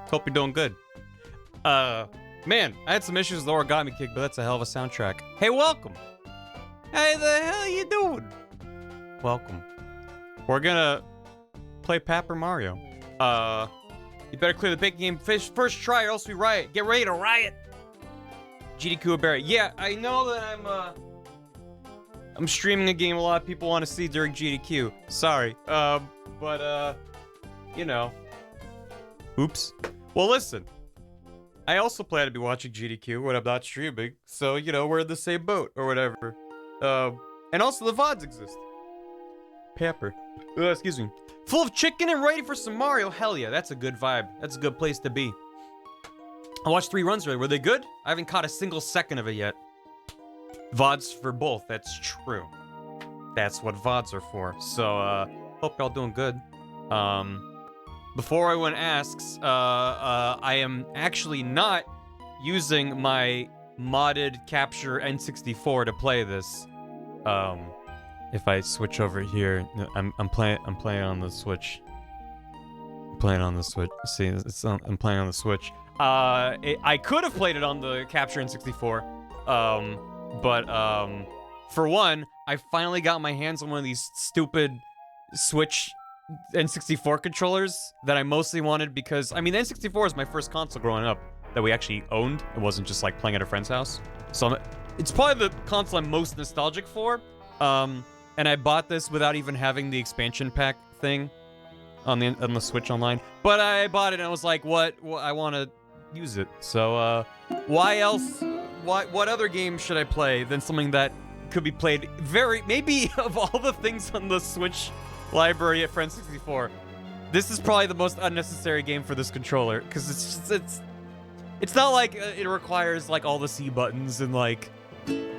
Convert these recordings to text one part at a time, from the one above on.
hope you're doing good. Man, I had some issues with the Origami Kick, but that's a hell of a soundtrack. Hey, welcome. Hey, the hell you doing? Welcome. We're gonna play Paper Mario. You better clear the bacon game first try, or else we riot. Get ready to riot. GDQ or Barry. Yeah, I know that I'm streaming a game a lot of people want to see during GDQ. Sorry. But you know. Oops. Well, listen. I also plan to be watching GDQ when I'm not streaming, so, you know, we're in the same boat, or whatever. And also the VODs exist. Pepper. Excuse me. Full of chicken and ready for some Mario. Hell yeah, that's a good vibe. That's a good place to be. I watched 3 runs earlier. Were they good? I haven't caught a single second of it yet. VODs for both, that's true. That's what VODs are for. So, hope y'all doing good. Before anyone asks, I am actually not using my modded Capture N64 to play this. If I switch over here, I'm playing on the Switch. I'm playing on the Switch. See, I'm playing on the Switch. I could have played it on the Capture N64, but for one, I finally got my hands on one of these stupid Switch N64 controllers that I mostly wanted because, I mean, the N64 is my first console growing up that we actually owned. It wasn't just like playing at a friend's house. So it's probably the console I'm most nostalgic for. And I bought this without even having the expansion pack thing on the Switch Online. But I bought it and I was like, what I want to use it. So why else? What other game should I play than something that could be played maybe of all the things on the Switch library at Friend 64, this is probably the most unnecessary game for this controller because it's not like it requires like all the C buttons and like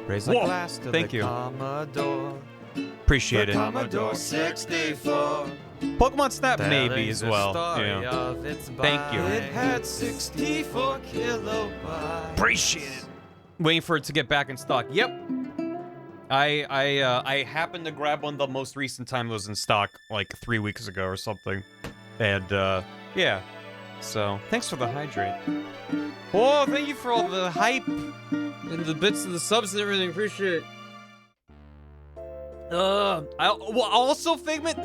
raise a glass to Thank you. Commodore. Appreciate it. Commodore 64. Pokemon Snap maybe as well. Yeah. Thank you. It had 64 kilobytes. Appreciate it. Waiting for it to get back in stock. Yep. I happened to grab one the most recent time it was in stock, like 3 weeks ago or something. And, yeah. So, thanks for the hydrate. Oh, thank you for all the hype and the bits of the subs and everything. Appreciate it. Also, Figment,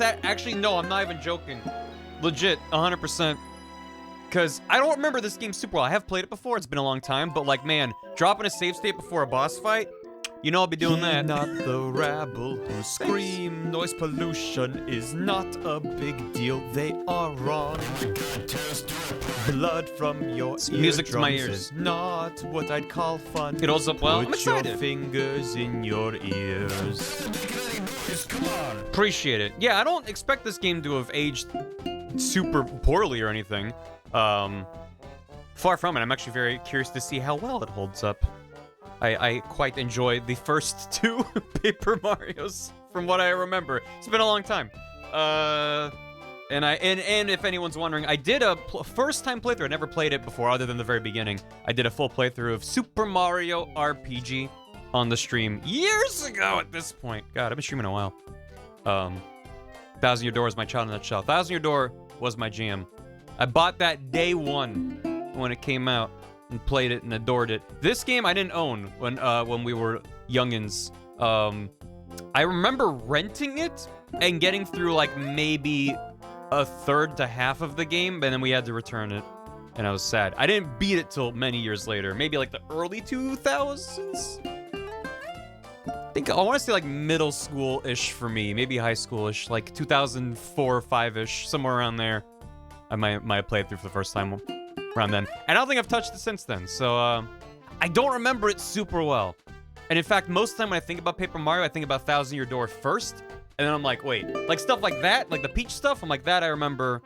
no, I'm not even joking. Legit, 100%. Because I don't remember this game super well. I have played it before, it's been a long time, but like, man, dropping a save state before a boss fight, you know I'll be doing that. Not the rabble who scream. Noise pollution is not a big deal. They are wrong. Blood from your music to my ears is not what I'd call fun. It holds up well. I'm excited. Put your fingers in your ears. Come on. Appreciate it. Yeah, I don't expect this game to have aged super poorly or anything. Far from it. I'm actually very curious to see how well it holds up. I quite enjoyed the first 2 Paper Marios from what I remember. It's been a long time. And if anyone's wondering, I did a first-time playthrough. I never played it before other than the very beginning. I did a full playthrough of Super Mario RPG on the stream years ago at this point. God, I've been streaming a while. 1,000 Year Door is my child in a nutshell. 1,000 Year Door was my jam. I bought that day 1 when it came out. And played it and adored it. This game I didn't own when we were youngins. I remember renting it and getting through like maybe a third to half of the game, and then we had to return it, and I was sad. I didn't beat it till many years later, maybe like the early 2000s. I want to say like middle school-ish for me, maybe high school-ish, like 2004 or 5-ish, somewhere around there. I might have played through for the first time. Around then. And I don't think I've touched it since then, so, I don't remember it super well. And in fact, most of the time when I think about Paper Mario, I think about 1,000 Year Door first, and then I'm like, wait, like stuff like that, like the Peach stuff, I'm like, that I remember,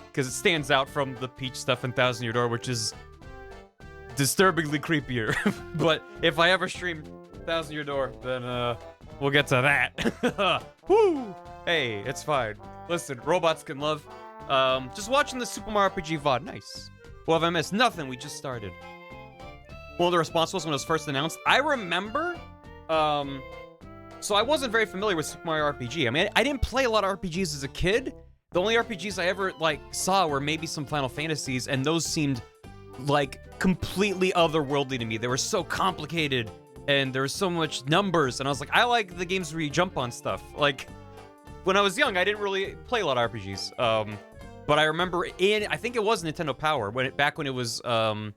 because it stands out from the Peach stuff in 1,000 Year Door, which is disturbingly creepier. But if I ever stream 1,000 Year Door, then, we'll get to that. Woo! Hey, it's fine. Listen, robots can love. Just watching the Super Mario RPG VOD, nice. What have I missed? Nothing, we just started. Well, the response was when it was first announced. I remember, so I wasn't very familiar with Super Mario RPG. I mean, I didn't play a lot of RPGs as a kid, The only RPGs I ever, like, saw were maybe some Final Fantasies, and those seemed, like, completely otherworldly to me. They were so complicated, and there was so much numbers, and I was like, I like the games where you jump on stuff. Like, when I was young, I didn't really play a lot of RPGs. But I remember I think it was Nintendo Power, back when it was, I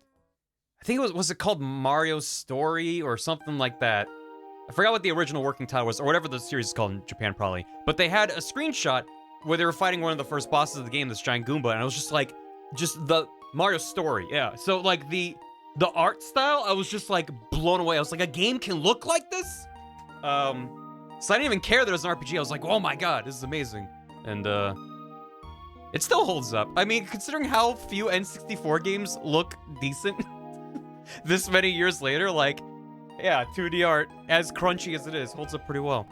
think it was it called Mario Story or something like that? I forgot what the original working title was, or whatever the series is called in Japan, probably. But they had a screenshot where they were fighting one of the first bosses of the game, this giant Goomba, and I was just like, just the Mario Story, yeah. So, like, the art style, I was just, like, blown away. I was like, a game can look like this? So I didn't even care that it was an RPG. I was like, oh my god, this is amazing. And, it still holds up. I mean, considering how few N64 games look decent this many years later, like, yeah, 2D art, as crunchy as it is, holds up pretty well.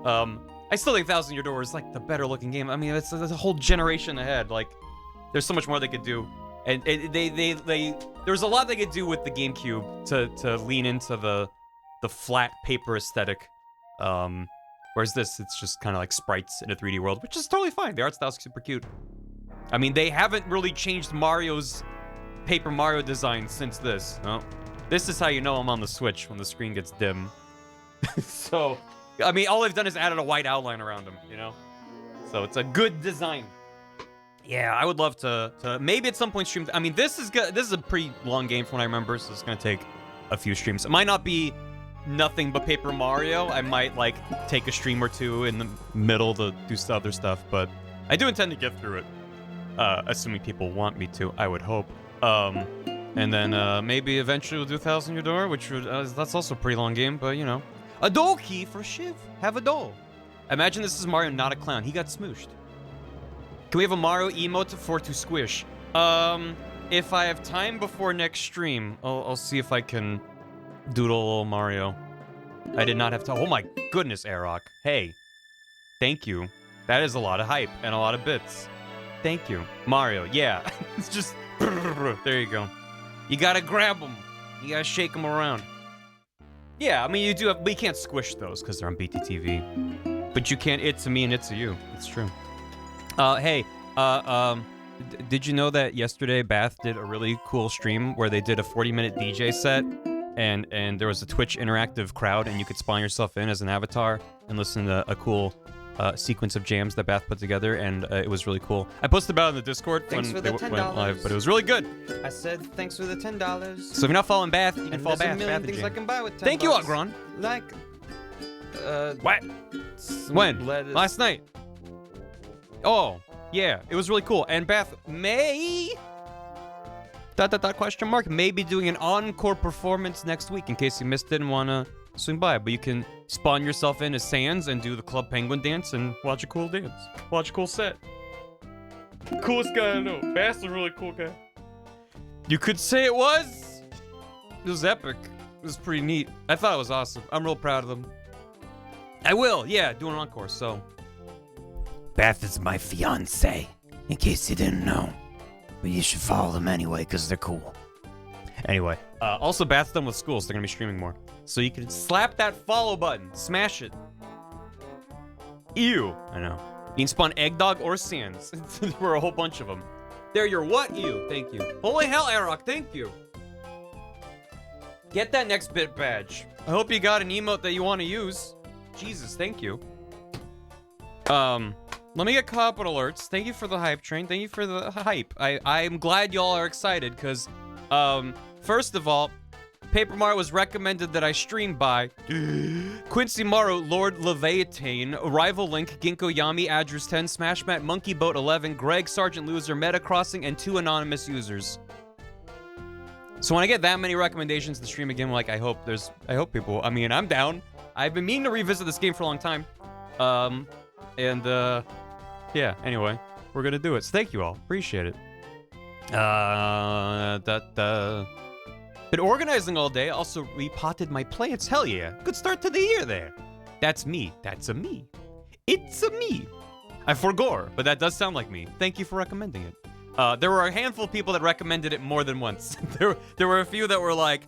I still think Thousand Year Door is, like, the better looking game. I mean, it's a whole generation ahead. Like, there's so much more they could do. And there's a lot they could do with the GameCube to lean into the flat paper aesthetic. Whereas this, it's just kind of like sprites in a 3D world, which is totally fine. The art style's super cute. I mean, they haven't really changed Mario's Paper Mario design since this. No. This is how you know I'm on the Switch, when the screen gets dim. So, I mean, all they've done is added a white outline around him, you know? So it's a good design. Yeah, I would love to maybe at some point stream. I mean, this is good. This is a pretty long game from what I remember, so it's gonna take a few streams. It might not be nothing but Paper Mario. I might, like, take a stream or two in the middle to do some other stuff, but I do intend to get through it. Assuming people want me to, I would hope. And then maybe eventually we'll do Thousand Year Door, which would, that's also a pretty long game, but you know. A doll key for Shiv. Have a doll. Imagine this is Mario, not a clown. He got smooshed. Can we have a Mario emote for to squish? If I have time before next stream, I'll see if I can doodle a little Mario. I did not have time. Oh my goodness, Arok. Hey. Thank you. That is a lot of hype and a lot of bits. Thank you. Mario, yeah. It's just... There you go. You gotta grab them. You gotta shake them around. Yeah, I mean, you do have... We can't squish those because they're on BTTV. But you can It's a me and It's a you. It's true. Hey, did you know that yesterday Bath did a really cool stream where they did a 40-minute DJ set and there was a Twitch interactive crowd and you could spawn yourself in as an avatar and listen to a cool sequence of jams that Bath put together, and it was really cool. I posted about it in the Discord when they went live, but it was really good. I said thanks for the $10. So if you're not following Bath, you can follow Bath. There's things I can buy with $10. Thank you, Ogron. Like, what? When? Lettuce. Last night. Oh, yeah, it was really cool. And Bath may... ... question mark, may be doing an encore performance next week in case you missed it and want to swing by. But you can spawn yourself in as Sans and do the Club Penguin dance and watch a cool dance. Watch a cool set. Coolest guy I know. Bath's a really cool guy. You could say it was. It was epic. It was pretty neat. I thought it was awesome. I'm real proud of them. I will, yeah, do an encore, so... Bath is my fiance, in case you didn't know. But you should follow them anyway, because they're cool. Anyway, also Bath's done with school, so they're going to be streaming more. So you can slap that follow button. Smash it. Ew. I know. You can spawn Eggdog or Sans. There were a whole bunch of them. They're your what? Ew. Thank you. Holy hell, Arok. Thank you. Get that next bit badge. I hope you got an emote that you want to use. Jesus, thank you. Let me get caught up with alerts. Thank you for the hype train. Thank you for the hype. I'm glad y'all are excited, because, first of all, Paper Mario was recommended that I stream by Quincy Morrow, Lord Leviathan, Rival Link, Ginkgo Yami, Adrus 10, Smash Matt, Monkey Boat 11, Greg, Sergeant Loser, Metacrossing, and 2 anonymous users. So when I get that many recommendations to stream again, like, I hope people, I mean, I'm down. I've been meaning to revisit this game for a long time. Yeah, anyway, we're gonna do it. So thank you all. Appreciate it. Been organizing all day. Also repotted my plants. Hell yeah. Good start to the year there. That's me. That's a me. It's a me. I forgore, but that does sound like me. Thank you for recommending it. There were a handful of people that recommended it more than once. There were a few that were like,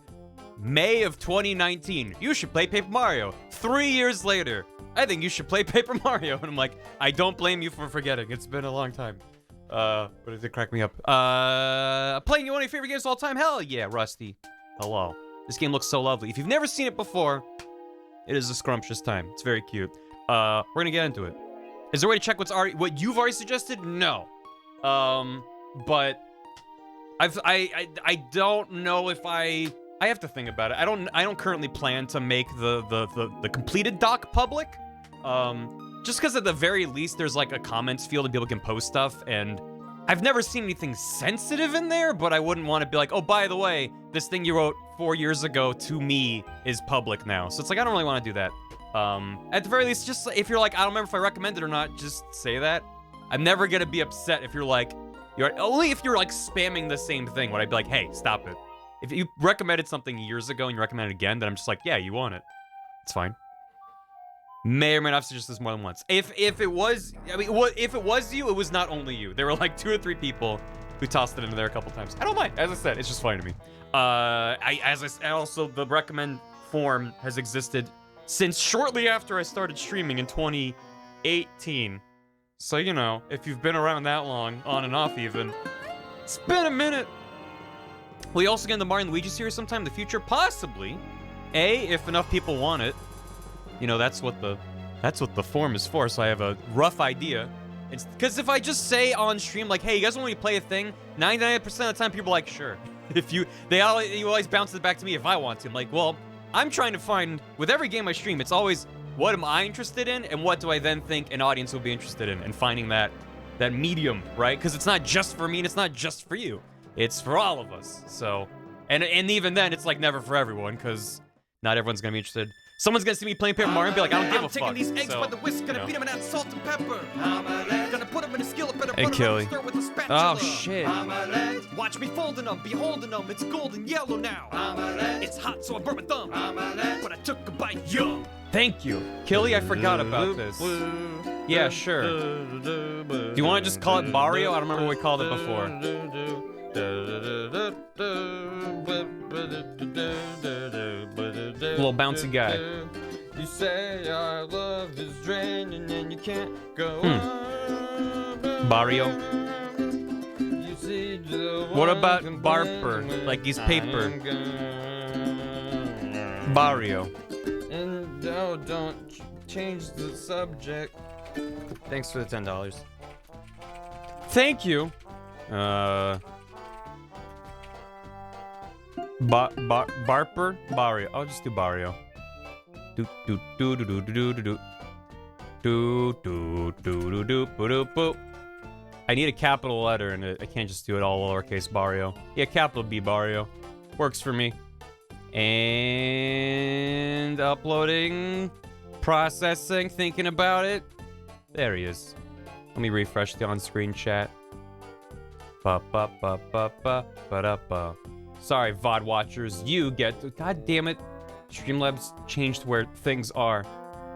May of 2019. You should play Paper Mario. 3 years later, I think you should play Paper Mario. And I'm like, I don't blame you for forgetting. It's been a long time. But it did crack me up. Playing one of your favorite games of all time? Hell yeah, Rusty. Hello. This game looks so lovely. If you've never seen it before, it is a scrumptious time. It's very cute. We're gonna get into it. Is there a way to check what you've already suggested? No. But I don't know if I have to think about it. I don't currently plan to make the completed doc public. Just because at the very least there's like a comments field and people can post stuff, and I've never seen anything sensitive in there, but I wouldn't want to be like, oh, by the way, this thing you wrote 4 years ago to me is public now. So it's like, I don't really want to do that. At the very least, just if you're like, I don't remember if I recommended it or not, just say that. I'm never gonna be upset if you're like, only if you're like spamming the same thing would I be like, hey, stop it. If you recommended something years ago and you recommend it again, then I'm just like, yeah, you want it. It's fine. May or may not have suggested this more than once. If it was, if it was you, it was not only you. There were like 2 or 3 people who tossed it into there a couple times. I don't mind. As I said, it's just fine to me. Also, the recommend form has existed since shortly after I started streaming in 2018. So, you know, if you've been around that long, on and off even, it's been a minute. Will you also get in the Mario and Luigi series sometime in the future? Possibly. If enough people want it. You know, that's what the form is for, so I have a rough idea. It's because if I just say on stream, like, hey, you guys want me to play a thing? 99% of the time, people are like, sure. You always bounce it back to me if I want to. I'm like, well, I'm trying to find, with every game I stream, it's always, what am I interested in, and what do I then think an audience will be interested in, and finding that medium, right? Because it's not just for me, and it's not just for you. It's for all of us. So, and even then, it's like never for everyone, because not everyone's gonna be interested. Someone's gonna see me playing Paper Mario and be like, I don't give a fuck. I'm taking these eggs by the whisk, gonna beat them in that salt and pepper. Gonna put them in a skillet, better hey, put them on stir with a spatula. Oh, shit. Watch me folding them, beholding them, it's golden yellow now. It's hot, so I burn my thumb, but I took a bite, yum. Thank you. Killy, I forgot about this. Yeah, sure. Do you want to just call it Barrio? I don't remember what we called it before. Little bouncy guy. You say our love is draining and you can't go on. Barrio. You see what about Barper? Like he's paper. Barrio. And no, don't change the subject. Thanks for the $10. Thank you. Barper? Barrio. I'll just do Barrio. Do do do do do do do do do do do do do do. I need a capital letter in it. I can't just do it all lowercase Barrio. Yeah, capital B Barrio. Works for me. And uploading, processing, thinking about it. There he is. Let me refresh the on-screen chat. Ba ba ba ba ba ba da ba. Sorry, VOD watchers, you get to, god damn it, Streamlabs changed where things are.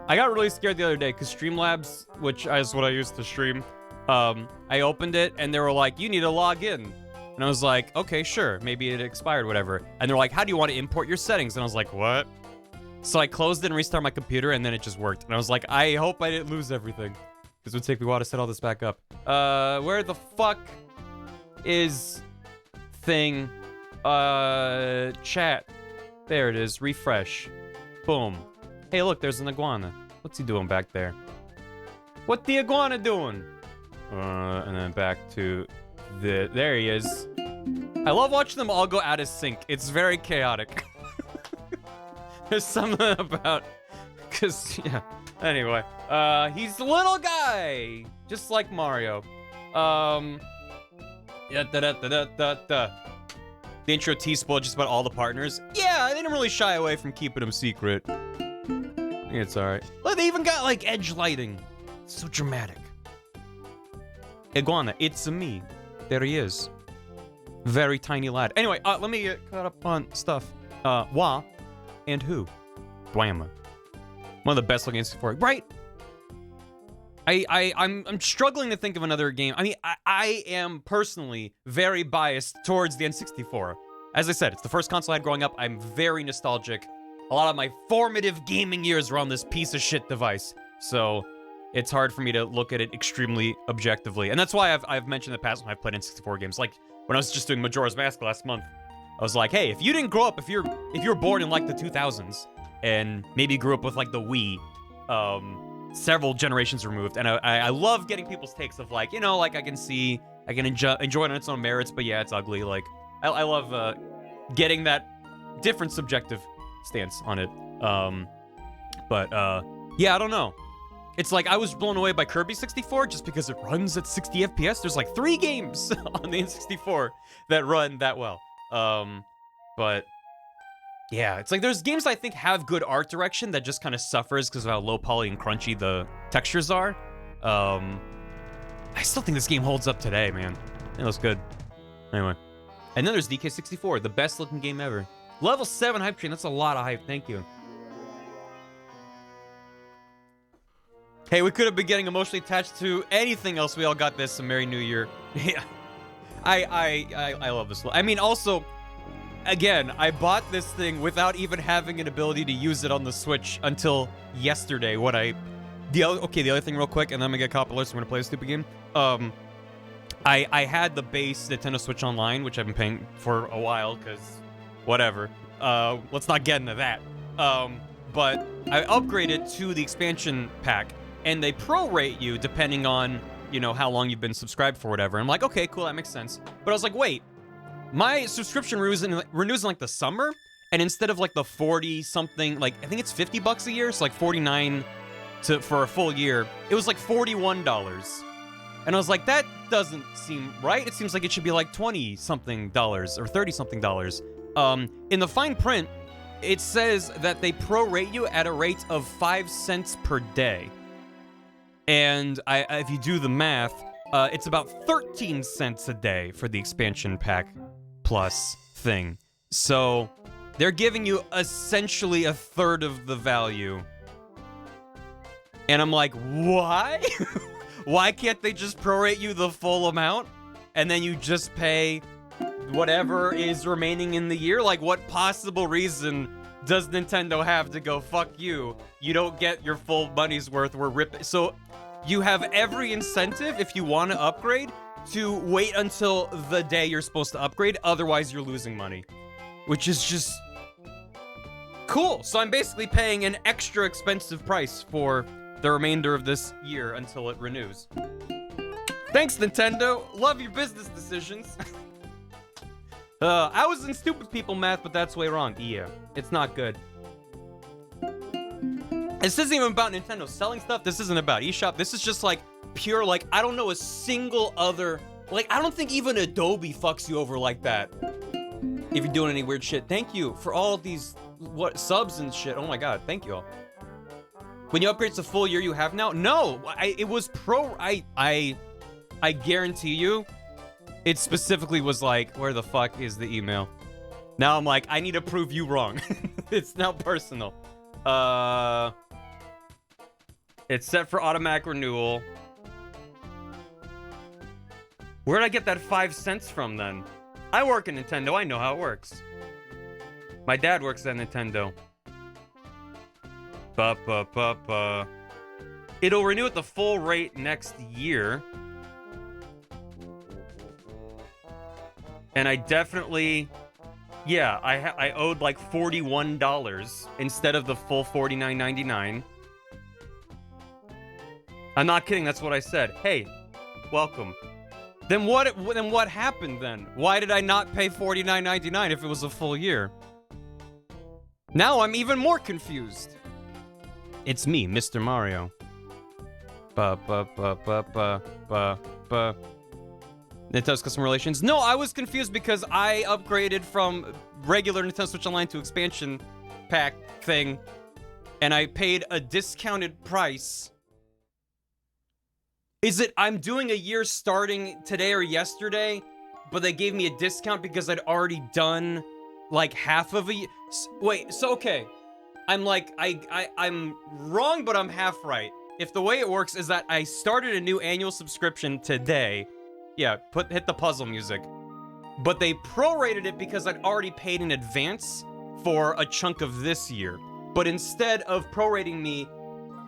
I got really scared the other day because Streamlabs, which is what I used to stream, I opened it and they were like, you need to log in. And I was like, okay, sure, maybe it expired, whatever. And they're like, how do you want to import your settings? And I was like, what? So I closed it and restarted my computer and then it just worked. And I was like, I hope I didn't lose everything. This would take me a while to set all this back up. Where the fuck is thing? Chat. There it is. Refresh. Boom. Hey, look, there's an iguana. What's he doing back there? What the iguana doing? And then back to there he is. I love watching them all go out of sync. It's very chaotic. There's something about, cause yeah. Anyway, he's the little guy, just like Mario. Yeah, The intro tease spoiled just about all the partners. Yeah, they didn't really shy away from keeping them secret. I think it's alright. Look, they even got like edge lighting. So dramatic. Iguana, it's me. There he is. Very tiny lad. Anyway, let me get caught up on stuff. Wa and who? Dwama. One of the best looking for it. Right? I'm struggling to think of another game. I mean, I am personally very biased towards the N64. as I said, it's the first console I had growing up. I'm very nostalgic. A lot of my formative gaming years were on this piece of shit device. So it's hard for me to look at it extremely objectively. And that's why I've mentioned in the past when I've played N64 games. Like, when I was just doing Majora's Mask last month, I was like, hey, if you didn't grow up, if you're born in, like, the 2000s, and maybe grew up with, like, the Wii, several generations removed, and I love getting people's takes of, like, you know, like, I can enjoy it on its own merits, but yeah, it's ugly. Like, I love getting that different subjective stance on it. Yeah, I don't know. It's like I was blown away by Kirby 64 just because it runs at 60 FPS. There's like 3 games on the N64 that run that well. But yeah, it's like there's games I think have good art direction that just kind of suffers because of how low poly and crunchy the textures are. I still think this game holds up today, man. It looks good. Anyway. And then there's DK64, the best looking game ever. Level 7 hype train, that's a lot of hype, thank you. Hey, we could have been getting emotionally attached to anything else. We all got this. A Merry New Year. Yeah. I love this. I mean, also, again, I bought this thing without even having an ability to use it on the Switch until yesterday when the other thing real quick, and then I'm gonna get cop alerts. I'm gonna play a stupid game. I had the base Nintendo Switch Online, which I've been paying for a while, because whatever. Let's not get into that. But I upgraded to the expansion pack, and they prorate you depending on, you know, how long you've been subscribed for whatever. I'm like, okay, cool, that makes sense. But I was like, wait, my subscription renews in like the summer, and instead of like the 40-something, like, I think it's $50 a year, so like 49 for a full year, it was like $41. And I was like, that doesn't seem right. It seems like it should be like $20-something or $30-something. In the fine print, it says that they prorate you at a rate of 5 cents per day. And if you do the math, it's about 13 cents a day for the expansion pack plus thing. So they're giving you essentially a third of the value. And I'm like, why? Why can't they just prorate you the full amount? And then you just pay whatever is remaining in the year? Like, what possible reason does Nintendo have to go, fuck you? You don't get your full money's worth. We're ripping. So you have every incentive, if you want to upgrade, to wait until the day you're supposed to upgrade. Otherwise, you're losing money. Which is just cool. So I'm basically paying an extra expensive price for the remainder of this year until it renews. Thanks, Nintendo. Love your business decisions. I was in stupid people math, but that's way wrong. Yeah, it's not good. This isn't even about Nintendo selling stuff. This isn't about eShop. This is just like pure, like, I don't know a single other, like, I don't think even Adobe fucks you over like that. If you're doing any weird shit. Thank you for all of these, subs and shit. Oh my god, thank you all. When you upgrade to full year you have now? No, it was I guarantee you, it specifically was like, where the fuck is the email? Now I'm like, I need to prove you wrong. It's now personal. It's set for automatic renewal. Where'd I get that 5 cents from then? I work at Nintendo, I know how it works. My dad works at Nintendo. It'll renew at the full rate next year. And I definitely, yeah, I owed like $41 instead of the full $49.99. I'm not kidding, that's what I said. Hey, welcome. Then what happened then? Why did I not pay $49.99 if it was a full year? Now I'm even more confused. It's me, Mr. Mario. Nintendo's customer relations. No, I was confused because I upgraded from regular Nintendo Switch Online to expansion pack thing, and I paid a discounted price. Is it I'm doing a year starting today or yesterday, but they gave me a discount because I'd already done like half of a year? Wait, so okay. I'm like, I'm wrong, but I'm half right. If the way it works is that I started a new annual subscription today. Yeah, hit the puzzle music. but they prorated it because I'd already paid in advance for a chunk of this year. But instead of prorating me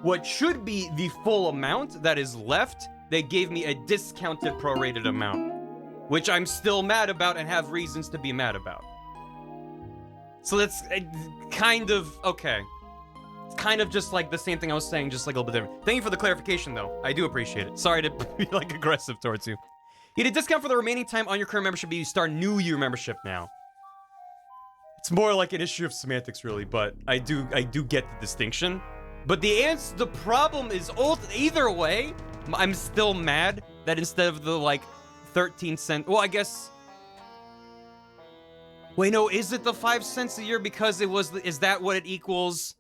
what should be the full amount that is left, they gave me a discounted prorated amount, which I'm still mad about and have reasons to be mad about. So that's kind of okay. It's kind of just like the same thing I was saying, just like a little bit different. Thank you for the clarification, though. I do appreciate it. Sorry to be like aggressive towards you. You get a discount for the remaining time on your current membership, but you start new year membership now. It's more like an issue of semantics, really, but I do get the distinction. But the problem is, either way, I'm still mad that instead of the, like, 13 cent... Well, I guess... Wait, no, is it the 5 cents a year because it was... Is that what it equals?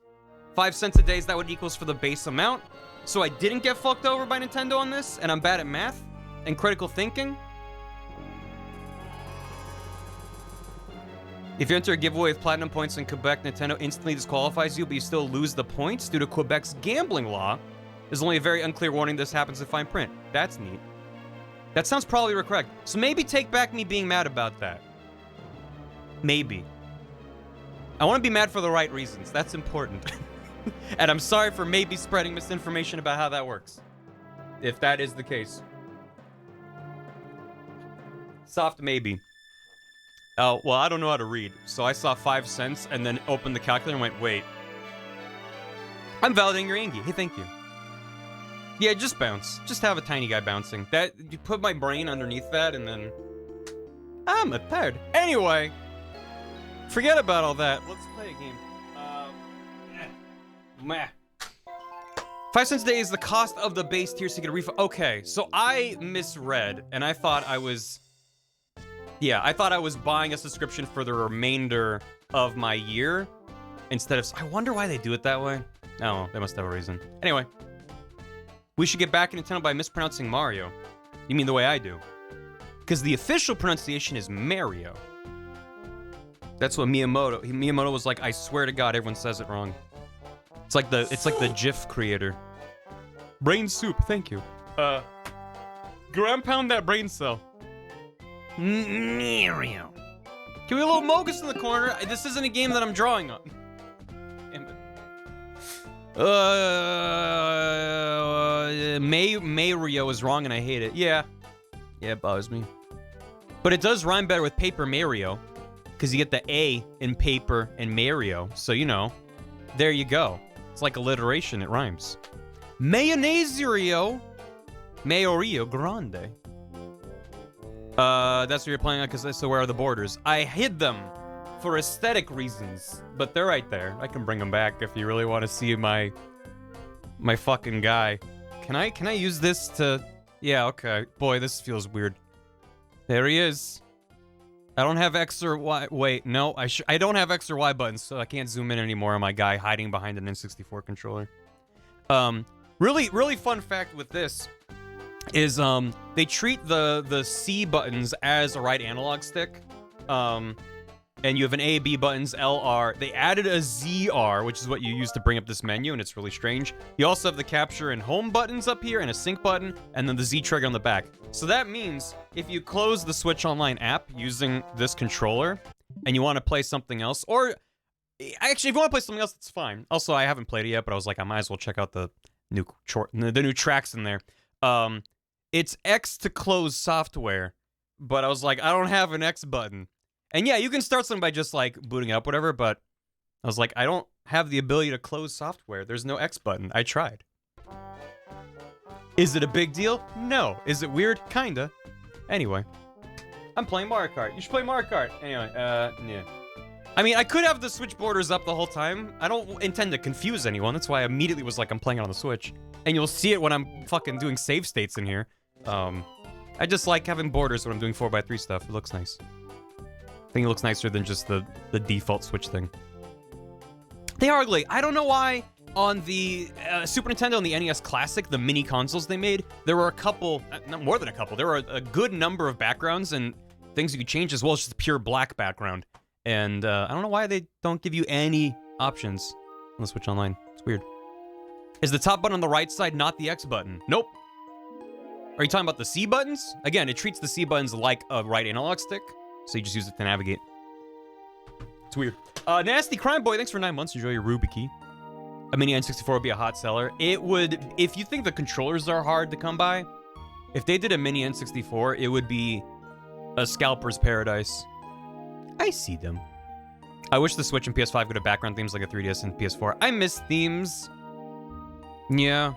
5 cents a day, is that what it equals for the base amount? So I didn't get fucked over by Nintendo on this, and I'm bad at math and critical thinking? If you enter a giveaway with platinum points in Quebec, Nintendo instantly disqualifies you, but you still lose the points due to Quebec's gambling law. There's only a very unclear warning this happens in fine print. That's neat. That sounds probably correct. So maybe take back me being mad about that. Maybe. I want to be mad for the right reasons. That's important. And I'm sorry for maybe spreading misinformation about how that works. If that is the case. Soft maybe. Oh, well, I don't know how to read. So I saw 5 cents and then opened the calculator and went, wait. I'm validating your Angie. Hey, thank you. Yeah, just bounce. Just have a tiny guy bouncing. That, you put my brain underneath that and then... I'm a tired. Anyway. Forget about all that. Let's play a game. Meh. 5 cents a day is the cost of the base tier, so you get a refund. Okay, so I misread, and I thought I was... Yeah, I thought I was buying a subscription for the remainder of my year instead of... I wonder why they do it that way. Oh, they must have a reason. Anyway. We should get back in Nintendo by mispronouncing Mario. You mean the way I do. Because the official pronunciation is Mario. That's what Miyamoto was like, I swear to God, everyone says it wrong. It's like the GIF creator. Brain soup, thank you. Ground pound that brain cell. Mario. Can we a little Mogus in the corner? This isn't a game that I'm drawing on. Mario is wrong and I hate it. Yeah. Yeah, it bothers me. But it does rhyme better with Paper Mario. Because you get the A in paper and Mario. So, you know. There you go. It's like alliteration. It rhymes. Mayonaise-rio. Mayo-rio Grande. That's what you're playing on, because so where are the borders? I hid them for aesthetic reasons, but they're right there. I can bring them back if you really want to see my fucking guy. Can I use this to... Yeah, okay. Boy, this feels weird. There he is. I don't have X or Y... Wait, no, I don't have X or Y buttons, so I can't zoom in anymore on my guy hiding behind an N64 controller. Really fun fact with this is they treat the C buttons as a right analog stick. And you have an A, B buttons, L, R. They added a ZR, which is what you use to bring up this menu, and it's really strange. You also have the capture and home buttons up here, and a sync button, and then the Z trigger on the back. So that means if you close the Switch Online app using this controller, and you want to play something else, or actually, if you want to play something else, that's fine. Also, I haven't played it yet, but I was like, I might as well check out the new tracks in there. It's X to close software, but I was like, I don't have an X button. And yeah, you can start something by just, like, booting it up, whatever, but I was like, I don't have the ability to close software. There's no X button. I tried. Is it a big deal? No. Is it weird? Kinda. Anyway. I'm playing Mario Kart. You should play Mario Kart. Anyway, yeah. I mean, I could have the Switch borders up the whole time. I don't intend to confuse anyone. That's why I immediately was like, I'm playing it on the Switch. And you'll see it when I'm fucking doing save states in here. I just like having borders when I'm doing 4x3 stuff. It looks nice. I think it looks nicer than just the default Switch thing. They are ugly. I don't know why on the Super Nintendo and the NES Classic, the mini consoles they made, there were a couple, not more than a couple, there were a good number of backgrounds and things you could change as well as just a pure black background. And I don't know why they don't give you any options on the Switch Online. It's weird. Is the top button on the right side not the X button? Nope. Are you talking about the C buttons? Again, it treats the C buttons like a right analog stick. so you just use it to navigate. It's weird. Nasty Crime Boy, thanks for 9 months. Enjoy your Ruby key. A mini N64 would be a hot seller. It would, if you think the controllers are hard to come by, if they did a mini N64, it would be a scalper's paradise. I see them. I wish the Switch and PS5 could have background themes like a 3DS and PS4. I miss themes. Yeah.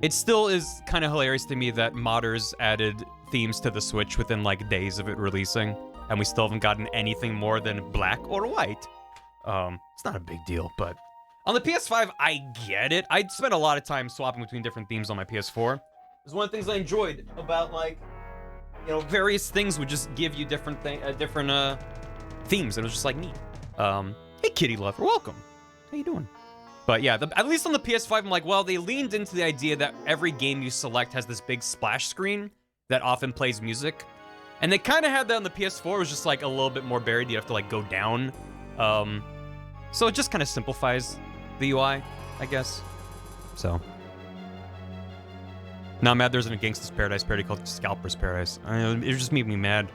It still is kind of hilarious to me that modders added themes to the Switch within like days of it releasing, and we still haven't gotten anything more than black or white. It's not a big deal, but on the PS5, I get it. I spent a lot of time swapping between different themes on my PS4. It was one of the things I enjoyed about, like, you know, various things would just give you different themes. It was just like neat. Hey, Kitty Lover, welcome. How you doing? But yeah, at least on the PS5, I'm like, well, they leaned into the idea that every game you select has this big splash screen that often plays music. And they kind of had that on the PS4. It was just like a little bit more buried. You have to like go down. So it just kind of simplifies the UI, I guess. So. Now I'm mad there's an Gangsta's Paradise parody called Scalper's Paradise. It just made me mad.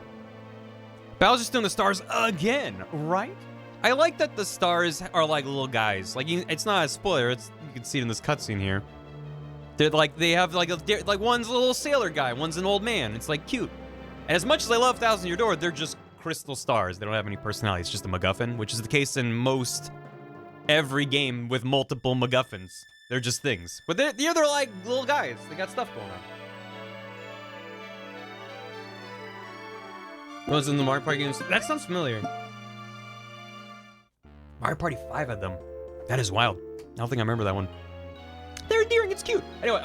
Bowser's still in the stars again, right? I like that the stars are like little guys. Like, it's not a spoiler. You can see it in this cutscene here. They're like, they have like one's a little sailor guy, one's an old man. It's like cute. And as much as I love Thousand Year Door, they're just crystal stars. They don't have any personality. It's just a MacGuffin, which is the case in every game with multiple MacGuffins. They're just things. But they're like little guys. They got stuff going on. What's in the Mario Party games? That sounds familiar. Mario Party 5 had them. That is wild. I don't think I remember that one. They're endearing. It's cute. Anyway,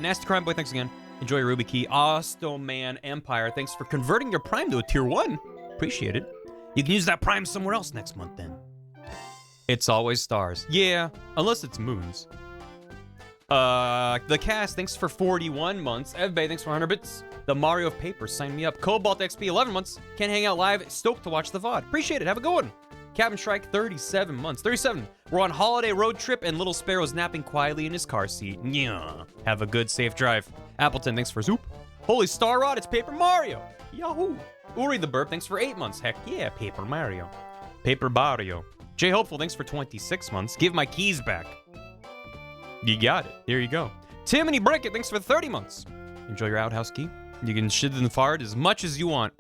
Nasty Crime Boy, thanks again. Enjoy your Ruby Key. Ostoman Empire, thanks for converting your Prime to a Tier 1. Appreciate it. You can use that Prime somewhere else next month then. It's always stars. Yeah, unless it's moons. The Cast, thanks for 41 months. Evbay, thanks for 100 bits. The Mario of Paper, sign me up. Cobalt XP, 11 months. Can't hang out live. Stoked to watch the VOD. Appreciate it. Have a good one. Captain Shrike, 37 months. 37. We're on holiday road trip and Little Sparrow's napping quietly in his car seat. Yeah. Have a good, safe drive. Appleton, thanks for Zoop. Holy Star Rod, it's Paper Mario. Yahoo. Uri the Burp, thanks for 8 months. Heck yeah, Paper Mario. Paper Mario. Jay Hopeful, thanks for 26 months. Give my keys back. You got it. Here you go. Timothy Brickett, thanks for 30 months. Enjoy your outhouse key. You can shit in the fart as much as you want.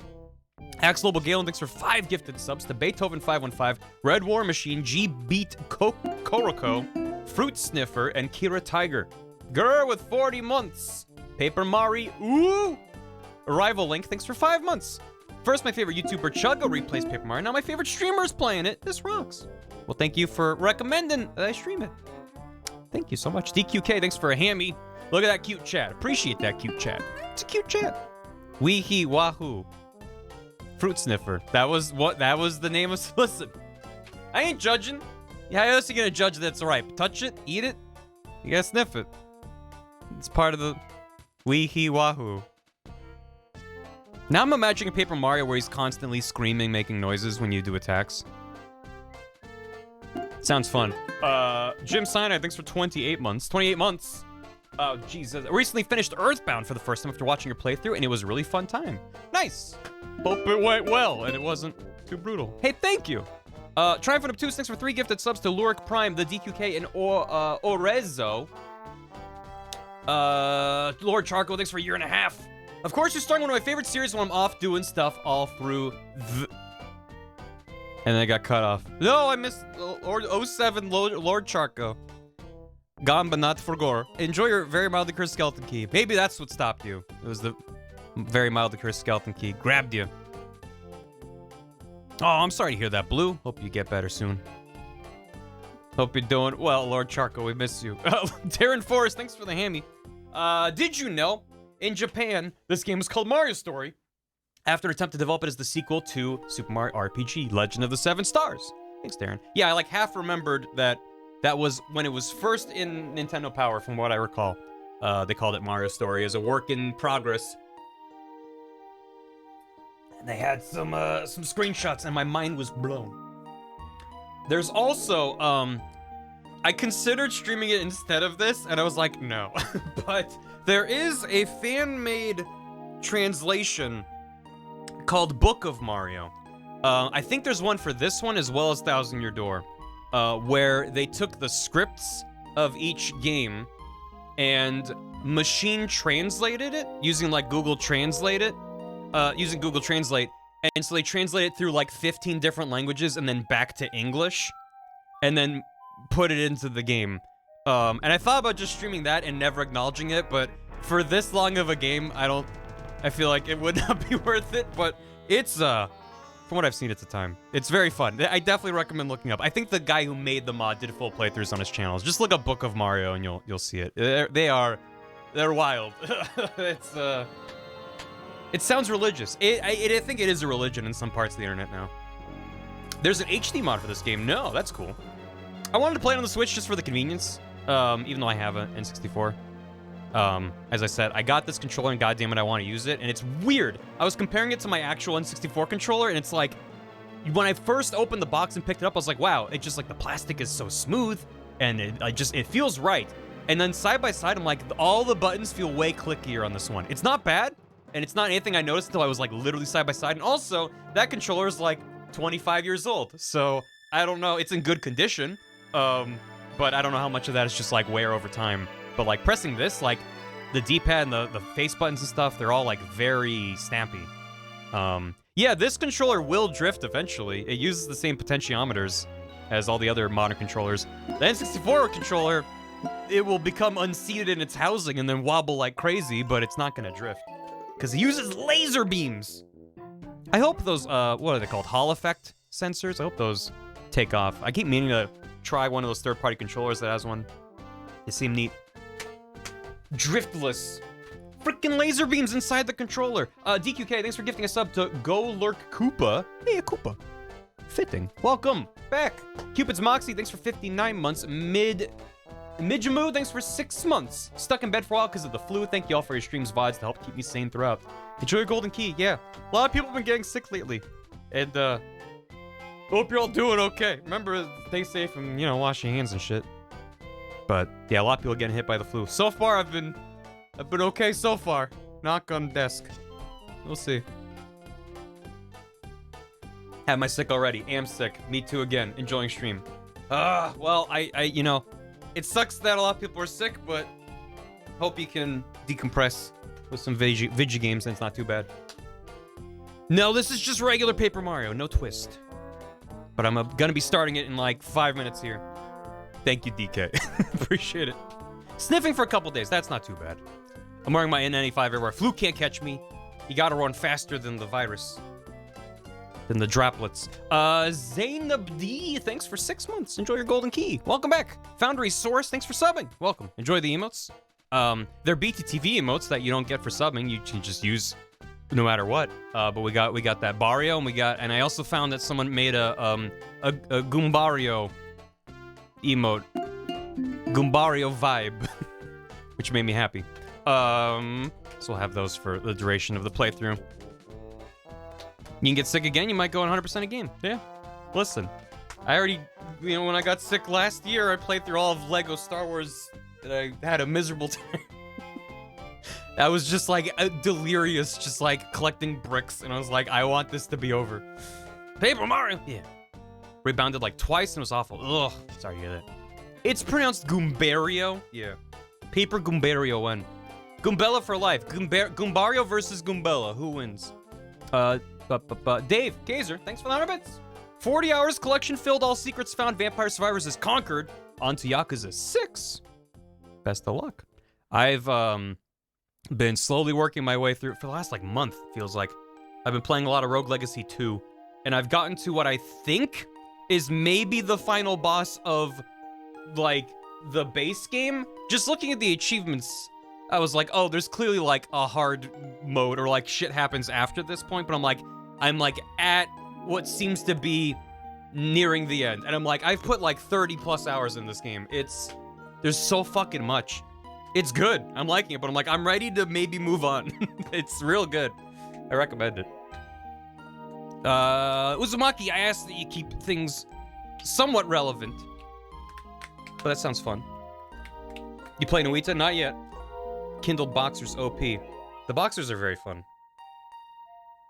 Axel Galen, thanks for 5 gifted subs to Beethoven 515, Red War Machine, G Beat Koroko, Fruit Sniffer, and Kira Tiger. Grr with 40 months. Paper Mari, ooh. Arrival Link, thanks for 5 months. First, my favorite YouTuber Chuggo replays Paper Mario. Now my favorite streamer is playing it. This rocks. Well, thank you for recommending that I stream it. Thank you so much. DQK, thanks for a hammy. Look at that cute chat. Appreciate that cute chat. It's a cute chat. Wee hee wahoo. Fruit Sniffer. That was the name of. Listen, I ain't judging. Yeah, how else are you gonna judge that it's ripe? Touch it, eat it. You gotta sniff it. It's part of the wee hee wahoo. Now I'm imagining a Paper Mario where he's constantly screaming, making noises when you do attacks. Sounds fun. Jim Sinai, thanks for 28 months. 28 months. Oh, Jesus. I recently finished Earthbound for the first time after watching your playthrough, and it was a really fun time. Nice. Hope it went well, and it wasn't too brutal. Hey, thank you. Triumphant Obtuse, thanks for 3 gifted subs to Luric Prime, the DQK, and Orezzo. Lord Charcoal, thanks for a year and a half. Of course, you're starting one of my favorite series when I'm off doing stuff all through the... And then I got cut off. No, I missed 07 Lord Charco. Gone but not for gore. Enjoy your very mildly cursed skeleton key. Maybe that's what stopped you. It was the very mildly cursed skeleton key. Grabbed you. Oh, I'm sorry to hear that, Blue. Hope you get better soon. Hope you're doing well, Lord Charco. We miss you. Darren Forrest, thanks for the hammy. Did you know, in Japan, this game was called Mario Story after an attempt to develop it as the sequel to Super Mario RPG, Legend of the Seven Stars. Thanks, Darren. Yeah, I like half remembered that was when it was first in Nintendo Power, from what I recall. They called it Mario Story as a work in progress. And they had some screenshots, and my mind was blown. There's also, I considered streaming it instead of this, and I was like, no. But there is a fan-made translation called Book of Mario. I think there's one for this one as well as Thousand Year Door, where they took the scripts of each game and machine translated it using like Google Translate and so they translate it through like 15 different languages and then back to English and then put it into the game. And I thought about just streaming that and never acknowledging it, but for this long of a game, I feel like it would not be worth it, but it's, from what I've seen at the time, it's very fun. I definitely recommend looking up. I think the guy who made the mod did full playthroughs on his channels. Just look up Book of Mario and you'll see it. They're wild. It sounds religious. I think it is a religion in some parts of the internet now. There's an HD mod for this game. No, that's cool. I wanted to play it on the Switch just for the convenience, even though I have an N64. As I said, I got this controller and goddammit, I want to use it, and it's weird. I was comparing it to my actual N64 controller, and it's like, when I first opened the box and picked it up, I was like, wow, it just like the plastic is so smooth, and it feels right. And then side by side, I'm like, all the buttons feel way clickier on this one. It's not bad, and it's not anything I noticed until I was like literally side by side. And also, that controller is like 25 years old, so I don't know. It's in good condition, but I don't know how much of that is just like wear over time. But like pressing this, like the D-pad and the face buttons and stuff, they're all like very snappy. Yeah, this controller will drift eventually. It uses the same potentiometers as all the other modern controllers. The N64 controller, it will become unseated in its housing and then wobble like crazy, but it's not gonna drift. Because it uses laser beams! I hope those, what are they called? Hall effect sensors? I hope those take off. I keep meaning to try one of those third-party controllers that has one. They seem neat. Driftless. Freaking laser beams inside the controller. DQK, thanks for gifting a sub to Go Lurk Koopa. Hey, a Koopa. Fitting. Welcome back. Cupid's Moxie, thanks for 59 months. Mijamu, thanks for 6 months. Stuck in bed for a while because of the flu. Thank you all for your streams, VODs, to help keep me sane throughout. Enjoy your golden key. Yeah. A lot of people have been getting sick lately. And, hope you're all doing okay. Remember, stay safe and, you know, wash your hands and shit. But, yeah, a lot of people getting hit by the flu. So far, I've been okay so far. Knock on desk. We'll see. Have my sick already. Am sick. Me too again. Enjoying stream. Well, you know, it sucks that a lot of people are sick, but hope you can decompress with some Vigi games and it's not too bad. No, this is just regular Paper Mario. No twist. But I'm gonna be starting it in like 5 minutes here. Thank you, DK. Appreciate it. Sniffing for a couple days. That's not too bad. I'm wearing my N95 everywhere. Flu can't catch me. You gotta run faster than the virus. Than the droplets. Zainab D, thanks for 6 months. Enjoy your golden key. Welcome back. Foundry Source, thanks for subbing. Welcome. Enjoy the emotes. They're BTTV emotes that you don't get for subbing. You can just use no matter what. But we got that Barrio, and I also found that someone made a Goombario emote. Goombario vibe. Which made me happy. So we'll have those for the duration of the playthrough. You can get sick again, you might go 100% again. Yeah. Listen, I already, you know, when I got sick last year, I played through all of Lego Star Wars, and I had a miserable time. I was just like delirious, just like collecting bricks, and I was like, I want this to be over. Paper Mario! Yeah. Rebounded like twice and it was awful. Ugh, sorry to hear that. It's pronounced Goombario. Yeah. Paper Goombario won. Goombella for life. Goombario versus Goombella. Who wins? Dave Kaiser, thanks for the 100 bits. 40 hours collection filled, all secrets found, Vampire Survivors is conquered. On to Yakuza 6. Best of luck. I've been slowly working my way through for the last like month, feels like. I've been playing a lot of Rogue Legacy 2, and I've gotten to what I think is maybe the final boss of like the base game. Just looking at the achievements, I was like, oh, there's clearly like a hard mode or like shit happens after this point, but I'm like at what seems to be nearing the end. And I'm like, I've put like 30 plus hours in this game. There's so fucking much. It's good. I'm liking it, but I'm like, I'm ready to maybe move on. It's real good. I recommend it. Uzumaki, I asked that you keep things somewhat relevant. But that sounds fun. You play Nuita? Not yet. Kindle Boxers OP. The Boxers are very fun.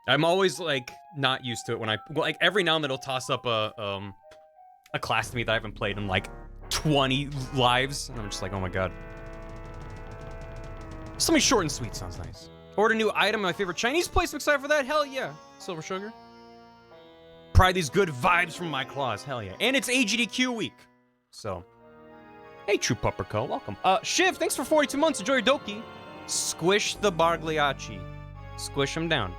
I'm always like not used to it when like every now and then it'll toss up a class to me that I haven't played in like 20 lives, and I'm just like, oh my god. Something short and sweet sounds nice. Order new item in my favorite Chinese place. I'm excited for that. Hell yeah. Silver sugar. Pry these good vibes from my claws. Hell yeah. And it's AGDQ week. So, hey, True Pupper Co. Welcome. Shiv, thanks for 42 months. Enjoy your Doki. Squish the Bargliacci. Squish him down.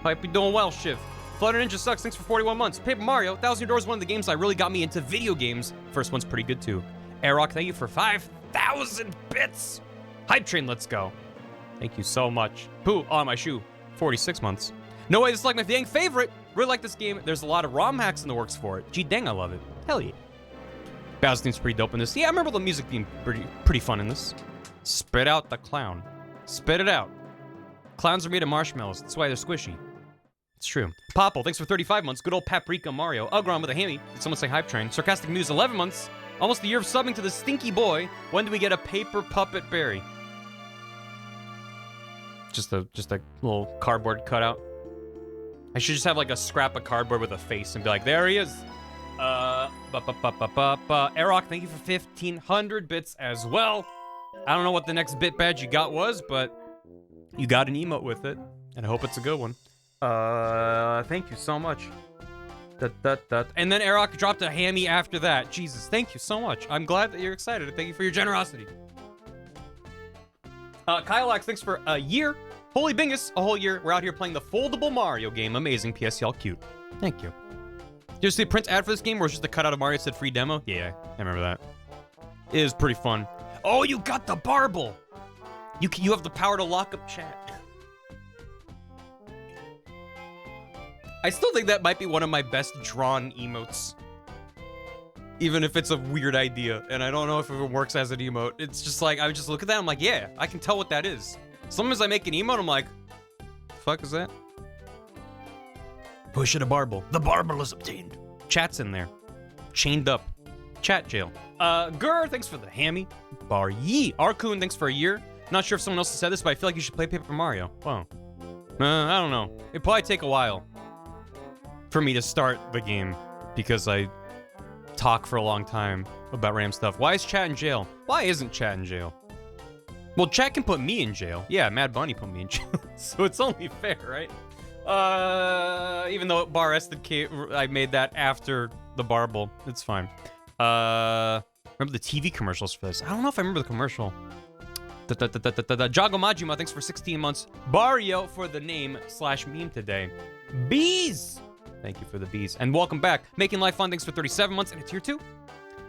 Hope you're doing well, Shiv. Flutter Ninja sucks. Thanks for 41 months. Paper Mario, 1,000 Doors, one of the games that really got me into video games. First one's pretty good too. Airrock, thank you for 5,000 bits. Hype Train, let's go. Thank you so much. Pooh, on my shoe. 46 months. No way, this is like my dang favorite. Really like this game. There's a lot of ROM hacks in the works for it. Gee dang, I love it. Hell yeah. Bowser theme's pretty dope in this. Yeah, I remember the music being pretty fun in this. Spit out the clown. Spit it out. Clowns are made of marshmallows. That's why they're squishy. It's true. Popple, thanks for 35 months. Good old Paprika Mario. Ugron with a hammy. Did someone say Hype Train? Sarcastic Muse, 11 months. Almost a year of subbing to the stinky boy. When do we get a paper puppet Barry? Just a little cardboard cutout. I should just have like a scrap of cardboard with a face and be like, there he is. Airrock, thank you for 1,500 bits as well. I don't know what the next bit badge you got was, but you got an emote with it, and I hope it's a good one. Thank you so much. And then Airrock dropped a hammy after that. Jesus, thank you so much. I'm glad that you're excited. Thank you for your generosity. Kylax, thanks for a year. Holy Bingus, a whole year. We're out here playing the foldable Mario game. Amazing. PS, y'all cute. Thank you. Did you see a print ad for this game, or was it just a cutout of Mario that said free demo? Yeah, I remember that. It is pretty fun. Oh, you got the Barble. You have the power to lock up chat. I still think that might be one of my best drawn emotes. Even if it's a weird idea, and I don't know if it works as an emote. It's just like, I would just look at that, I'm like, yeah, I can tell what that is. Sometimes I make an emote, I'm like, the fuck is that? Push it a Barble. The Barble is obtained. Chat's in there. Chained up. Chat jail. Gur, thanks for the hammy. Bar Yee. Arcoon, thanks for a year. Not sure if someone else has said this, but I feel like you should play Paper Mario. Wow. I don't know. It'd probably take a while for me to start the game because I talk for a long time about random stuff. Why is chat in jail? Why isn't chat in jail? Well, chat can put me in jail. Yeah, Mad Bunny put me in jail. So it's only fair, right? Even though I made that after the Barble. It's fine. Remember the TV commercials for this? I don't know if I remember the commercial. Jago Majima, thanks for 16 months. Barrio for the name / meme today. Bees! Thank you for the bees. And welcome back. Making Life Fun, thanks for 37 months and a tier 2.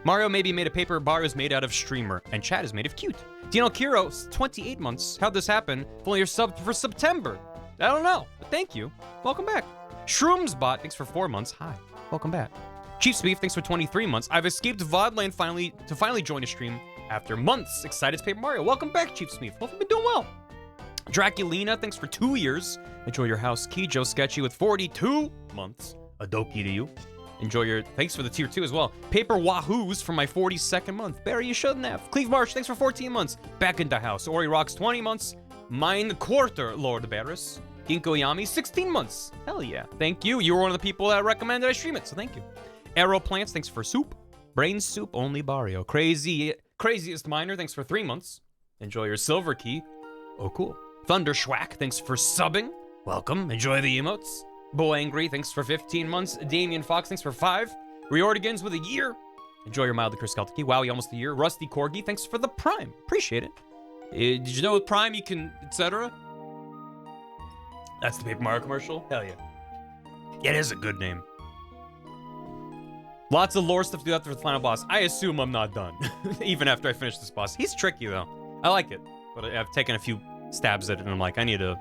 Mario may be made of paper, Bar is made out of streamer, and chat is made of cute. Dino Kiro, 28 months. How'd this happen? If only you're subbed for September. I don't know, but thank you. Welcome back. Shroomsbot, thanks for 4 months. Hi, welcome back. Chiefs Beef, thanks for 23 months. I've escaped VODland to finally join a stream after months. Excited to Paper Mario. Welcome back, Chiefs Beef. Hope you've been doing well. Draculina, thanks for 2 years. Enjoy your house key. Joe Sketchy with 42 months. Adoki to you. Enjoy your... Thanks for the tier 2 as well. Paper Wahoos for my 42nd month. Barry, you shouldn't have. Cleve Marsh, thanks for 14 months. Back into house. Ori Rocks, 20 months. Mine quarter, Lord Barris. Ginkgo Yami, 16 months. Hell yeah. Thank you. You were one of the people that recommended I stream it, so thank you. Arrow Plants, thanks for soup. Brain Soup, only Barrio. Craziest Miner, thanks for 3 months. Enjoy your silver key. Oh, cool. Thunder Schwack, thanks for subbing. Welcome. Enjoy the emotes. Bo Angry, thanks for 15 months. Damien Fox, thanks for 5. Reordigans with a year. Enjoy your mildly cursed Celtic key. Wowie, almost a year. Rusty Corgi, thanks for the Prime. Appreciate it. Did you know with Prime you can, etc.? That's the Paper Mario commercial? Hell yeah. Yeah, it is a good name. Lots of lore stuff to do after the final boss. I assume I'm not done, even after I finish this boss. He's tricky, though. I like it, but I've taken a few stabs at it, and I'm like, I need to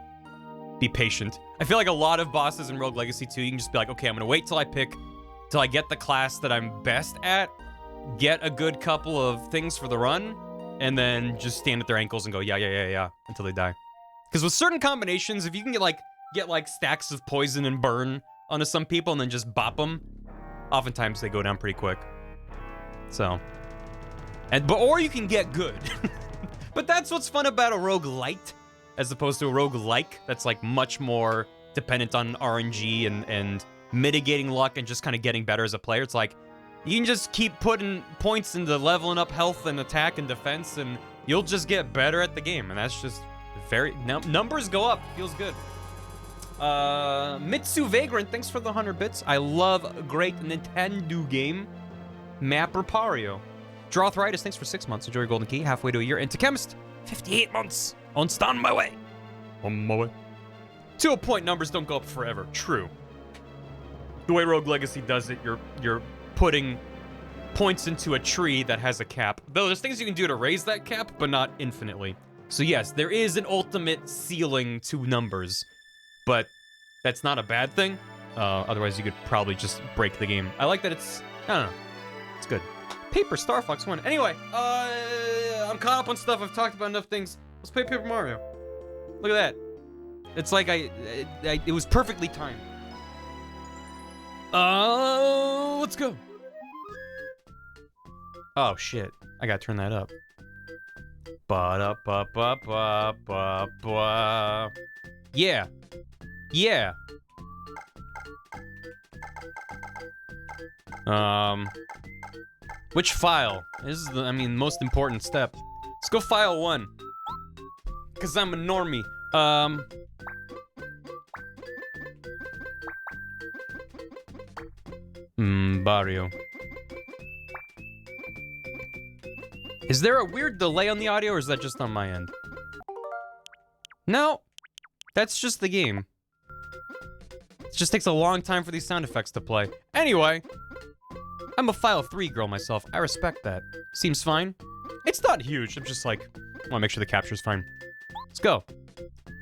be patient. I feel like a lot of bosses in Rogue Legacy 2, you can just be like, okay, I'm gonna wait till I get the class that I'm best at, get a good couple of things for the run, and then just stand at their ankles and go, yeah, until they die. Because with certain combinations, if you can get stacks of poison and burn onto some people and then just bop them, oftentimes they go down pretty quick. So, or you can get good. But that's what's fun about a roguelite, as opposed to a roguelike that's like much more dependent on RNG and mitigating luck and just kind of getting better as a player. It's like, you can just keep putting points into leveling up health and attack and defense, and you'll just get better at the game. And that's just very... numbers go up. Feels good. Mitsu Vagrant, thanks for the 100 bits. I love a great Nintendo game. Mapper Pario. Drawthritis, thanks for 6 months. Enjoy your golden key. Halfway to a year. Into Chemist, 58 months. On my way. On my way. To a point, numbers don't go up forever. True. The way Rogue Legacy does it, you're putting points into a tree that has a cap. Though there's things you can do to raise that cap, but not infinitely. So yes, there is an ultimate ceiling to numbers, but that's not a bad thing. Otherwise, you could probably just break the game. I like that it's, I don't know, it's good. Paper Star Fox 1. Anyway, I'm caught up on stuff. I've talked about enough things. Let's play Paper Mario. Look at that. It's like it was perfectly timed. Let's go. Oh shit, I gotta turn that up. Ba-da-ba-ba-ba-ba-ba. Yeah. Yeah. Which file? This is the, most important step. Let's go file 1. Cause I'm a normie. Barrio. Is there a weird delay on the audio, or is that just on my end? No, that's just the game. It just takes a long time for these sound effects to play. Anyway, I'm a file 3 girl myself. I respect that. Seems fine. It's not huge. I'm just like, I wanna make sure the capture's fine. Let's go.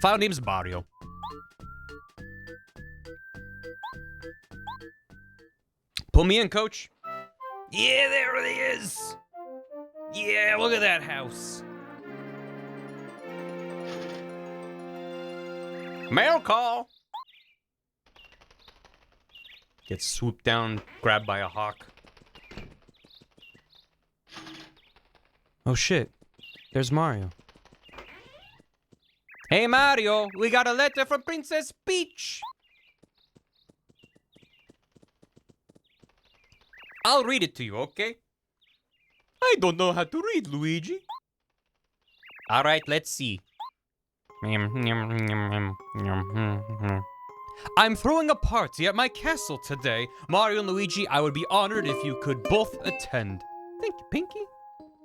File name's Barrio. Pull me in, coach. Yeah, there it is. Yeah, look at that house. Mail call. Gets swooped down, grabbed by a hawk. Oh shit. There's Mario. Hey Mario, we got a letter from Princess Peach. I'll read it to you, okay? I don't know how to read, Luigi. All right, let's see. I'm throwing a party at my castle today. Mario and Luigi, I would be honored if you could both attend. Thank you, Pinky.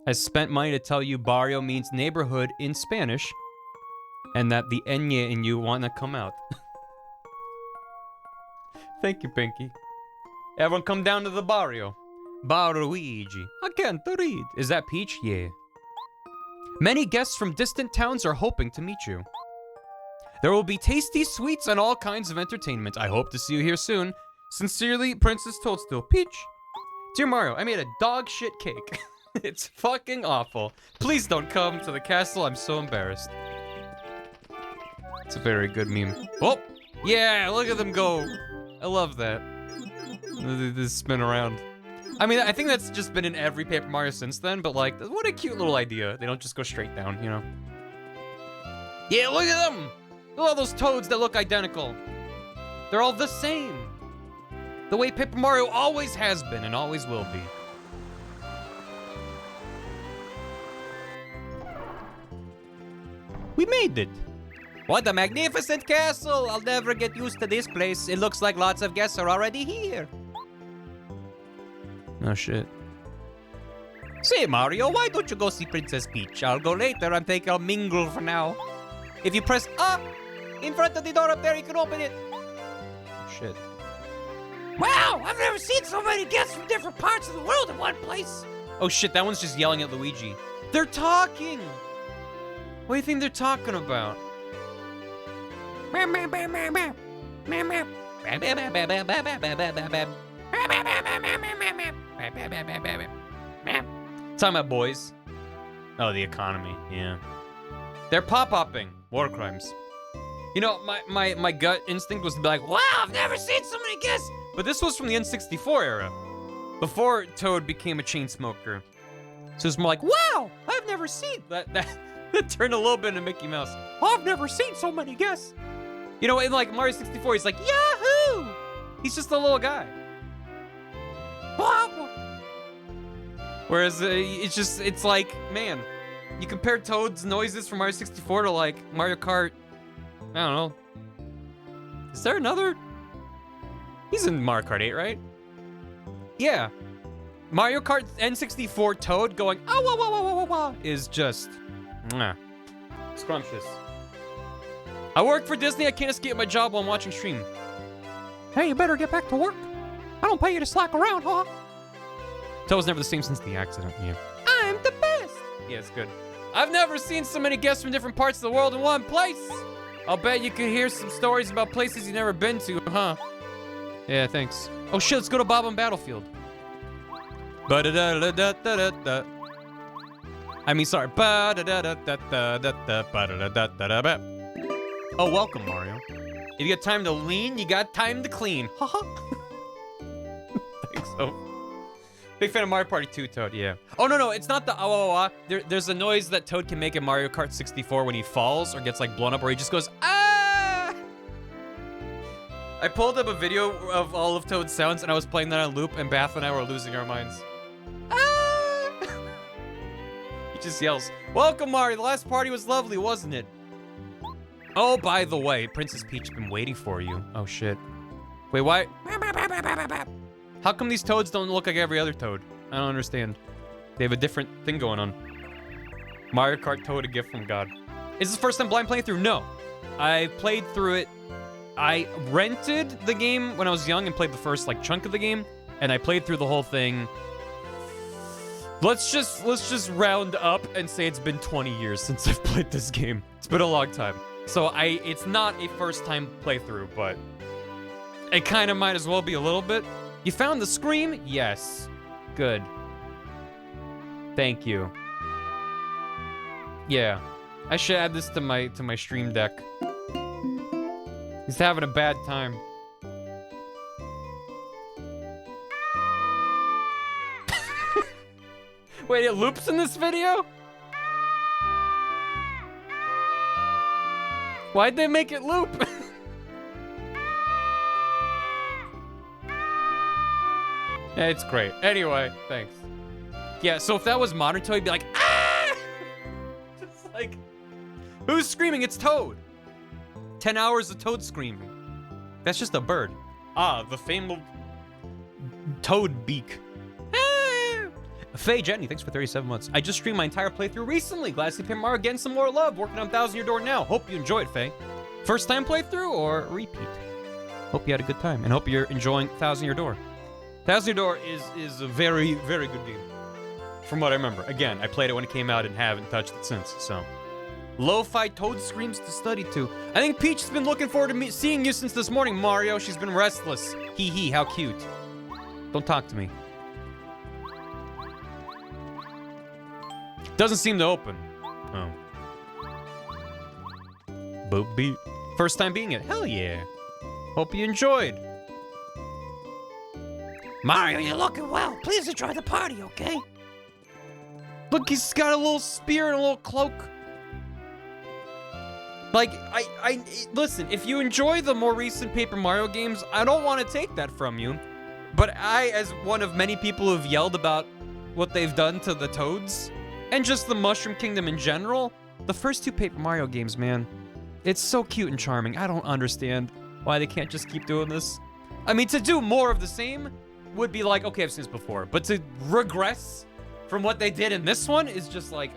I spent money to tell you Barrio means neighborhood in Spanish, and that the Enya in you want to come out. Thank you, Pinky. Everyone come down to the barrio. Barluigi. I can't read. Is that Peach? Yeah. Many guests from distant towns are hoping to meet you. There will be tasty sweets and all kinds of entertainment. I hope to see you here soon. Sincerely, Princess Toadstool. Peach. Dear Mario, I made a dog shit cake. It's fucking awful. Please don't come to the castle. I'm so embarrassed. It's a very good meme. Oh, yeah, look at them go. I love that. They spin around. I mean, I think that's just been in every Paper Mario since then, but like, what a cute little idea. They don't just go straight down, you know? Yeah, look at them! Look at all those toads that look identical. They're all the same. The way Paper Mario always has been and always will be. We made it. What a magnificent castle! I'll never get used to this place. It looks like lots of guests are already here. Oh shit. Say Mario, why don't you go see Princess Peach? I'll go later. I'm taking a mingle for now. If you press up in front of the door up there, you can open it. Oh shit. Wow, I've never seen so many guests from different parts of the world in one place. Oh shit, that one's just yelling at Luigi. They're talking! What do you think they're talking about? Talking about boys. Oh, the economy, yeah. They're pop-upping. War crimes. You know, my gut instinct was to be like, wow, I've never seen so many guests! But this was from the N64 era. Before Toad became a chain smoker. So it's more like, wow, I've never seen that turned a little bit into Mickey Mouse. I've never seen so many guests. You know, in like Mario 64, he's like, Yahoo! He's just a little guy. Whereas it's like, man, you compare Toad's noises from Mario 64 to like Mario Kart, I don't know. Is there another? He's in Mario Kart 8, right? Yeah. Mario Kart N64 Toad going, ah, wah, wah, wah, wah, wah, wah, is just, scrumptious. I work for Disney, I can't escape my job while I'm watching stream. Hey, you better get back to work. I don't pay you to slack around, huh? Toad was never the same since the accident, yeah. I'm the best! Yeah, it's good. I've never seen so many guests from different parts of the world in one place. I'll bet you could hear some stories about places you've never been to, huh? Yeah, thanks. Oh shit, let's go to Bob on Battlefield. Ba-da-da-da-da-da-da. I mean, sorry. Ba-da-da-da-da-da-da-da-ba-da-da-da-da-ba. Oh, welcome, Mario. If you got time to lean, you got time to clean. Haha. Thanks, so. Big fan of Mario Party 2, Toad, yeah. Oh, no, it's not the ah. There's a noise that Toad can make in Mario Kart 64 when he falls or gets, like, blown up, where he just goes, ah! I pulled up a video of all of Toad's sounds, and I was playing that on loop, and Bath and I were losing our minds. Ah! He just yells, welcome, Mario. The last party was lovely, wasn't it? Oh, by the way, Princess Peach has been waiting for you. Oh, shit. Wait, why? How come these Toads don't look like every other Toad? I don't understand. They have a different thing going on. Mario Kart Toad, a gift from God. Is this the first time blind playing through? No. I played through it. I rented the game when I was young and played the first, like, chunk of the game. And I played through the whole thing. Let's just round up and say it's been 20 years since I've played this game. It's been a long time. So it's not a first time playthrough, but it kind of might as well be a little bit. You found the scream? Yes. Good. Thank you. Yeah. I should add this to my stream deck. He's having a bad time. Wait, it loops in this video? Why'd they make it loop? Yeah, it's great. Anyway, thanks. Yeah, so if that was modern Toad, he'd be like, ah! Just like, who's screaming? It's Toad. 10 hours of Toad screaming. That's just a bird. Ah, the famed Toad beak. Ah! Faye Jenny, thanks for 37 months. I just streamed my entire playthrough recently. Glad to see Mario getting some more love. Working on 1,000 Year Door now. Hope you enjoy it, Faye. First time playthrough or repeat? Hope you had a good time and hope you're enjoying 1,000 Year Door. 1,000 Year Door is a very, very good game. From what I remember. Again, I played it when it came out and haven't touched it since, so. Lo-fi Toad screams to study to. I think Peach has been looking forward to seeing you since this morning, Mario. She's been restless. Hee hee, how cute. Don't talk to me. Doesn't seem to open. Oh. Boop beep. First time being it. Hell yeah. Hope you enjoyed. Mario, you're looking well. Please enjoy the party, okay? Look, he's got a little spear and a little cloak. Like, listen, if you enjoy the more recent Paper Mario games, I don't want to take that from you. But I, as one of many people who have yelled about what they've done to the Toads, and just the Mushroom Kingdom in general, the first two Paper Mario games, man, it's so cute and charming. I don't understand why they can't just keep doing this. I mean, to do more of the same would be like, okay, I've seen this before. But to regress from what they did in this one is just like,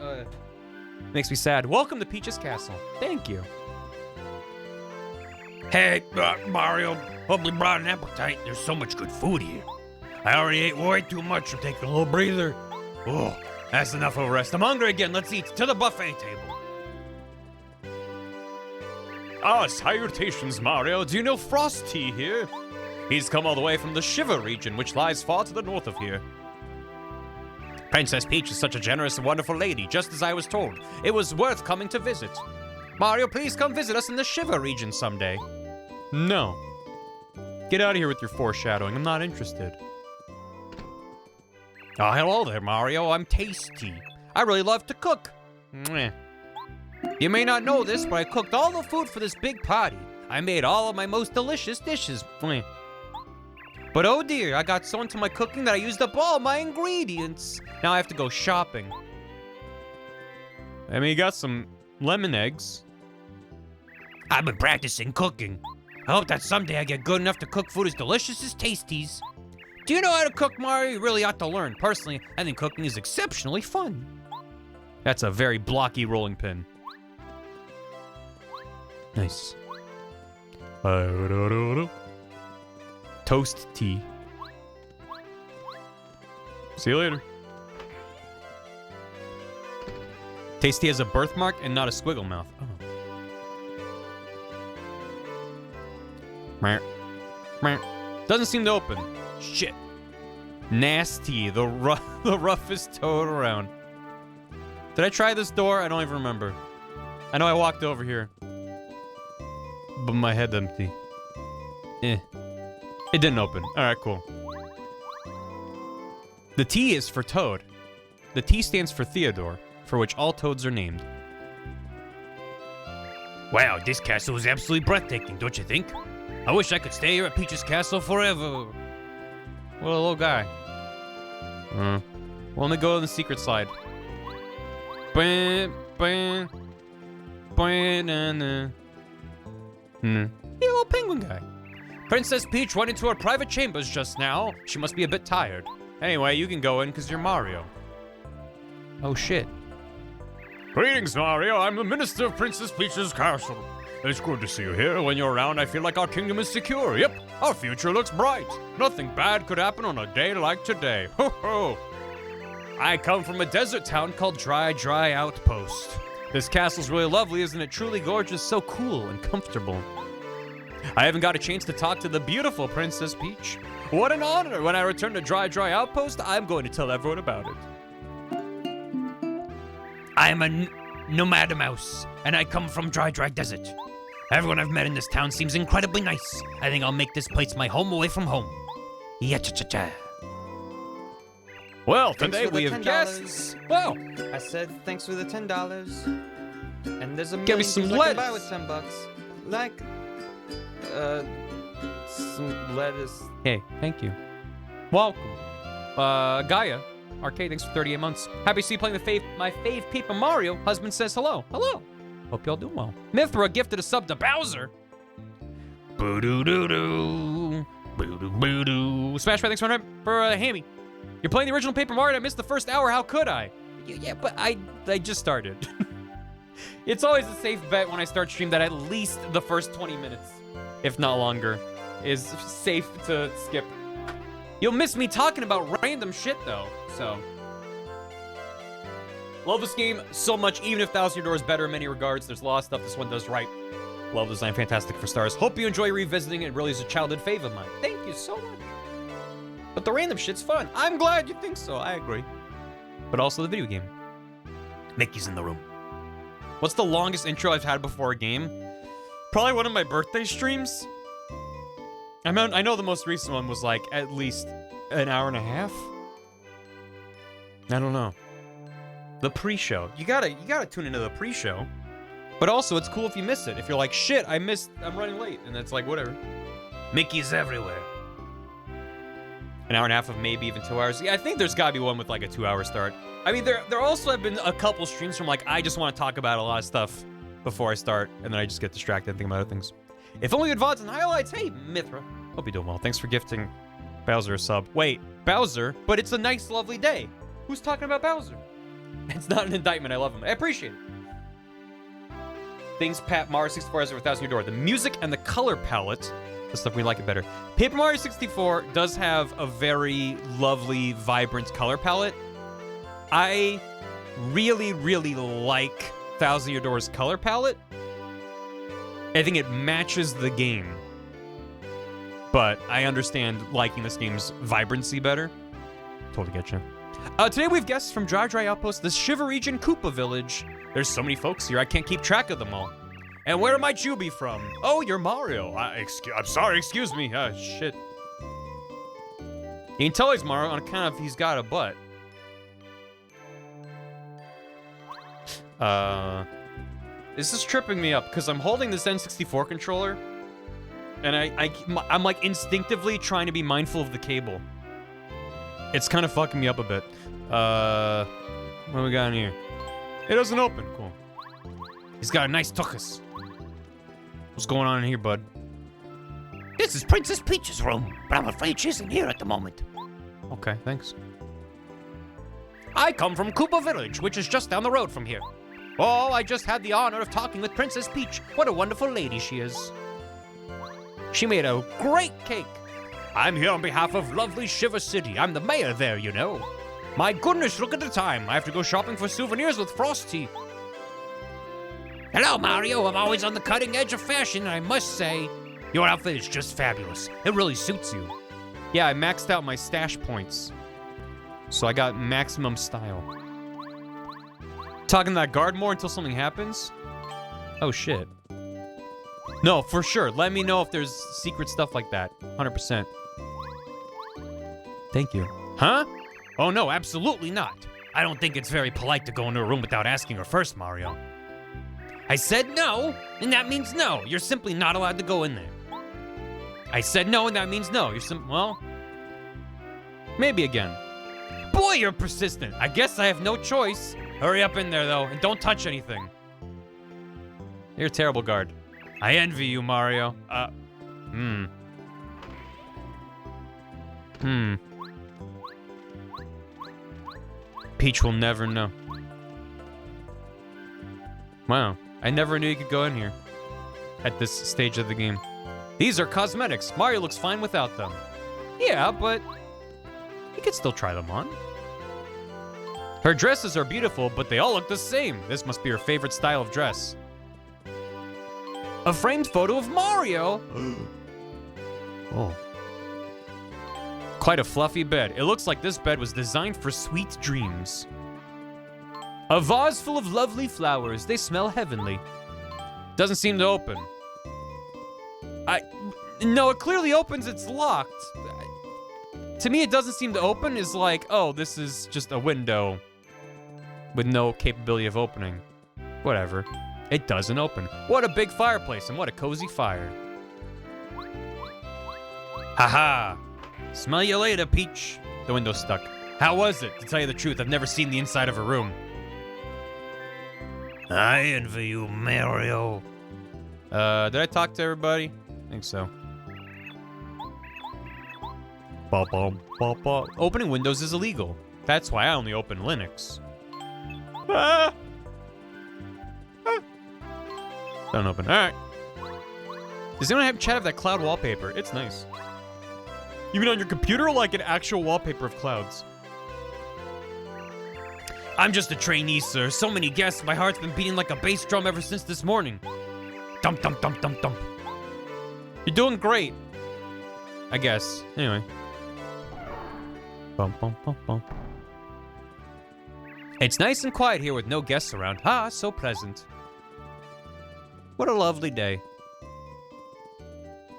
makes me sad. Welcome to Peach's Castle. Thank you. Hey, Mario, hope you brought an appetite. There's so much good food here. I already ate way too much. I'm taking a little breather. Oh, that's enough of a rest. I'm hungry again. Let's eat to the buffet table. Ah, salutations, Mario. Do you know Frosty here? He's come all the way from the Shiver region, which lies far to the north of here. Princess Peach is such a generous and wonderful lady, just as I was told. It was worth coming to visit. Mario, please come visit us in the Shiver region someday. No. Get out of here with your foreshadowing. I'm not interested. Oh, hello there, Mario. I'm Tasty. I really love to cook. Mwah. You may not know this, but I cooked all the food for this big party. I made all of my most delicious dishes. But oh dear, I got so into my cooking that I used up all my ingredients. Now I have to go shopping. I mean, you got some lemon eggs. I've been practicing cooking. I hope that someday I get good enough to cook food as delicious as Tasties. Do you know how to cook, Mario? You really ought to learn. Personally, I think cooking is exceptionally fun. That's a very blocky rolling pin. Nice. Toast tea. See you later. Tasty has a birthmark and not a squiggle mouth. Oh. Doesn't seem to open. Shit. Nasty, the roughest toad around. Did I try this door? I don't even remember. I know I walked over here. But my head's empty. It didn't open. Alright, cool. The T is for Toad. The T stands for Theodore, for which all toads are named. Wow, this castle is absolutely breathtaking, don't you think? I wish I could stay here at Peach's castle forever. What a little guy. We'll only go on the secret slide. Yeah, little penguin guy. Princess Peach went into her private chambers just now. She must be a bit tired. Anyway, you can go in because you're Mario. Oh shit. Greetings, Mario. I'm the Minister of Princess Peach's castle. It's good to see you here. When you're around, I feel like our kingdom is secure. Yep, our future looks bright. Nothing bad could happen on a day like today. Ho ho! I come from a desert town called Dry Outpost. This castle's really lovely, isn't it? Truly gorgeous, so cool and comfortable. I haven't got a chance to talk to the beautiful Princess Peach. What an honor! When I return to Dry Outpost, I'm going to tell everyone about it. I'm a nomad mouse, and I come from Dry Desert. Everyone I've met in this town seems incredibly nice. I think I'll make this place my home away from home. Yeah-cha-cha-cha. Well, Thanks today for the we have guests. Wow. I said thanks for the $10. And there's a Get me million some things I can buy lettuce. with $10. Like, some lettuce. Hey, thank you. Welcome. Gaia, Arcade, thanks for 38 months. Happy to see you playing my fave Paper Mario. Husband says hello. Hello. Hope y'all doing well. Mithra gifted a sub to Bowser. Boo-doo-doo-doo. Boo-doo-boo-doo. Smash Bros. Thanks for Hammy. You're playing the original Paper Mario and I missed the first hour. How could I? Yeah, but I just started. It's always a safe bet when I start stream that at least the first 20 minutes, if not longer, is safe to skip. You'll miss me talking about random shit though, so. Love this game so much, even if Thousand Year Door is better in many regards. There's a lot of stuff this one does right. Level design, fantastic for stars. Hope you enjoy revisiting it. It really is a childhood fave of mine. Thank you so much. But the random shit's fun. I'm glad you think so. I agree. But also the video game. Mickey's in the room. What's the longest intro I've had before a game? Probably one of my birthday streams. I know the most recent one was like at least an hour and a half. I don't know. The pre-show. You gotta tune into the pre-show. But also, it's cool if you miss it. If you're like, shit, I'm running late. And it's like, whatever. Mickey's everywhere. An hour and a half of maybe even 2 hours. Yeah, I think there's gotta be one with like a 2-hour start. I mean, there also have been a couple streams from like, I just want to talk about a lot of stuff before I start. And then I just get distracted and think about other things. If only VODs and highlights. Hey, Mithra. Hope you're doing well. Thanks for gifting Bowser a sub. Wait, Bowser? But it's a nice, lovely day. Who's talking about Bowser? It's not an indictment. I love him. I appreciate it. Things Pat Mario 64 has over 1,000 Year Door. The music and the color palette. The stuff we like it better. Paper Mario 64 does have a very lovely, vibrant color palette. I really, really like 1,000 Year Door's color palette. I think it matches the game. But I understand liking this game's vibrancy better. Totally get you. Today we have guests from Dry Outpost, the Shiver Region Koopa Village. There's so many folks here, I can't keep track of them all. And where might you be from? Oh, you're Mario. I'm sorry, excuse me. Shit. You can tell he's Mario on account of he's got a butt. This is tripping me up because I'm holding this N64 controller And I'm like instinctively trying to be mindful of the cable. It's kind of fucking me up a bit. What do we got in here? It doesn't open. Cool. He's got a nice tuchus. What's going on in here, bud? This is Princess Peach's room, but I'm afraid she isn't here at the moment. Okay, thanks. I come from Koopa Village, which is just down the road from here. Oh, I just had the honor of talking with Princess Peach. What a wonderful lady she is. She made a great cake. I'm here on behalf of lovely Shiver City. I'm the mayor there, you know. My goodness, look at the time. I have to go shopping for souvenirs with Frosty. Hello, Mario. I'm always on the cutting edge of fashion, and I must say, your outfit is just fabulous. It really suits you. Yeah, I maxed out my stash points. So I got maximum style. Talking to that guard more until something happens? Oh, shit. No, for sure. Let me know if there's secret stuff like that. 100%. Thank you. Huh? Oh, no, absolutely not. I don't think it's very polite to go into a room without asking her first, Mario. I said no, and that means no. You're simply not allowed to go in there. I said no, and that means no. Well, maybe again. Boy, you're persistent. I guess I have no choice. Hurry up in there, though, and don't touch anything. You're a terrible guard. I envy you, Mario. Peach will never know. Wow, I never knew you could go in here at this stage of the game. These are cosmetics. Mario looks fine without them. Yeah, but you could still try them on. Her dresses are beautiful, but they all look the same. This must be her favorite style of dress. A framed photo of Mario. Oh. Quite a fluffy bed. It looks like this bed was designed for sweet dreams. A vase full of lovely flowers. They smell heavenly. Doesn't seem to open. No, it clearly opens. It's locked. To me, it doesn't seem to open. Is like, oh, this is just a window with no capability of opening. Whatever. It doesn't open. What a big fireplace and what a cozy fire. Haha. Smell you later, Peach. The window's stuck. How was it? To tell you the truth, I've never seen the inside of a room. I envy you, Mario. Did I talk to everybody? I think so. Opening Windows is illegal. That's why I only open Linux. Don't open. All right. Does anyone have chat of that cloud wallpaper? It's nice. Even on your computer, like an actual wallpaper of clouds. I'm just a trainee, sir. So many guests, my heart's been beating like a bass drum ever since this morning. Dump, dump, dump, dump, dump. You're doing great. I guess. Anyway. Bum, bum, bum, bum. It's nice and quiet here with no guests around. Ah, so pleasant. What a lovely day.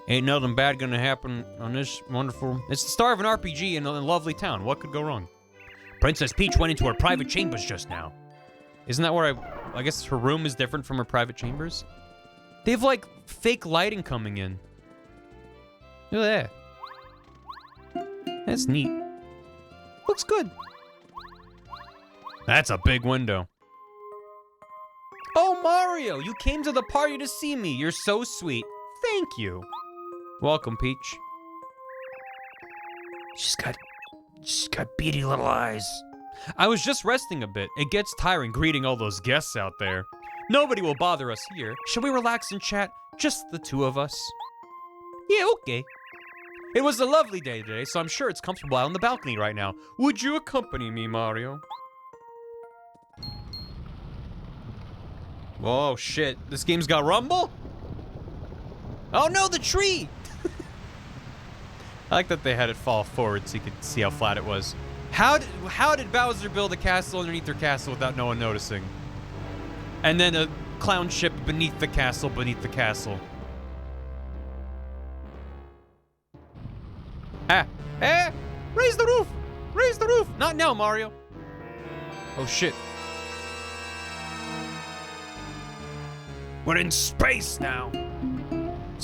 Ain't nothing bad gonna happen on this wonderful... It's the star of an RPG in a lovely town. What could go wrong? Princess Peach went into her private chambers just now. Isn't that where I guess her room is different from her private chambers? They have, like, fake lighting coming in. Look at that. That's neat. Looks good. That's a big window. Oh, Mario, you came to the party to see me. You're so sweet. Thank you. Welcome, Peach. She's got beady little eyes. I was just resting a bit. It gets tiring greeting all those guests out there. Nobody will bother us here. Shall we relax and chat? Just the two of us? Yeah, okay. It was a lovely day today, so I'm sure it's comfortable out on the balcony right now. Would you accompany me, Mario? Oh, shit. This game's got rumble? Oh, no, the tree! I like that they had it fall forward so you could see how flat it was. How did Bowser build a castle underneath their castle without no one noticing? And then a clown ship beneath the castle, Ah! Eh! Raise the roof! Raise the roof! Not now, Mario! Oh, shit. We're in space now.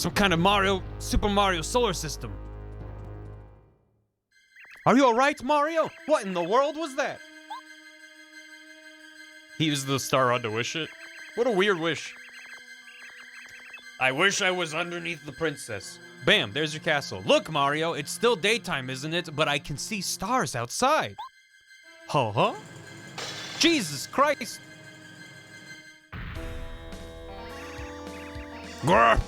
Some kind of Super Mario solar system. Are you alright, Mario? What in the world was that? He used the star rod to wish it? What a weird wish. I wish I was underneath the princess. Bam, there's your castle. Look, Mario, it's still daytime, isn't it? But I can see stars outside. Huh? Jesus Christ. Wrong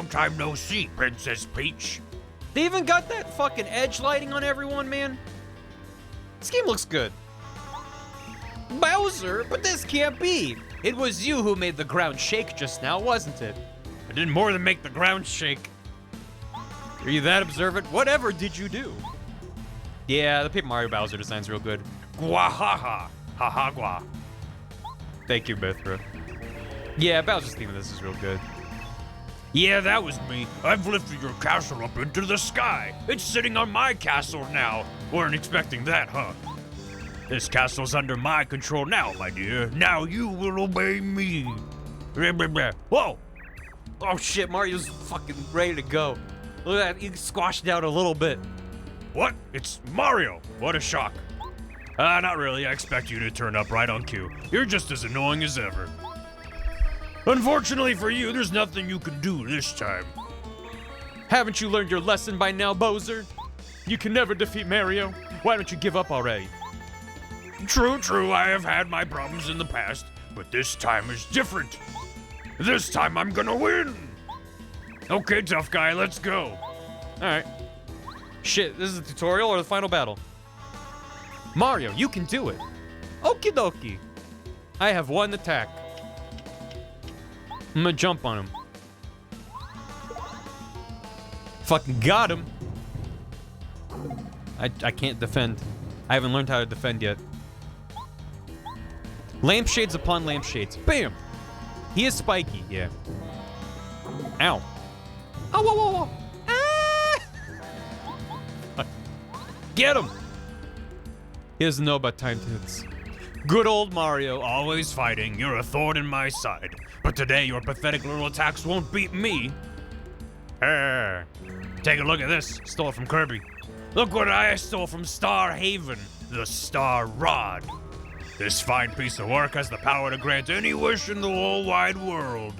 time no see, Princess Peach. They even got that fucking edge lighting on everyone, man. This game looks good. Bowser, but this can't be. It was you who made the ground shake just now, wasn't it? I did more than make the ground shake. Are you that observant? Whatever did you do? Yeah, the Paper Mario Bowser design's real good. Gwahaha. Haha gwa. Thank you, Mithra. Yeah, Bowser's theme of this is real good. Yeah, that was me. I've lifted your castle up into the sky. It's sitting on my castle now. Weren't expecting that, huh? This castle's under my control now, my dear. Now you will obey me. Whoa! Oh shit, Mario's fucking ready to go. Look at that, he squashed out a little bit. What? It's Mario. What a shock. Not really. I expect you to turn up right on cue. You're just as annoying as ever. Unfortunately for you, there's nothing you can do this time. Haven't you learned your lesson by now, Bowser? You can never defeat Mario. Why don't you give up already? True, I have had my problems in the past, but this time is different. This time I'm gonna win! Okay, tough guy, let's go. Alright. Shit, this is the tutorial or the final battle? Mario, you can do it. Okie dokie. I have one attack. I'm gonna jump on him. Fucking got him. I can't defend. I haven't learned how to defend yet. Lampshades upon lampshades. Bam! He is spiky, yeah. Ow. Oh, whoa, whoa, whoa. Ah! Get him! He doesn't know about timed hits. Good old Mario. Always fighting, you're a thorn in my side. But today your pathetic little attacks won't beat me. Take a look at this. Stole it from Kirby. Look what I stole from Star Haven. The Star Rod. This fine piece of work has the power to grant any wish in the whole wide world.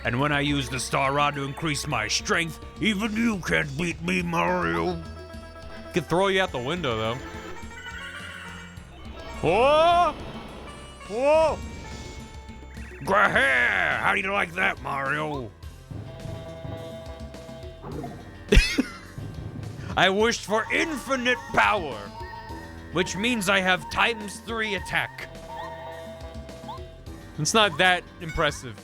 And when I use the Star Rod to increase my strength, even you can't beat me, Mario. Could throw you out the window, though. Whoa! Whoa! Grah! How do you like that, Mario? I wished for infinite power, which means I have ×3 attack. It's not that impressive.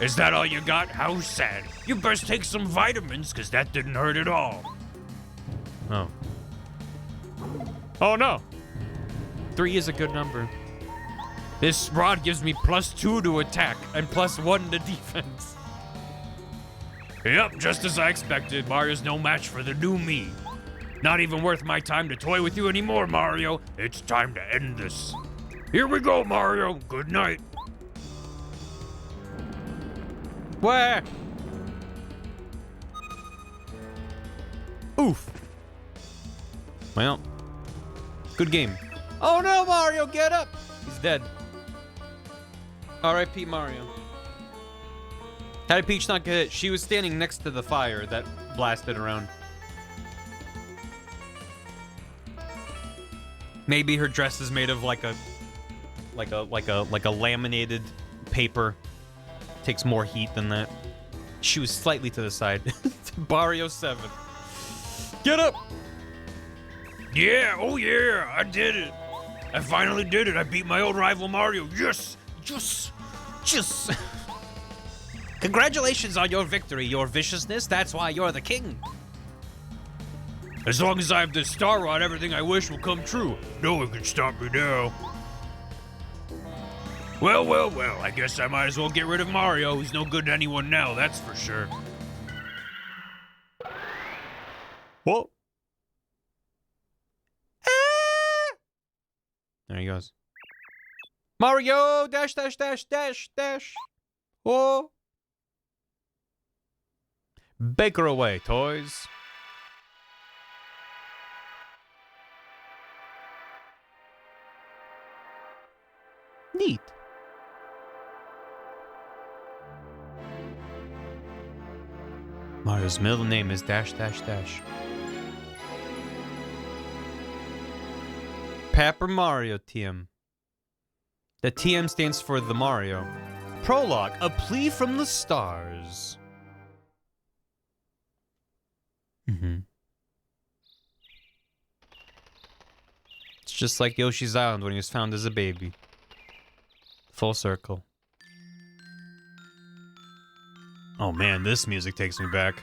Is that all you got? How sad. You best take some vitamins, because that didn't hurt at all. Oh. Oh no. 3 is a good number. This rod gives me +2 to attack and +1 to defense. Yep, just as I expected. Mario's no match for the new me. Not even worth my time to toy with you anymore, Mario. It's time to end this. Here we go, Mario. Good night. Where? Oof. Well, good game. Oh no, Mario, get up! He's dead. R.I.P. Mario. How did Peach not get hit? She was standing next to the fire that blasted around. Maybe her dress is made of like a laminated paper. Takes more heat than that. She was slightly to the side. Mario 7. Get up! Yeah, oh yeah, I did it. I finally did it. I beat my old rival Mario. Yes! Congratulations on your victory, your viciousness. That's why you're the king. As long as I have this Star Rod, everything I wish will come true. No one can stop me now. Well, I guess I might as well get rid of Mario. He's no good to anyone now, that's for sure. Whoa. There he goes. Mario! Dash, dash, dash, dash, dash. Whoa. Bake her away, toys. Neat. Mario's middle name is dash dash dash. Paper Mario TM. The TM stands for the Mario. Prologue, a plea from the stars. It's just like Yoshi's Island when he was found as a baby. Full circle. Oh man, this music takes me back.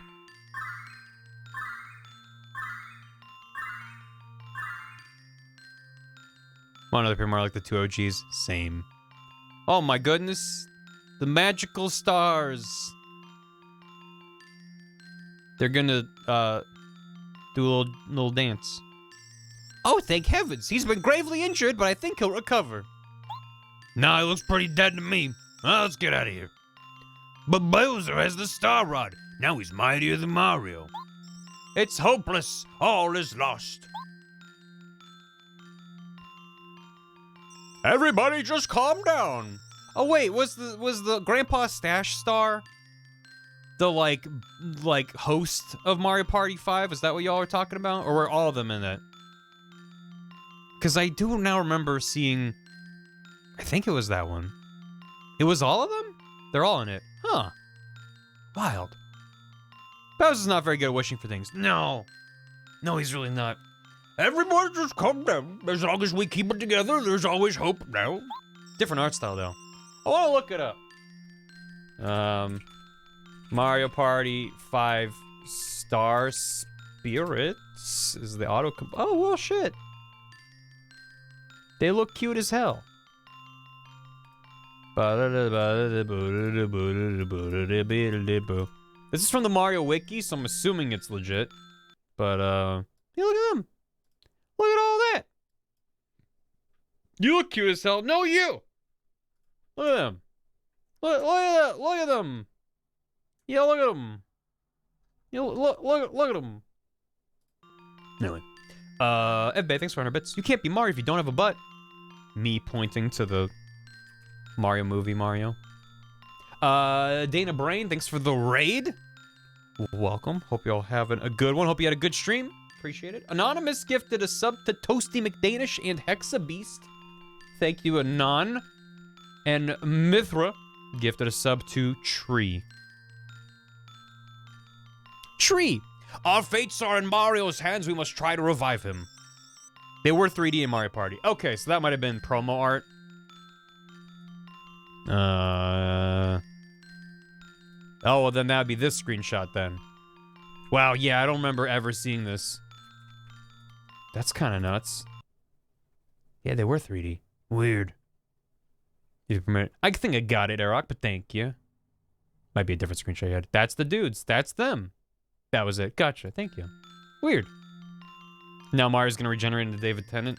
One other pair more like the two OGs. Same. Oh my goodness. The magical stars. They're gonna, do a little dance. Oh, thank heavens. He's been gravely injured, but I think he'll recover. Nah, he looks pretty dead to me. Well, let's get out of here. But Bowser has the Star Rod. Now he's mightier than Mario. It's hopeless. All is lost. Everybody just calm down. Oh wait, was the Grandpa Stash Star the like host of Mario Party 5? Is that what y'all are talking about? Or were all of them in that? Because I do now remember seeing, I think it was that one. It was all of them? They're all in it. Huh. Wild. Bowser's not very good at wishing for things. No. No, he's really not. Everybody just calm down. As long as we keep it together, there's always hope now. Different art style, though. I want to look it up. Mario Party 5 Star Spirits is the auto. Oh, well, shit. They look cute as hell. This is from the Mario Wiki, so I'm assuming it's legit. But, yeah, look at them. Look at all that. You look cute as hell. No, you. Look at them. Look at that. Look at them. Yeah, look at them. Yeah, look at them. Anyway. Ebbe, thanks for 100 bits. You can't be Mario if you don't have a butt. Me pointing to the Mario movie Mario. Dana Brain, thanks for the raid. Welcome. Hope y'all having a good one. Hope you had a good stream. Appreciate it. Anonymous gifted a sub to Toasty McDanish and Hexa Beast. Thank you, Anon. And Mithra gifted a sub to Tree. Tree! Our fates are in Mario's hands. We must try to revive him. They were 3D in Mario Party. Okay, so that might have been promo art. Oh, well, then that would be this screenshot then. Wow, yeah, I don't remember ever seeing this. That's kind of nuts. Yeah, they were 3D. Weird. I think I got it, Eric, but thank you. Might be a different screenshot you had. That's the dudes. That's them. That was it. Gotcha. Thank you. Weird. Now Mario's gonna regenerate into David Tennant.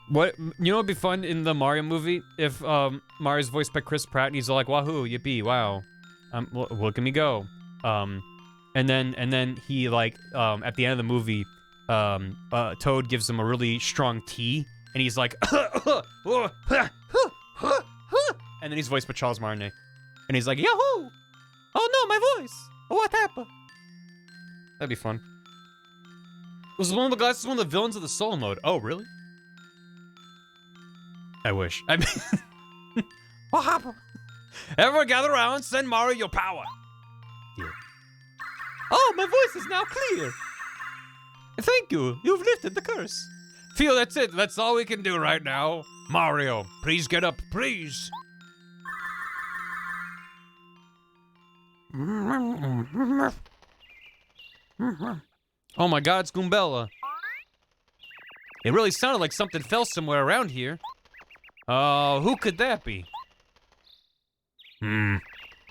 What, you know what'd be fun in the Mario movie? If Mario's voiced by Chris Pratt and he's all like, wahoo, yippee, wow. Look at me go. And then he like, at the end of the movie, Toad gives him a really strong tea, and he's like, and then he's voiced by Charles Martinet. And he's like, yahoo! Oh no, my voice! What happened? That'd be fun. Was one of the guys one of the villains of the solo mode? Oh, really? I wish. I mean, what happened? Everyone gather around, send Mario your power. Yeah. Oh, my voice is now clear. Thank you. You've lifted the curse. Feel that's it. That's all we can do right now. Mario, please get up, please. Oh my god, it's Goombella. It really sounded like something fell somewhere around here. Who could that be?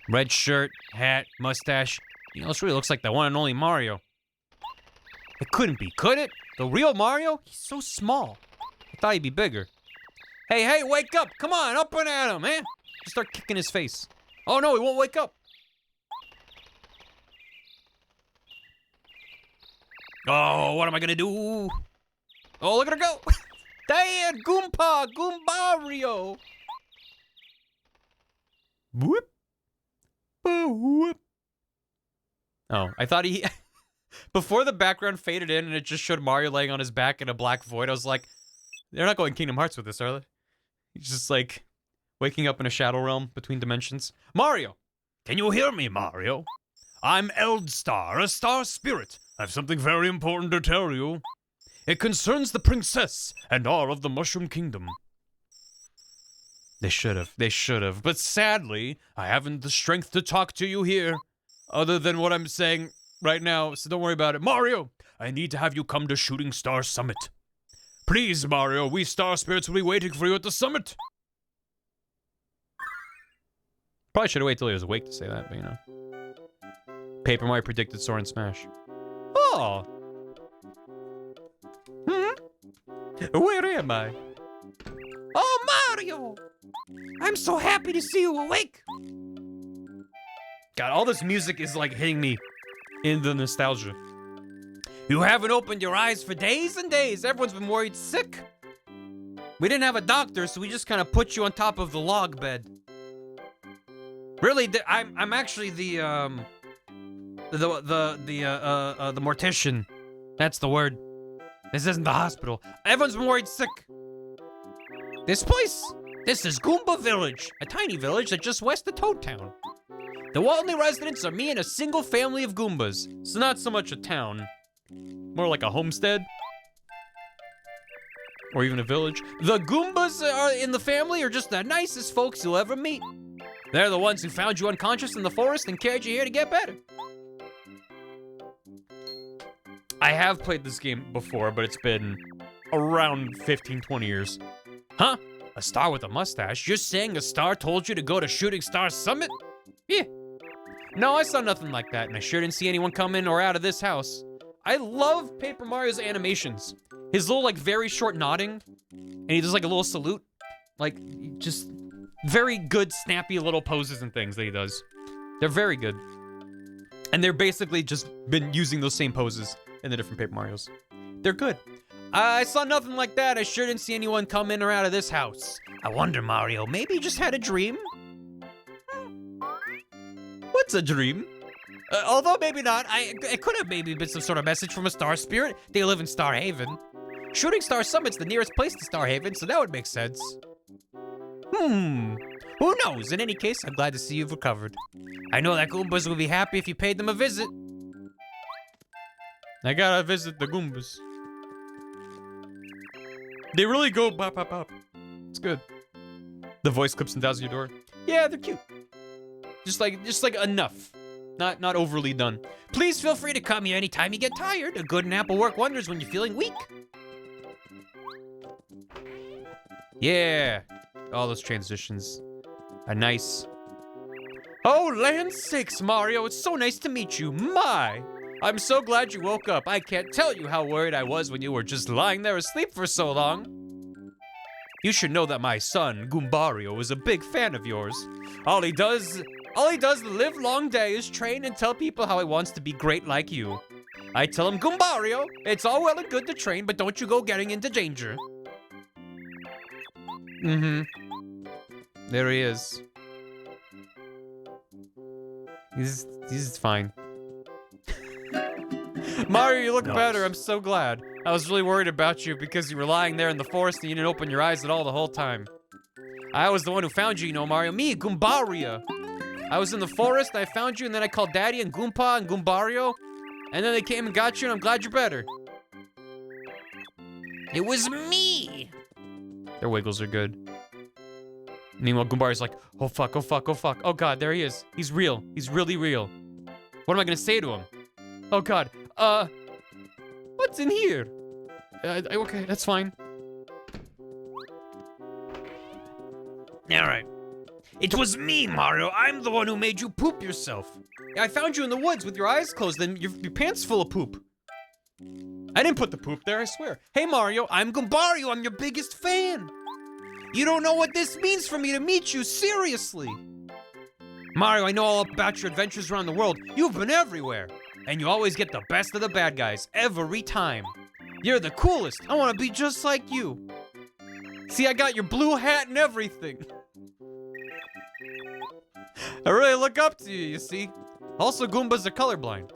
Red shirt, hat, mustache. You know, this really looks like the one and only Mario. It couldn't be, could it? The real Mario? He's so small. I thought he'd be bigger. Hey, wake up! Come on, up and at him, man! Just start kicking his face. Oh no, he won't wake up. Oh, what am I gonna do? Oh, look at her go. Dad, Goomba, Goombario. Whoop. Whoop. Oh, I thought he... Before the background faded in and it just showed Mario laying on his back in a black void, I was like, they're not going Kingdom Hearts with this, are they? He's just like waking up in a shadow realm between dimensions. Mario! Can you hear me, Mario? I'm Eldstar, a star spirit. I have something very important to tell you. It concerns the princess and all of the Mushroom Kingdom. They should have. But sadly, I haven't the strength to talk to you here, other than what I'm saying right now, so don't worry about it. Mario, I need to have you come to Shooting Star Summit. Please, Mario, we star spirits will be waiting for you at the summit. Probably should have waited till he was awake to say that, but you know. Paper Mario predicted Soarin' Smash. Oh! Where am I? Oh, Mario! I'm so happy to see you awake. God, all this music is like hitting me in the nostalgia. You haven't opened your eyes for days and days. Everyone's been worried sick. We didn't have a doctor, so we just kind of put you on top of the log bed. Really, I'm actually the mortician. That's the word. This isn't the hospital. Everyone's been worried sick. This is Goomba Village, a tiny village that's just west of Toad Town. The only residents are me and a single family of Goombas. It's not so much a town, more like a homestead. Or even a village. The Goombas in the family are just the nicest folks you'll ever meet. They're the ones who found you unconscious in the forest and carried you here to get better. I have played this game before, but it's been around 15, 20 years. Huh? A star with a mustache? You're saying a star told you to go to Shooting Star Summit? Yeah. No, I saw nothing like that, and I sure didn't see anyone come in or out of this house. I love Paper Mario's animations. His little, like, very short nodding, and he does, like, a little salute. Like, just very good, snappy little poses and things that he does. They're very good. And they're basically just been using those same poses in the different Paper Marios. They're good. I saw nothing like that. I sure didn't see anyone come in or out of this house. I wonder, Mario, maybe you just had a dream? What's a dream? Although maybe not. It could have maybe been some sort of message from a star spirit. They live in Star Haven. Shooting Star Summit's the nearest place to Star Haven, so that would make sense. Who knows? In any case, I'm glad to see you've recovered. I know that Goombas would be happy if you paid them a visit. I gotta visit the Goombas. They really go bop, bop, bop. It's good. The voice clips in Thousand Year Door. Yeah, they're cute. Just like enough. Not overly done. Please feel free to come here anytime you get tired. A good nap will work wonders when you're feeling weak. Yeah. All those transitions are nice. Oh, land's sakes, Mario. It's so nice to meet you. My. I'm so glad you woke up. I can't tell you how worried I was when you were just lying there asleep for so long. You should know that my son, Goombario, is a big fan of yours. All he does the live-long day is train and tell people how he wants to be great like you. I tell him, Goombario, it's all well and good to train, but don't you go getting into danger. There he is. He's fine. Mario, you look better. I'm so glad. I was really worried about you because you were lying there in the forest and you didn't open your eyes at all the whole time. I was the one who found you, you know, Mario. Me, Goombaria. I was in the forest, I found you, and then I called Daddy and Goompa and Goombario. And then they came and got you, and I'm glad you're better. It was me! Their wiggles are good. Meanwhile, Goombario's like, oh fuck, oh fuck, oh fuck. Oh god, there he is. He's real. He's really real. What am I gonna say to him? Oh god. What's in here? Okay, that's fine. Alright. It was me, Mario. I'm the one who made you poop yourself. I found you in the woods with your eyes closed and your pants full of poop. I didn't put the poop there, I swear. Hey, Mario, I'm Goombario. I'm your biggest fan. You don't know what this means for me to meet you, seriously. Mario, I know all about your adventures around the world. You've been everywhere. And you always get the best of the bad guys, every time. You're the coolest. I want to be just like you. See, I got your blue hat and everything. I really look up to you, you see. Also, Goombas are colorblind.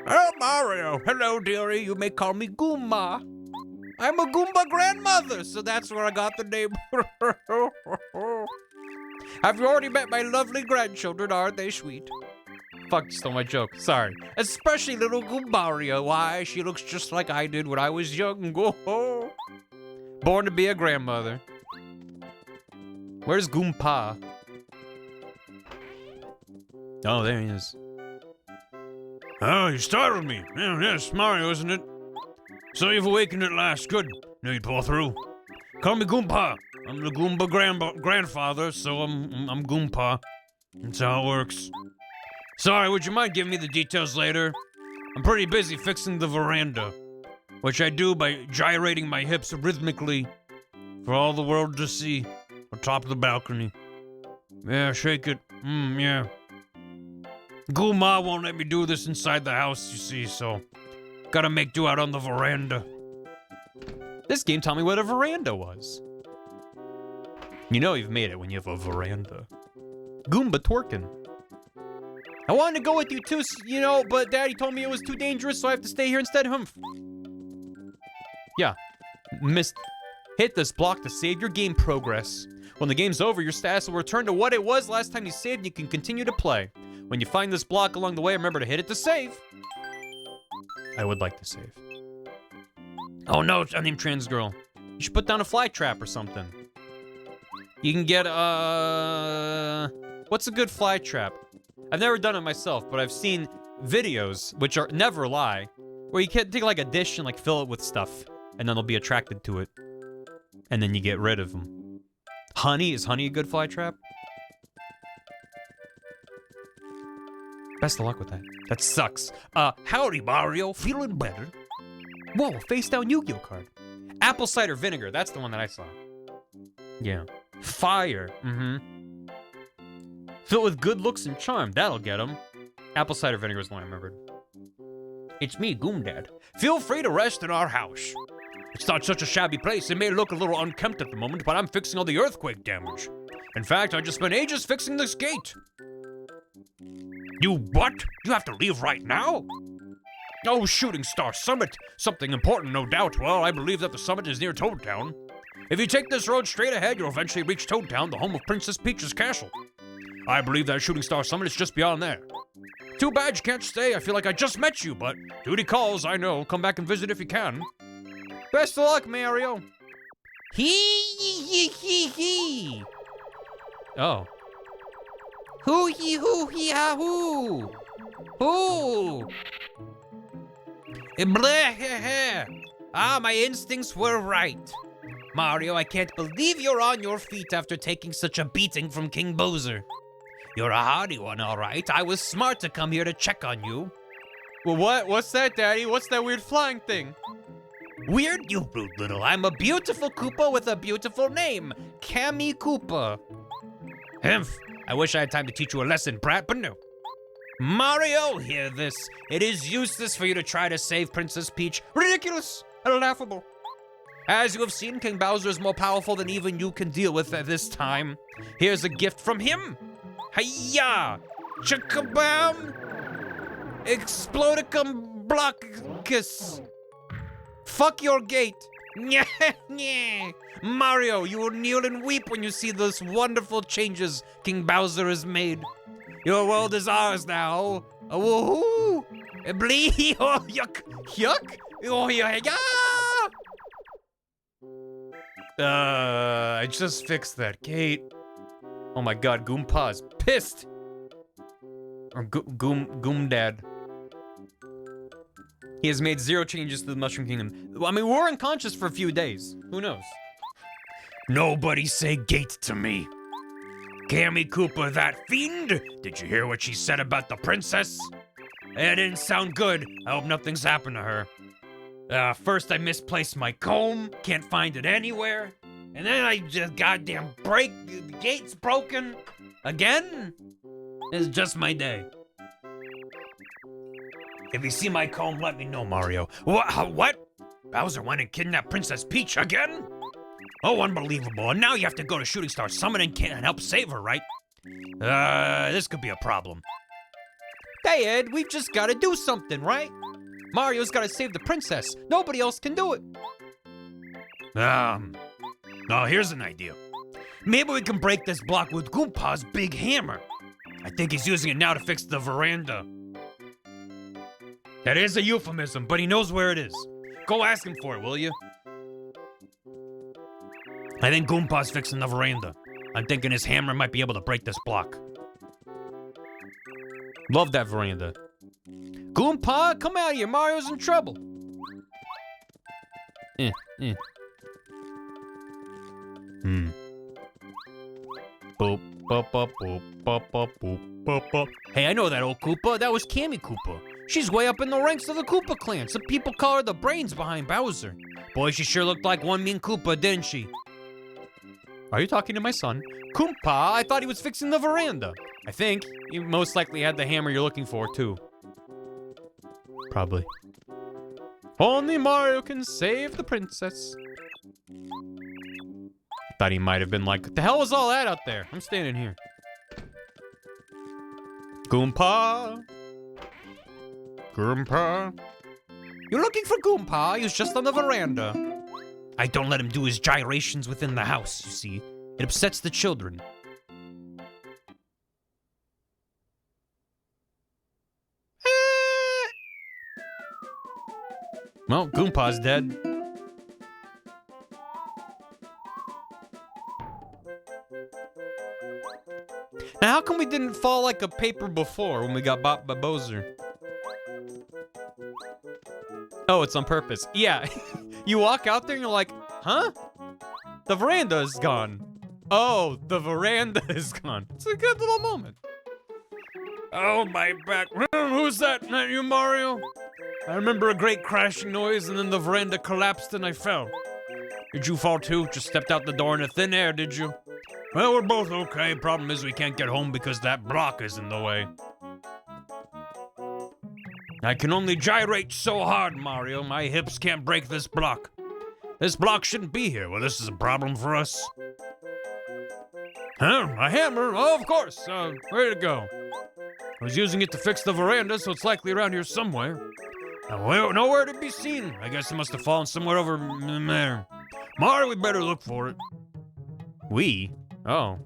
Oh, Mario. Hello, dearie. You may call me Goomba. I'm a Goomba grandmother, so that's where I got the name. Have you already met my lovely grandchildren? Aren't they sweet? Fuck, you stole my joke. Sorry. Especially little Goombaria. Why, she looks just like I did when I was young. Born to be a grandmother. Where's Goompa? Oh, there he is. Oh, you startled me. Yes, Mario, isn't it? So you've awakened at last. Good. Knew you'd pull through. Call me Goompa. I'm the Goomba grandfather, so I'm Goompa. That's how it works. Sorry, would you mind giving me the details later? I'm pretty busy fixing the veranda, which I do by gyrating my hips rhythmically for all the world to see on top of the balcony. Yeah, shake it. Yeah. Goomba won't let me do this inside the house, you see, so gotta make do out on the veranda. This game taught me what a veranda was. You know you've made it when you have a veranda. Goomba twerking. I wanted to go with you too, you know, but Daddy told me it was too dangerous, so I have to stay here instead. Humph. Yeah. Missed. Hit this block to save your game progress. When the game's over, your status will return to what it was last time you saved and you can continue to play. When you find this block along the way, remember to hit it to save. I would like to save. Oh no, it's unnamed trans girl. You should put down a fly trap or something. You can get, what's a good fly trap? I've never done it myself, but I've seen videos, which are never lie, where you can take like a dish and like fill it with stuff, and then they'll be attracted to it. And then you get rid of them. Honey? Is honey a good fly trap? Best of luck with that. That sucks. Howdy, Mario. Feeling better? Whoa, face down Yu-Gi-Oh card. Apple cider vinegar. That's the one that I saw. Yeah. Fire. Filled with good looks and charm. That'll get him. Apple cider vinegar is the one I remembered. It's me, Goomdad. Feel free to rest in our house. It's not such a shabby place. It may look a little unkempt at the moment, but I'm fixing all the earthquake damage. In fact, I just spent ages fixing this gate. You what? You have to leave right now? Oh, Shooting Star Summit. Something important, no doubt. Well, I believe that the summit is near Toad Town. If you take this road straight ahead, you'll eventually reach Toad Town, the home of Princess Peach's castle. I believe that Shooting Star Summit is just beyond there. Too bad you can't stay. I feel like I just met you, but duty calls, I know. Come back and visit if you can. Best of luck, Mario. Hee. Oh. Hoo-hee-hoo-hee-ha-hoo. Hoo. Bleh. Ah, my instincts were right. Mario, I can't believe you're on your feet after taking such a beating from King Bowser. You're a hardy one, all right. I was smart to come here to check on you. Well, what's that, Daddy? What's that weird flying thing? Weird, you rude little. I'm a beautiful Koopa with a beautiful name. Cammy Koopa. Humph. I wish I had time to teach you a lesson, brat, but no. Mario, hear this. It is useless for you to try to save Princess Peach. Ridiculous and laughable. As you have seen, King Bowser is more powerful than even you can deal with at this time. Here's a gift from him. Hiya! Chicka-bam! Explodicum blockus! Fuck your gate! Mario, you will kneel and weep when you see those wonderful changes King Bowser has made. Your world is ours now. Woohoo! Blee! Oh, yuck! Yuck! Oh, yeah! I just fixed that gate. Oh my god, Goompa's pissed. Or Goomdad. He has made 0 changes to the Mushroom Kingdom. I mean, we're unconscious for a few days. Who knows? Nobody say gate to me. Cammy Koopa, that fiend! Did you hear what she said about the princess? It didn't sound good. I hope nothing's happened to her. First I misplaced my comb. Can't find it anywhere. And then I just goddamn break, the gate's broken. Again? It's just my day. If you see my comb, let me know, Mario. What? Bowser went and kidnapped Princess Peach again? Oh, unbelievable. And now you have to go to Shooting Star Summit and help save her, right? This could be a problem. Hey, Ed, we've just got to do something, right? Mario's got to save the princess. Nobody else can do it. No, here's an idea. Maybe we can break this block with Goompa's big hammer. I think he's using it now to fix the veranda. That is a euphemism, but he knows where it is. Go ask him for it, will you? I think Goompa's fixing the veranda. I'm thinking his hammer might be able to break this block. Love that veranda. Goompa, come out here. Mario's in trouble. Boop, bop, bop, boop, bop, bop, boop, bop, bop. Hey, I know that old Koopa. That was Cammy Koopa. She's way up in the ranks of the Koopa clan. Some people call her the brains behind Bowser. Boy, she sure looked like one mean Koopa, didn't she? Are you talking to my son? Koompa, I thought he was fixing the veranda. I think he most likely had the hammer you're looking for, too. Probably. Only Mario can save the princess. Thought he might have been like, what the hell was all that out there? I'm standing here. Goompa. Goompa. You're looking for Goompa. He was just on the veranda. I don't let him do his gyrations within the house, you see. It upsets the children. Well, Goompa's dead. Now, how come we didn't fall like a paper before when we got bought by Bowser? Oh, it's on purpose. Yeah. You walk out there and you're like, huh? The veranda is gone. Oh, the veranda is gone. It's a good little moment. Oh, my back. Who's that? Not you, Mario? I remember a great crashing noise and then the veranda collapsed and I fell. Did you fall too? Just stepped out the door in the thin air, did you? Well, we're both okay. Problem is we can't get home because that block is in the way. I can only gyrate so hard, Mario. My hips can't break this block. This block shouldn't be here. Well, this is a problem for us. Huh? A hammer? Oh, of course. Where'd it go? I was using it to fix the veranda, so it's likely around here somewhere. Nowhere to be seen. I guess it must have fallen somewhere over there. Mario, we better look for it. We? Oh.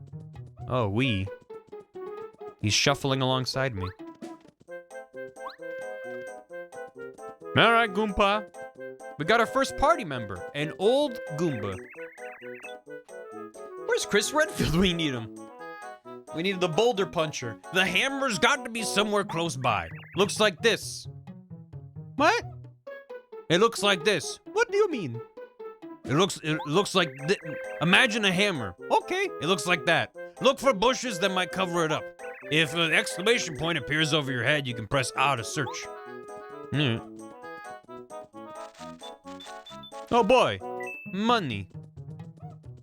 Oh, we. He's shuffling alongside me. All right, Goompa. We got our first party member, an old Goomba. Where's Chris Redfield? We need him. We need the boulder puncher. The hammer's got to be somewhere close by. Looks like this. What? It looks like this. What do you mean? It looks like imagine a hammer. Okay. It looks like that. Look for bushes that might cover it up. If an exclamation point appears over your head, you can press A to search. Oh boy. Money.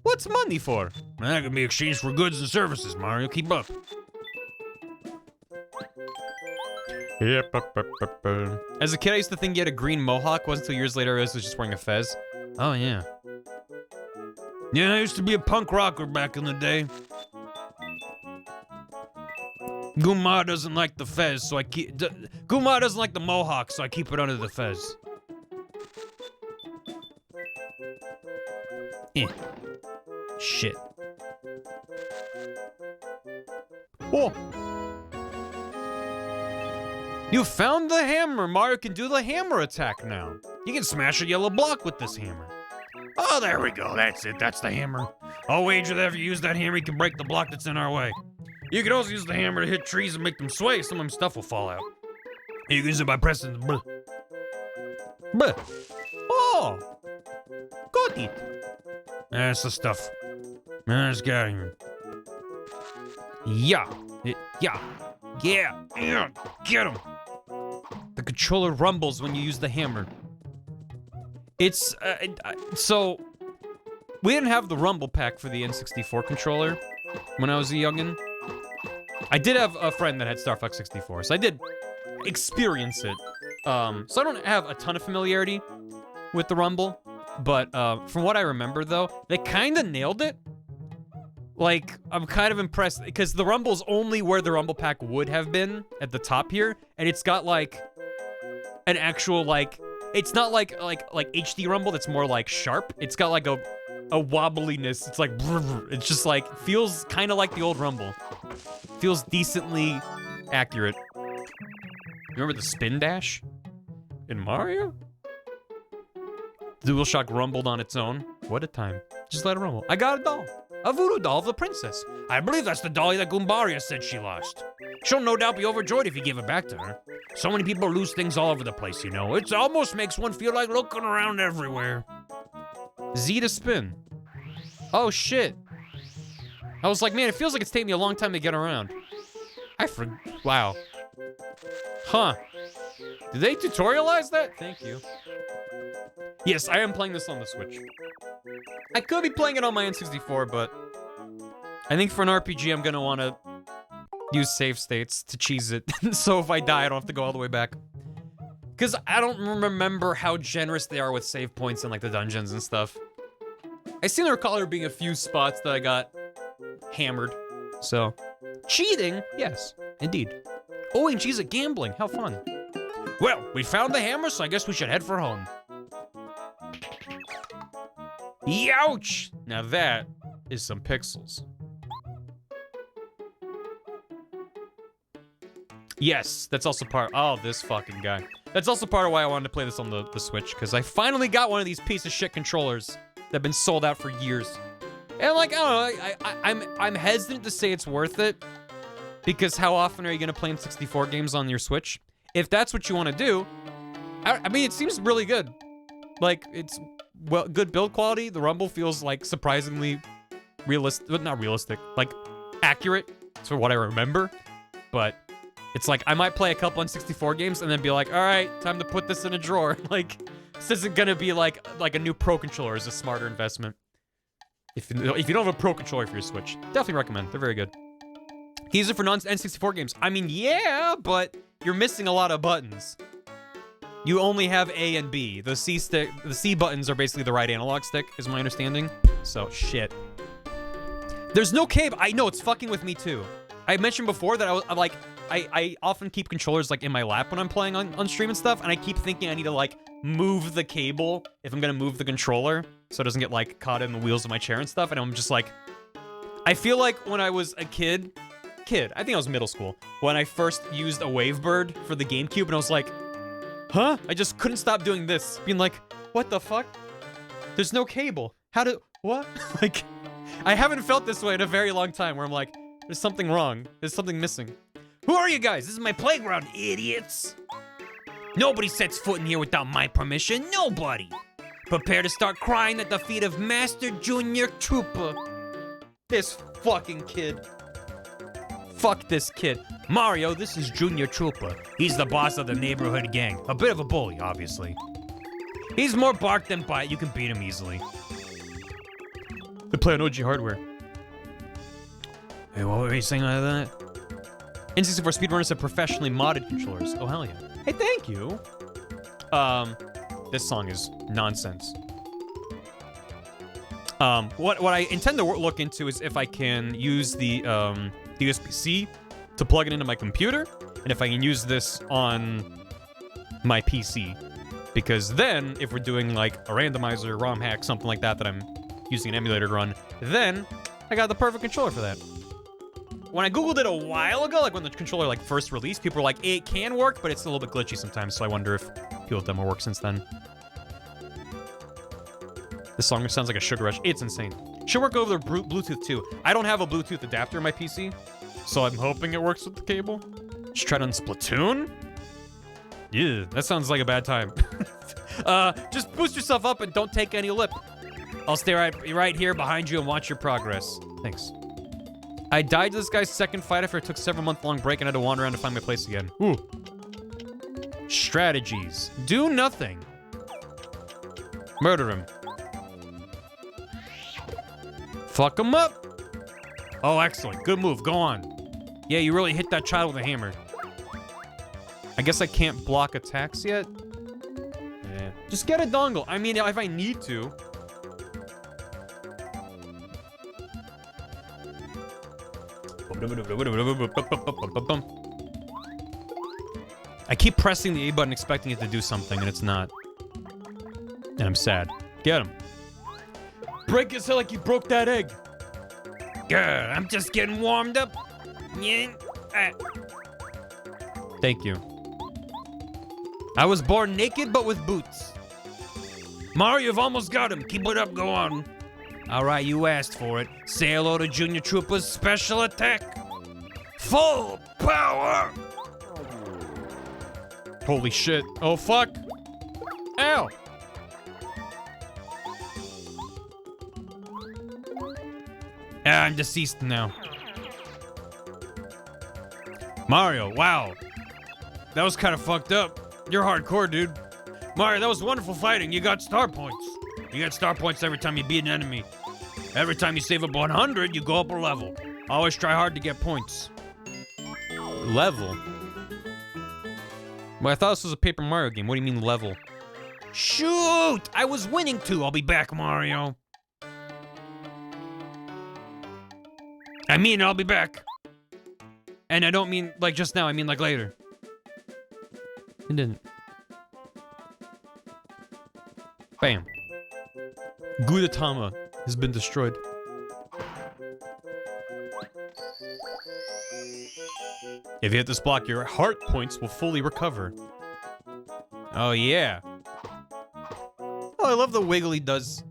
What's money for? That can be exchanged for goods and services, Mario. Keep up. Yep. As a kid, I used to think you had a green mohawk. Wasn't until years later I realized I was just wearing a fez. Oh, yeah. Yeah, I used to be a punk rocker back in the day. Goomba doesn't like the fez, so I keep... Goomba doesn't like the mohawk, so I keep it under the fez. Shit. Oh. You found the hammer. Mario can do the hammer attack now. You can smash a yellow block with this hammer. Oh, there we go. That's it. That's the hammer. I'll wager that if you use that hammer, you can break the block that's in our way. You can also use the hammer to hit trees and make them sway. Sometimes stuff will fall out. You can use it by pressing the Bleh. Oh. Got it. That's the stuff. Let's get out of here. Yeah. Yeah. Yeah. Get him. The controller rumbles when you use the hammer. It's, so... We didn't have the Rumble Pack for the N64 controller when I was a youngin'. I did have a friend that had Star Fox 64, so I did experience it. So I don't have a ton of familiarity with the Rumble, but from what I remember, though, they kind of nailed it. Like, I'm kind of impressed, because the Rumble's only where the Rumble Pack would have been, at the top here, and it's got, like, an actual, like, it's not like HD Rumble that's more, like, sharp. It's got, like, a wobbliness. It's like, it's just, like, feels kind of like the old Rumble. Feels decently accurate. Remember the spin dash in Mario? DualShock rumbled on its own. What a time. Just let it rumble. I got a doll. A voodoo doll of the princess. I believe that's the dolly that Goombaria said she lost. She'll no doubt be overjoyed if you give it back to her. So many people lose things all over the place, you know. It almost makes one feel like looking around everywhere. Z to spin. Oh, shit. I was like, man, it feels like it's taking me a long time to get around. Wow. Huh. Did they tutorialize that? Thank you. Yes, I am playing this on the Switch. I could be playing it on my N64, but I think for an RPG, I'm gonna want to use save states to cheese it. So if I die, I don't have to go all the way back. Because I don't remember how generous they are with save points in like the dungeons and stuff. I seem to recall there being a few spots that I got hammered. So, cheating? Yes, indeed. Oh, and she's at gambling. How fun. Well, we found the hammer, so I guess we should head for home. Youch! Now that is some pixels. Yes, that's also part. Oh, this fucking guy. That's also part of why I wanted to play this on the Switch, because I finally got one of these piece of shit controllers that have been sold out for years. And like, I don't know, I'm hesitant to say it's worth it, because how often are you gonna play N64 games on your Switch? If that's what you want to do, I mean, it seems really good. Like, it's good build quality. The Rumble feels like surprisingly realistic, not realistic, like accurate for what I remember. But it's like I might play a couple N64 games and then be like, all right, time to put this in a drawer. Like, this isn't gonna be like a new Pro controller is a smarter investment. If you don't have a Pro controller for your Switch, definitely recommend. They're very good. Can you use it for non-N64 games? I mean, yeah, but you're missing a lot of buttons. You only have A and B. The C buttons are basically the right analog stick, is my understanding. So, shit. There's no cable. I know, it's fucking with me too. I mentioned before that I often keep controllers like in my lap when I'm playing on stream and stuff, and I keep thinking I need to like move the cable if I'm gonna move the controller so it doesn't get like caught in the wheels of my chair and stuff, and I'm just like, I feel like when I was a kid, I think I was middle school, when I first used a Wavebird for the GameCube, and I was like, huh? I just couldn't stop doing this. Being like, what the fuck? There's no cable. What? Like, I haven't felt this way in a very long time where I'm like, there's something wrong. There's something missing. Who are you guys? This is my playground, idiots. Nobody sets foot in here without my permission. Nobody. Prepare to start crying at the feet of Master Junior Trooper. This fucking kid. Fuck this kid. Mario, this is Junior Trooper. He's the boss of the neighborhood gang. A bit of a bully, obviously. He's more bark than bite. You can beat him easily. They play on OG hardware. Hey, what were you saying like that? N64 speedrunners have professionally modded controllers. Oh, hell yeah. Hey, thank you. This song is nonsense. What I intend to look into is if I can use the USB-C to plug it into my computer, and if I can use this on my PC. Because then, if we're doing like a randomizer, ROM hack, something like that I'm using an emulator to run, then I got the perfect controller for that. When I Googled it a while ago, like when the controller like first released, people were like, it can work, but it's a little bit glitchy sometimes, so I wonder if people have done more work since then. This song sounds like a Sugar Rush. It's insane. Should work over the Bluetooth too. I don't have a Bluetooth adapter in my PC, so I'm hoping it works with the cable. Just try it on Splatoon? Yeah, that sounds like a bad time. Just boost yourself up and don't take any lip. I'll stay right here behind you and watch your progress. Thanks. I died to this guy's second fight after I took several month-long break and had to wander around to find my place again. Ooh. Strategies. Do nothing. Murder him. Fuck him up. Oh, excellent. Good move. Go on. Yeah, you really hit that child with a hammer. I guess I can't block attacks yet. Yeah. Just get a dongle. I mean, if I need to. I keep pressing the A button expecting it to do something, and it's not. And I'm sad. Get him. Break his head like you broke that egg. Grr, I'm just getting warmed up. Yeah. Thank you. I was born naked, but with boots. Mario, you've almost got him. Keep it up. Go on. All right, you asked for it. Say hello to Junior Trooper's special attack. Full power. Holy shit. Oh, fuck. Ow. I'm deceased now. Mario, wow. That was kind of fucked up. You're hardcore, dude. Mario, that was wonderful fighting. You got star points. You get star points every time you beat an enemy. Every time you save up 100, you go up a level. Always try hard to get points. Level? Well, I thought this was a Paper Mario game. What do you mean level? Shoot! I was winning too. I'll be back, Mario. I mean, I'll be back. And I don't mean like just now, I mean like later. It didn't. Bam. Gudetama has been destroyed. If you hit this block, your heart points will fully recover. Oh, yeah. Oh, I love the wiggle he does.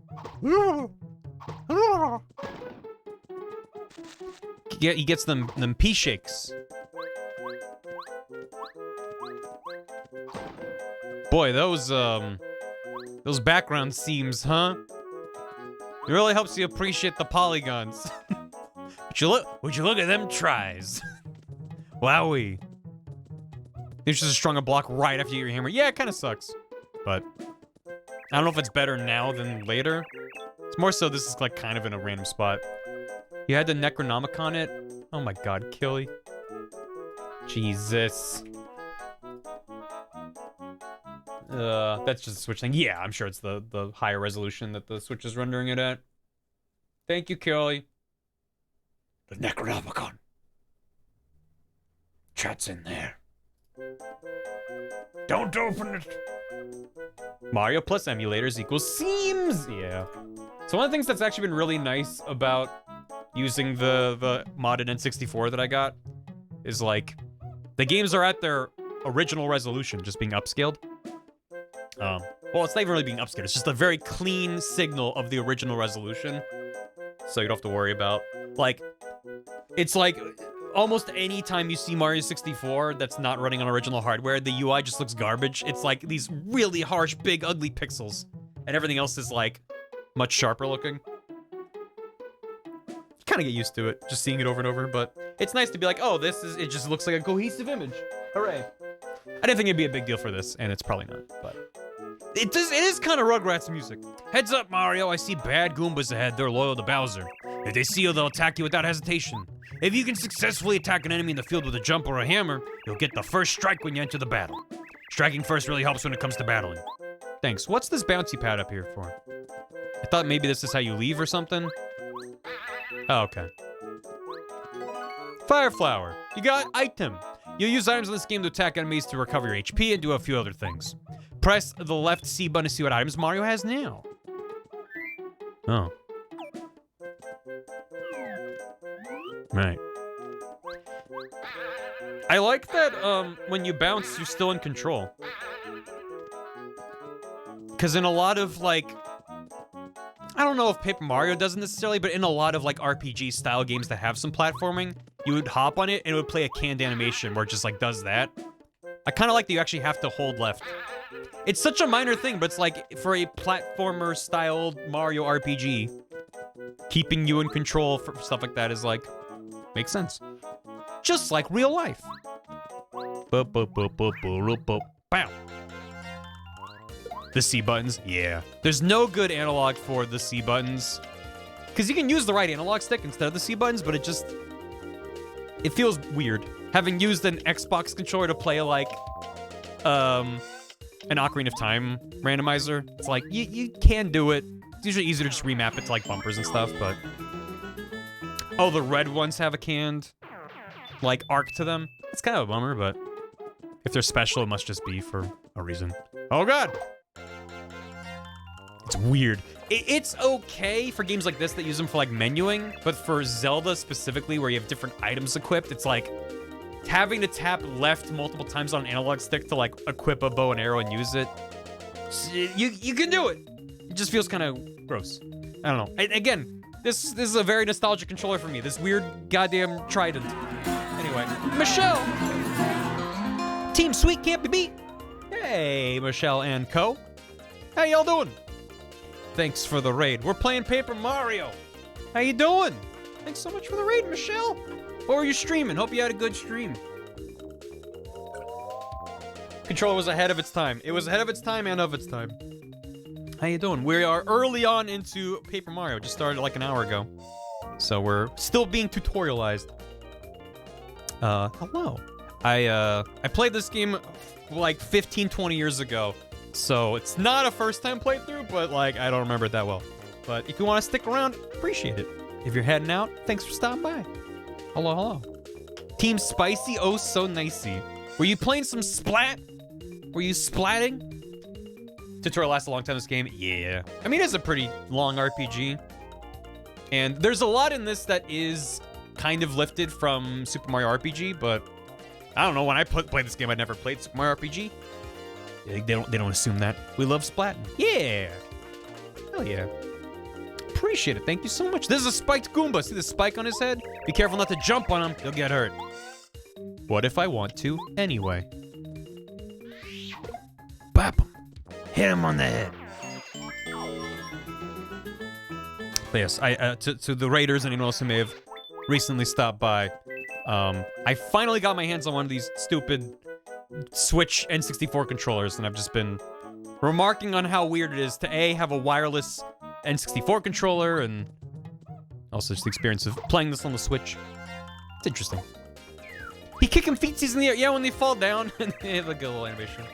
He gets them pea shakes. Boy, those background seams, huh? It really helps you appreciate the polygons. Would you look at them tries? Wowie. You should have strung a block right after you get your hammer. Yeah, it kind of sucks. But I don't know if it's better now than later. It's more so this is like kind of in a random spot. You had the Necronomicon it. Oh my god, Killy. Jesus. That's just a Switch thing. Yeah, I'm sure it's the higher resolution that the Switch is rendering it at. Thank you, Killy. The Necronomicon. Chat's in there. Don't open it. Mario plus emulators equals seams. Yeah. So one of the things that's actually been really nice about using the modded N64 that I got is like the games are at their original resolution, just being upscaled. Well, it's not even really being upscaled. It's just a very clean signal of the original resolution. So you don't have to worry about, like, it's like almost any time you see Mario 64 that's not running on original hardware, the UI just looks garbage. It's like these really harsh, big, ugly pixels. And everything else is like much sharper looking. You kind of get used to it, just seeing it over and over, but it's nice to be like, oh, it just looks like a cohesive image. Hooray. I didn't think it'd be a big deal for this, and it's probably not, but it is kind of Rugrats music. Heads up, Mario. I see bad Goombas ahead. They're loyal to Bowser. If they see you, they'll attack you without hesitation. If you can successfully attack an enemy in the field with a jump or a hammer, you'll get the first strike when you enter the battle. Striking first really helps when it comes to battling. Thanks. What's this bouncy pad up here for? I thought maybe this is how you leave or something. Oh, okay. Fire Flower. You got item. You'll use items in this game to attack enemies to recover your HP and do a few other things. Press the left C button to see what items Mario has now. Oh. Right. I like that when you bounce, you're still in control. Because in a lot of, like, I don't know if Paper Mario doesn't necessarily, but in a lot of, like, RPG-style games that have some platforming, you would hop on it and it would play a canned animation where it just, like, does that. I kind of like that you actually have to hold left. It's such a minor thing, but it's like, for a platformer-styled Mario RPG, keeping you in control for stuff like that is, like, makes sense. Just like real life. Bam. The C buttons, yeah. There's no good analog for the C buttons. Because you can use the right analog stick instead of the C buttons, but it feels weird. Having used an Xbox controller to play like an Ocarina of Time randomizer, it's like, you can do it. It's usually easier to just remap it to like bumpers and stuff, but... Oh, the red ones have a canned, like, arc to them. It's kind of a bummer, but if they're special, it must just be for a reason. Oh, God! It's weird. It's okay for games like this that use them for, like, menuing, but for Zelda specifically, where you have different items equipped, it's like having to tap left multiple times on an analog stick to, like, equip a bow and arrow and use it. You can do it. It just feels kind of gross. I don't know. Again, this is a very nostalgic controller for me. This weird goddamn trident. Anyway, Michelle! Team Sweet can't be beat! Hey, Michelle and co. How y'all doing? Thanks for the raid. We're playing Paper Mario. How you doing? Thanks so much for the raid, Michelle. What were you streaming? Hope you had a good stream. Controller was ahead of its time. It was ahead of its time and of its time. How you doing? We are early on into Paper Mario. Just started like an hour ago. So we're still being tutorialized. Hello. I played this game like 15, 20 years ago. So it's not a first time playthrough, but like I don't remember it that well. But if you want to stick around, appreciate it. If you're heading out, thanks for stopping by. Hello, hello. Team Spicy, oh so nicey. Were you playing some Splat? Were you splatting? Tutorial lasts a long time, this game. Yeah. I mean, it's a pretty long RPG. And there's a lot in this that is kind of lifted from Super Mario RPG, but I don't know, when I played this game, I never played Super Mario RPG. They don't assume that. We love splatting. Yeah. Hell yeah. Appreciate it. Thank you so much. This is a spiked Goomba. See the spike on his head? Be careful not to jump on him. He'll get hurt. What if I want to anyway? Bap him. Hit him on the head. But yes, to the raiders and anyone else who may have recently stopped by, I finally got my hands on one of these stupid Switch N64 controllers, and I've just been remarking on how weird it is to A, have a wireless N64 controller, and also just the experience of playing this on the Switch. It's interesting. He kicking feetsies in the air. Yeah, when they fall down, and they have like a little animation.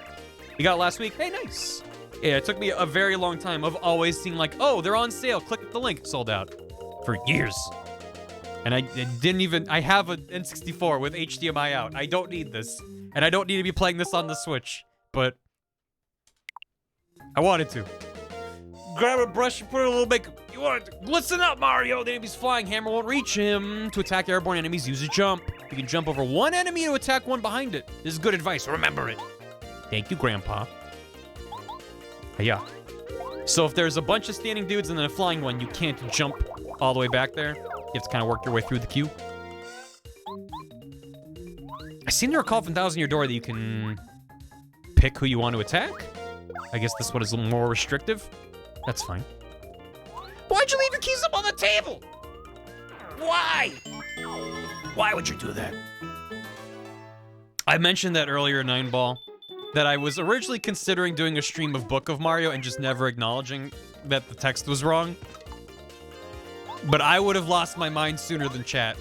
You got it last week? Hey, nice. Yeah, it took me a very long time of always seeing like, oh, they're on sale. Click the link. Sold out. For years. And I didn't even... I have an N64 with HDMI out. I don't need this. And I don't need to be playing this on the Switch. But... I wanted to. Grab a brush and put a little makeup. You want to glisten up, Mario. The enemy's flying. Hammer won't reach him. To attack airborne enemies, use a jump. You can jump over one enemy to attack one behind it. This is good advice. Remember it. Thank you, Grandpa. Yeah. So if there's a bunch of standing dudes and then a flying one, you can't jump all the way back there. You have to kind of work your way through the queue. I seem to recall from 1,000 Year Door that you can pick who you want to attack. I guess this one is a little more restrictive. That's fine. Why'd you leave your keys up on the table? Why? Why would you do that? I mentioned that earlier, 9ball. That I was originally considering doing a stream of Book of Mario and just never acknowledging that the text was wrong. But I would have lost my mind sooner than chat.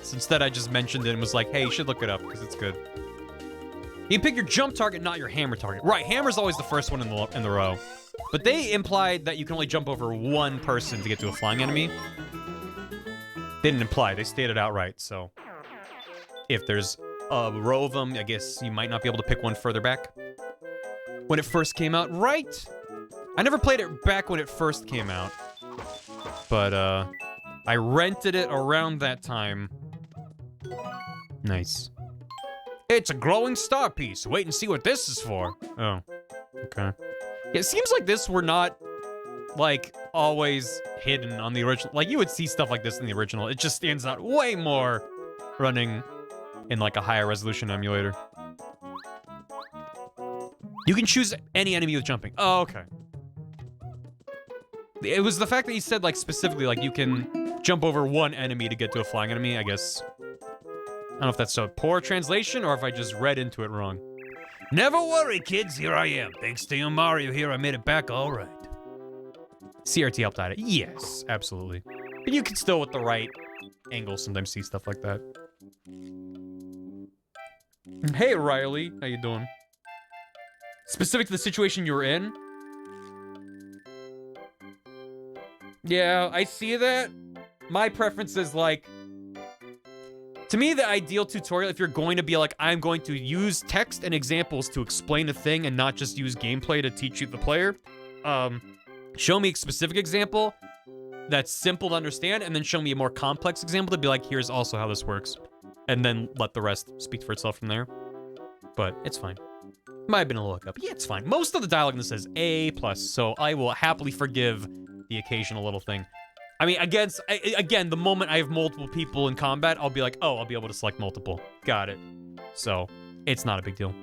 So instead I just mentioned it and was like, hey, you should look it up because it's good. You can pick your jump target, not your hammer target. Right, hammer's always the first one in the row. But they implied that you can only jump over one person to get to a flying enemy. They didn't imply, they stated outright, so... If there's a row of them, I guess you might not be able to pick one further back. When it first came out, right? I never played it back when it first came out. But, I rented it around that time. Nice. It's a glowing star piece. Wait and see what this is for. Oh, okay. Yeah, it seems like this were not, like, always hidden on the original. Like, you would see stuff like this in the original. It just stands out way more running in, like, a higher resolution emulator. You can choose any enemy with jumping. Oh, okay. It was the fact that you said, like, specifically, like, you can jump over one enemy to get to a flying enemy, I guess. I don't know if that's a poor translation or if I just read into it wrong. Never worry, kids. Here I am. Thanks to you, Mario here, I made it back all right. CRT helped out it. Yes, absolutely. But you can still, with the right angle, sometimes see stuff like that. Hey, Riley. How you doing? Specific to the situation you're in? Yeah, I see that. My preference is like... To me, the ideal tutorial, if you're going to be like, I'm going to use text and examples to explain a thing and not just use gameplay to teach you the player, show me a specific example that's simple to understand, and then show me a more complex example to be like, here's also how this works. And then let the rest speak for itself from there. But it's fine. Might have been a little hiccup. Yeah, it's fine. Most of the dialogue in this is A+, so I will happily forgive the occasional little thing. I mean, again, the moment I have multiple people in combat, I'll be like, oh, I'll be able to select multiple. Got it. So, it's not a big deal.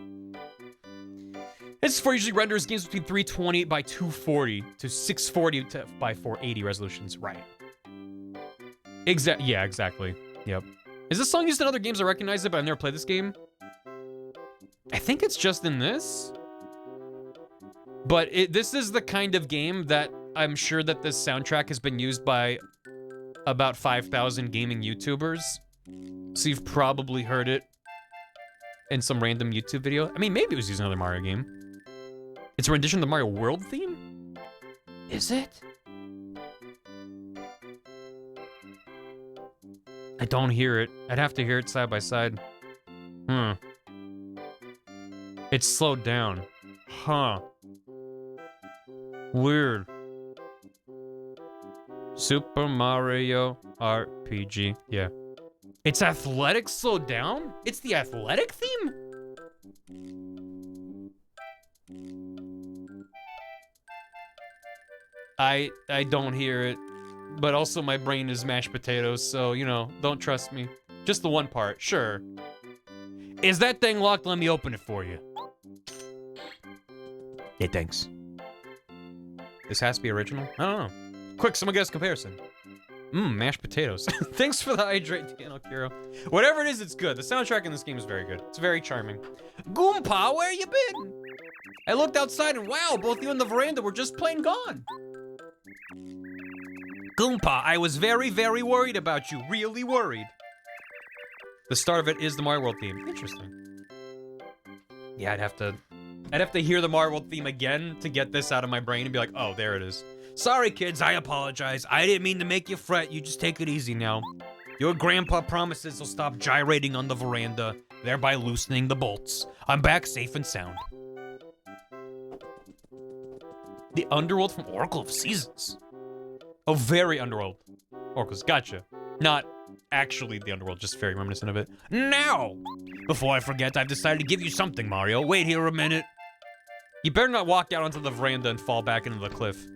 This usually renders games between 320 by 240 to 640 by 480 resolutions. Right. Yeah, exactly. Yep. Is this song used in other games? I recognize it, but I've never played this game. I think it's just in this. But this is the kind of game that I'm sure that this soundtrack has been used by about 5,000 gaming YouTubers. So you've probably heard it in some random YouTube video. I mean, maybe it was used in another Mario game. It's a rendition of the Mario World theme? Is it? I don't hear it. I'd have to hear it side by side. It's slowed down. Huh. Weird. Super Mario RPG. Yeah. It's athletic slowed down? It's the athletic theme? I don't hear it. But also my brain is mashed potatoes, so, you know, don't trust me. Just the one part, sure. Is that thing locked? Let me open it for you. Yeah, thanks. This has to be original? I don't know. Quick, someone get us a comparison. Mashed potatoes. Thanks for the hydrate, Daniel Kiro. Whatever it is, it's good. The soundtrack in this game is very good. It's very charming. Goompa, where you been? I looked outside and wow, both you and the veranda were just plain gone. Goompa, I was very, very worried about you. Really worried. The start of it is the Mario World theme. Interesting. Yeah, I'd have to hear the Mario World theme again to get this out of my brain and be like, oh, there it is. Sorry, kids, I apologize. I didn't mean to make you fret. You just take it easy now. Your grandpa promises he'll stop gyrating on the veranda, thereby loosening the bolts. I'm back safe and sound. The Underworld from Oracle of Seasons. Oh, very Underworld. Oracles, gotcha. Not actually the Underworld, just very reminiscent of it. Now! Before I forget, I've decided to give you something, Mario. Wait here a minute. You better not walk out onto the veranda and fall back into the cliff.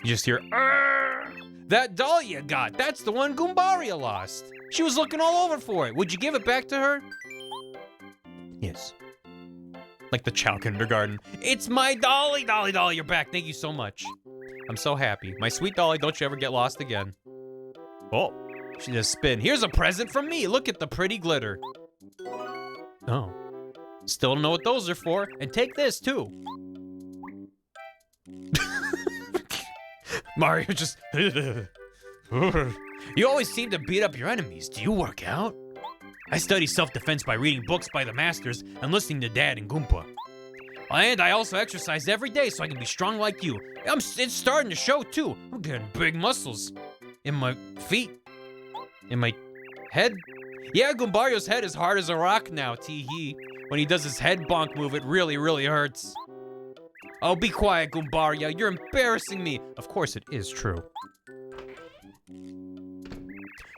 You just hear, Arr! That doll you got, that's the one Goombaria lost. She was looking all over for it. Would you give it back to her? Yes. Like the Chow Kindergarten. It's my dolly, dolly, dolly, you're back. Thank you so much. I'm so happy. My sweet dolly, don't you ever get lost again. Oh, she does spin. Here's a present from me. Look at the pretty glitter. Oh. Still don't know what those are for. And take this, too. Mario just... You always seem to beat up your enemies. Do you work out? I study self-defense by reading books by the masters and listening to Dad and Goompa. And I also exercise every day so I can be strong like you. It's starting to show, too. I'm getting big muscles. In my feet. In my head. Yeah, Goombario's head is hard as a rock now, tee-hee. When he does his head bonk move, it really, really hurts. Oh, be quiet, Goombaria. You're embarrassing me. Of course it is true.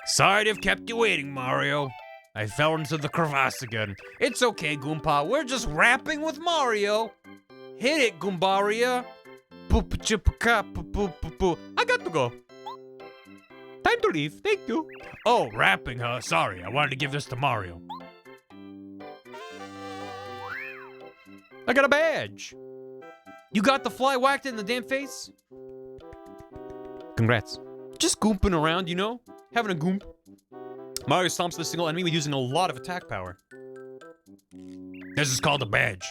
Sorry to have kept you waiting, Mario. I fell into the crevasse again. It's okay, Goompa. We're just rapping with Mario. Hit it, Goombaria. I got to go. Time to leave. Thank you. Oh, rapping, huh? Sorry, I wanted to give this to Mario. I got a badge. You got the fly whacked in the damn face? Congrats. Just goomping around, you know? Having a goomp. Mario stomps the single enemy with using a lot of attack power. This is called a badge.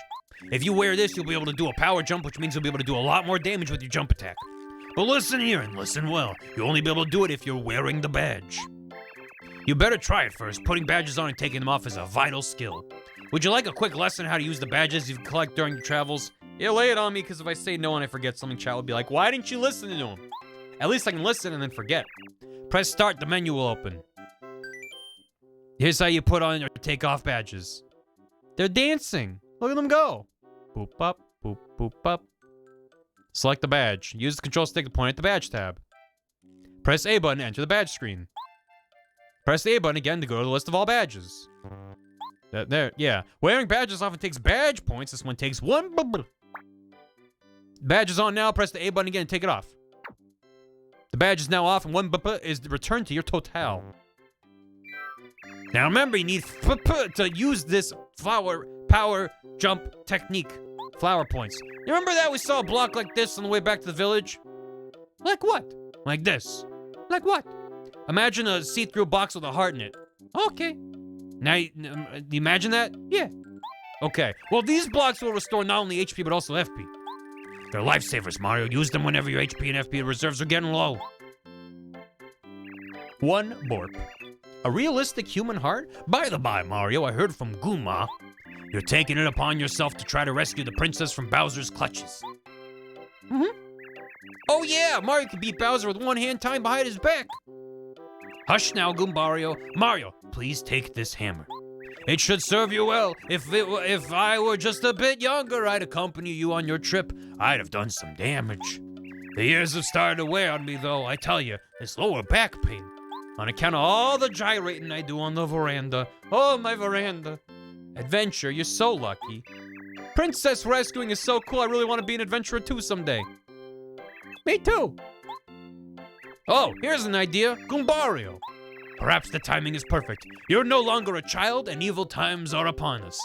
If you wear this, you'll be able to do a power jump, which means you'll be able to do a lot more damage with your jump attack. But listen here and listen well. You'll only be able to do it if you're wearing the badge. You better try it first. Putting badges on and taking them off is a vital skill. Would you like a quick lesson on how to use the badges you've collected during your travels? Yeah, lay it on me, because if I say no and I forget something, chat will be like, why didn't you listen to him? At least I can listen and then forget. Press start, the menu will open. Here's how you put on or take off badges. They're dancing. Look at them go. Boop up, boop, boop up. Select the badge. Use the control stick to point at the badge tab. Press A button to enter the badge screen. Press the A button again to go to the list of all badges. There, yeah. Wearing badges often takes badge points. This one takes 1. Badge is on now. Press the A button again and take it off. The badge is now off and 1 is returned to your total. Now remember, you need to use this flower power jump technique. Flower points. You remember that we saw a block like this on the way back to the village? Like what? Like this. Like what? Imagine a see-through box with a heart in it. Okay. Now, you imagine that? Yeah. Okay. Well, these blocks will restore not only HP, but also FP. They're lifesavers, Mario. Use them whenever your HP and FP reserves are getting low. 1 borp. A realistic human heart? By the by, Mario, I heard from Goomba. You're taking it upon yourself to try to rescue the princess from Bowser's clutches. Oh yeah, Mario can beat Bowser with 1 hand tied behind his back. Hush now, Goombario. Mario, please take this hammer. It should serve you well. If I were just a bit younger, I'd accompany you on your trip. I'd have done some damage. The years have started to wear on me, though. I tell you, this lower back pain. On account of all the gyrating I do on the veranda. Oh, my veranda. Adventure, you're so lucky. Princess rescuing is so cool. I really want to be an adventurer too someday. Me too. Oh, here's an idea. Goombario. Perhaps the timing is perfect. You're no longer a child and evil times are upon us.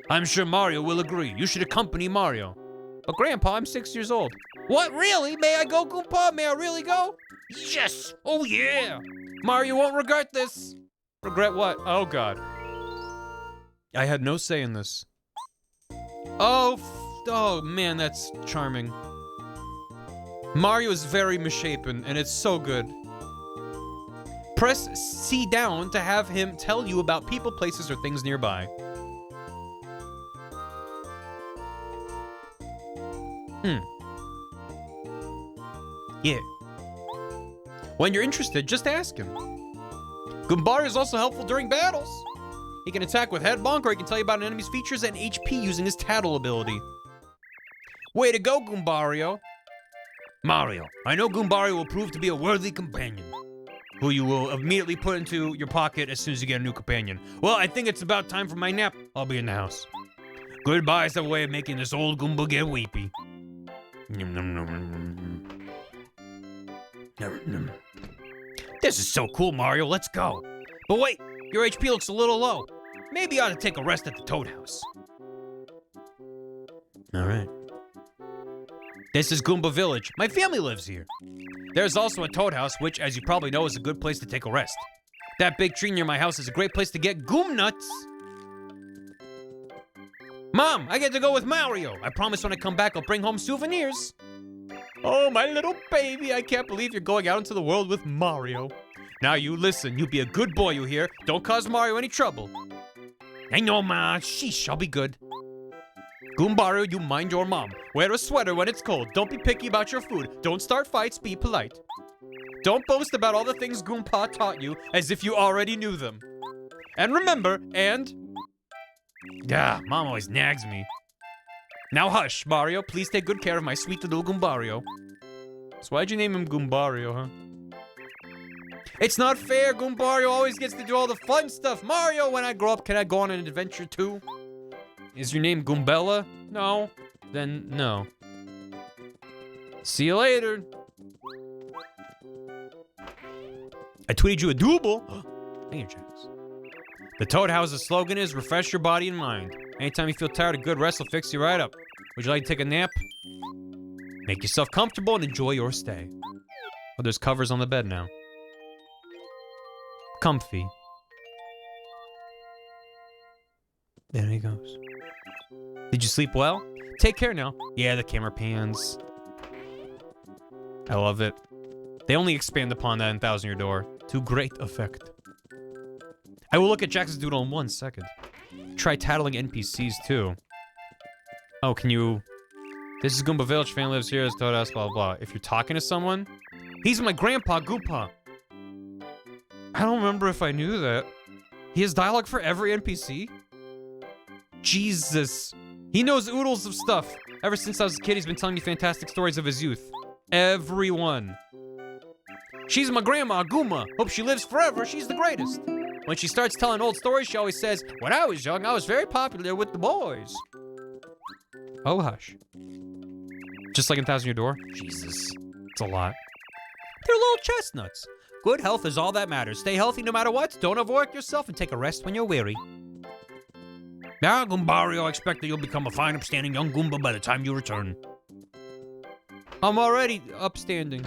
I'm sure Mario will agree. You should accompany Mario. But Grandpa, I'm 6 years old. What, really? May I go, Goomba? May I really go? Yes! Oh, yeah! Mario won't regret this. Regret what? Oh, God. I had no say in this. Oh, man, that's charming. Mario is very misshapen, and it's so good. Press C down to have him tell you about people, places, or things nearby. Yeah. When you're interested, just ask him. Goombario is also helpful during battles. He can attack with head bonk, or he can tell you about an enemy's features and HP using his tattle ability. Way to go, Goombario. Mario, I know Goombario will prove to be a worthy companion, who you will immediately put into your pocket as soon as you get a new companion. Well, I think it's about time for my nap. I'll be in the house. Goodbye is a way of making this old Goomba get weepy. This is so cool, Mario. Let's go. But wait, your HP looks a little low. Maybe you ought to take a rest at the Toad House. All right. This is Goomba Village. My family lives here. There's also a Toad House, which, as you probably know, is a good place to take a rest. That big tree near my house is a great place to get Goom Nuts. Mom, I get to go with Mario. I promise when I come back, I'll bring home souvenirs. Oh, my little baby. I can't believe you're going out into the world with Mario. Now you listen. You be a good boy, you hear? Don't cause Mario any trouble. I know, Ma. Sheesh, I'll be good. Goombario, you mind your mom. Wear a sweater when it's cold. Don't be picky about your food. Don't start fights. Be polite. Don't boast about all the things Goompa taught you as if you already knew them. And remember, Yeah, Mom always nags me. Now hush, Mario. Please take good care of my sweet little Goombario. So why'd you name him Goombario, huh? It's not fair. Goombario always gets to do all the fun stuff. Mario, when I grow up, can I go on an adventure too? Is your name Goombella? No. Then no. See you later. I tweeted you a doodle. Thank you, Jax. The Toad House's slogan is refresh your body and mind. Anytime you feel tired, a good rest will fix you right up. Would you like to take a nap? Make yourself comfortable and enjoy your stay. Oh, there's covers on the bed now. Comfy. There he goes. Did you sleep well? Take care now. Yeah, the camera pans. I love it. They only expand upon that in Thousand Year Door to great effect. I will look at Jackson's Doodle in 1 second. Try tattling NPCs too. Oh, can you... This is Goomba Village, family lives here, blah, blah, blah, blah. If you're talking to someone, he's my grandpa, Goompa. I don't remember if I knew that. He has dialogue for every NPC? Jesus. He knows oodles of stuff. Ever since I was a kid, he's been telling me fantastic stories of his youth. Everyone. She's my grandma, Goomba. Hope she lives forever. She's the greatest. When she starts telling old stories, she always says, when I was young, I was very popular with the boys. Oh, hush. Just like in Thousand Year Door? Jesus. It's a lot. They're little chestnuts. Good health is all that matters. Stay healthy no matter what. Don't overwork yourself and take a rest when you're weary. Now, Goombario, I expect that you'll become a fine, upstanding young Goomba by the time you return. I'm already upstanding.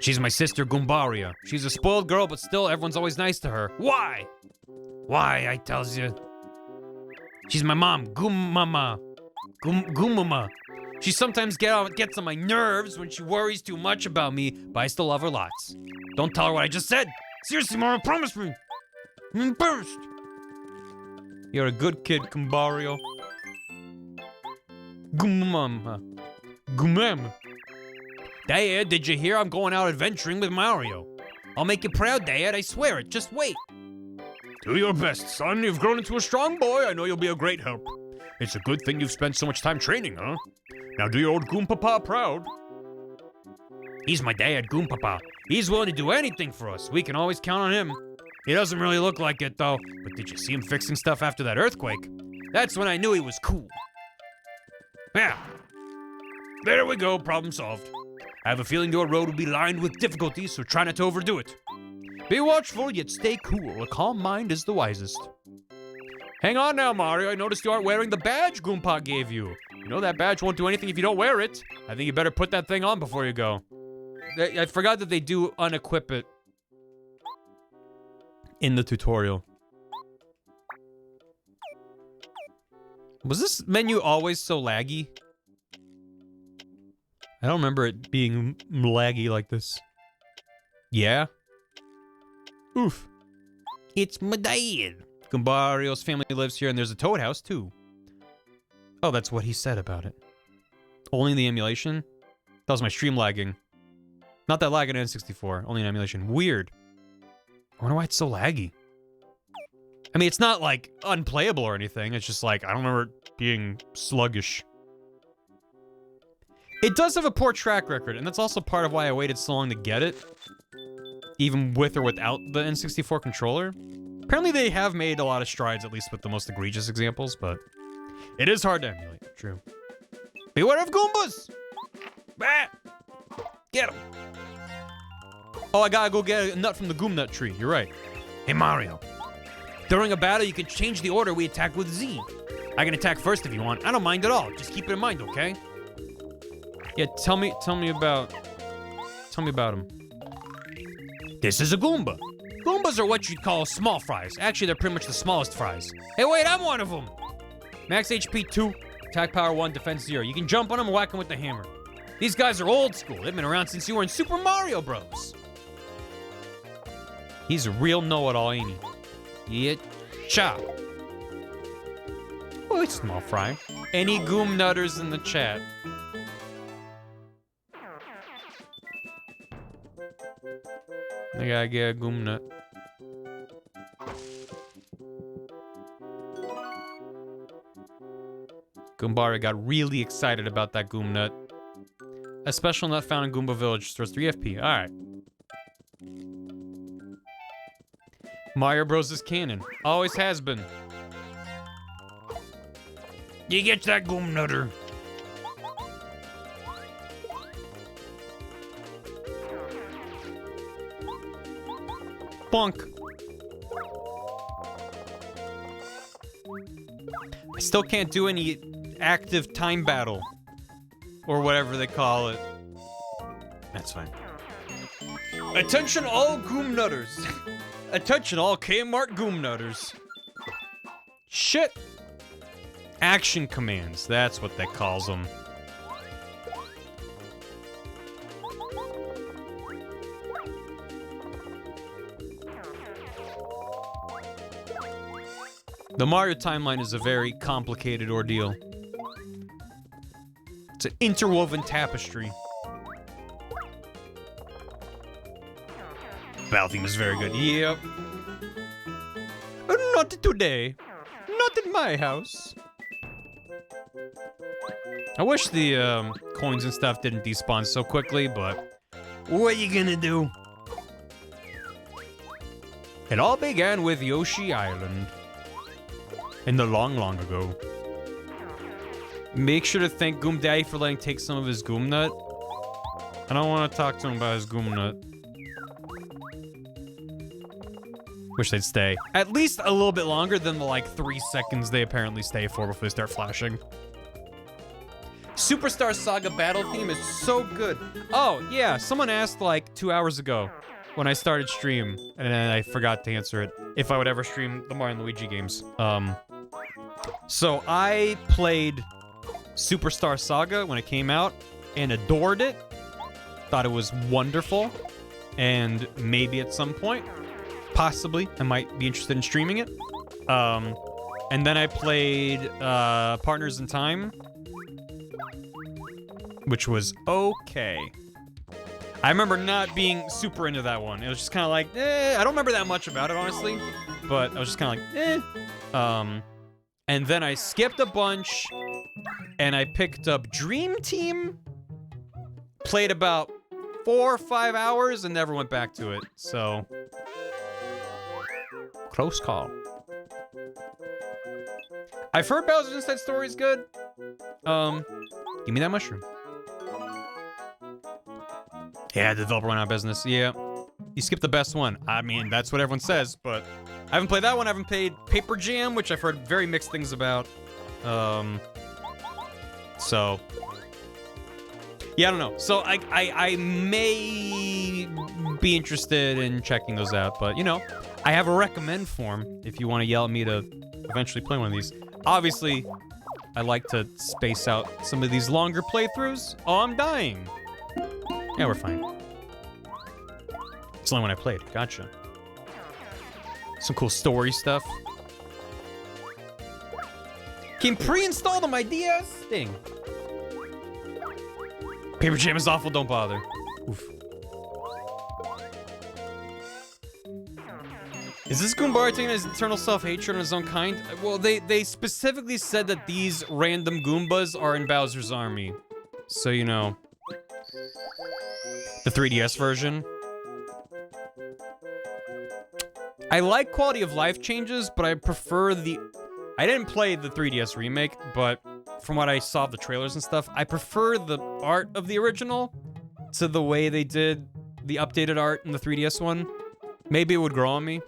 She's my sister, Goombaria. She's a spoiled girl, but still, everyone's always nice to her. Why? Why, I tells you. She's my mom, Goommama. Goommama. She sometimes gets on my nerves when she worries too much about me, but I still love her lots. Don't tell her what I just said. Seriously, Mara, promise me. I'm embarrassed. You're a good kid, Goombario. Goommama. Goommam. Dad, did you hear I'm going out adventuring with Mario? I'll make you proud, Dad, I swear it. Just wait. Do your best, son. You've grown into a strong boy. I know you'll be a great help. It's a good thing you've spent so much time training, huh? Now do your old Goompapa proud. He's my dad, Goompapa. He's willing to do anything for us. We can always count on him. He doesn't really look like it, though. But did you see him fixing stuff after that earthquake? That's when I knew he was cool. Yeah. There we go. Problem solved. I have a feeling your road will be lined with difficulties, so try not to overdo it. Be watchful, yet stay cool. A calm mind is the wisest. Hang on now, Mario. I noticed you aren't wearing the badge Goompa gave you. You know that badge won't do anything if you don't wear it. I think you better put that thing on before you go. I forgot that they do unequip it in the tutorial. Was this menu always so laggy? I don't remember it being laggy like this. Yeah? Oof. It's my dad. Goombario's family lives here, and there's a Toad house, too. Oh, that's what he said about it. Only in the emulation? That was my stream lagging. Not that lag in N64, only in emulation. Weird. I wonder why it's so laggy. I mean, it's not, like, unplayable or anything. It's just, like, I don't remember it being sluggish. It does have a poor track record, and that's also part of why I waited so long to get it. Even with or without the N64 controller. Apparently they have made a lot of strides, at least with the most egregious examples, but it is hard to emulate. True. Beware of Goombas! Bah! Get him! Oh, I gotta go get a nut from the Goom Nut tree. You're right. Hey, Mario. During a battle, you can change the order we attack with Z. I can attack first if you want. I don't mind at all. Just keep it in mind, okay? Yeah, tell me about him. This is a Goomba. Goombas are what you'd call small fries. Actually, they're pretty much the smallest fries. Hey, wait, I'm one of them. Max HP 2, attack power 1, defense 0. You can jump on them and whack them with the hammer. These guys are old school. They've been around since you were in Super Mario Bros. He's a real know-it-all, ain't he? Yeah, chop. Oh, it's small fry. Any Goom Nutters in the chat? I gotta get a Goom Nut. Goombario got really excited about that Goom Nut. A special nut found in Goomba Village stores 3 FP. Alright. Mario Bros is canon. Always has been. You get that Goom Nutter. Bonk. I still can't do any active time battle. Or whatever they call it. That's fine. Attention all Goom Nutters. Attention all Kmart Goom Nutters. Shit. Action commands, that's what that calls them. The Mario timeline is a very complicated ordeal. It's an interwoven tapestry. Battle theme is very good. Yep. Not today. Not in my house. I wish the coins and stuff didn't despawn so quickly, but what are you gonna do? It all began with Yoshi Island. In the long, long ago. Make sure to thank Goom Daddy for letting take some of his Goom Nut. I don't want to talk to him about his Goom Nut. Wish they'd stay. At least a little bit longer than the, like, 3 seconds they apparently stay for before they start flashing. Superstar Saga battle theme is so good. Oh, yeah, someone asked, like, 2 hours ago when I started stream, and then I forgot to answer it, if I would ever stream the Mario and Luigi games. So I played Superstar Saga when it came out, and adored it. Thought it was wonderful, and maybe at some point, possibly, I might be interested in streaming it. And then I played Partners in Time, which was okay. I remember not being super into that one. It was just kind of like, I don't remember that much about it, honestly. But I was just kind of like, And then I skipped a bunch, and I picked up Dream Team, played about 4 or 5 hours, and never went back to it, so... Close call. I've heard Bowser's Inside Story is good. Give me that mushroom. Yeah, the developer went out of business. Yeah. You skipped the best one. I mean, that's what everyone says, but I haven't played that one. I haven't played Paper Jam, which I've heard very mixed things about. So... Yeah, I don't know. So I may be interested in checking those out, but, you know, I have a recommend form if you want to yell at me to eventually play one of these. Obviously, I like to space out some of these longer playthroughs. Oh, I'm dying. Yeah, we're fine. It's the only one I played. Gotcha. Some cool story stuff. Came pre-installed on my DS? Dang. Paper Jam is awful, don't bother. Oof. Is this Goombari taking his eternal self-hatred on his own kind? Well, they specifically said that these random Goombas are in Bowser's army. So, you know. The 3DS version. I like quality of life changes, but I prefer the... I didn't play the 3DS remake, but from what I saw of the trailers and stuff, I prefer the art of the original to the way they did the updated art in the 3DS one. Maybe it would grow on me.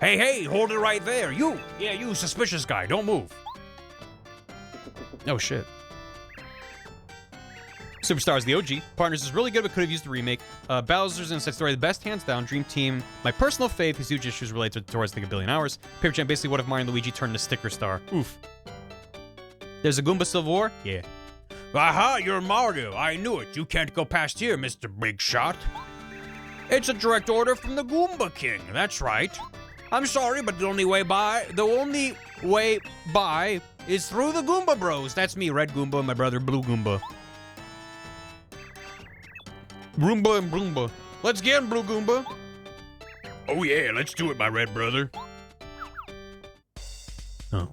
Hey, hey, hold it right there. You! Yeah, you suspicious guy, don't move. Oh, shit. Superstars, the OG. Partners is really good, but could have used the remake. Bowser's Inside Story, the best, hands down. Dream Team, my personal fave, his huge issues related towards like a billion hours. Paper Jam, basically what if Mario and Luigi turned to Sticker Star? Oof. There's a Goomba Civil War? Yeah. Aha, you're Mario. I knew it. You can't go past here, Mr. Big Shot. It's a direct order from the Goomba King. That's right. I'm sorry, but the only way by is through the Goomba Bros. That's me, Red Goomba, and my brother, Blue Goomba. Roomba and Broomba. Let's get him, Blue Goomba. Oh yeah, let's do it, my red brother. Oh.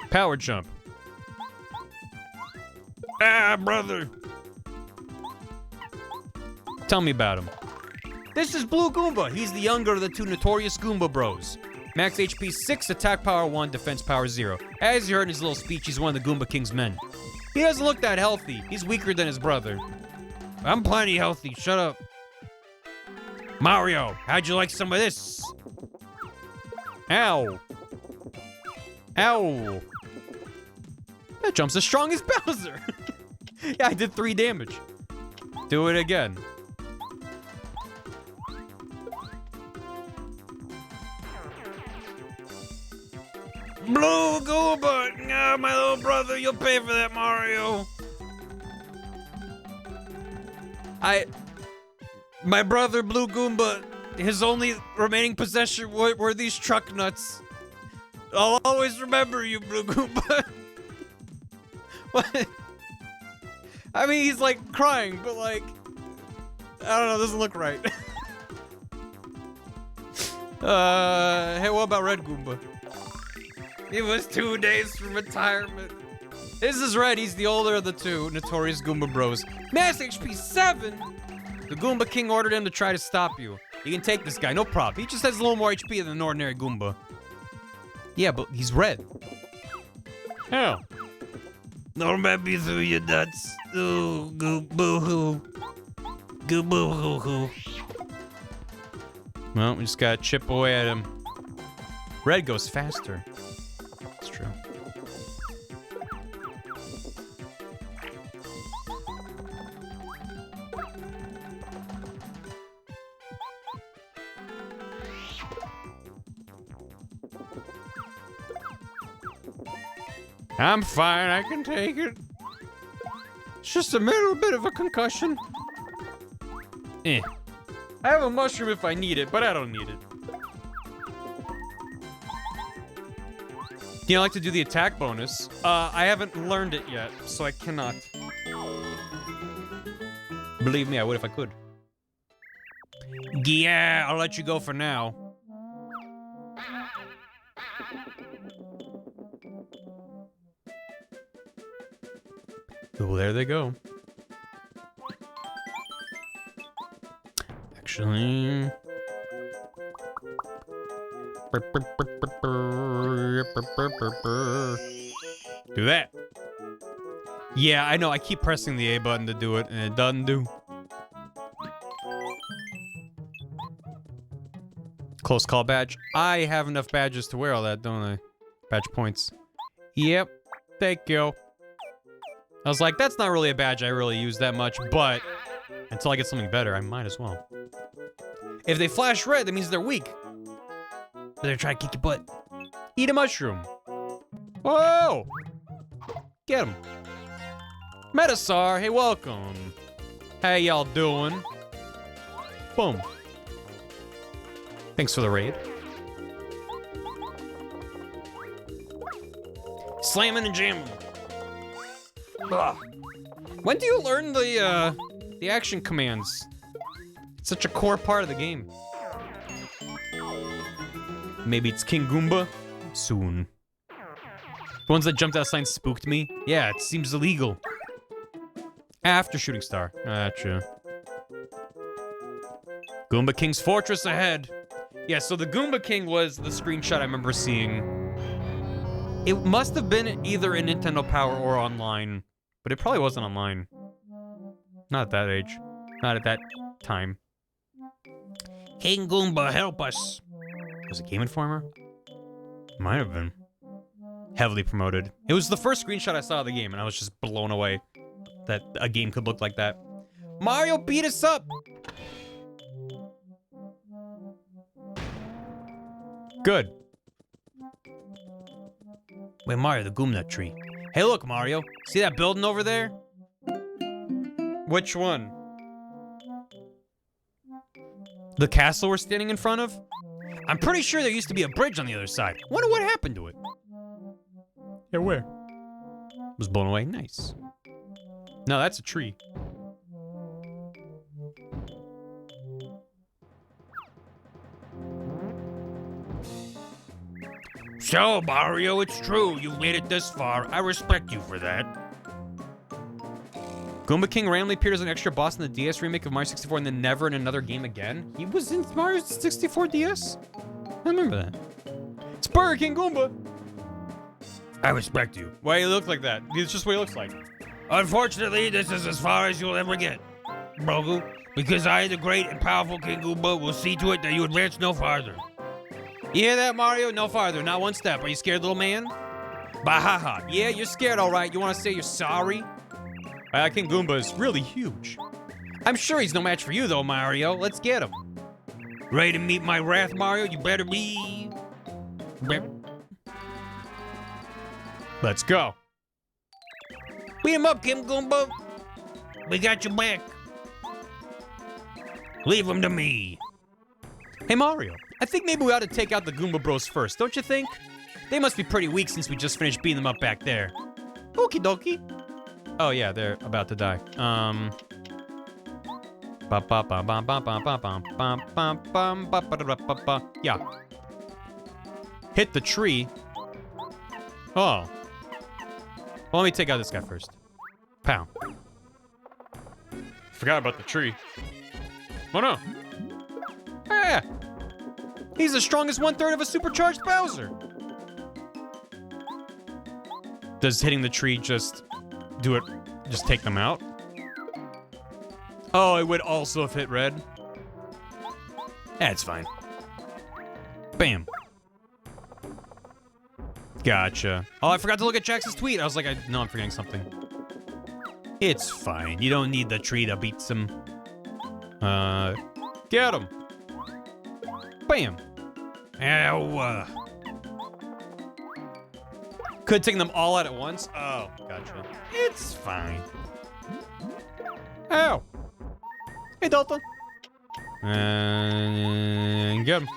Power jump. Ah, brother. Tell me about him. This is Blue Goomba. He's the younger of the two notorious Goomba Bros. Max HP 6, attack power 1, defense power 0. As you heard in his little speech, he's one of the Goomba King's men. He doesn't look that healthy. He's weaker than his brother. I'm plenty healthy, shut up. Mario, how'd you like some of this? Ow. Ow. That jump's as strong as Bowser. Yeah, I did 3 damage. Do it again. Blue Goomba! Ah, my little brother, you'll pay for that, Mario. My brother, Blue Goomba, his only remaining possession were these truck nuts. I'll always remember you, Blue Goomba. What? I mean, he's like crying, but like, I don't know, doesn't look right. Hey, what about Red Goomba? He was 2 days from retirement. This is Red, he's the older of the two notorious Goomba bros. Max HP 7! The Goomba King ordered him to try to stop you. You can take this guy, no problem. He just has a little more HP than an ordinary Goomba. Yeah, but he's red. Hell. No, maybe through your nuts. Ooh, boo-hoo. Boo-hoo-hoo. Well, we just gotta chip away at him. Red goes faster. That's true. I'm fine, I can take it. It's just a little bit of a concussion. I have a mushroom if I need it, but I don't need it. You know, I like to do the attack bonus. I haven't learned it yet, so I cannot. Believe me, I would if I could. Yeah, I'll let you go for now. Oh, there they go. Actually... Do that. Yeah, I know, I keep pressing the A button to do it, and it doesn't do. Close call badge. I have enough badges to wear all that, don't I? Badge points. Yep. Thank you. I was like, that's not really a badge I really use that much, but until I get something better, I might as well. If they flash red, that means they're weak. They're trying to kick your butt. Eat a mushroom. Whoa! Get him. Metasar, hey, welcome. How y'all doing? Boom. Thanks for the raid. Slamming and jamming. Ugh. When do you learn the action commands? It's such a core part of the game. Maybe it's King Goomba? Soon. The ones that jumped out of sign spooked me? Yeah, it seems illegal. After Shooting Star. Gotcha. Goomba King's Fortress ahead. Yeah, so the Goomba King was the screenshot I remember seeing. It must have been either in Nintendo Power or online. But it probably wasn't online. Not at that age. Not at that time. King Goomba, help us. Was it Game Informer? Might have been. Heavily promoted. It was the first screenshot I saw of the game, and I was just blown away that a game could look like that. Mario beat us up! Good. Wait, Mario, the Goomba tree. Hey, look, Mario. See that building over there? Which one? The castle we're standing in front of? I'm pretty sure there used to be a bridge on the other side. Wonder what happened to it. Yeah, where? Was blown away. Nice. No, that's a tree. So, Mario, it's true. You've made it this far. I respect you for that. Goomba King randomly appeared as an extra boss in the DS remake of Mario 64 and then never in another game again? He was in Mario 64 DS? I remember that. It's Burger King Goomba! I respect you. Why you look like that? It's just what he looks like. Unfortunately, this is as far as you'll ever get, Brogu. Because I, the great and powerful King Goomba, will see to it that you advance no farther. You hear that, Mario? No farther, not one step. Are you scared, little man? Bahaha. Yeah, you're scared, all right. You want to say you're sorry? King Goomba is really huge. I'm sure he's no match for you, though, Mario. Let's get him. Ready to meet my wrath, Mario? You better be... Let's go. Beat him up, King Goomba. We got your back. Leave them to me. Hey, Mario, I think maybe we ought to take out the Goomba Bros first, don't you think? They must be pretty weak since we just finished beating them up back there. Okie dokie. Oh, yeah, they're about to die. Yeah. Hit the tree. Oh. Well, let me take out this guy first. Pow. Forgot about the tree. Oh no. Ah! He's the strongest 1/3 of a supercharged Bowser. Does hitting the tree just do it? Just take them out? Oh, it would also have hit red. That's fine. Bam. Gotcha. Oh, I forgot to look at Jax's tweet. I was like, no, I'm forgetting something. It's fine. You don't need the tree to beat some. Get him. Bam. Ow. Could take them all out at once. Oh, gotcha. It's fine. Ow. Hey, Dalton. And get him.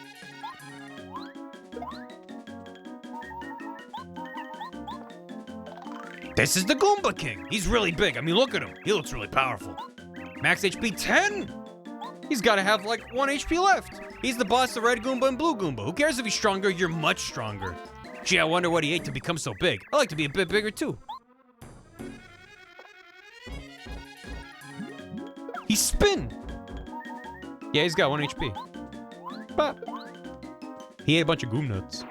This is the Goomba King. He's really big. I mean, look at him. He looks really powerful. Max HP 10. He's got to have like 1 HP left. He's the boss of Red Goomba and Blue Goomba. Who cares if he's stronger? You're much stronger. Gee, I wonder what he ate to become so big. I like to be a bit bigger too. He's spin. Yeah, he's got 1 HP. But he ate a bunch of Goom Nuts.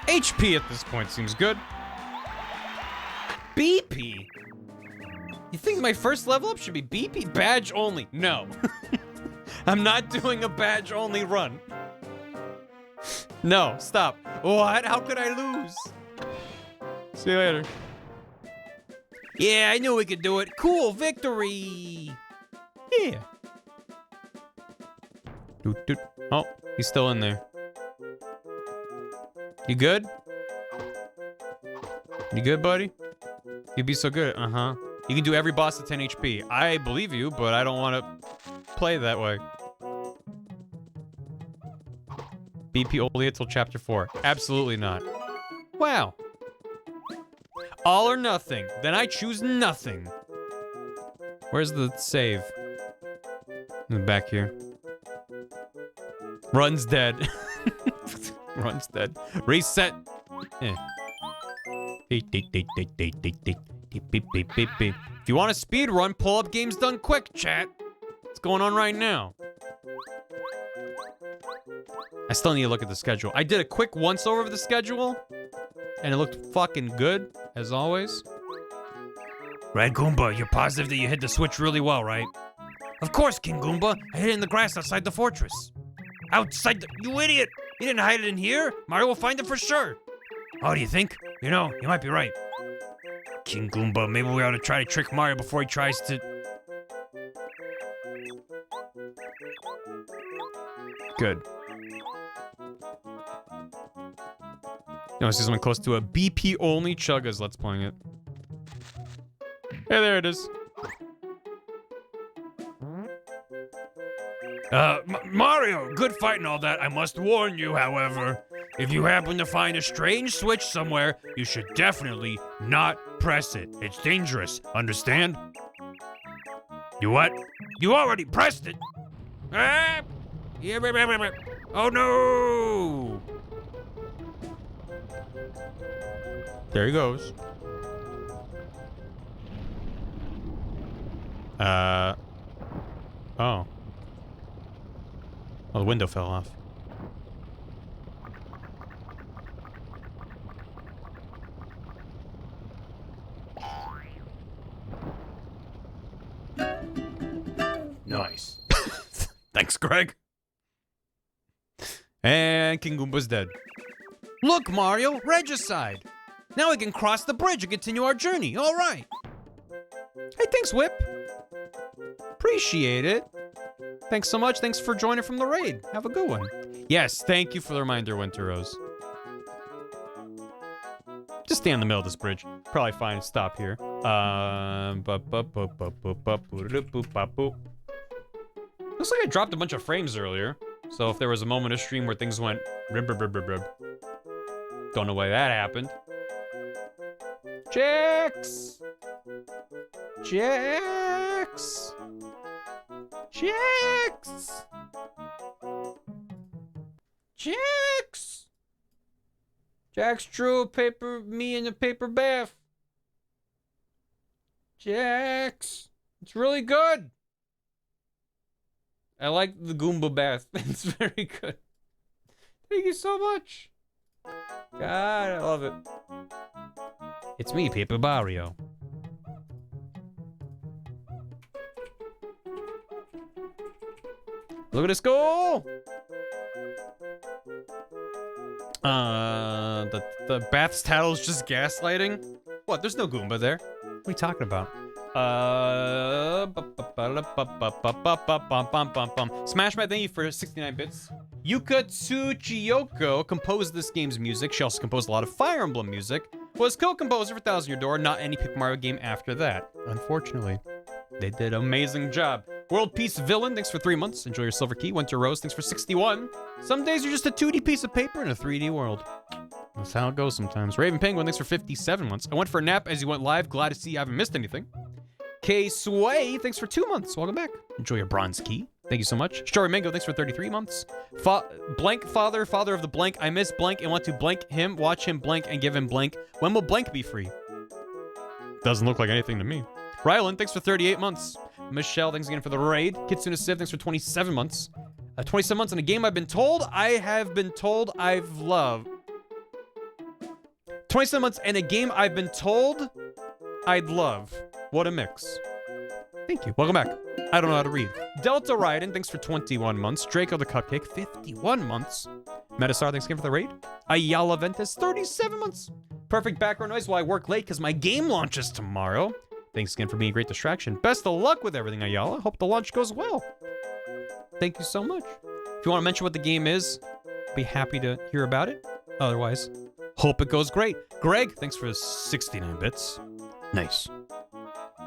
HP at this point seems good. BP? You think my first level up should be BP? Badge only. No. I'm not doing a badge only run. No, stop. What? How could I lose? See you later. Yeah, I knew we could do it. Cool, victory. Yeah. Doot, doot. Oh, he's still in there. You good? You good, buddy? You'd be so good. Uh-huh. You can do every boss at 10 HP. I believe you, but I don't want to play that way. BP only until chapter 4. Absolutely not. Wow. All or nothing. Then I choose nothing. Where's the save? Back here. Run's dead. Run's dead. Reset. Eh. If you want a speed run, pull up Games Done Quick, chat. What's going on right now? I still need to look at the schedule. I did a quick once-over of the schedule, and it looked fucking good, as always. Red Goomba, you're positive that you hit the switch really well, right? Of course, King Goomba. I hid it in the grass outside the fortress. Outside the... You idiot! You didn't hide it in here. Mario will find it for sure. Oh, do you think? You know, you might be right. King Goomba, maybe we ought to try to trick Mario before he tries to... Good. You want to see something close to a BP-only Chugga's Let's Playing it. Hey, there it is. Mario, good fight and all that. I must warn you, however, if you happen to find a strange switch somewhere, you should definitely not press it. It's dangerous, understand? You what? You already pressed it! Ah! Oh no! There he goes. Oh. Oh, the window fell off. Nice. Thanks, Greg. And King Goomba's dead. Look, Mario, Regicide. Now we can cross the bridge and continue our journey. All right. Hey, thanks, Whip. Appreciate it. Thanks so much. Thanks for joining from the raid. Have a good one. Yes, thank you for the reminder, Winter Rose. Just stay in the middle of this bridge. Probably fine. Stop here. Looks like I dropped a bunch of frames earlier. So if there was a moment of stream where things went rib. Don't know why that happened. Jax! Jax! Jax! Jax! Jax drew me in a paper bath. Jax! It's really good. I like the Goomba bath. It's very good. Thank you so much. God, I love it. It's me, Paper Barrio. Look at this goal! The bath's title is just gaslighting? What? There's no Goomba there. What are you talking about? Smashmat, thank you for 69 bits. Yuka Tsuchiyoko composed this game's music. She also composed a lot of Fire Emblem music. Was co-composer for Thousand Year Door, not any Paper Mario game after that. Unfortunately. They did an amazing job. World Peace Villain, thanks for 3 months. Enjoy your silver key. Winter Rose, thanks for 61. Some days you're just a 2D piece of paper in a 3D world. That's how it goes sometimes. Raven Penguin, thanks for 57 months. I went for a nap as you went live. Glad to see you haven't missed anything. K Sway, thanks for 2 months. Welcome back. Enjoy your bronze key. Thank you so much. Story Mango, thanks for 33 months. Blank father of the blank. I miss blank and want to blank him, watch him blank, and give him blank. When will blank be free? Doesn't look like anything to me. Rylan, thanks for 38 months. Michelle, thanks again for the raid. Kitsuna Civ, thanks for 27 months. 27 months in a game I've been told I've loved. 27 months in a game I've been told I'd love. What a mix. Thank you. Welcome back. I don't know how to read. Delta Raiden, thanks for 21 months. Draco the Cupcake, 51 months. Metasar, thanks again for the raid. Ayala Ventus, 37 months. Perfect background noise while I work late because my game launches tomorrow. Thanks again for being a great distraction. Best of luck with everything, Ayala. Hope the launch goes well. Thank you so much. If you want to mention what the game is, be happy to hear about it. Otherwise, hope it goes great. Greg, thanks for 69 bits. Nice.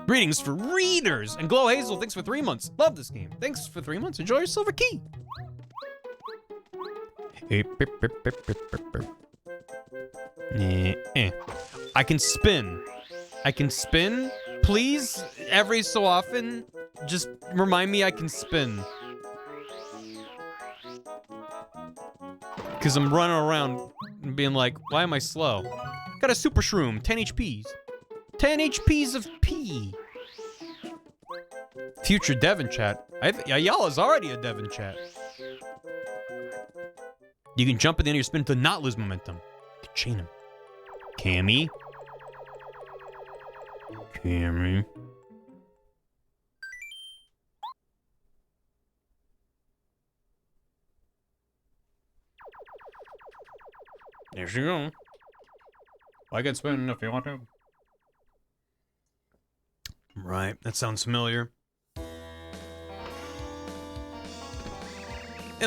Greetings for readers. And Glow Hazel, thanks for 3 months. Love this game. Thanks for 3 months. Enjoy your silver key. I can spin. I can spin. Please, every so often, just remind me I can spin. Because I'm running around and being like, why am I slow? Got a super shroom, 10 HPs. 10 HPs of P. Future dev in chat. Ayala's already a dev in chat. You can jump at the end of your spin to not lose momentum. You can chain him. Cammy. Cammy. There you go. I can spin if you want to. Right, that sounds familiar.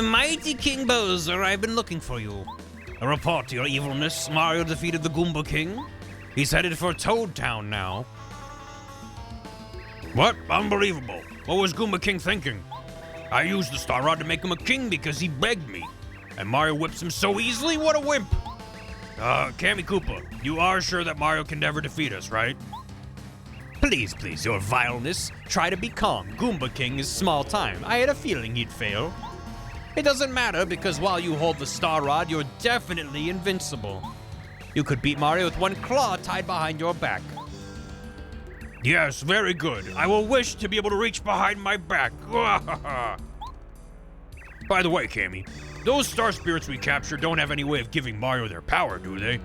Mighty King Bowser, I've been looking for you. A report to your evilness. Mario defeated the Goomba King. He's headed for Toad Town now. What? Unbelievable. What was Goomba King thinking? I used the Star Rod to make him a king because he begged me. And Mario whips him so easily? What a wimp! Cammy Koopa, you are sure that Mario can never defeat us, right? Please, your vileness. Try to be calm. Goomba King is small time. I had a feeling he'd fail. It doesn't matter, because while you hold the Star Rod, you're definitely invincible. You could beat Mario with one claw tied behind your back. Yes, very good. I will wish to be able to reach behind my back. By the way, Cammy, those star spirits we captured don't have any way of giving Mario their power, do they?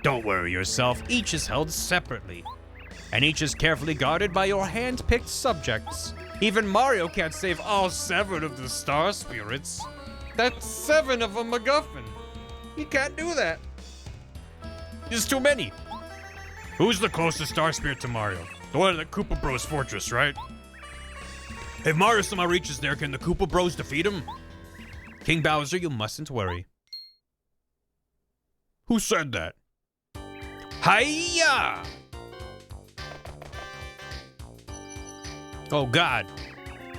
Don't worry yourself. Each is held separately. And each is carefully guarded by your hand-picked subjects. Even Mario can't save all 7 of the star spirits. That's 7 of a MacGuffin. He can't do that. There's too many. Who's the closest star spirit to Mario? The one at Koopa Bros Fortress, right? If Mario somehow reaches there, can the Koopa Bros defeat him? King Bowser, you mustn't worry. Who said that? Hiya! Oh God.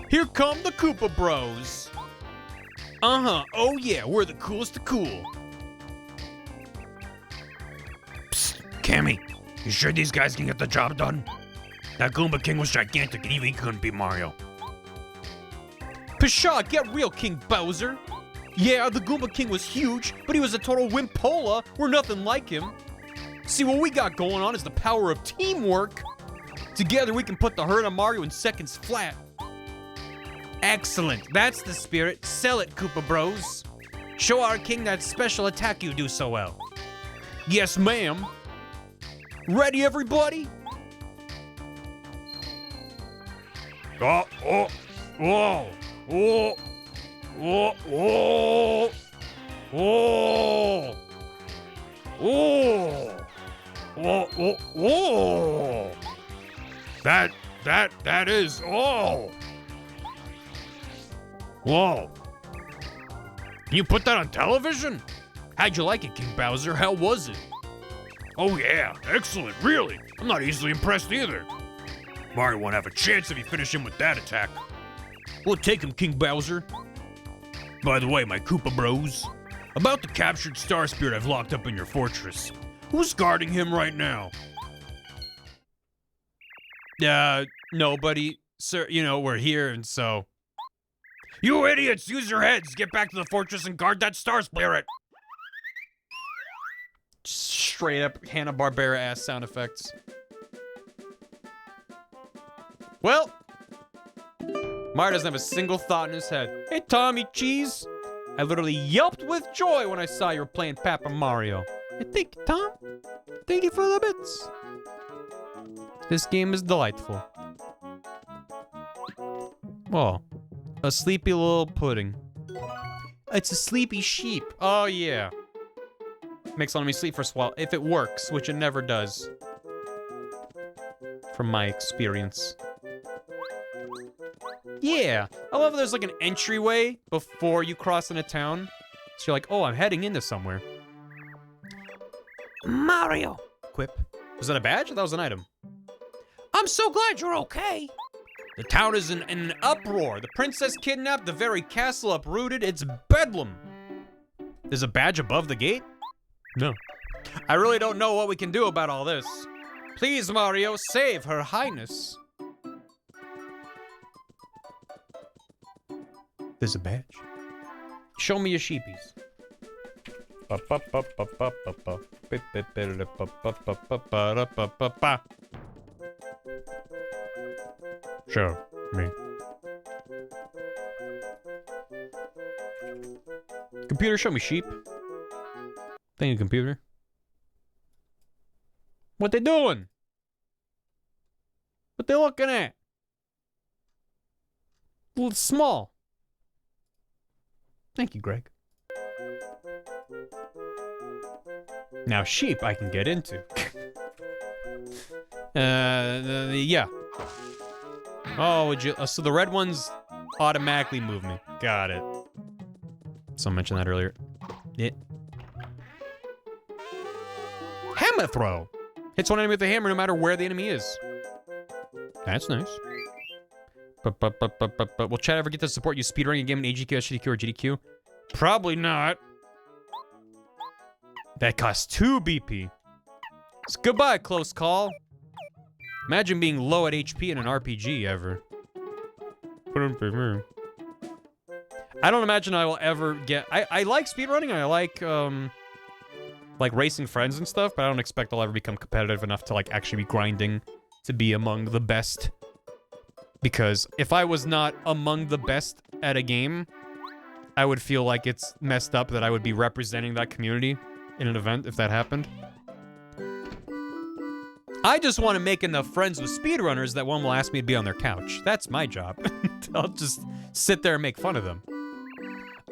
Here come the Koopa Bros. Uh-huh. Oh yeah, we're the coolest of cool. Psst, Cammy, you sure these guys can get the job done? That Goomba King was gigantic and even he couldn't beat Mario. Pshaw, get real, King Bowser. Yeah, the Goomba King was huge, but he was a total wimpola. We're nothing like him. See, what we got going on is the power of teamwork. Together, we can put the hurt on Mario in seconds flat. Excellent. That's the spirit. Sell it, Koopa Bros. Show our king that special attack you do so well. Yes, ma'am. Ready, everybody? Oh, oh, whoa, oh, oh, oh, oh, oh, oh, oh, oh. That is, oh. Whoa. You put that on television? How'd you like it, King Bowser? How was it? Oh yeah, excellent, really. I'm not easily impressed either. Mario won't have a chance if you finish him with that attack. We'll take him, King Bowser. By the way, my Koopa Bros, about the captured Star Spirit I've locked up in your fortress. Who's guarding him right now? Nobody. Sir, you know, we're here, and so... You idiots, use your heads. Get back to the fortress and guard that Star Spirit. Straight up Hanna-Barbera-ass sound effects. Well, Mario doesn't have a single thought in his head. Hey, Tommy Cheese. I literally yelped with joy when I saw you were playing Papa Mario. Hey, thank you, Tom. Thank you for the bits. This game is delightful. Oh, a sleepy little pudding. It's a sleepy sheep. Oh, yeah. Makes fun of me sleep for a while. If it works, which it never does. From my experience. Yeah. I love there's like an entryway before you cross into town. So you're like, oh, I'm heading into somewhere. Mario. Quip. Was that a badge? That was an item. I'm so glad you're okay. The town is in an uproar. The princess kidnapped, the very castle uprooted. It's bedlam. There's a badge above the gate? No. I really don't know what we can do about all this. Please, Mario, save Her Highness. There's a badge. Show me your sheepies. Show me. Computer, show me sheep. Thank you, computer. What they doing? What they looking at? A little small. Thank you, Greg. Now sheep I can get into. Yeah. Oh, would you? So the red ones automatically move me. Got it. Someone mentioned that earlier. Yeah. Hammer throw. Hits one enemy with a hammer no matter where the enemy is. That's nice. Will chat ever get to support you speedrunning a game in AGQ, SGDQ, or GDQ? Probably not. That costs 2 BP. It's goodbye, close call. Imagine being low at HP in an RPG ever. I don't imagine I will ever get... I like speedrunning, and I like racing friends and stuff, but I don't expect I'll ever become competitive enough to like actually be grinding to be among the best. Because if I was not among the best at a game, I would feel like it's messed up that I would be representing that community in an event if that happened. I just want to make enough friends with speedrunners that one will ask me to be on their couch. That's my job. I'll just sit there and make fun of them.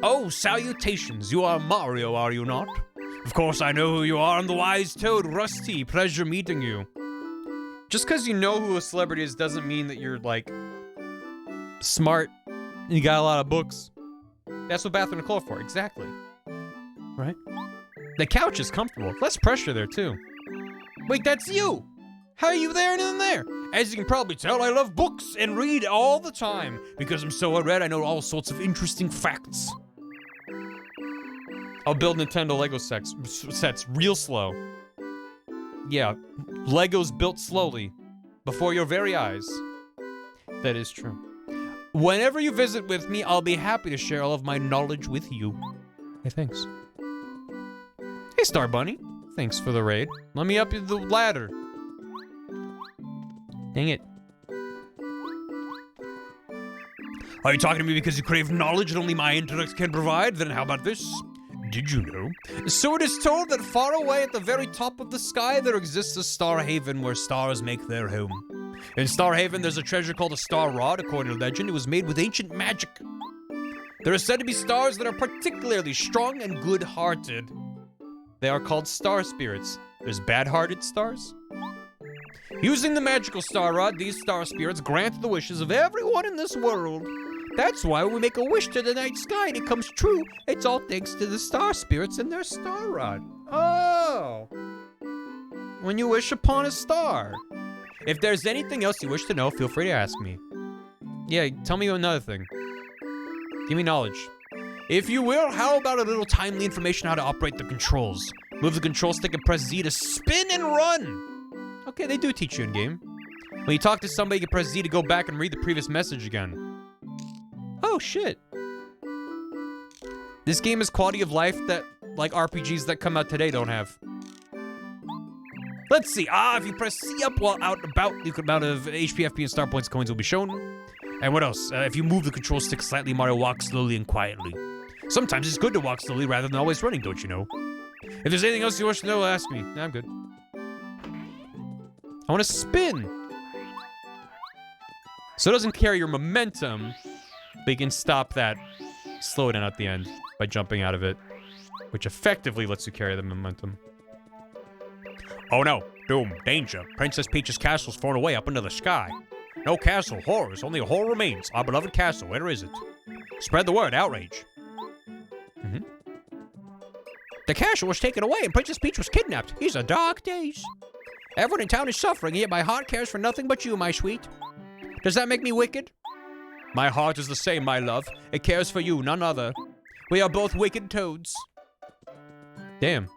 Oh, salutations. You are Mario, are you not? Of course I know who you are. I'm the wise toad, Rusty. Pleasure meeting you. Just because you know who a celebrity is doesn't mean that you're, like, smart, and you got a lot of books. That's what Bath and Nicole are for, exactly. Right? The couch is comfortable. Less pressure there, too. Wait, that's you! How are you there and in there? As you can probably tell, I love books and read all the time. Because I'm so well-read, I know all sorts of interesting facts. I'll build Nintendo Lego sets real slow. Yeah, Legos built slowly, before your very eyes. That is true. Whenever you visit with me, I'll be happy to share all of my knowledge with you. Hey, thanks. Hey, Star Bunny. Thanks for the raid. Let me up the ladder. Dang it. Are you talking to me because you crave knowledge that only my intellect can provide? Then how about this? Did you know? So it is told that far away at the very top of the sky there exists a star haven where stars make their home. In Star Haven, there's a treasure called a star rod. According to legend, it was made with ancient magic. There are said to be stars that are particularly strong and good-hearted. They are called star spirits. There's bad-hearted stars. Using the magical star rod, these star spirits grant the wishes of everyone in this world. That's why when we make a wish to the night sky and it comes true, it's all thanks to the star spirits and their star rod. Oh. When you wish upon a star. If there's anything else you wish to know, feel free to ask me. Yeah, tell me another thing. Give me knowledge. If you will, how about a little timely information how to operate the controls? Move the control stick and press Z to spin and run. Okay, they do teach you in game. When you talk to somebody, you can press Z to go back and read the previous message again. Oh, shit. This game is quality of life that, like, RPGs that come out today don't have. Let's see. If you press C up while out and about, the amount of HP, FP, and star points coins will be shown. And what else? If you move the control stick slightly, Mario walks slowly and quietly. Sometimes it's good to walk slowly rather than always running, don't you know? If there's anything else you wish to know, ask me. Nah, I'm good. I want to spin. So it doesn't carry your momentum, but you can stop that, slow it down at the end by jumping out of it, which effectively lets you carry the momentum. Oh no, doom, danger. Princess Peach's castle's thrown away up into the sky. No castle, horrors, only a hole remains. Our beloved castle, where is it? Spread the word, outrage. The castle was taken away and Princess Peach was kidnapped. These are dark days. Everyone in town is suffering, yet my heart cares for nothing but you, my sweet. Does that make me wicked? My heart is the same, my love. It cares for you, none other. We are both wicked toads. Damn.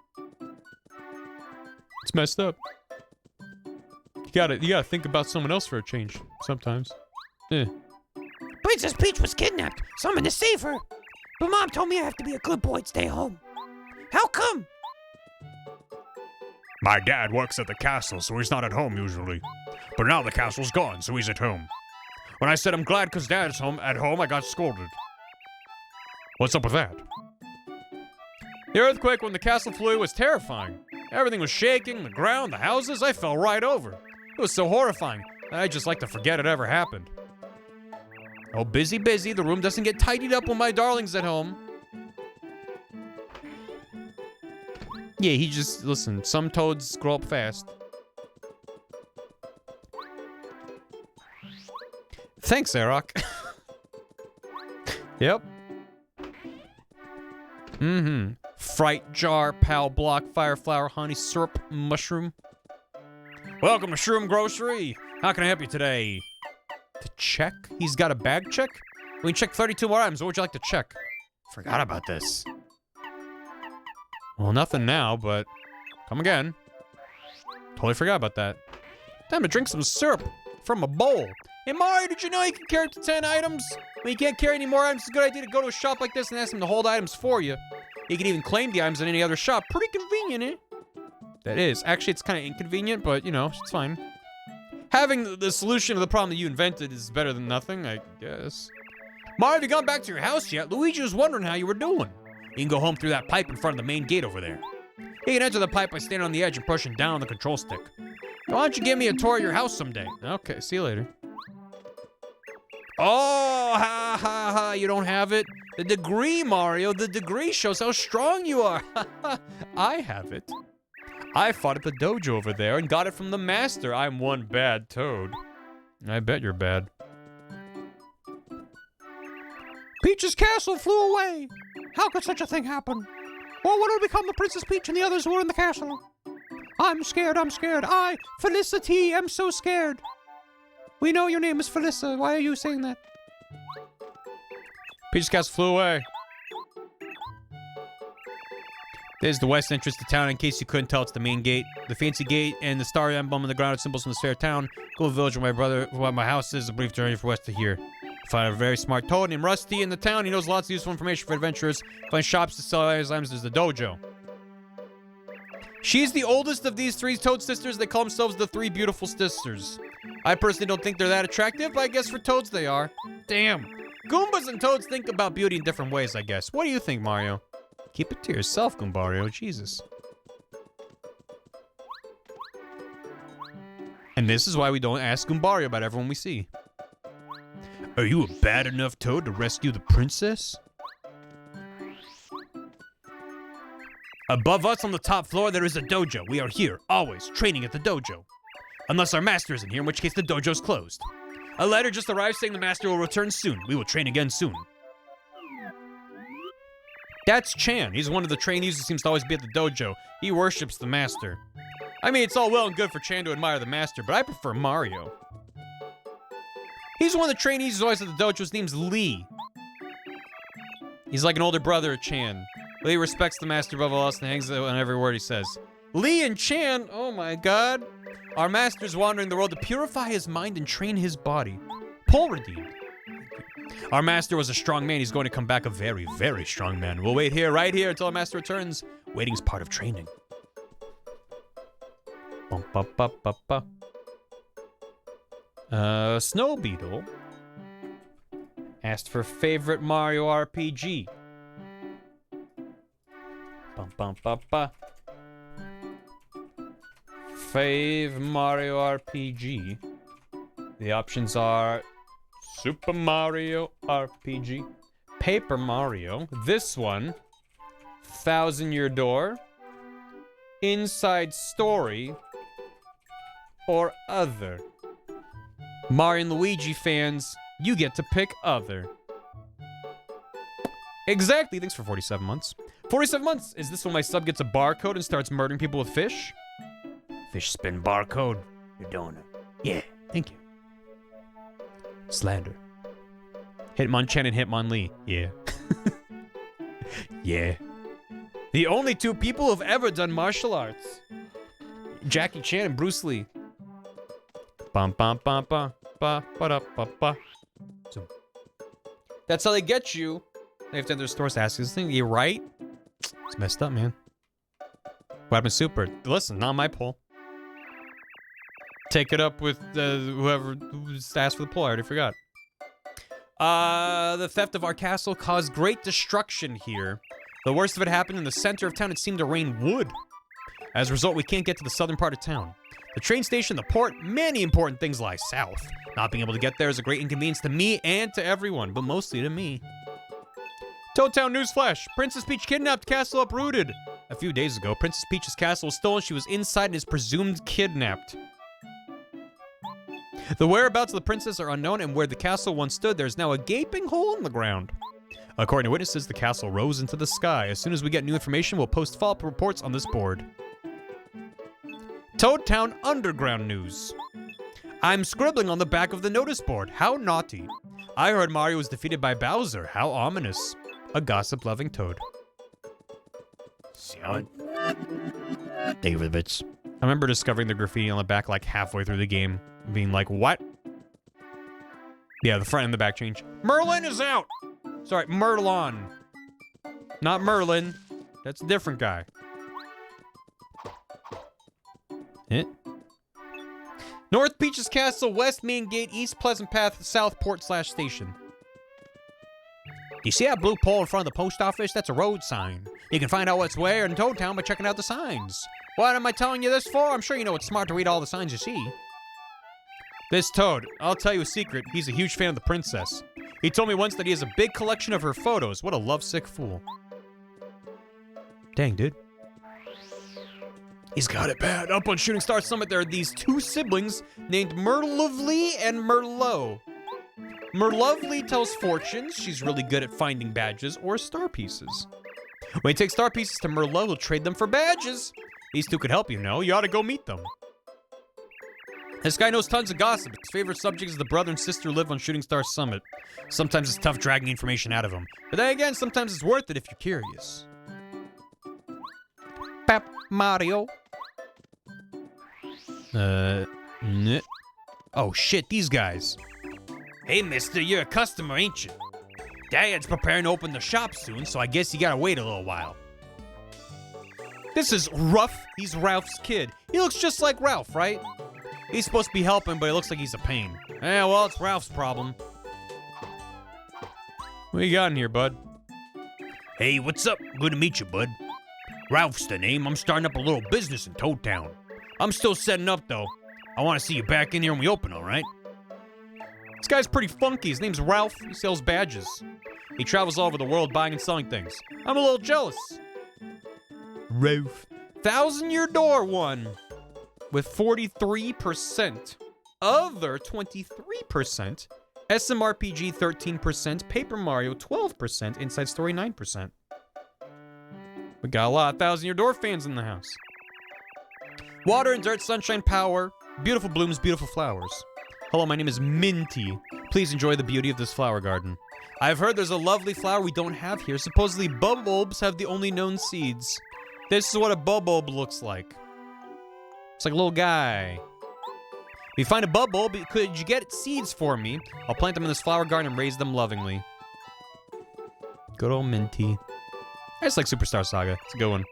It's messed up. You gotta think about someone else for a change, sometimes. Princess Peach was kidnapped. Someone to save her. But Mom told me I have to be a good boy and stay home. How come? My dad works at the castle, so he's not at home usually. But now the castle's gone, so he's at home. When I said I'm glad because Dad's at home, I got scolded. What's up with that? The earthquake when the castle flew was terrifying. Everything was shaking, the ground, the houses, I fell right over. It was so horrifying. I'd just like to forget it ever happened. Oh, busy, busy. The room doesn't get tidied up when my darling's at home. Yeah, listen, some toads grow up fast. Thanks, Arok. Yep. Fright jar, pal block, fire flower, honey syrup, mushroom. Welcome to Shroom Grocery. How can I help you today? To check? He's got a bag check? We can check 32 more items. What would you like to check? Forgot about this. Well, nothing now, but come again. Totally forgot about that. Time to drink some syrup from a bowl. Hey, Mario, did you know you can carry up to 10 items? When you can't carry any more items, it's a good idea to go to a shop like this and ask them to hold items for you. You can even claim the items in any other shop. Pretty convenient, eh? That is. Actually, it's kind of inconvenient, but, you know, it's fine. Having the solution to the problem that you invented is better than nothing, I guess. Mario, have you gone back to your house yet? Luigi was wondering how you were doing. You can go home through that pipe in front of the main gate over there. You can enter the pipe by standing on the edge and pushing down on the control stick. Why don't you give me a tour of your house someday? Okay, see you later. Oh, ha, ha, ha, you don't have it? The degree, Mario, the degree shows how strong you are. I have it. I fought at the dojo over there and got it from the master. I'm one bad toad. I bet you're bad. Peach's castle flew away. How could such a thing happen? Well, what will become of Princess Peach and the others who are in the castle? I'm scared, I'm scared. I, Felicity, am so scared. We know your name is Felissa. Why are you saying that? Peach's castle flew away. This is the west entrance to town. In case you couldn't tell, it's the main gate. The fancy gate and the star emblem on the ground are symbols from the fair town. Go to the village where my house is. A brief journey from west to here. Find a very smart toad named Rusty in the town. He knows lots of useful information for adventurers. Find shops to sell items. There's the dojo. She's the oldest of these three toad sisters. They call themselves the three beautiful sisters. I personally don't think they're that attractive, but I guess for toads they are. Damn. Goombas and toads think about beauty in different ways, I guess. What do you think, Mario? Keep it to yourself, Goombario. Jesus. And this is why we don't ask Goombario about everyone we see. Are you a bad enough toad to rescue the princess? Above us on the top floor, there is a dojo. We are here, always, training at the dojo. Unless our master isn't here, in which case the dojo's closed. A letter just arrived saying the master will return soon. We will train again soon. That's Chan. He's one of the trainees who seems to always be at the dojo. He worships the master. I mean, it's all well and good for Chan to admire the master, but I prefer Mario. He's one of the trainees who's always at the dojo. His name's Lee. He's like an older brother of Chan. Lee respects the master above all else and hangs on every word he says. Lee and Chan, oh my god. Our master's wandering the world to purify his mind and train his body. Paul redeemed. Our master was a strong man. He's going to come back a very, very strong man. We'll wait here, right here, until our master returns. Waiting's part of training. Snow Beetle asked for favorite Mario RPG. Fave Mario RPG. The options are Super Mario RPG, Paper Mario, this one, Thousand Year Door, Inside Story, or Other. Mario and Luigi fans, you get to pick Other. Exactly, thanks for 47 months. 47 months! Is this when my sub gets a barcode and starts murdering people with fish? Fish spin barcode. You're doing it. Yeah, thank you. Slander. Hitmonchan and Hitmonlee. Yeah. Yeah. The only two people who've ever done martial arts. Jackie Chan and Bruce Lee. Bum bum bum bum ba ba da ba ba. So that's how they get you. They have to enter the stores to ask this thing. You right? It's messed up, man. What happened to Super? Listen, not my poll. Take it up with whoever asked for the poll. I already forgot. The theft of our castle caused great destruction here. The worst of it happened in the center of town. It seemed to rain wood. As a result, we can't get to the southern part of town. The train station, the port, many important things lie south. Not being able to get there is a great inconvenience to me and to everyone, but mostly to me. Toad Town newsflash. Princess Peach kidnapped, castle uprooted. A few days ago, Princess Peach's castle was stolen. She was inside and is presumed kidnapped. The whereabouts of the princess are unknown, and where the castle once stood, there is now a gaping hole in the ground. According to witnesses, the castle rose into the sky. As soon as we get new information, we'll post follow-up reports on this board. Toad Town Underground News. I'm scribbling on the back of the notice board. How naughty. I heard Mario was defeated by Bowser. How ominous. A gossip-loving toad. Thank you for the bits. I remember discovering the graffiti on the back like halfway through the game. Being like, what? Yeah, the front and the back change. Merlin is out! Sorry, Merlon. Not Merlin. That's a different guy. Eh? North Peach's Castle, West Main Gate, East Pleasant Path, South Port / Station. You see that blue pole in front of the post office? That's a road sign. You can find out what's where in Toad Town by checking out the signs. What am I telling you this for? I'm sure you know it's smart to read all the signs you see. This Toad, I'll tell you a secret, he's a huge fan of the princess. He told me once that he has a big collection of her photos. What a lovesick fool. Dang, dude. He's got it bad. Up on Shooting Star Summit, there are these two siblings named Merlovely and Merlot. Merlovely tells fortunes. She's really good at finding badges or star pieces. When you take star pieces to Merlot, he'll trade them for badges. These two could help you know. You ought to go meet them. This guy knows tons of gossip. His favorite subject is the brother and sister who live on Shooting Star Summit. Sometimes it's tough dragging information out of him. But then again, sometimes it's worth it if you're curious. Pep Mario. Oh shit, these guys. Hey mister, you're a customer, ain't you? Dad's preparing to open the shop soon, so I guess you gotta wait a little while. This is Ruff. He's Ralph's kid. He looks just like Ralph, right? He's supposed to be helping, but he looks like he's a pain. Yeah, well, it's Ralph's problem. What you got in here, bud? Hey, what's up? Good to meet you, bud. Ralph's the name. I'm starting up a little business in Toad Town. I'm still setting up, though. I want to see you back in here when we open, all right? This guy's pretty funky. His name's Ralph. He sells badges. He travels all over the world buying and selling things. I'm a little jealous. Ralph. 1,000-Year Door won with 43%. Other 23%. SMRPG 13%. Paper Mario 12%. Inside Story 9%. We got a lot of 1,000-Year Door fans in the house. Water and dirt, sunshine, power. Beautiful blooms, beautiful flowers. Hello, my name is Minty. Please enjoy the beauty of this flower garden. I've heard there's a lovely flower we don't have here. Supposedly, bulbs have the only known seeds. This is what a bulb looks like. It's like a little guy. If you find a bulb, could you get seeds for me? I'll plant them in this flower garden and raise them lovingly. Good old Minty. I just like Superstar Saga. It's a good one.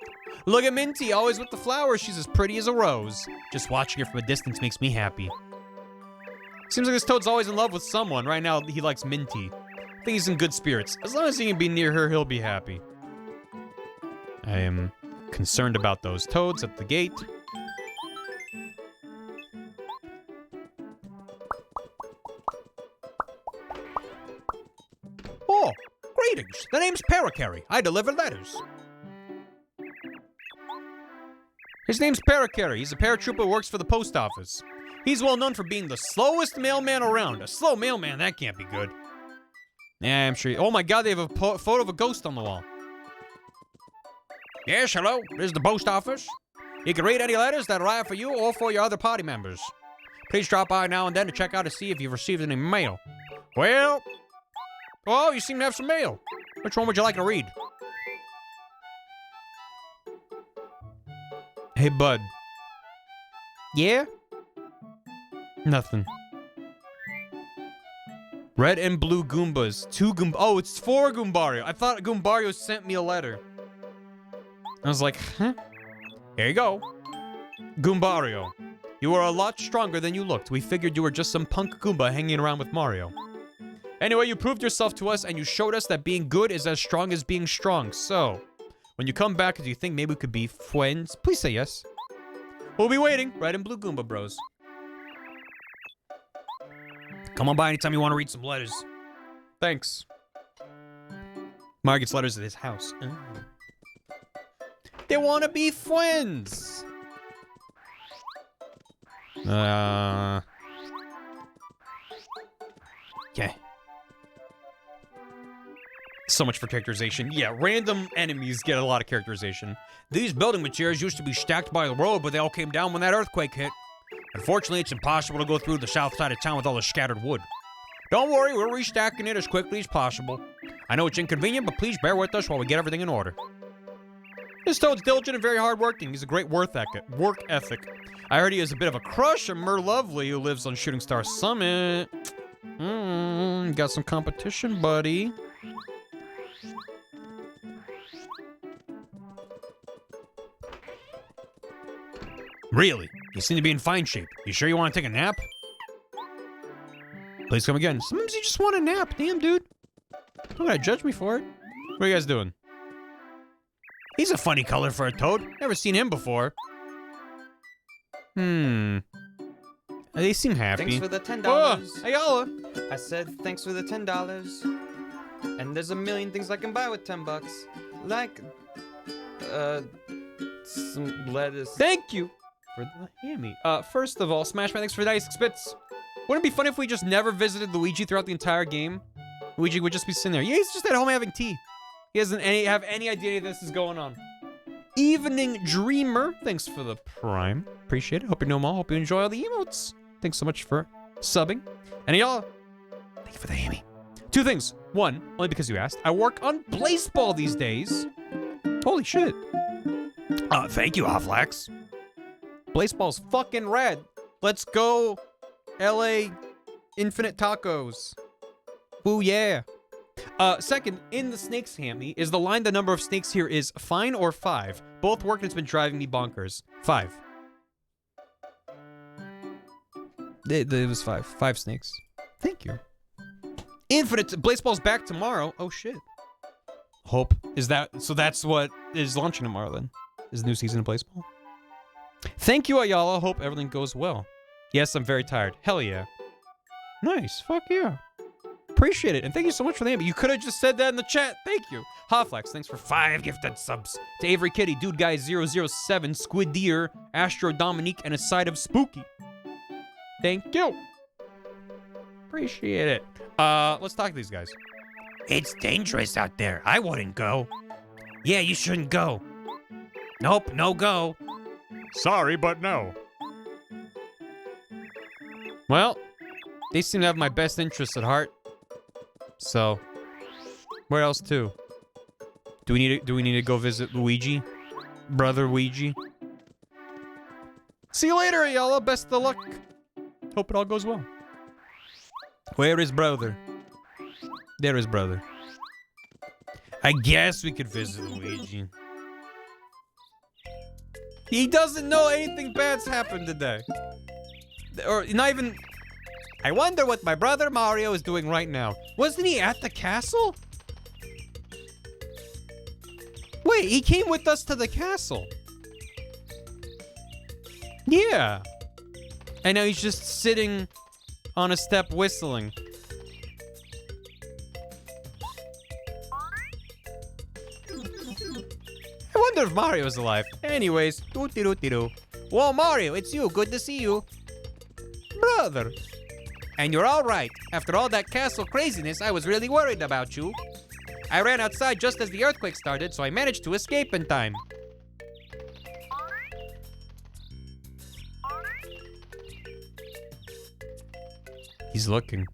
Look at Minty, always with the flowers. She's as pretty as a rose. Just watching her from a distance makes me happy. Seems like this Toad's always in love with someone. Right now, he likes Minty. I think he's in good spirits. As long as he can be near her, he'll be happy. I am concerned about those Toads at the gate. Oh, greetings. The name's Parakarry. I deliver letters. His name's Parakarry. He's a paratrooper who works for the post office. He's well known for being the slowest mailman around. A slow mailman, that can't be good. Yeah, I'm sure. Oh my god, they have a photo of a ghost on the wall. Yes, hello. This is the post office. You can read any letters that arrive for you or for your other party members. Please drop by now and then to check out to see if you've received any mail. Well, oh, you seem to have some mail. Which one would you like to read? Hey, bud. Yeah? Nothing. Red and blue Goombas. 2 Goomba. Oh, it's 4 Goombario. I thought Goombario sent me a letter. I was like, huh? Here you go. Goombario. You are a lot stronger than you looked. We figured you were just some punk Goomba hanging around with Mario. Anyway, you proved yourself to us, and you showed us that being good is as strong as being strong. So, when you come back, do you think maybe we could be friends? Please say yes. We'll be waiting. Red and blue Goomba bros. Come on by anytime you want to read some letters. Thanks. Mario gets letters at his house. They want to be friends. Okay. So much for characterization. Yeah, random enemies get a lot of characterization. These building materials used to be stacked by the road, but they all came down when that earthquake hit. Unfortunately, it's impossible to go through the south side of town with all the scattered wood. Don't worry, we're restacking it as quickly as possible. I know it's inconvenient, but please bear with us while we get everything in order. This Toad's diligent and very hardworking. He's a great work ethic. I heard he has a bit of a crush on Merlovely, who lives on Shooting Star Summit. Got some competition, buddy. Really? You seem to be in fine shape. You sure you want to take a nap? Please come again. Sometimes you just want a nap. Damn, dude. Don't gotta judge me for it. What are you guys doing? He's a funny color for a Toad. Never seen him before. They seem happy. Thanks for the $10. Oh, Ayala. I said thanks for the $10. And there's a million things I can buy with $10. Like, some lettuce. Thank you for the hammy. First of all, Smash Man, thanks for the 96 bits. Wouldn't it be funny if we just never visited Luigi throughout the entire game? Luigi would just be sitting there. Yeah, he's just at home having tea. He doesn't have any idea this is going on. Evening Dreamer, thanks for the prime. Appreciate it. Hope you know them all. Hope you enjoy all the emotes. Thanks so much for subbing. And y'all, thank you for the Amy. 2 things. 1, only because you asked. I work on Blaseball these days. Holy shit. Thank you, Offlax. Blaseball's fucking rad. Let's go, LA Infinite Tacos. Ooh, yeah. Second, in the snakes hammy, is the line the number of snakes here is fine or 5? Both work and it's been driving me bonkers. 5. It was 5. 5 snakes. Thank you. Infinite Blaseball's back tomorrow. Oh, shit. Hope. Is that... So that's what is launching tomorrow, then? Is the new season of Blaseball? Thank you, Ayala. Hope everything goes well. Yes, I'm very tired. Hell yeah. Nice. Fuck yeah. Appreciate it. And thank you so much for the name. You could have just said that in the chat. Thank you. Hoflex, thanks for 5 gifted subs. To Avery Kitty, Dude Guy 007, Squid Deer, Astro Dominique, and a side of Spooky. Thank you. Appreciate it. Let's talk to these guys. It's dangerous out there. I wouldn't go. Yeah, you shouldn't go. Nope, no go. Sorry, but no. Well, they seem to have my best interests at heart. So, where else to? Do we need to go visit Luigi? Brother Luigi? See you later, Ayala. Best of luck. Hope it all goes well. Where is brother? There is brother. I guess we could visit Luigi. He doesn't know anything bad's happened today. Or not even... I wonder what my brother Mario is doing right now. Wasn't he at the castle? Wait, he came with us to the castle. Yeah. And now he's just sitting on a step whistling. I wonder if Mario's alive. Anyways, doo-dee-doo-dee-doo. Whoa, Mario, it's you. Good to see you. Brother. And you're all right. After all that castle craziness, I was really worried about you. I ran outside just as the earthquake started, so I managed to escape in time. He's looking.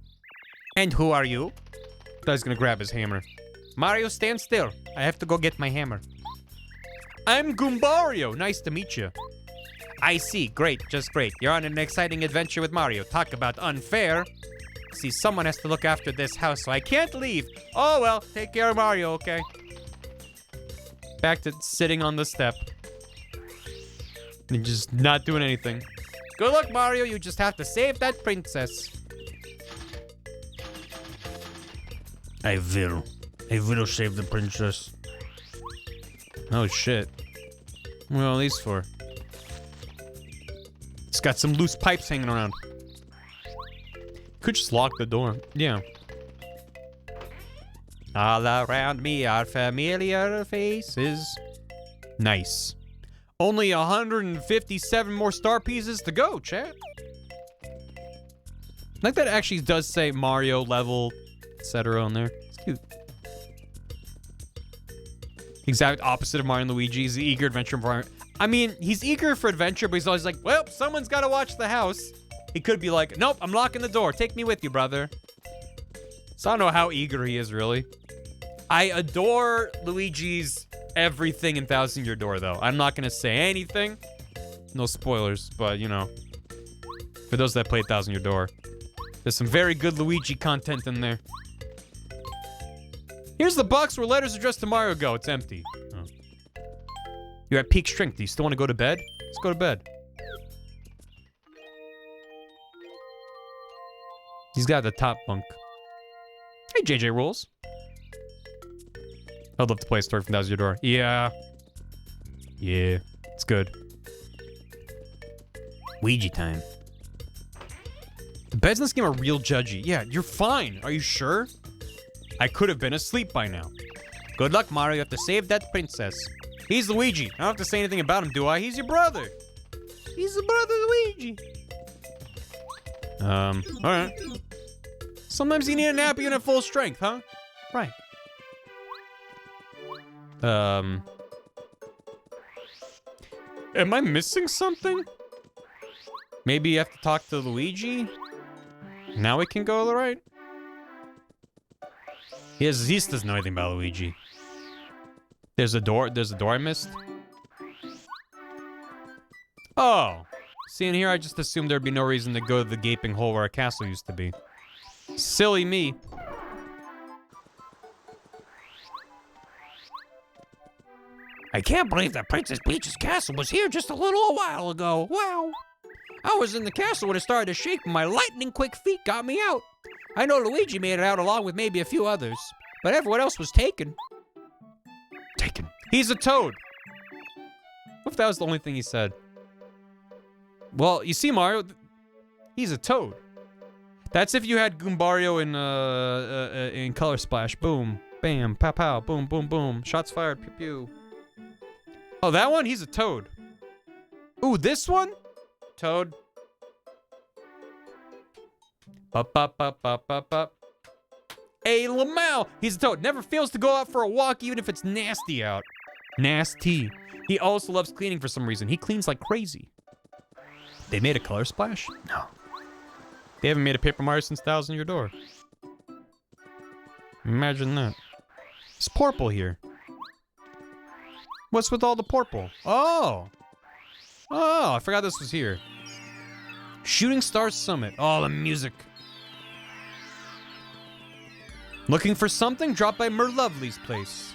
And who are you? Guy's gonna grab his hammer. Mario, stand still. I have to go get my hammer. I'm Goombario. Nice to meet you. I see. Great. Just great. You're on an exciting adventure with Mario. Talk about unfair. See, someone has to look after this house, so I can't leave. Oh, well. Take care of Mario, okay? Back to sitting on the step. And just not doing anything. Good luck, Mario. You just have to save that princess. I will save the princess. Oh, shit. What are all these for? It's got some loose pipes hanging around. Could just lock the door. Yeah. All around me are familiar faces. Nice. Only 157 more star pieces to go, chat. Like that actually does say Mario level, etc. on there. It's cute. Exact opposite of Mario and Luigi. He's the eager adventure environment. I mean, he's eager for adventure, but he's always like, well, someone's got to watch the house. He could be like, nope, I'm locking the door. Take me with you, brother. So I don't know how eager he is, really. I adore Luigi's everything in Thousand Year Door, though. I'm not going to say anything. No spoilers, but, you know. For those that played Thousand Year Door, there's some very good Luigi content in there. Here's the box where letters addressed to Mario go. It's empty. Oh. You're at peak strength. Do you still want to go to bed? Let's go to bed. He's got the top bunk. Hey, JJ Rules. I'd love to play a story from Thousand Year Door. Yeah. Yeah. It's good. Ouija time. The beds in this game are real judgy. Yeah, you're fine. Are you sure? I could have been asleep by now. Good luck, Mario. You have to save that princess. He's Luigi. I don't have to say anything about him, do I? He's your brother. He's the brother Luigi. Alright. Sometimes you need a nap even at full strength, huh? Right. Am I missing something? Maybe you have to talk to Luigi? Now we can go to the right? He doesn't know anything about Luigi. There's a door I missed? Oh. See, in here I just assumed there'd be no reason to go to the gaping hole where our castle used to be. Silly me. I can't believe that Princess Peach's castle was here just a little while ago. Wow. I was in the castle when it started to shake, and my lightning-quick feet got me out. I know Luigi made it out along with maybe a few others, but everyone else was taken. Taken. He's a toad. What if that was the only thing he said? Well, you see, Mario, he's a toad. That's if you had Goombario in Color Splash. Boom, bam, pow, pow, boom, boom, boom. Shots fired, pew, pew. Oh, that one? He's a toad. Ooh, this one? Toad. Bup, bup, bup, bup, bup, bup. Hey, Lamau! He's a toad. Never fails to go out for a walk, even if it's nasty out. Nasty. He also loves cleaning for some reason. He cleans like crazy. They made a Color Splash? No. They haven't made a Paper Mario since Thousand Year Door. Imagine that. It's purple here. What's with all the purple? Oh! Oh, I forgot this was here. Shooting Star Summit. Oh, the music. Looking for something? Dropped by Merlovely's place.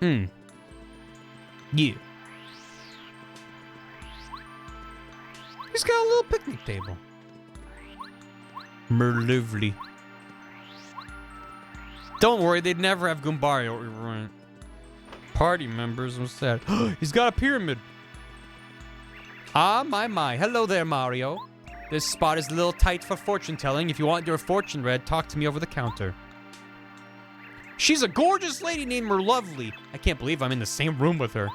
Yeah. He's got a little picnic table. Merlovely. Don't worry, they'd never have Goombario. Party members, what's that? He's got a pyramid. Ah, my. Hello there, Mario. This spot is a little tight for fortune telling. If you want your fortune read, talk to me over the counter. She's a gorgeous lady named Merlovely. I can't believe I'm in the same room with her.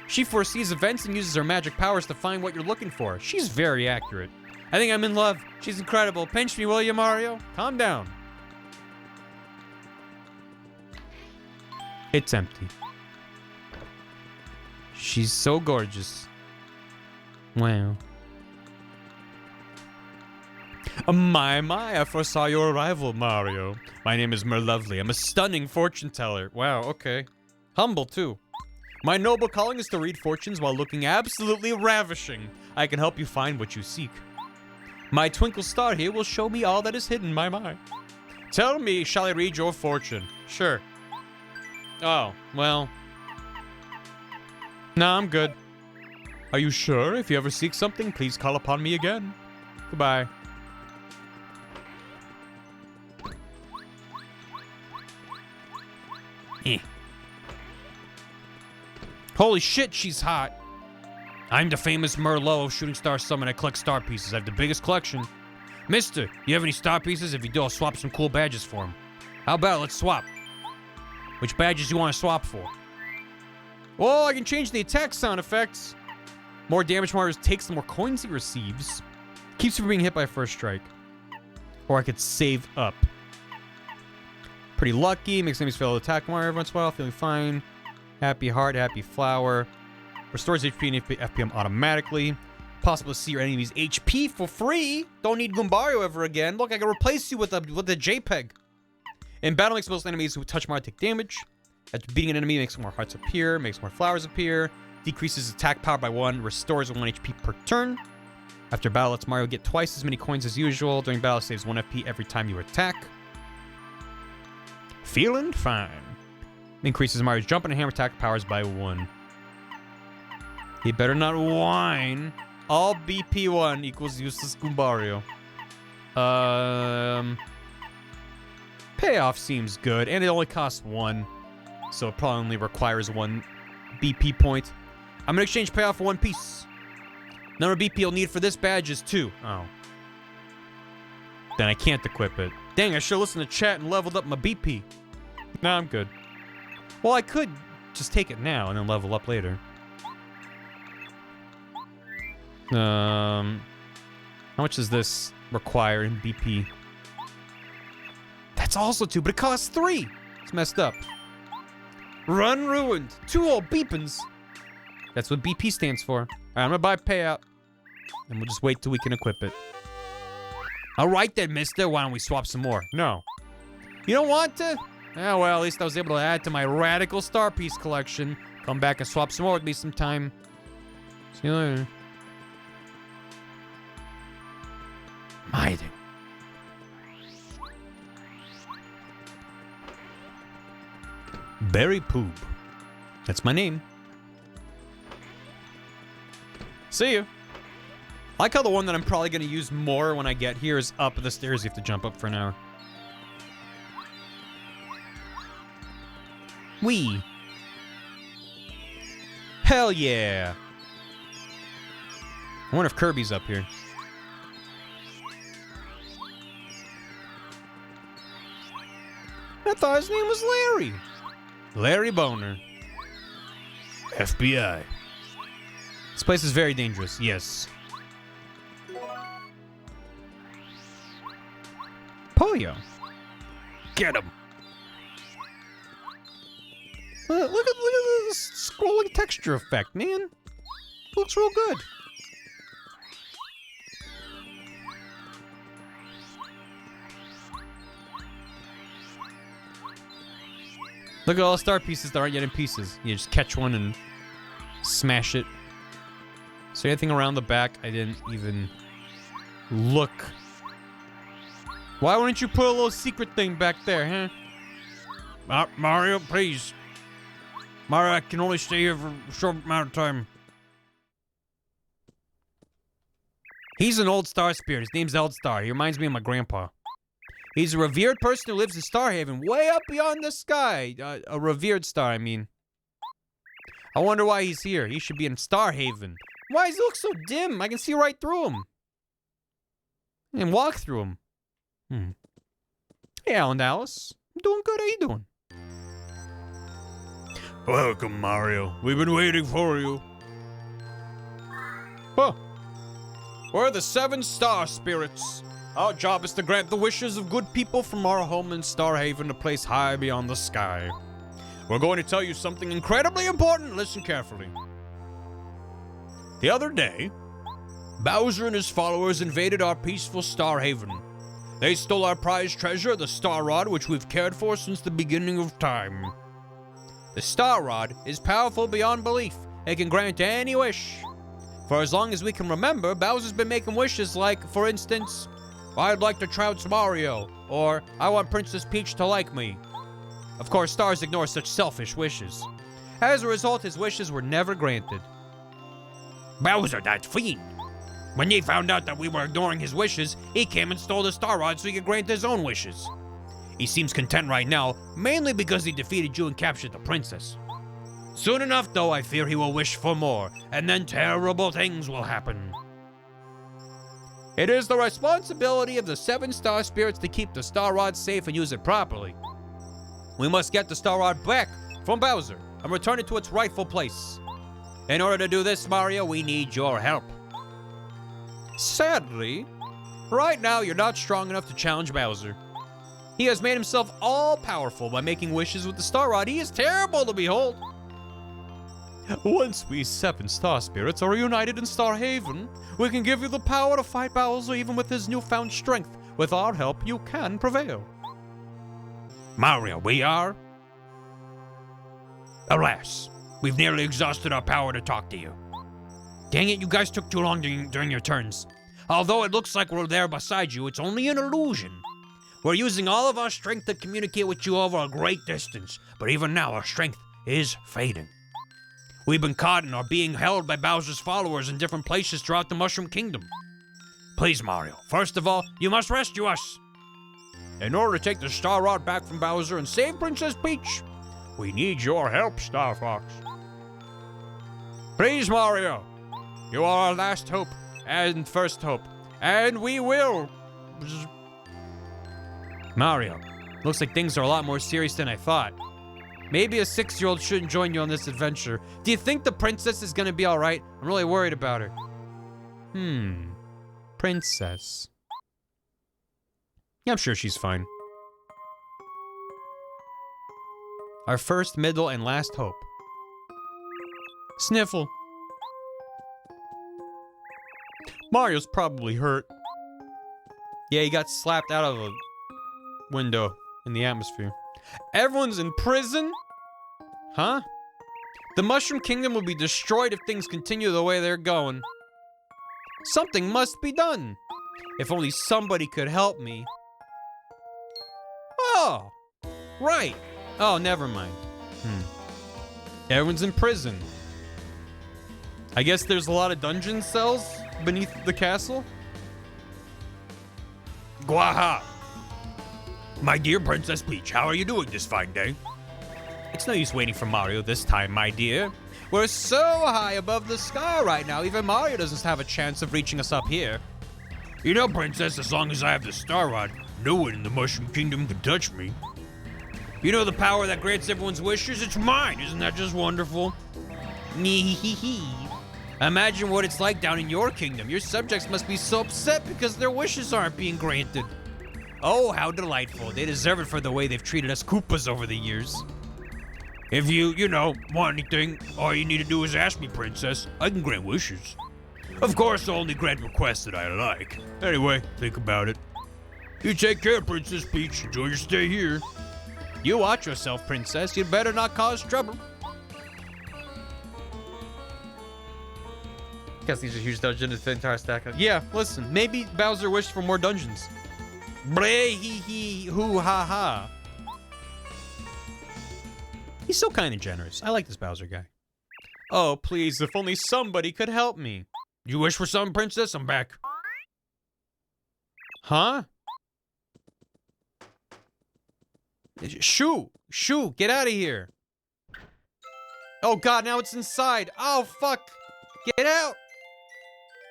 She foresees events and uses her magic powers to find what you're looking for. She's very accurate. I think I'm in love. She's incredible. Pinch me, will you, Mario? Calm down. It's empty. She's so gorgeous. Wow. My, I foresaw your arrival, Mario. My name is Merlovely. I'm a stunning fortune teller. Wow, okay. Humble, too. My noble calling is to read fortunes while looking absolutely ravishing. I can help you find what you seek. My twinkle star here will show me all that is hidden, my. Tell me, shall I read your fortune? Sure. Oh, well. Nah, I'm good. Are you sure? If you ever seek something, please call upon me again. Goodbye. Holy shit, she's hot. I'm the famous Merlot of Shooting Star Summit. I collect star pieces. I have the biggest collection. Mister, you have any star pieces? If you do, I'll swap some cool badges for them. How about it? Let's swap. Which badges you want to swap for? Oh, I can change the attack sound effects. More damage Mario takes, the more coins he receives. Keeps you from being hit by first strike. Or I could save up. Pretty lucky. Makes enemies fail to attack Mario every once in a while. Feeling fine. Happy heart, happy flower. Restores HP and FPM automatically. Possible to see your enemy's HP for free. Don't need Goombario ever again. Look, I can replace you with the JPEG. In battle, makes most enemies who touch Mario take damage. After beating an enemy, makes more hearts appear. Makes more flowers appear. Decreases attack power by 1. Restores 1 HP per turn. After battle, lets Mario get twice as many coins as usual. During battle, saves 1 FP every time you attack. Feeling fine. Increases Mario's jump and hammer attack powers by 1. He better not whine. All BP1 equals useless Goombario. Payoff seems good, and it only costs 1. So it probably only requires 1 BP point. I'm gonna exchange payoff for 1 piece. Number of BP you'll need for this badge is 2. Oh. Then I can't equip it. Dang, I should've listened to chat and leveled up my BP. Nah, I'm good. Well, I could just take it now and then level up later. How much does this require in BP? That's also 2, but it costs 3. It's messed up. Run ruined. 2 old beepins. That's what BP stands for. All right, I'm gonna buy payout, and we'll just wait till we can equip it. All right then, mister. Why don't we swap some more? No. You don't want to? Oh, well, at least I was able to add to my radical star piece collection. Come back and swap some more with me sometime. See you later. Hiding. Barry Poob. That's my name. See you. I like how the one that I'm probably going to use more when I get here is up the stairs. You have to jump up for an hour. Wee. Hell yeah. I wonder if Kirby's up here. I thought his name was Larry. Larry Boner. FBI. This place is very dangerous, yes. Polio. Get him. Look at this scrolling texture effect, man. Looks real good. Look at all the star pieces that aren't yet in pieces. You just catch one and smash it. Is there anything around the back? I didn't even look. Why wouldn't you put a little secret thing back there, huh? Mario, please. Mario, I can only stay here for a short amount of time. He's an old star spirit. His name's Eldstar. He reminds me of my grandpa. He's a revered person who lives in Starhaven, way up beyond the sky. A revered star, I mean. I wonder why he's here. He should be in Starhaven. Why does he look so dim? I can see right through him. And walk through him. Hey, Alan Dallas. I'm doing good. How you doing? Welcome, Mario. We've been waiting for you. Oh. We're the 7 star spirits. Our job is to grant the wishes of good people from our home in Starhaven, a place high beyond the sky. We're going to tell you something incredibly important. Listen carefully. The other day, Bowser and his followers invaded our peaceful Starhaven. They stole our prized treasure, the Star Rod, which we've cared for since the beginning of time. The Star Rod is powerful beyond belief. It can grant any wish. For as long as we can remember, Bowser's been making wishes like, for instance, I'd like to trounce Mario, or I want Princess Peach to like me. Of course, stars ignore such selfish wishes. As a result, his wishes were never granted. Bowser, that fiend. When he found out that we were ignoring his wishes, he came and stole the Star Rod so he could grant his own wishes. He seems content right now, mainly because he defeated you and captured the princess. Soon enough, though, I fear he will wish for more, and then terrible things will happen. It is the responsibility of the 7 star spirits to keep the Star Rod safe and use it properly. We must get the Star Rod back from Bowser and return it to its rightful place. In order to do this, Mario, we need your help. Sadly, right now you're not strong enough to challenge Bowser. He has made himself all-powerful by making wishes with the Star Rod. He is terrible to behold. Once we 7 star spirits are reunited in Starhaven, we can give you the power to fight Bowser even with his newfound strength. With our help, you can prevail. Mario, we are? Alas, we've nearly exhausted our power to talk to you. Dang it, you guys took too long during your turns. Although it looks like we're there beside you, it's only an illusion. We're using all of our strength to communicate with you over a great distance, but even now our strength is fading. We've been caught and are being held by Bowser's followers in different places throughout the Mushroom Kingdom. Please, Mario, first of all, you must rescue us. In order to take the Star Rod back from Bowser and save Princess Peach, we need your help, Star Fox. Please, Mario, you are our last hope and first hope, and we will. Mario, looks like things are a lot more serious than I thought. Maybe a 6-year-old shouldn't join you on this adventure. Do you think the princess is gonna be alright? I'm really worried about her. Princess. Yeah, I'm sure she's fine. Our first, middle, and last hope. Sniffle. Mario's probably hurt. Yeah, he got slapped out of a window in the atmosphere. Everyone's in prison? Huh? The Mushroom Kingdom will be destroyed if things continue the way they're going. Something must be done. If only somebody could help me. Oh, right. Oh, never mind. Everyone's in prison. I guess there's a lot of dungeon cells beneath the castle. Gwaha! My dear Princess Peach, how are you doing this fine day? It's no use waiting for Mario this time, my dear. We're so high above the sky right now, even Mario doesn't have a chance of reaching us up here. You know, Princess, as long as I have the Star Rod, no one in the Mushroom Kingdom can touch me. You know the power that grants everyone's wishes? It's mine. Isn't that just wonderful? Imagine what it's like down in your kingdom. Your subjects must be so upset because their wishes aren't being granted. Oh, how delightful. They deserve it for the way they've treated us Koopas over the years. If you know, want anything, all you need to do is ask me, Princess. I can grant wishes. Of course, I'll only grant requests that I like. Anyway, think about it. You take care, Princess Peach. Enjoy your stay here. You watch yourself, Princess. You'd better not cause trouble. Guess these are huge dungeons. The entire stack. Yeah, listen. Maybe Bowser wished for more dungeons. Bray hee hee hoo ha ha. He's so kind and generous. I like this Bowser guy. Oh, please, if only somebody could help me. You wish for something, Princess? I'm back. Huh? Shoo! Shoo! Get out of here! Oh god, now it's inside! Oh fuck! Get out!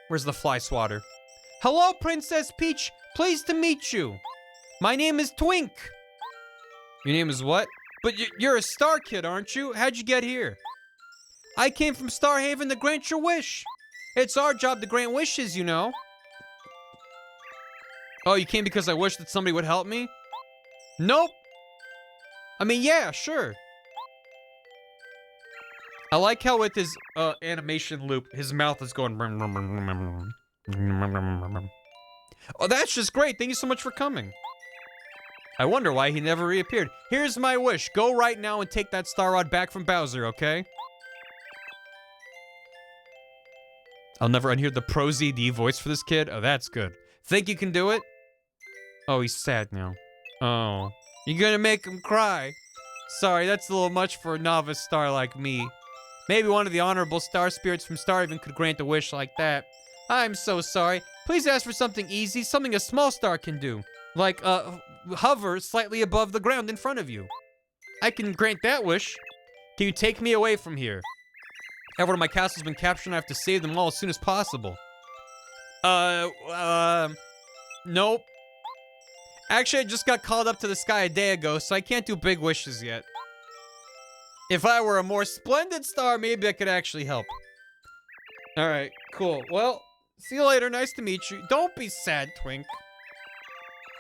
Where's the fly swatter? Hello, Princess Peach! Pleased to meet you! My name is Twink! Your name is what? But you're a star kid, aren't you? How'd you get here? I came from Star Haven to grant your wish! It's our job to grant wishes, you know. Oh, you came because I wish that somebody would help me? Nope! I mean, yeah, sure. I like how with his animation loop, his mouth is going... Oh, that's just great. Thank you so much for coming. I wonder why he never reappeared. Here's my wish. Go right now and take that Star Rod back from Bowser, okay? I'll never unhear the Pro ZD voice for this kid. Oh, that's good. Think you can do it? Oh, he's sad now. Oh. You're gonna make him cry. Sorry, that's a little much for a novice star like me. Maybe one of the honorable star spirits from Starhaven could grant a wish like that. I'm so sorry. Please ask for something easy, something a small star can do. Like, hover slightly above the ground in front of you. I can grant that wish. Can you take me away from here? Everyone in my castle's been captured and I have to save them all as soon as possible. Nope. Actually, I just got called up to the sky a day ago, so I can't do big wishes yet. If I were a more splendid star, maybe I could actually help. Alright, cool. Well, see you later. Nice to meet you. Don't be sad, Twink.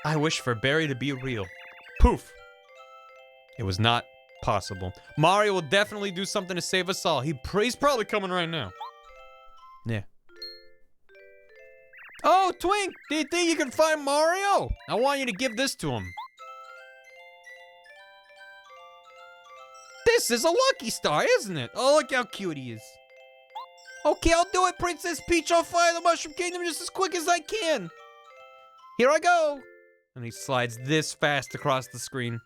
I wish for Barry to be real. Poof. It was not possible. Mario will definitely do something to save us all. He's probably coming right now. Yeah. Oh, Twink! Do you think you can find Mario? I want you to give this to him. This is a lucky star, isn't it? Oh, look how cute he is. Okay, I'll do it, Princess Peach. I'll fly the Mushroom Kingdom just as quick as I can. Here I go. And he slides this fast across the screen.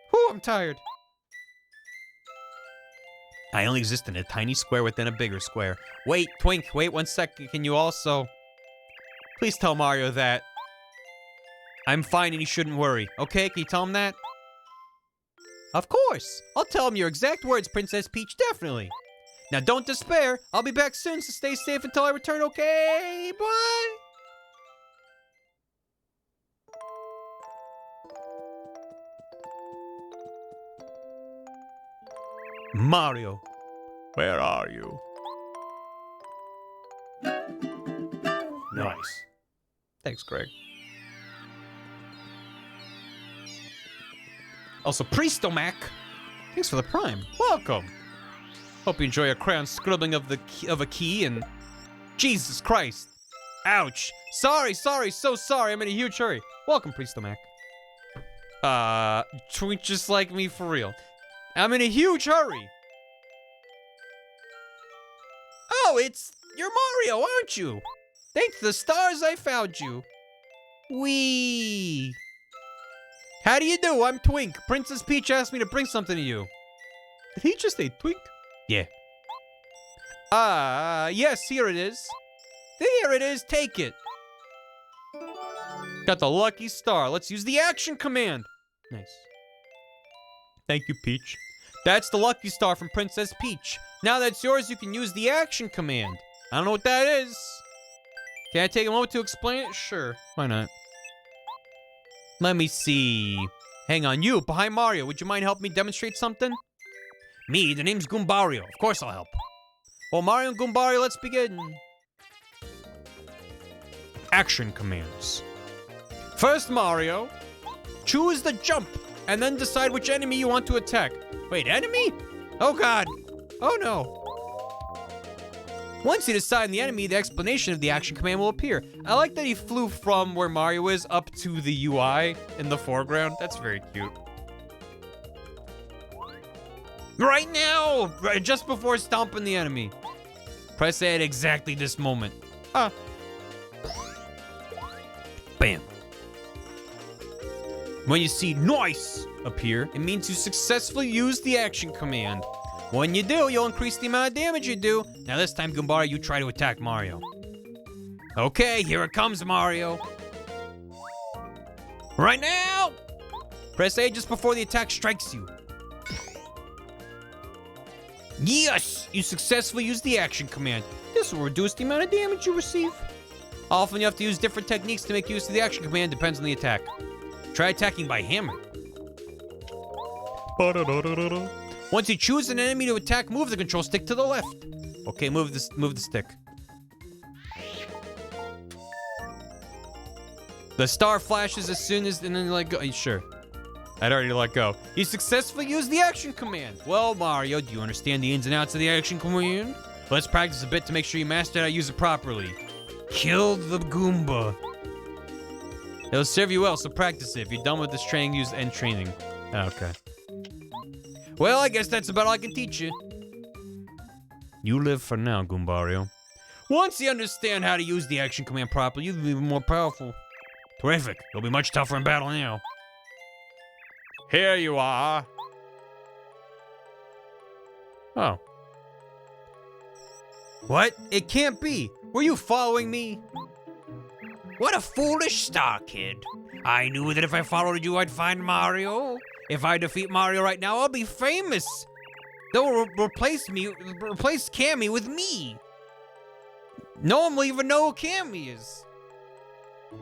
Whew, I'm tired. I only exist in a tiny square within a bigger square. Wait, Twink, wait 1 second. Can you also... Please tell Mario that I'm fine and he shouldn't worry. Okay, can you tell him that? Of course. I'll tell him your exact words, Princess Peach, definitely. Now don't despair. I'll be back soon, so stay safe until I return, okay? Bye. Mario, where are you? Nice. Thanks, Greg. Also, Priestomac. Thanks for the prime. Welcome. Hope you enjoy a crayon scribbling of a key and... Jesus Christ. Ouch. Sorry, so sorry. I'm in a huge hurry. Welcome, Priestomac. Tweet just like me for real. I'm in a huge hurry. Oh, you're Mario, aren't you? Thanks to the stars I found you. Wee. How do you do? I'm Twink. Princess Peach asked me to bring something to you. Did he just say Twink? Yeah. Yes, here it is. Here it is, take it. Got the lucky star. Let's use the action command. Nice. Thank you, Peach. That's the lucky star from Princess Peach. Now that's yours, you can use the action command. I don't know what that is. Can I take a moment to explain it? Sure, why not? Let me see. Hang on, you, behind Mario, would you mind helping me demonstrate something? Me, the name's Goombario. Of course I'll help. Well, Mario and Goombario, let's begin. Action commands. First, Mario, choose the jump, and then decide which enemy you want to attack. Wait, enemy? Oh God. Oh no. Once you decide the enemy, the explanation of the action command will appear. I like that he flew from where Mario is up to the UI in the foreground. That's very cute. Right now! Just before stomping the enemy. Press A at exactly this moment. Bam. When you see nice appear, it means you successfully used the action command. When you do, you'll increase the amount of damage you do. Now this time, Goombara, you try to attack Mario. Okay, here it comes, Mario. Right now! Press A just before the attack strikes you. Yes! You successfully used the action command. This will reduce the amount of damage you receive. Often you have to use different techniques to make use of the action command, depends on the attack. Try attacking by hammer. Once you choose an enemy to attack, move the control stick to the left. Okay, move the stick. The star flashes as soon as, and then you let go. Sure. I'd already let go. You successfully used the action command. Well, Mario, do you understand the ins and outs of the action command? Let's practice a bit to make sure you master how to use it properly. Kill the Goomba. It'll serve you well, so practice it. If you're done with this training, use end training. Okay. Well, I guess that's about all I can teach you. You live for now, Goombario. Once you understand how to use the action command properly, you'll be even more powerful. Terrific. You'll be much tougher in battle now. Here you are. Oh. What? It can't be. Were you following me? What a foolish star, kid. I knew that if I followed you, I'd find Mario. If I defeat Mario right now, I'll be famous. They'll replace Cammy with me. No one will even know who Cammy is.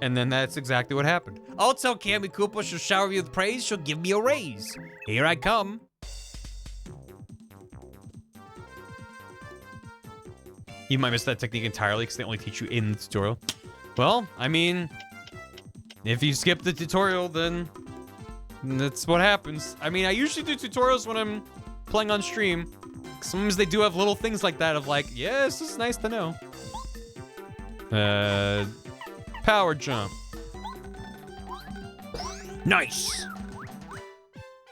And then that's exactly what happened. I'll tell Cammy Koopa she'll shower me with praise, she'll give me a raise. Here I come. You might miss that technique entirely because they only teach you in the tutorial. Well, I mean, if you skip the tutorial, then that's what happens. I mean, I usually do tutorials when I'm playing on stream. Sometimes they do have little things like that of like, yeah, this is nice to know. Power jump. Nice.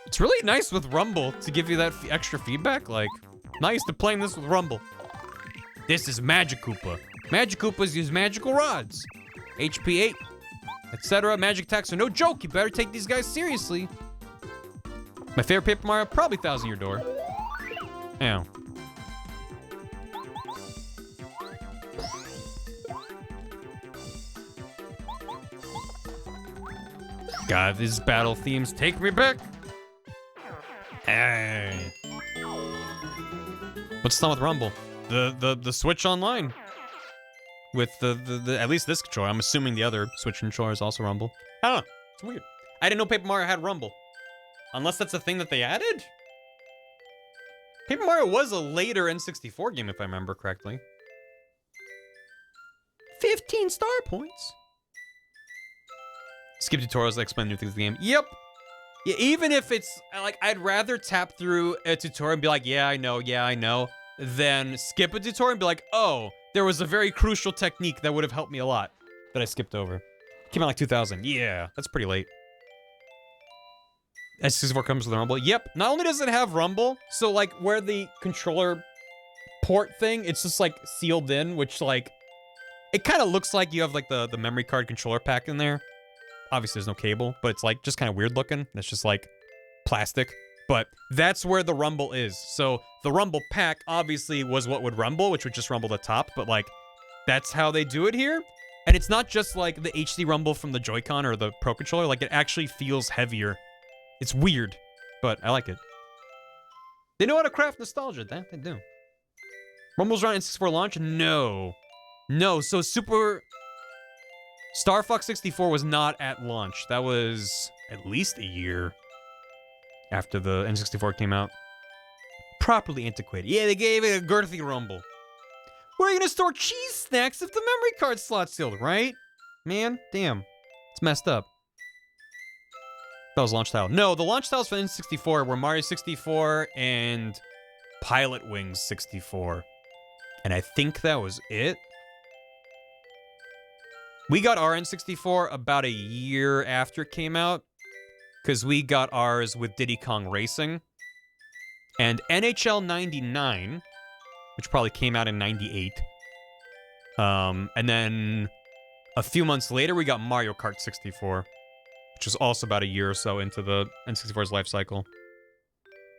It's really nice with Rumble to give you that extra feedback. Like, not used to playing this with Rumble. This is Magic Koopa. Magic Koopas use magical rods. HP 8, etc. Magic attacks are no joke. You better take these guys seriously. My favorite Paper Mario, probably Thousand Year Door. Ow. God, these battle themes take me back. Hey. What's done with Rumble? The Switch Online. With the at least this controller. I'm assuming the other Switch controller is also Rumble. I don't know. It's weird. I didn't know Paper Mario had Rumble. Unless that's a thing that they added? Paper Mario was a later N64 game, if I remember correctly. 15 star points. Skip tutorials that explain new things in the game. Yep. Yeah, even if it's, like, I'd rather tap through a tutorial and be like, yeah, I know, than skip a tutorial and be like, oh, there was a very crucial technique that would have helped me a lot that I skipped over. Came out like 2000. Yeah, that's pretty late. S64 comes with Rumble. Yep. Not only does it have Rumble, so, like, where the controller port thing, it's just, like, sealed in, which, like, it kind of looks like you have, like, the memory card controller pack in there. Obviously, there's no cable, but it's, like, just kind of weird looking. It's just, like, plastic. But that's where the Rumble is. So, the Rumble pack, obviously, was what would rumble, which would just rumble the top. But, like, that's how they do it here. And it's not just, like, the HD Rumble from the Joy-Con or the Pro Controller. Like, it actually feels heavier. It's weird, but I like it. They know how to craft nostalgia. That they do. Rumble's around N64 launch? No. No, so Star Fox 64 was not at launch. That was at least a year after the N64 came out. Properly antiquated. Yeah, they gave it a girthy rumble. Where are you gonna store cheese snacks if the memory card slot's sealed, right? Man, damn. It's messed up. That was launch tile. No, the launch tiles for N64 were Mario 64 and Pilot Wings 64. And I think that was it. We got our N64 about a year after it came out, because we got ours with Diddy Kong Racing. And NHL 99, which probably came out in 98. And then a few months later, we got Mario Kart 64, which was also about a year or so into the N64's life cycle.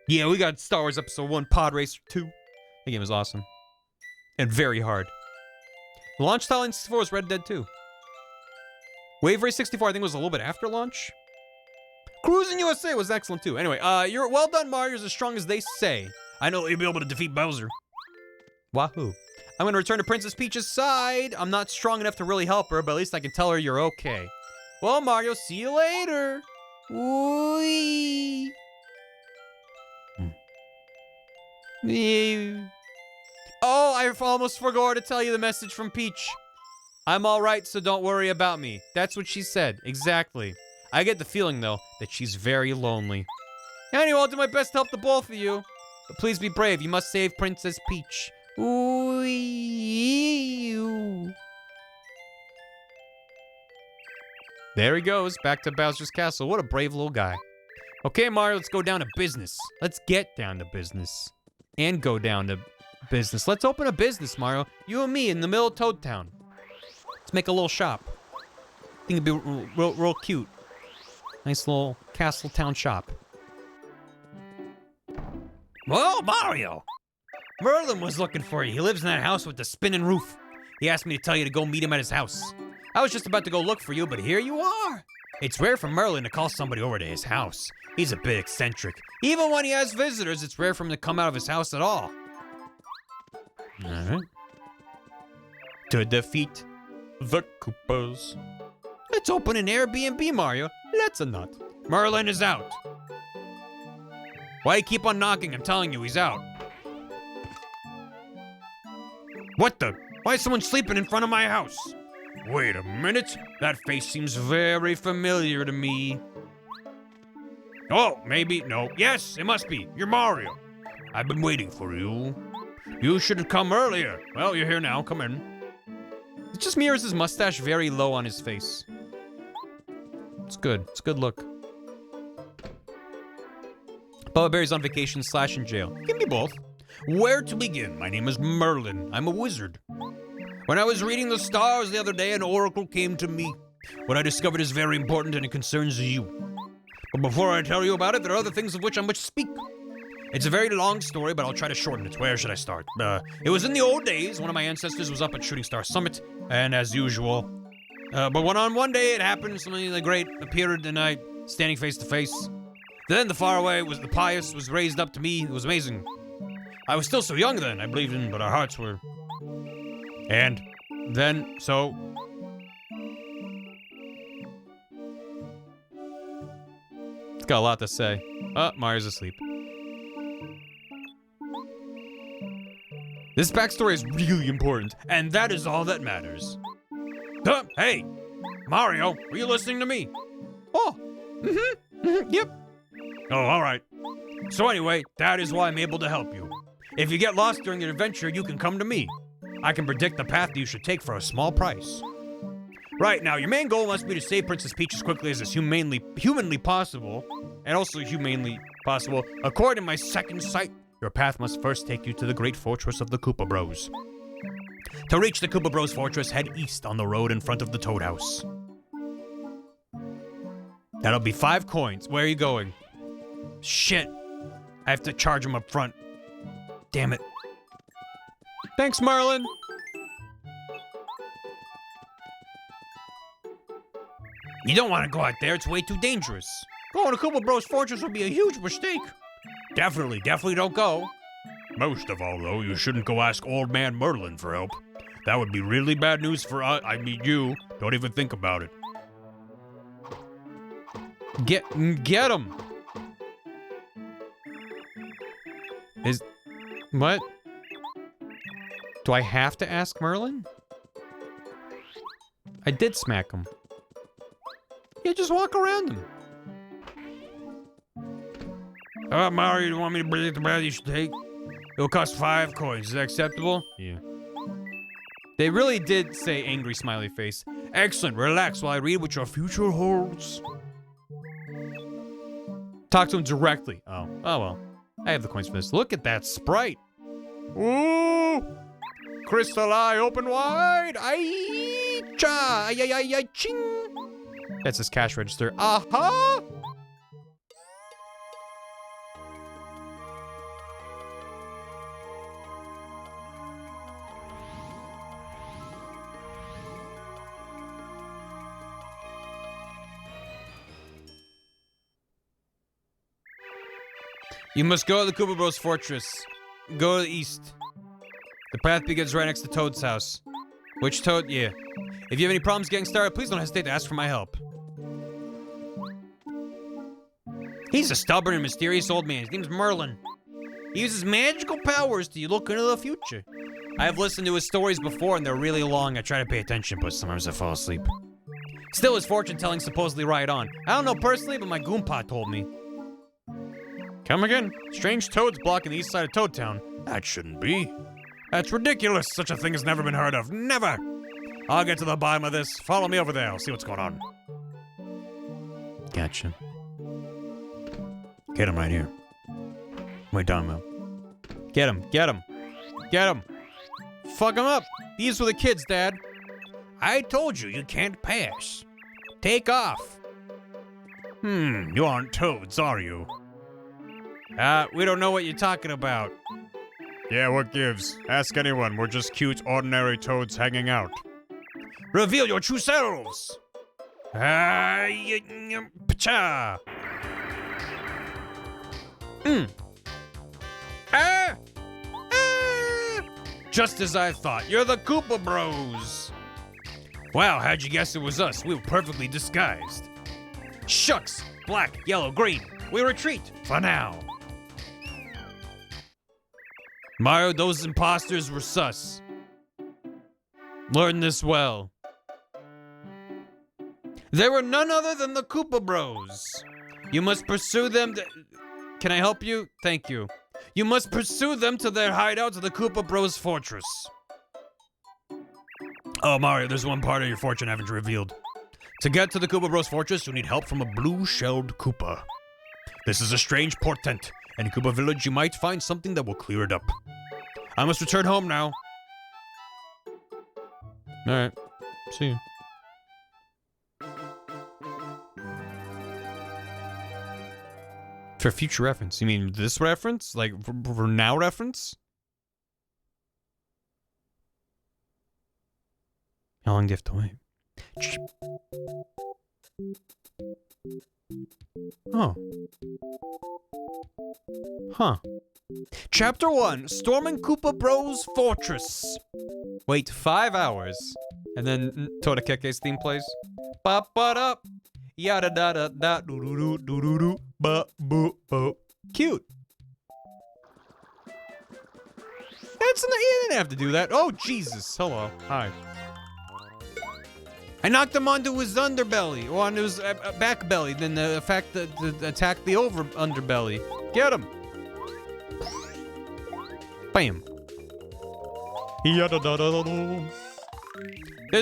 Yeah, we got Star Wars Episode 1, Pod Racer 2. The game was awesome. And very hard. The launch title N64 was Red Dead 2. Wave Race 64, I think, was a little bit after launch. Cruising USA was excellent, too. Anyway, you're well done, Mario. You're as strong as they say. I know you'll be able to defeat Bowser. Wahoo. I'm going to return to Princess Peach's side. I'm not strong enough to really help her, but at least I can tell her you're okay. Well, Mario, see you later. Whee. Oh, I almost forgot to tell you the message from Peach. I'm all right, so don't worry about me. That's what she said. Exactly. I get the feeling, though, that she's very lonely. Anyway, I'll do my best to help the both of you. But please be brave. You must save Princess Peach. Ooh. There he goes, back to Bowser's Castle. What a brave little guy. Okay, Mario, let's go down to business. Let's get down to business. And go down to business. Let's open a business, Mario. You and me in the middle of Toad Town. Let's make a little shop. I think it'd be real cute. Nice little castle town shop. Whoa, Mario! Merlin was looking for you. He lives in that house with the spinning roof. He asked me to tell you to go meet him at his house. I was just about to go look for you, but here you are. It's rare for Merlin to call somebody over to his house. He's a bit eccentric. Even when he has visitors, it's rare for him to come out of his house at all. Alright. To defeat the Koopas. Let's open an Airbnb, Mario. Let's not. Merlin is out. Why you keep on knocking? I'm telling you, he's out. What the? Why is someone sleeping in front of my house? Wait a minute. That face seems very familiar to me. Oh, maybe. No. Yes, it must be. You're Mario. I've been waiting for you. You should have come earlier. Well, you're here now. Come in. It just mirrors his mustache very low on his face. It's good. It's a good look. Bubba Barry's on vacation / in jail. Give me both. Where to begin? My name is Merlin. I'm a wizard. When I was reading the stars the other day, an oracle came to me. What I discovered is very important and it concerns you. But before I tell you about it, there are other things of which I must speak. It's a very long story, but I'll try to shorten it. Where should I start? It was in the old days. One of my ancestors was up at Shooting Star Summit, and as usual. But one day it happened, something the great appeared, and I, standing face to face. Then the faraway was the pious was raised up to me. It was amazing. I was still so young then. I believed in, but our hearts were. And then, so. It's got a lot to say. Oh, Mario's asleep. This backstory is really important, and that is all that matters. Huh? Hey, Mario, were you listening to me? Oh, yep. Oh, all right. So anyway, that is why I'm able to help you. If you get lost during your adventure, you can come to me. I can predict the path you should take for a small price. Right, now, your main goal must be to save Princess Peach as quickly as is humanly possible, and also humanely possible. According to my second sight, your path must first take you to the great fortress of the Koopa Bros. To reach the Koopa Bros fortress, head east on the road in front of the Toad House. That'll be 5 coins. Where are you going? Shit. I have to charge him up front. Damn it. Thanks, Marlin. You don't want to go out there. It's way too dangerous. Going to Koopa Bros fortress would be a huge mistake. Definitely don't go. Most of all, though, you shouldn't go ask Old Man Merlin for help. That would be really bad news for you. Don't even think about it. Get him. What? Do I have to ask Merlin? I did smack him. Yeah, just walk around him. How about Mario? You want me to predict the path you should take? It'll cost 5 coins. Is that acceptable? Yeah. They really did say angry smiley face. Excellent. Relax while I read what your future holds. Talk to him directly. Oh well. I have the coins for this. Look at that sprite. Ooh! Crystal eye open wide. Ay-cha! Ay-ay-ay-ching! That's his cash register. Aha! You must go to the Koopa Bros fortress. Go to the east. The path begins right next to Toad's house. Which Toad? Yeah. If you have any problems getting started, please don't hesitate to ask for my help. He's a stubborn and mysterious old man. His name's Merlin. He uses magical powers to look into the future. I have listened to his stories before, and they're really long. I try to pay attention, but sometimes I fall asleep. Still, his fortune-telling supposedly right on. I don't know personally, but my Goompa told me. Come again. Strange toads blocking the east side of Toad Town. That shouldn't be. That's ridiculous. Such a thing has never been heard of. Never. I'll get to the bottom of this. Follow me over there. I'll see what's going on. Gotcha. Get him right here. Wait, Dono. Get him. Get him. Get him. Fuck him up. These were the kids, Dad. I told you can't pass. Take off. You aren't toads, are you? We don't know what you're talking about. Yeah, what gives? Ask anyone. We're just cute, ordinary toads hanging out. Reveal your true selves! Pacha! Just as I thought. You're the Koopa Bros! Wow, how'd you guess it was us? We were perfectly disguised. Shucks! Black, yellow, green. We retreat. For now. Mario, those imposters were sus. Learn this well. They were none other than the Koopa Bros. You must pursue them to... Can I help you? Thank you. You must pursue them to their hideout to the Koopa Bros fortress. Oh, Mario, there's one part of your fortune I haven't revealed. To get to the Koopa Bros fortress, you need help from a blue-shelled Koopa. This is a strange portent. In Koopa Village, you might find something that will clear it up. I must return home now. Alright. See you. For future reference. You mean this reference? Like, for now reference? How long do you have to wait? Oh. Huh. Chapter 1, Storming Koopa Bros Fortress. Wait 5 hours. And then Todakeke's theme plays. Ba ba da. Yada da da da doo doo doo doo doo ba boo bo. Cute. You didn't have to do that. Oh Jesus. Hello. Hi. I knocked him onto his underbelly, or onto his back belly, then the fact that attack the underbelly. Get him! Bam. There's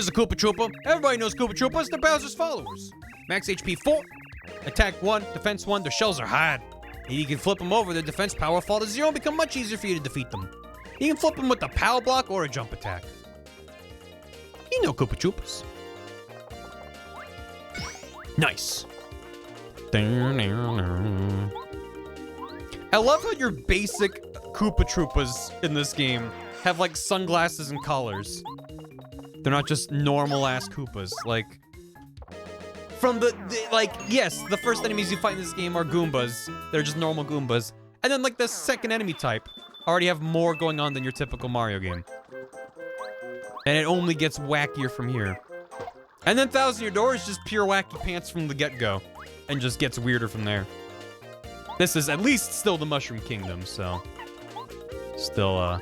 the Koopa Troopa. Everybody knows Koopa Troopas. They're Bowser's followers. Max HP 4, attack 1, defense 1. Their shells are hard. You can flip them over. Their defense power fall to 0 and become much easier for you to defeat them. You can flip them with a power block or a jump attack. You know Koopa Troopas. Nice. I love how your basic Koopa Troopas in this game have like sunglasses and collars. They're not just normal-ass Koopas. Like, from yes, the first enemies you fight in this game are Goombas. They're just normal Goombas. And then, like, the second enemy type already have more going on than your typical Mario game. And it only gets wackier from here. And then Thousand Year Door is just pure wacky pants from the get-go. And just gets weirder from there. This is at least still the Mushroom Kingdom, so... Still,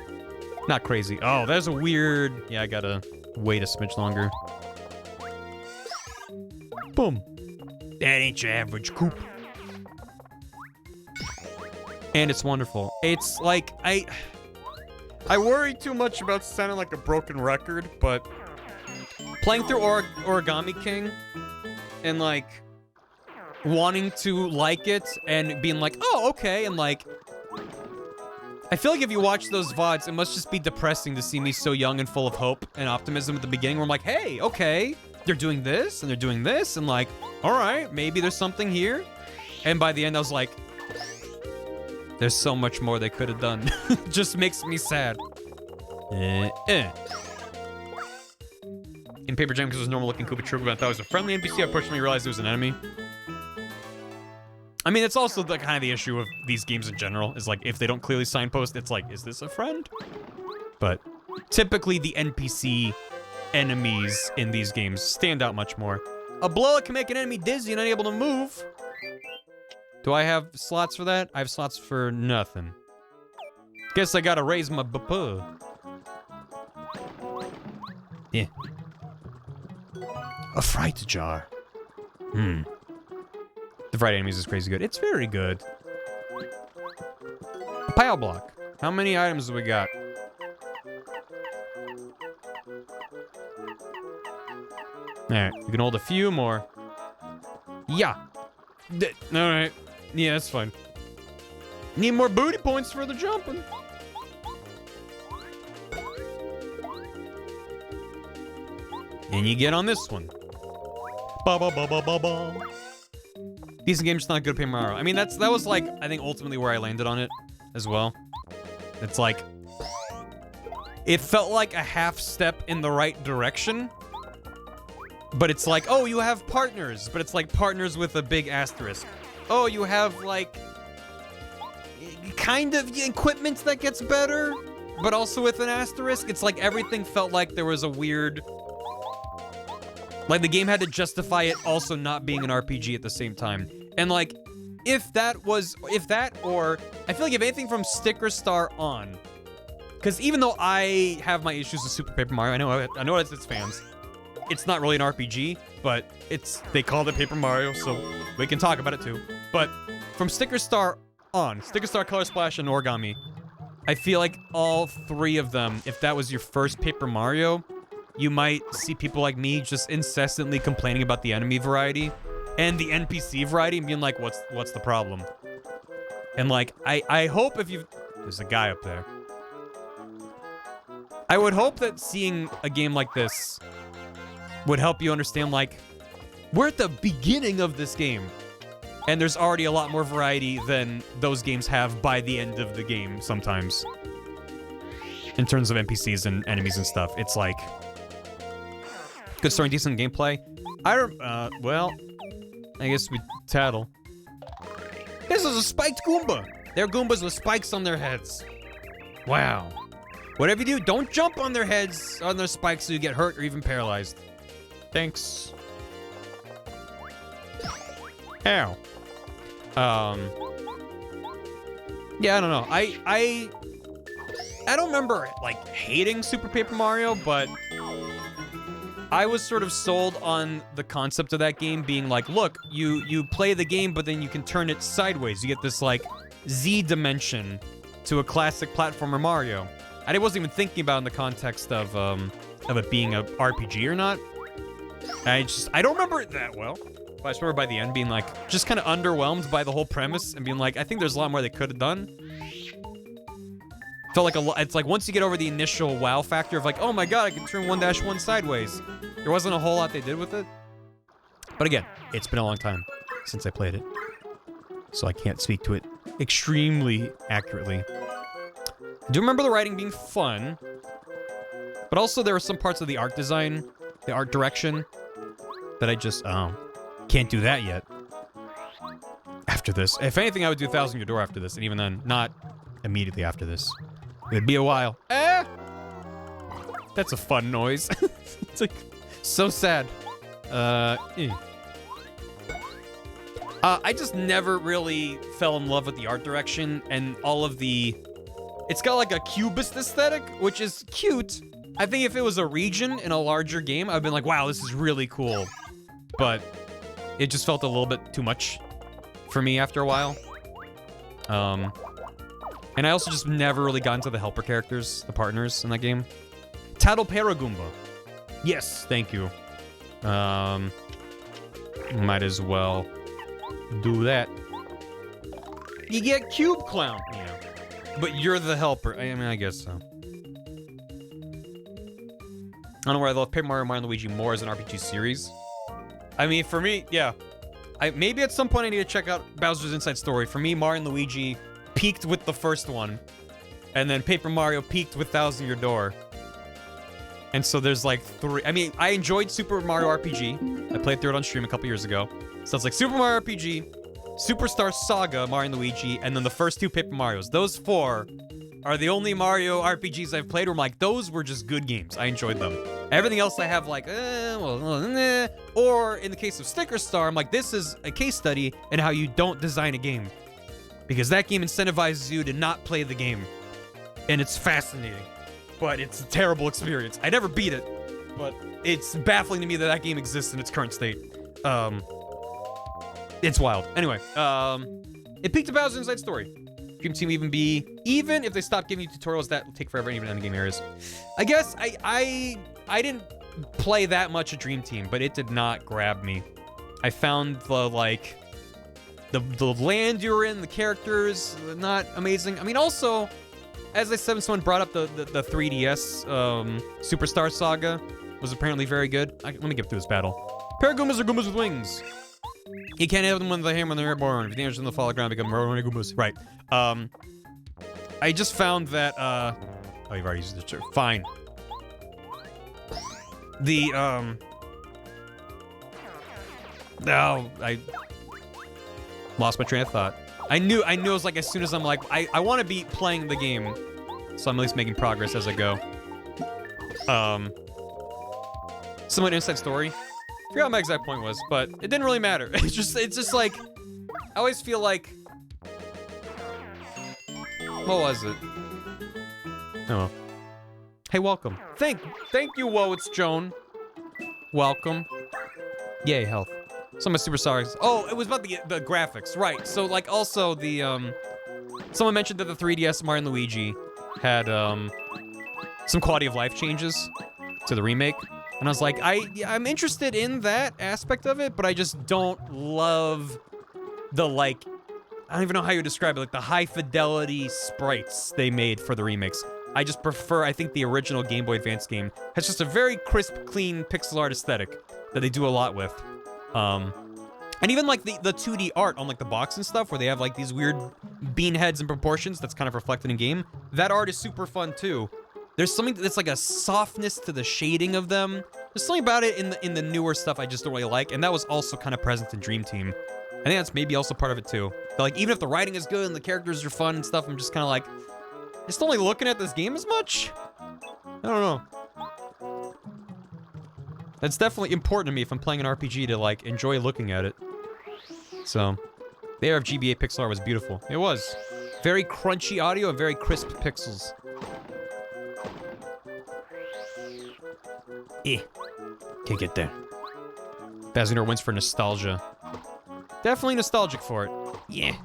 not crazy. Oh, there's a weird... Yeah, I gotta wait a smidge longer. Boom. That ain't your average Koop. And it's wonderful. It's like, I worry too much about sounding like a broken record, but... Playing through Origami King, and like... wanting to like it, and being like, oh, okay, and like... I feel like if you watch those VODs, it must just be depressing to see me so young and full of hope and optimism at the beginning where I'm like, hey, okay, they're doing this, and they're doing this, and like, all right, maybe there's something here. And by the end, I was like, there's so much more they could have done. Just makes me sad. In Paper Jam, because it was a normal-looking Koopa Troopa, I thought it was a friendly NPC. I personally realized it was an enemy. I mean, it's also the kind of the issue of these games in general, is like, if they don't clearly signpost, it's like, is this a friend? But typically the NPC enemies in these games stand out much more. A blow can make an enemy dizzy and unable to move. Do I have slots for that? I have slots for nothing. Guess I gotta raise my buh. Yeah. A fright jar. The fright enemies is crazy good. It's very good. A pile block. How many items do we got? Alright, we can hold a few more. Yeah. Alright. Yeah, that's fine. Need more booty points for the jumping. And you get on this one. Decent game, just not good Paper Mario. I mean, that was like, I think ultimately where I landed on it as well. It's like, it felt like a half step in the right direction. But it's like, oh, you have partners, but it's like partners with a big asterisk. Oh, you have like, kind of equipment that gets better, but also with an asterisk. It's like everything felt like there was a weird, like the game had to justify it also not being an RPG at the same time. And like, if that, or I feel like if anything from Sticker Star on, because even though I have my issues with Super Paper Mario, I know it's its fans. It's not really an RPG, but they called it Paper Mario, so we can talk about it too. But from Sticker Star on, Sticker Star, Color Splash, and Origami, I feel like all three of them, if that was your first Paper Mario, you might see people like me just incessantly complaining about the enemy variety and the NPC variety and being like, what's the problem? And like, I hope if you've... There's a guy up there. I would hope that seeing a game like this would help you understand, like, we're at the beginning of this game, and there's already a lot more variety than those games have by the end of the game sometimes. In terms of NPCs and enemies and stuff, it's like... Good story and decent gameplay. Well, I guess we tattle. This is a spiked Goomba! They're Goombas with spikes on their heads. Wow. Whatever you do, don't jump on their heads, on their spikes so you get hurt or even paralyzed. Thanks. Ow. Yeah, I don't know. I don't remember, like, hating Super Paper Mario, but I was sort of sold on the concept of that game being like, look, you play the game, but then you can turn it sideways. You get this like Z dimension to a classic platformer Mario. I wasn't even thinking about it in the context of it being a RPG or not. I don't remember it that well. But I just remember by the end being like, just kind of underwhelmed by the whole premise and being like, I think there's a lot more they could have done. Felt like it's like once you get over the initial wow factor of like, oh my god, I can turn 1-1 sideways. There wasn't a whole lot they did with it. But again, it's been a long time since I played it. So I can't speak to it extremely accurately. I do remember the writing being fun. But also there were some parts of the art design, the art direction, that I just, can't do that yet. After this. If anything, I would do 1,000 Year Door after this. And even then, not immediately after this. It'd be a while. That's a fun noise. It's like, so sad. I just never really fell in love with the art direction and all of the... It's got like a cubist aesthetic, which is cute. I think if it was a region in a larger game, I'd been like, wow, this is really cool. But it just felt a little bit too much for me after a while. And I also just never really got into the helper characters, the partners in that game. Tattle Paragoomba. Yes, thank you. Might as well do that. You get Cube Clown. Yeah. But you're the helper. I mean, I guess so. I don't know where I love Paper Mario and Luigi more as an RPG series. I mean, for me, yeah. Maybe at some point I need to check out Bowser's Inside Story. For me, Mario and Luigi peaked with the first one. And then Paper Mario peaked with 1,000 Year Door. And so there's like 3. I mean, I enjoyed Super Mario RPG. I played through it on stream a couple years ago. So it's like Super Mario RPG, Superstar Saga, Mario and Luigi, and then the first 2 Paper Marios. Those 4 are the only Mario RPGs I've played where I'm like, those were just good games. I enjoyed them. Everything else I have like, or in the case of Sticker Star, I'm like, this is a case study in how you don't design a game. Because that game incentivizes you to not play the game. And it's fascinating. But it's a terrible experience. I never beat it, but it's baffling to me that that game exists in its current state. It's wild. Anyway, it peaked at Bowser's Inside Story. Dream Team even if they stop giving you tutorials that will take forever even in the game areas. I guess I didn't play that much of Dream Team, but it did not grab me. I found the land you're in, the characters, not amazing. I mean, also, as I said, when someone brought up the 3DS Superstar Saga was apparently very good. Let me get through this battle. Paragoombas are Goombas with wings. You can't hit them with the hammer when they're airborne. If you damage them, they'll fall to the ground and become Goombas. Right. I just found that, oh, you've already used the fine. No, I lost my train of thought. I knew it was like as soon as I'm like, I want to be playing the game, so I'm at least making progress as I go. Somewhat Inside Story. I forgot what my exact point was, but it didn't really matter. It's just like, I always feel like, what was it? Oh. Hey, welcome. Thank you, whoa, it's Joan. Welcome. Yay, health. Some of my super stars. Oh, it was about the graphics, right? So like also the someone mentioned that the 3DS Mario and Luigi had some quality of life changes to the remake, and I was like, I'm interested in that aspect of it, but I just don't love the like, I don't even know how you describe it, like the high fidelity sprites they made for the remakes. I just prefer, I think the original Game Boy Advance game has just a very crisp, clean pixel art aesthetic that they do a lot with. And even like the 2D art on like the box and stuff where they have like these weird bean heads and proportions that's kind of reflected in game. That art is super fun too. There's something that's like a softness to the shading of them. There's something about it in the newer stuff I just don't really like, and that was also kind of present in Dream Team. I think that's maybe also part of it too. But like even if the writing is good and the characters are fun and stuff, I'm just kind of like, just only looking at this game as much? I don't know. That's definitely important to me if I'm playing an RPG to like enjoy looking at it. So, the air of GBA pixel art was beautiful. It was. Very crunchy audio and very crisp pixels. Can't get there. 1000 Door wins for nostalgia. Definitely nostalgic for it. Yeah.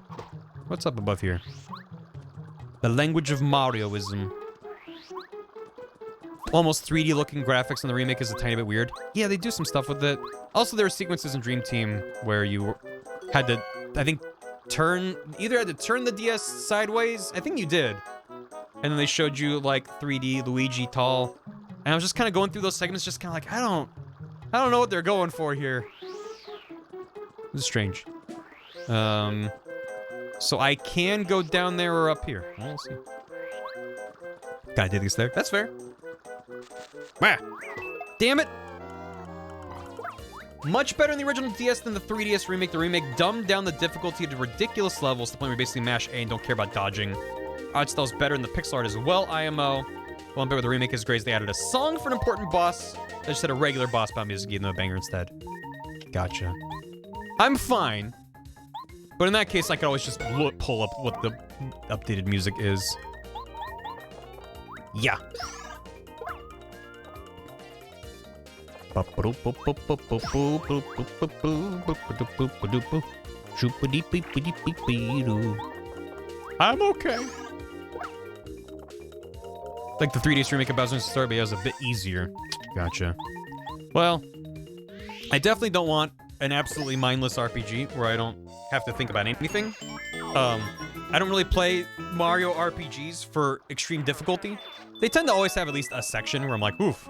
What's up above here? The language of Marioism. Almost 3D looking graphics in the remake is a tiny bit weird. Yeah, they do some stuff with it. Also, there are sequences in Dream Team where you had to, I think, either had to turn the DS sideways. I think you did. And then they showed you like 3D Luigi tall. And I was just kind of going through those segments, just kind of like, I don't know what they're going for here. This is strange. So I can go down there or up here. We'll see. Gotta do this there. That's fair. Ah, damn it. Much better in the original DS than the 3DS remake. The remake dumbed down the difficulty to ridiculous levels to the point where you basically mash A and don't care about dodging. Art style's better in the pixel art as well, IMO. One bit where the remake is great is they added a song for an important boss. They just had a regular boss battle music, gave them a banger instead. Gotcha. I'm fine. But in that case, I could always just pull up what the updated music is. Yeah. I'm okay. Like the 3DS remake of Bowser's Story, but it was a bit easier. Gotcha. Well, I definitely don't want an absolutely mindless RPG where I don't have to think about anything. I don't really play Mario RPGs for extreme difficulty. They tend to always have at least a section where I'm like, oof.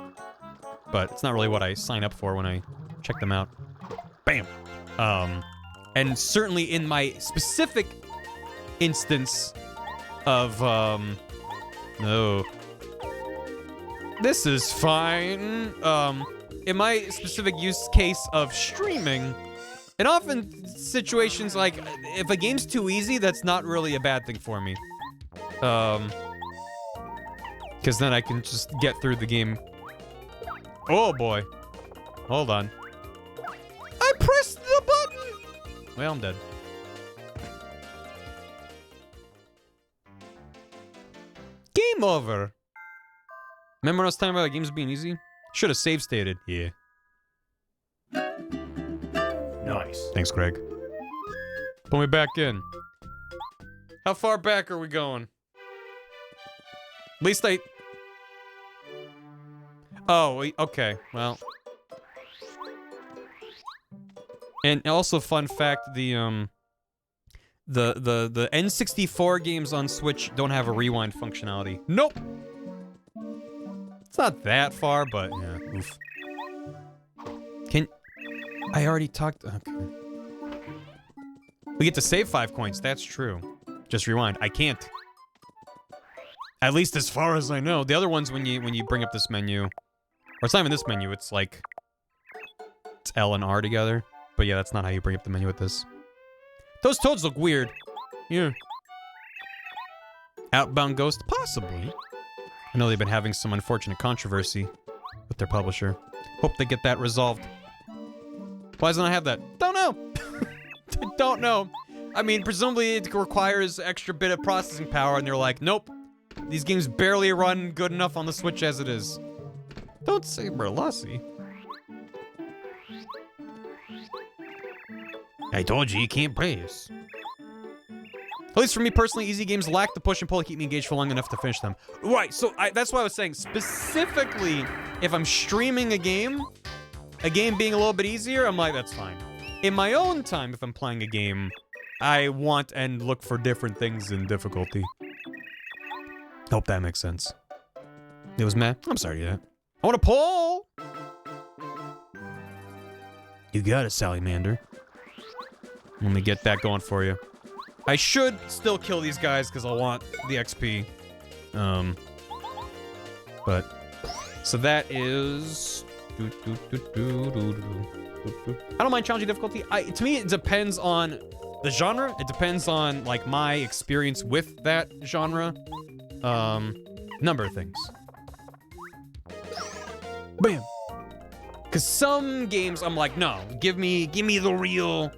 But it's not really what I sign up for when I check them out. Bam. And certainly in my specific instance of, no. This is fine. In my specific use case of streaming, and often situations like, if a game's too easy, that's not really a bad thing for me. Because then I can just get through the game. Oh boy. Hold on. I pressed the button! Well, I'm dead. Game over. Remember when I was talking about games being easy? Should have save stated. Yeah. Nice. Thanks, Greg. Put me back in. How far back are we going? At least I... Oh, okay. Well. And also, fun fact, the N64 games on Switch don't have a rewind functionality. Nope! It's not that far, but yeah, oof. I already talked, okay. We get to save 5 coins, that's true. Just rewind, I can't. At least as far as I know. The other ones, when you bring up this menu, or it's not even this menu, it's like, it's L and R together. But yeah, that's not how you bring up the menu with this. Those toads look weird. Yeah. Outbound Ghost? Possibly. I know they've been having some unfortunate controversy with their publisher. Hope they get that resolved. Why doesn't I have that? Don't know. I don't know. I mean, presumably it requires extra bit of processing power, and they're like, nope. These games barely run good enough on the Switch as it is. Don't say Berlussi. I told you can't play this. At least for me personally, easy games lack the push and pull to keep me engaged for long enough to finish them. Right, so that's what I was saying. Specifically, if I'm streaming a game being a little bit easier, I'm like, that's fine. In my own time, if I'm playing a game, I want and look for different things in difficulty. Hope that makes sense. It was meh. I'm sorry to hear that. I want a poll! You got it, Salamander. Let me get that going for you. I should still kill these guys because I want the XP. But so that is. I don't mind challenging difficulty. To me, it depends on the genre. It depends on like my experience with that genre. Number of things. Bam. Because some games I'm like, no, give me the real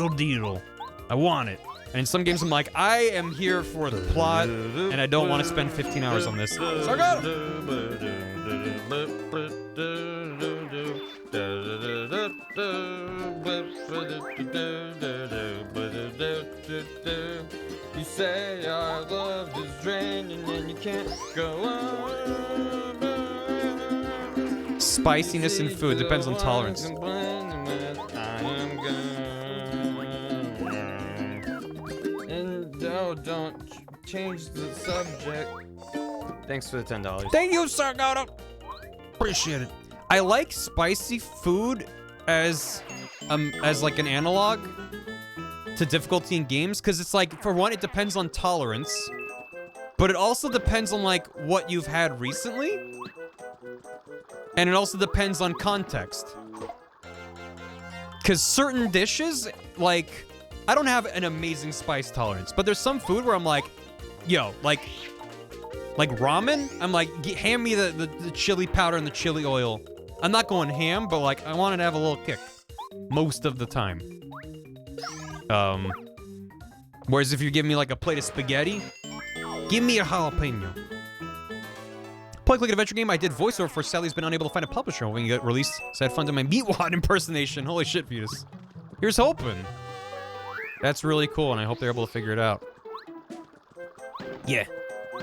deal. I want it. And in some games, I'm like, I am here for the plot, and I don't want to spend 15 hours on this. So I got You say our love is draining and you can't go on. Spiciness in food depends on tolerance. And don't change the subject. Thanks for the $10. Thank you, Sargato. Appreciate it. I like spicy food as like an analog to difficulty in games, because it's like, for one, it depends on tolerance, but it also depends on like what you've had recently, and it also depends on context. Because certain dishes, like, I don't have an amazing spice tolerance, but there's some food where I'm like, yo, like ramen, I'm like, hand me the chili powder and the chili oil. I'm not going ham, but like, I wanted to have a little kick most of the time. Whereas if you give me like a plate of spaghetti, give me a jalapeno. Point click adventure game. I did voiceover for Sally's been unable to find a publisher when you get released, so I had fun doing my Meatwad impersonation. Holy shit, Fetus. Here's hoping. That's really cool, and I hope they're able to figure it out. Yeah.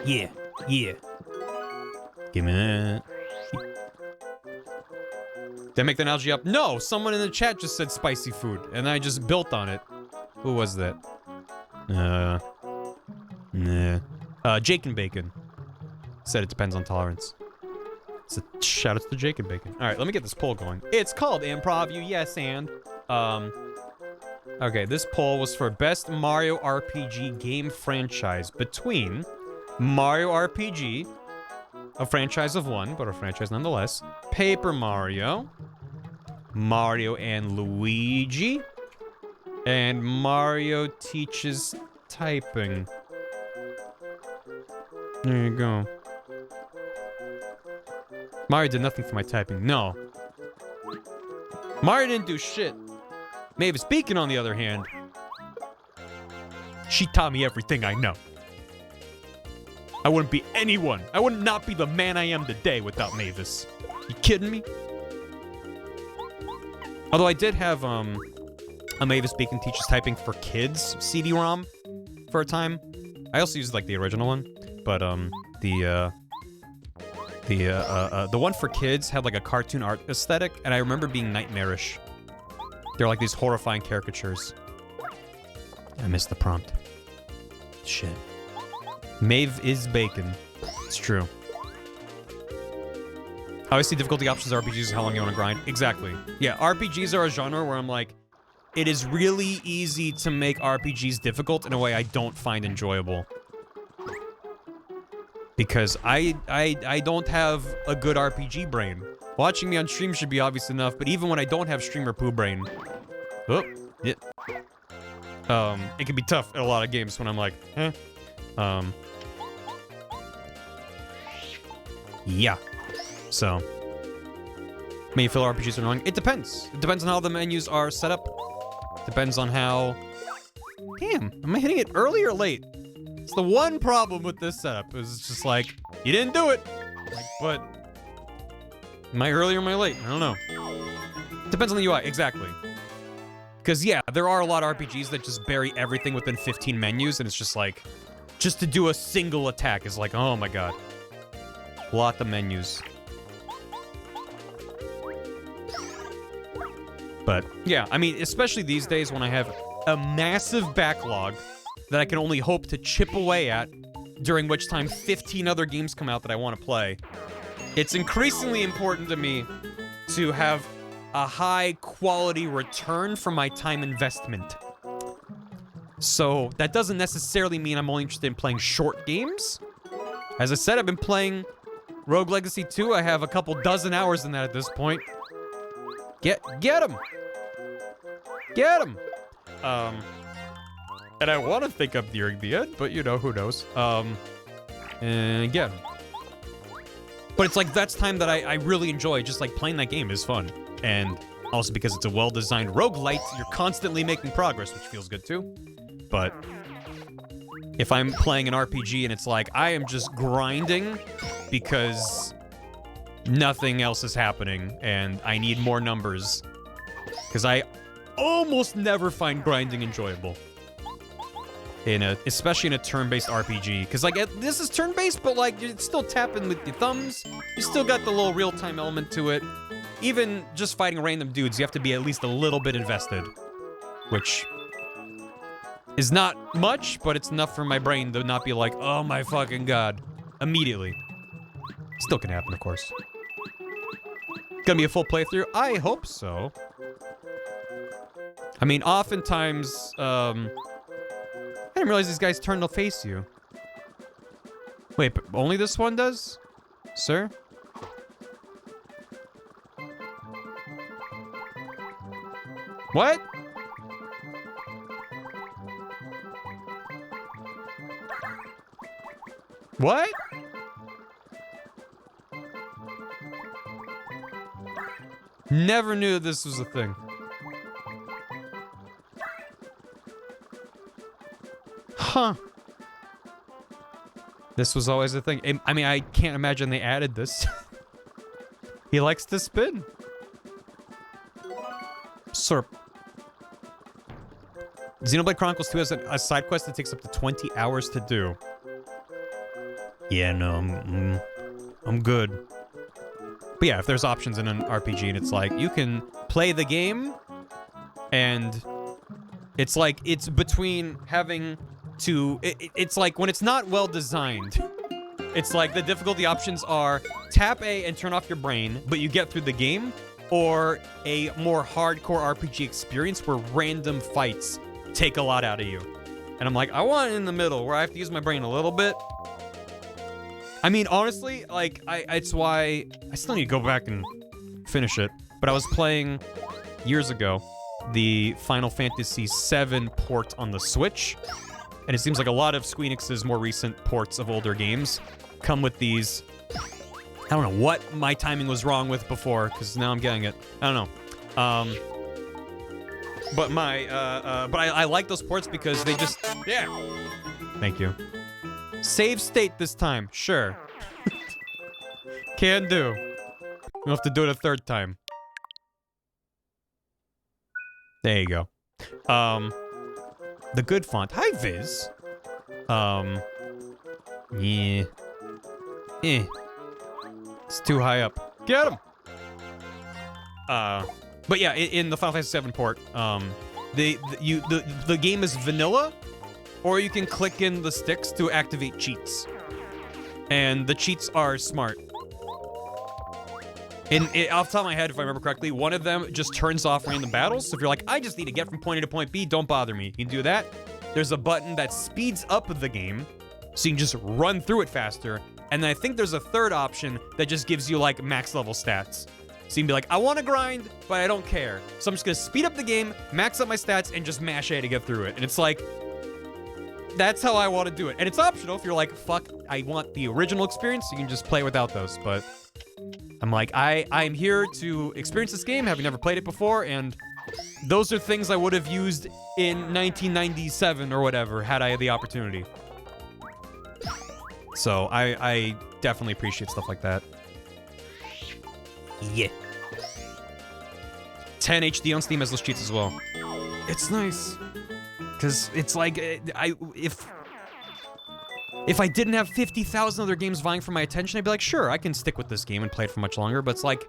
Yeah. Yeah. Give me that. Did I make the analogy up? No! Someone in the chat just said spicy food, and I just built on it. Who was that? Nah. Jake and Bacon. Said it depends on tolerance. So shout out to Jake and Bacon. Alright, let me get this poll going. It's called Improv You Yes and. Okay, this poll was for best Mario RPG game franchise between Mario RPG, a franchise of one, but a franchise nonetheless, Paper Mario, Mario and Luigi, and Mario Teaches Typing. There you go. Mario did nothing for my typing. No. Mario didn't do shit. Mavis Beacon, on the other hand, she taught me everything I know. I wouldn't be anyone. I would not be the man I am today without Mavis. You kidding me? Although I did have a Mavis Beacon Teaches Typing for Kids CD-ROM for a time. I also used like the original one, but the one for kids had like a cartoon art aesthetic, and I remember being nightmarish. They're like these horrifying caricatures. I missed the prompt. Shit. Maeve is bacon. It's true. Obviously, difficulty options RPGs is how long you want to grind. Exactly. Yeah, RPGs are a genre where I'm like, it is really easy to make RPGs difficult in a way I don't find enjoyable. Because I don't have a good RPG brain. Watching me on stream should be obvious enough, but even when I don't have streamer poo brain, it can be tough at a lot of games when I'm like, yeah. So, may you feel RPGs are annoying? It depends. It depends on how the menus are set up. Depends on how... Damn, am I hitting it early or late? It's the one problem with this setup, is it's just like, you didn't do it. Like, but, am I early or am I late? I don't know. Depends on the UI, exactly. Because yeah, there are a lot of RPGs that just bury everything within 15 menus, and it's just like, just to do a single attack is like, oh my god. Lot of menus. But yeah, I mean, especially these days when I have a massive backlog that I can only hope to chip away at, during which time 15 other games come out that I want to play. It's increasingly important to me to have a high quality return for my time investment. So that doesn't necessarily mean I'm only interested in playing short games. As I said, I've been playing Rogue Legacy 2. I have a couple dozen hours in that at this point. Get him! Get him! And I want to think I'm nearing the end, but you know, who knows. And get him. But it's like, that's time that I really enjoy. Just like playing that game is fun. And also because it's a well-designed roguelite, you're constantly making progress, which feels good too. But if I'm playing an RPG and it's like, I am just grinding because nothing else is happening and I need more numbers. Because I almost never find grinding enjoyable. Especially in a turn-based RPG. Because, like, this is turn-based, but, like, you're still tapping with your thumbs. You still got the little real-time element to it. Even just fighting random dudes, you have to be at least a little bit invested. Which is not much, but it's enough for my brain to not be like, oh my fucking god, immediately. Still can happen, of course. Gonna be a full playthrough? I hope so. I mean, oftentimes, I didn't realize these guys turn to face you. Wait, but only this one does? Sir? What? What? Never knew this was a thing. Huh. This was always a thing. I mean, I can't imagine they added this. He likes to spin. Sir. Xenoblade Chronicles 2 has a side quest that takes up to 20 hours to do. Yeah, no, I'm good. But yeah, if there's options in an RPG and it's like, you can play the game, and it's like, it's between having to, it's like when it's not well designed, it's like the difficulty options are tap A and turn off your brain, but you get through the game, or a more hardcore RPG experience where random fights take a lot out of you. And I'm like, I want it in the middle where I have to use my brain a little bit. I mean, honestly, like, it's why I still need to go back and finish it. But I was playing years ago the Final Fantasy VII port on the Switch, and it seems like a lot of Square Enix's more recent ports of older games come with these. I don't know what my timing was wrong with before, because now I'm getting it. I don't know. But I like those ports because they just, yeah. Thank you. Save state this time, sure. Can do. We'll have to do it a third time. There you go. The good font. Hi, Viz. Yeah. It's too high up. Get him! But yeah, in the Final Fantasy VII port, the game is vanilla, or you can click in the sticks to activate cheats. And the cheats are smart. Off the top of my head, if I remember correctly, one of them just turns off random battles. So if you're like, I just need to get from point A to point B, don't bother me. You can do that. There's a button that speeds up the game, so you can just run through it faster. And then I think there's a third option that just gives you, like, max level stats. So you can be like, I want to grind, but I don't care. So I'm just going to speed up the game, max up my stats, and just mash A to get through it. And it's like, that's how I want to do it. And it's optional if you're like, fuck, I want the original experience, you can just play without those. But I'm like, I'm here to experience this game, having never played it before, and those are things I would have used in 1997 or whatever, had I had the opportunity. So I definitely appreciate stuff like that. Yeah. 10 HD on Steam has those cheats as well. It's nice. Because it's like, if I didn't have 50,000 other games vying for my attention, I'd be like, sure, I can stick with this game and play it for much longer. But it's like,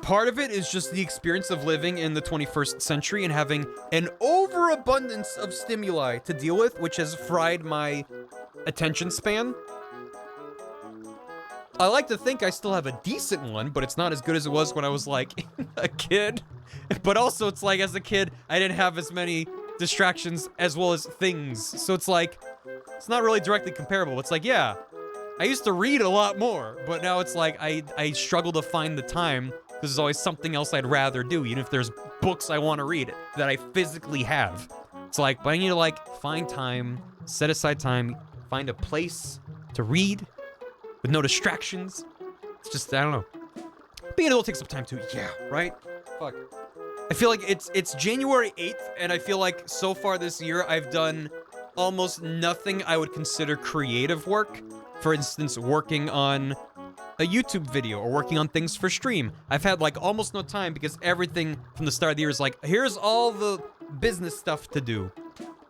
part of it is just the experience of living in the 21st century and having an overabundance of stimuli to deal with, which has fried my attention span. I like to think I still have a decent one, but it's not as good as it was when I was, like, a kid. But also, it's like, as a kid, I didn't have as many distractions as well as things. So it's like, it's not really directly comparable. It's like, yeah, I used to read a lot more, but now it's like, I struggle to find the time, because there's always something else I'd rather do, even if there's books I want to read that I physically have. It's like, but I need to, like, find time, set aside time, find a place to read, with no distractions. It's just, I don't know. Being an adult takes up time too. Yeah, right? Fuck. I feel like it's January 8th, and I feel like so far this year I've done almost nothing I would consider creative work. For instance, working on a YouTube video or working on things for stream. I've had like almost no time because everything from the start of the year is like, here's all the business stuff to do.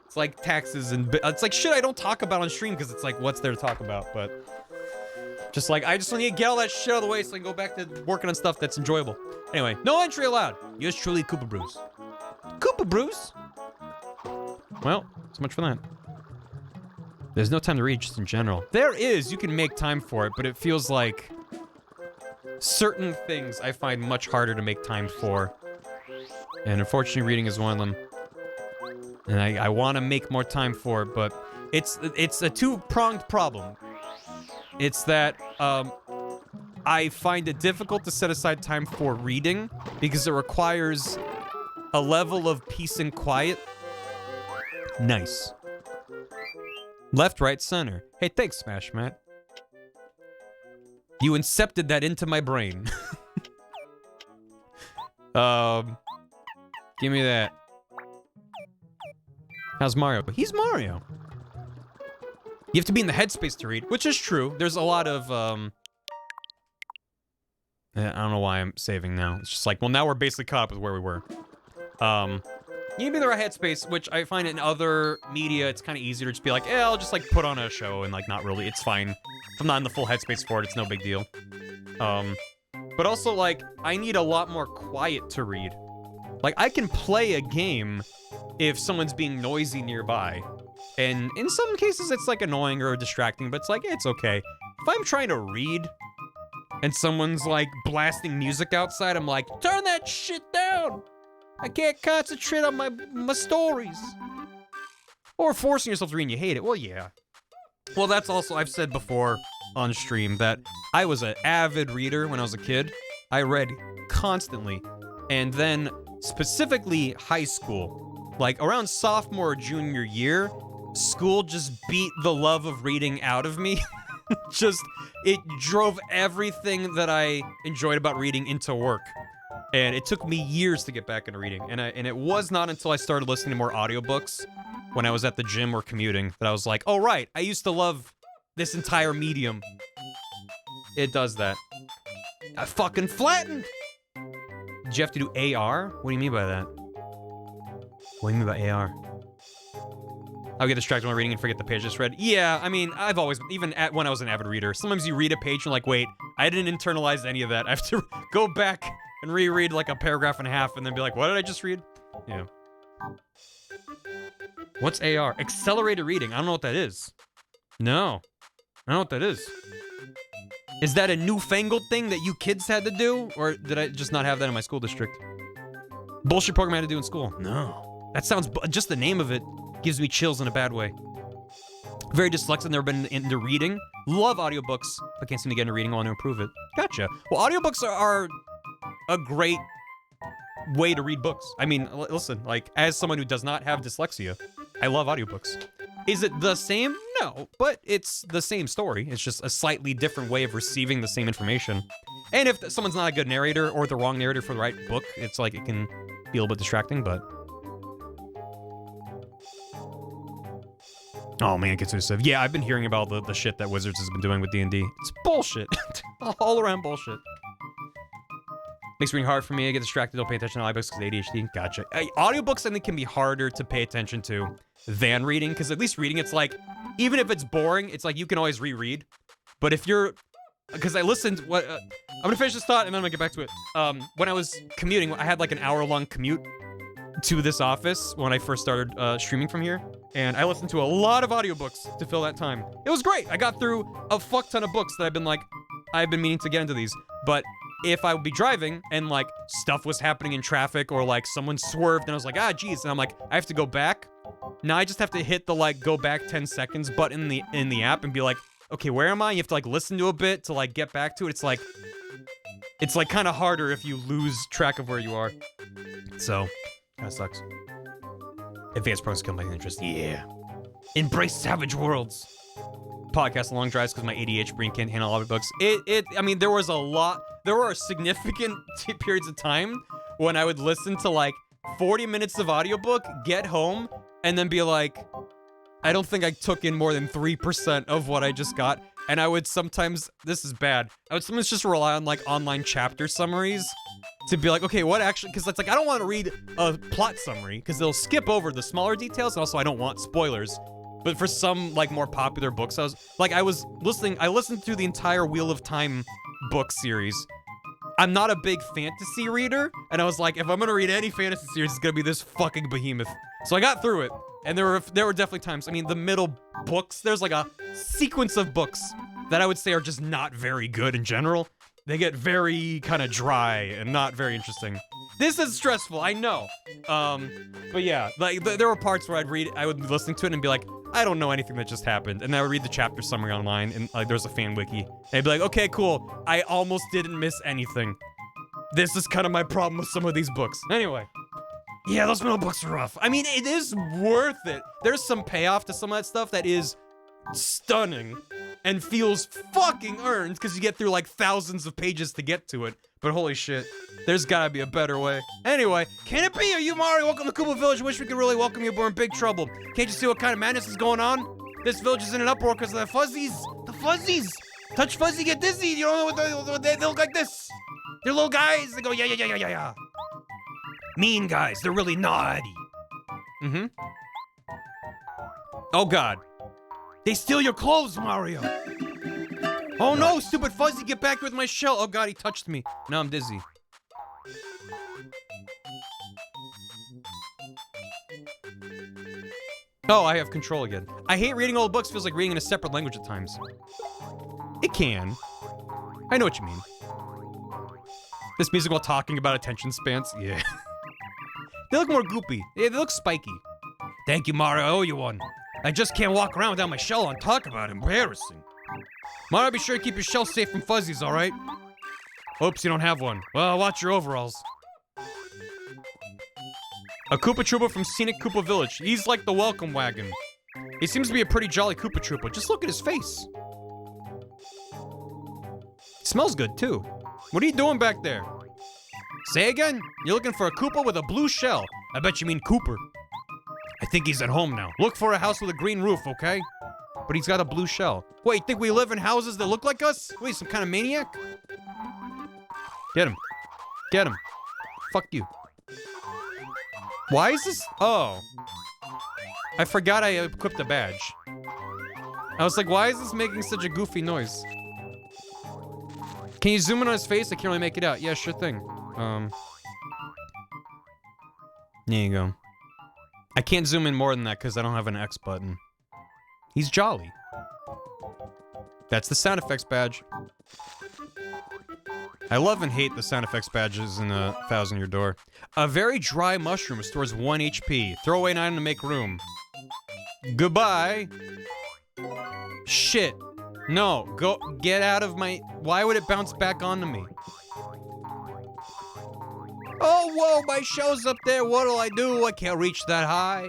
It's like taxes and it's like shit I don't talk about on stream because it's like, what's there to talk about? But just like, I just want to get all that shit out of the way so I can go back to working on stuff that's enjoyable. Anyway, no entry allowed. Yours truly, Koopa Brews. Koopa Brews? Well, so much for that. There's no time to read just in general. There is, you can make time for it, but it feels like certain things I find much harder to make time for. And unfortunately, reading is one of them. And I want to make more time for it, but it's a two-pronged problem. It's that I find it difficult to set aside time for reading because it requires a level of peace and quiet. Nice. Left, right, center. Hey, thanks, Smash Matt. You incepted that into my brain. Give me that. How's Mario? He's Mario. You have to be in the headspace to read, which is true. There's a lot of, I don't know why I'm saving now. It's just like, well, now we're basically caught up with where we were. You need to be in the right headspace, which I find in other media, it's kind of easier to just be like, I'll just like put on a show and like not really, it's fine. If I'm not in the full headspace for it, it's no big deal. But also like, I need a lot more quiet to read. Like I can play a game if someone's being noisy nearby. And in some cases, it's like annoying or distracting, but it's like, it's okay. If I'm trying to read and someone's like blasting music outside, I'm like, turn that shit down. I can't concentrate on my stories. Or forcing yourself to read and you hate it. Well, yeah. Well, that's also, I've said before on stream that I was an avid reader when I was a kid. I read constantly. And then specifically high school, like around sophomore or junior year, school just beat the love of reading out of me. It drove everything that I enjoyed about reading into work. And it took me years to get back into reading. And it was not until I started listening to more audiobooks when I was at the gym or commuting that I was like, oh, right, I used to love this entire medium. It does that. I fucking flattened! Did you have to do AR? What do you mean by that? What do you mean by AR? I'll get distracted when reading and forget the page I just read. Yeah, I mean, I've always, even when I was an avid reader, sometimes you read a page and you're like, wait, I didn't internalize any of that. I have to go back and reread like a paragraph and a half and then be like, what did I just read? Yeah. What's AR? Accelerated reading. I don't know what that is. No. I don't know what that is. Is that a newfangled thing that you kids had to do? Or did I just not have that in my school district? Bullshit program I had to do in school. No. That sounds, just the name of it gives me chills in a bad way. Very dyslexic, never been into reading. Love audiobooks, but can't seem to get into reading. I want to improve it. Gotcha. Well, audiobooks are a great way to read books. I mean, listen, like, as someone who does not have dyslexia, I love audiobooks. Is it the same? No, but it's the same story. It's just a slightly different way of receiving the same information. And if someone's not a good narrator or the wrong narrator for the right book, it's like it can be a little bit distracting, but... Oh man, it gets so stiff. Yeah, I've been hearing about the shit that Wizards has been doing with D&D. It's bullshit. All around bullshit. Makes reading hard for me. I get distracted, don't pay attention to audiobooks because ADHD. Gotcha. Audiobooks, I think, can be harder to pay attention to than reading, because at least reading, it's like, even if it's boring, it's like you can always reread. But if you're... Because I listened... I'm gonna finish this thought and then I'm gonna get back to it. When I was commuting, I had like an hour-long commute to this office when I first started streaming from here. And I listened to a lot of audiobooks to fill that time. It was great. I got through a fuck ton of books that I've been meaning to get into these. But if I would be driving and like stuff was happening in traffic or like someone swerved and I was like, geez, and I'm like, I have to go back. Now I just have to hit the like go back 10 seconds button in the app and be like, okay, where am I? You have to like listen to a bit to like get back to it. It's like kind of harder if you lose track of where you are. So, kind of sucks. Advanced programs kill my interest. Yeah. Embrace savage worlds. Podcast long drives because my ADHD brain can't handle audiobooks. I mean, there were significant periods of time when I would listen to like 40 minutes of audiobook, get home, and then be like, I don't think I took in more than 3% of what I just got. And I would sometimes, this is bad, I would sometimes just rely on like online chapter summaries to be like, okay, what actually, because it's like, I don't want to read a plot summary because they'll skip over the smaller details, and also I don't want spoilers. But for some like more popular books, I listened to the entire Wheel of Time book series. I'm not a big fantasy reader, and I was like, if I'm gonna read any fantasy series, it's gonna be this fucking behemoth. So I got through it, and there were definitely times, I mean, the middle books, there's like a sequence of books that I would say are just not very good in general. They get very kind of dry and not very interesting. This is stressful, I know. But yeah, like there were parts where I would be listening to it and be like, I don't know anything that just happened. And then I would read the chapter summary online, and like there's a fan wiki. And I'd be like, okay, cool. I almost didn't miss anything. This is kind of my problem with some of these books. Anyway. Yeah, those middle books are rough. I mean, it is worth it. There's some payoff to some of that stuff that is stunning and feels fucking earned because you get through like thousands of pages to get to it. But holy shit, there's gotta be a better way. Anyway, can it be? Are you Mario? Welcome to Koopa Village. Wish we could really welcome you, but we're in big trouble. Can't you see what kind of madness is going on? This village is in an uproar because of the fuzzies. The fuzzies! Touch fuzzy, get dizzy. You don't know what they look like this. They're little guys. They go, yeah. Mean guys. They're really naughty. Mm-hmm. Oh, God. They steal your clothes, Mario. Oh, no, stupid fuzzy. Get back with my shell. Oh, God, he touched me. Now I'm dizzy. Oh, I have control again. I hate reading old books. Feels like reading in a separate language at times. It can. I know what you mean. This music while talking about attention spans? Yeah. They look more goopy. Yeah, they look spiky. Thank you, Mario. I owe you one. I just can't walk around without my shell on. Talk about it. Embarrassing. Mario, be sure to keep your shell safe from fuzzies, all right? Oops, you don't have one. Well, watch your overalls. A Koopa Troopa from Scenic Koopa Village. He's like the welcome wagon. He seems to be a pretty jolly Koopa Troopa. Just look at his face. Smells good, too. What are you doing back there? Say again? You're looking for a Koopa with a blue shell. I bet you mean Cooper. I think he's at home now. Look for a house with a green roof, okay? But he's got a blue shell. Wait, think we live in houses that look like us? Wait, some kind of maniac? Get him. Get him. Fuck you. Why is this? Oh. I forgot I equipped a badge. I was like, why is this making such a goofy noise? Can you zoom in on his face? I can't really make it out. Yeah, sure thing. There you go. I can't zoom in more than that because I don't have an X button. He's jolly. That's the sound effects badge. I love and hate the sound effects badges in a 1,000-Year Door. A very dry mushroom restores 1 HP. Throw away an item to make room. Goodbye. Shit. No, go get out of my... Why would it bounce back onto me? Oh, whoa, my shell's up there. What'll I do? I can't reach that high.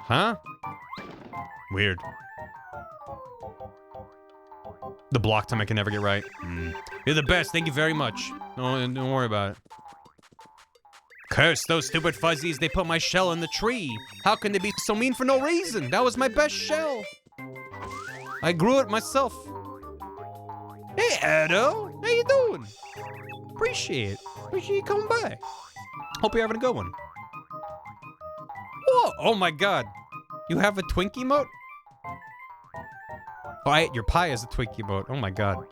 Huh? Weird. The block time I can never get right. You're the best. Thank you very much. Don't worry about it. Curse those stupid fuzzies. They put my shell in the tree. How can they be so mean for no reason? That was my best shell. I grew it myself. Hey, Edo. How you doing? Appreciate it. Appreciate you coming by. Hope you're having a good one. Whoa. Oh my God. You have a Twinkie emote? Oh, your pie is a Twinkie emote. Oh my God.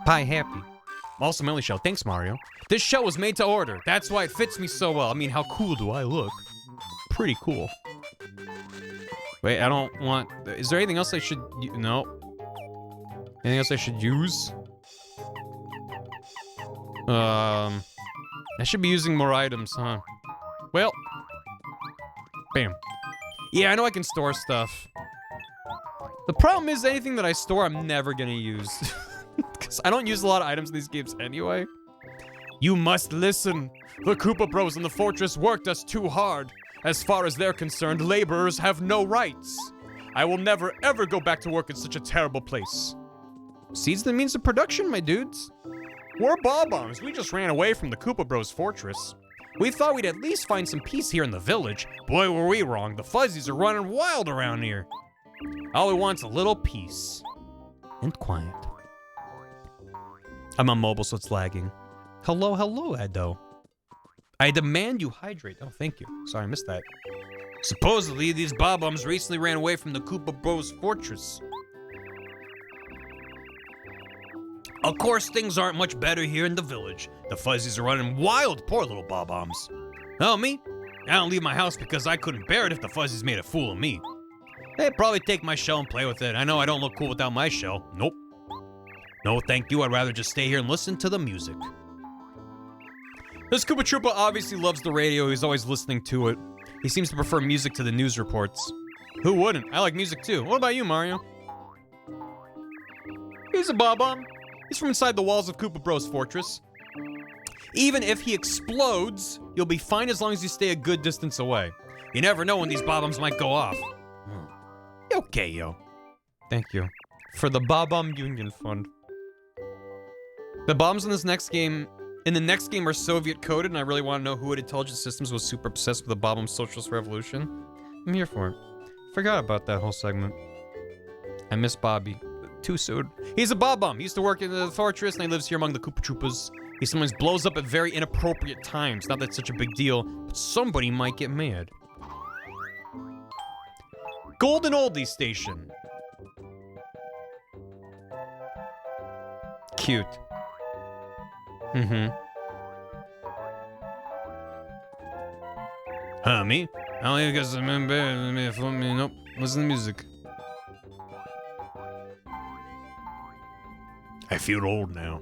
Pie happy. Also, my only shell. Thanks, Mario. This shell was made to order. That's why it fits me so well. I mean, how cool do I look? Pretty cool. Wait, I don't want... Is there anything else I should... No. Anything else I should use? I should be using more items, huh? Well. Bam. Yeah, I know I can store stuff. The problem is anything that I store, I'm never gonna use. Because I don't use a lot of items in these games anyway. You must listen. The Koopa Bros in the fortress worked us too hard. As far as they're concerned, laborers have no rights. I will never, ever go back to work in such a terrible place. Seeds the means of production, my dudes. We're ball bombs. We just ran away from the Koopa Bros fortress. We thought we'd at least find some peace here in the village. Boy, were we wrong. The fuzzies are running wild around here. All we want's a little peace. And quiet. I'm on mobile, so it's lagging. Hello, hello, Edo. I demand you hydrate. Oh, thank you. Sorry, I missed that. Supposedly, these Bob-Ombs recently ran away from the Koopa Bros fortress. Of course, things aren't much better here in the village. The fuzzies are running wild, poor little Bob-Ombs. Oh, me? I don't leave my house because I couldn't bear it if the fuzzies made a fool of me. They'd probably take my shell and play with it. I know I don't look cool without my shell. Nope. No, thank you. I'd rather just stay here and listen to the music. This Koopa Troopa obviously loves the radio. He's always listening to it. He seems to prefer music to the news reports. Who wouldn't? I like music too. What about you, Mario? He's a Bob-Omb. He's from inside the walls of Koopa Bros fortress. Even if he explodes, you'll be fine as long as you stay a good distance away. You never know when these Bob-Ombs might go off. Okay, yo. Thank you. For the Bob-Omb Union Fund. The bombs in the next game are Soviet coded, and I really want to know who at Intelligent Systems was super obsessed with the Bob-Omb Socialist Revolution. I'm here for it. Forgot about that whole segment. I miss Bobby. Too soon. He's a Bob-Omb. He used to work in the fortress, and he lives here among the Koopa Troopas. He sometimes blows up at very inappropriate times. Not that it's such a big deal, but somebody might get mad. Golden Oldie Station. Cute. Huh, me? I don't even guess I'm embarrassed. Nope. Listen to music. I feel old now.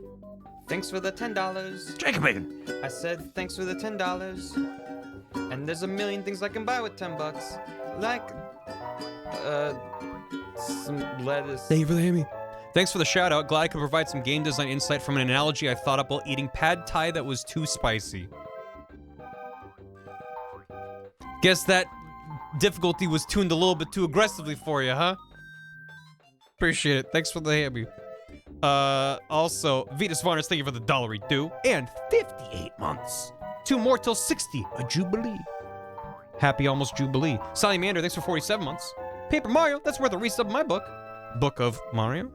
Thanks for the $10. Jacob Bacon. I said thanks for the $10. And there's a million things I can buy with $10. Like, some lettuce. Thank you for the hammy. Thanks for the shout out. Glad I could provide some game design insight from an analogy I thought up while eating pad thai that was too spicy. Guess that difficulty was tuned a little bit too aggressively for you, huh? Appreciate it. Thanks for the hammy. Also, Vetus Varnus, thank you for the $1 due. And 58 months. 2 more till 60. A jubilee. Happy almost jubilee. Sally Mander, thanks for 47 months. Paper Mario, that's worth a resub in my book. Book of Mario?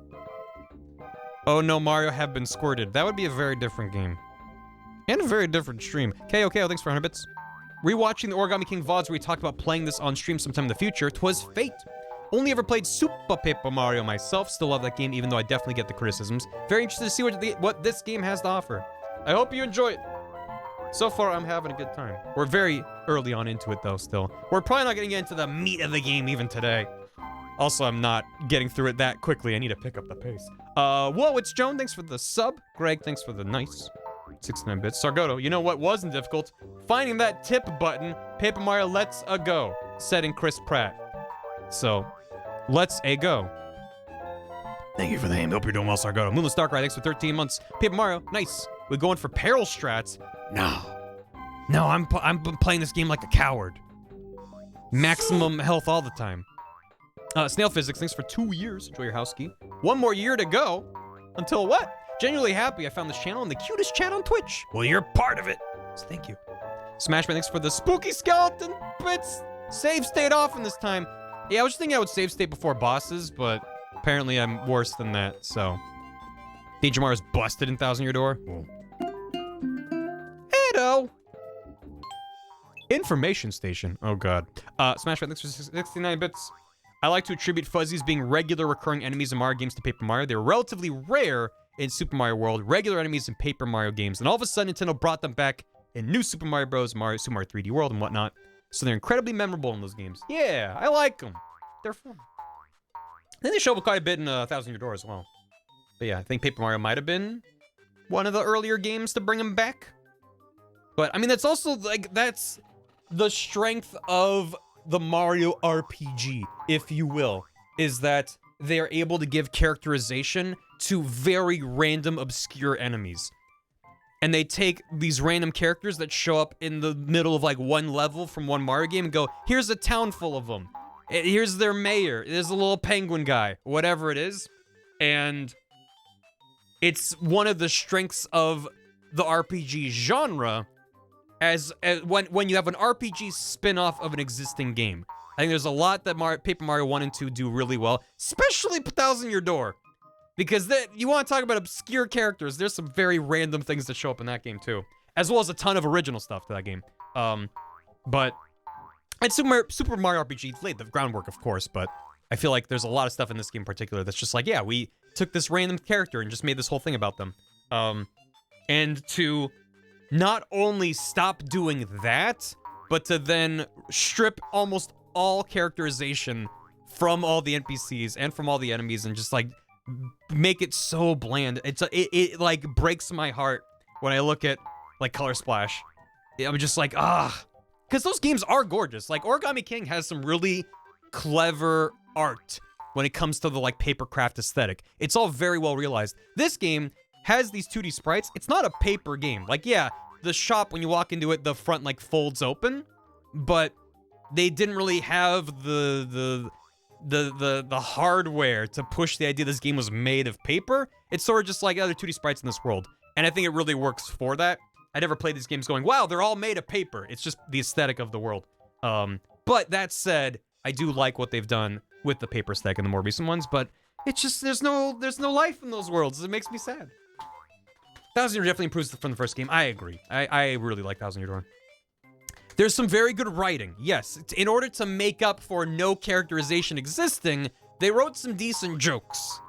Oh no, Mario have been squirted. That would be a very different game. And a very different stream. KO, thanks for 100 bits. Rewatching the Origami King VODs where we talked about playing this on stream sometime in the future, 'twas fate. Only ever played Super Paper Mario myself. Still love that game, even though I definitely get the criticisms. Very interested to see what this game has to offer. I hope you enjoy it. So far, I'm having a good time. We're very early on into it, though, still. We're probably not going to get into the meat of the game even today. Also, I'm not getting through it that quickly. I need to pick up the pace. Whoa, it's Joan. Thanks for the sub. Greg, thanks for the nice 69 bits. Sargoto, you know what wasn't difficult? Finding that tip button. Paper Mario Let's A Go. Setting Chris Pratt. So, let's a go. Thank you for the name. Hope you're doing well, Sargoto. Moonless Darkrai, thanks for 13 months. Paper Mario, nice. We're going for peril strats. No, I'm playing this game like a coward. Maximum health all the time. Snail Physics, thanks for 2 years. Enjoy your house key. 1 more year to go. Until what? Genuinely happy I found this channel and the cutest chat on Twitch. Well, you're part of it. So thank you. Smashman, thanks for the spooky skeleton bits. Save state off in this time. Yeah, I was just thinking I would save state before bosses, but apparently I'm worse than that, so. DJ Mario's busted in 1,000 Year Door. Edo! Information Station. Oh, God. Smashman, thanks for 69 bits. I like to attribute fuzzies being regular recurring enemies in Mario games to Paper Mario. They're relatively rare in Super Mario World, regular enemies in Paper Mario games, and all of a sudden Nintendo brought them back in New Super Mario Bros., Super Mario 3D World, and whatnot. So they're incredibly memorable in those games. Yeah, I like them. They're fun. Then they show up quite a bit in 1,000 Year Door as well. But yeah, I think Paper Mario might have been one of the earlier games to bring them back. But, I mean, that's also, like, that's the strength of the Mario RPG, if you will, is that they are able to give characterization to very random, obscure enemies. And they take these random characters that show up in the middle of, like, one level from one Mario game and go, here's a town full of them. Here's their mayor. There's a little penguin guy. Whatever it is. And it's one of the strengths of the RPG genre as when you have an RPG spin-off of an existing game. I think there's a lot that Paper Mario 1 and 2 do really well, especially 1,000 Year Door. Because you want to talk about obscure characters, there's some very random things that show up in that game too. As well as a ton of original stuff to that game. And Super Mario RPG laid the groundwork, of course, but I feel like there's a lot of stuff in this game in particular that's just like, yeah, we took this random character and just made this whole thing about them. And to not only stop doing that, but to then strip almost all characterization from all the NPCs and from all the enemies and just like make it so bland. It like breaks my heart when I look at like Color Splash. I'm just like, because those games are gorgeous. Like Origami King has some really clever art when it comes to the like papercraft aesthetic. It's all very well realized. This game has these 2D sprites. It's not a paper game. Like, yeah, the shop, when you walk into it, the front like folds open, but they didn't really have the hardware to push the idea this game was made of paper. It's sort of just like other 2D sprites in this world. And I think it really works for that. I never played these games going, wow, they're all made of paper. It's just the aesthetic of the world. But that said, I do like what they've done with the paper stack in the more recent ones, but it's just, there's no life in those worlds. It makes me sad. 1,000 Year definitely improves from the first game. I agree. I really like 1,000 Year Door. There's some very good writing. Yes, in order to make up for no characterization existing, they wrote some decent jokes.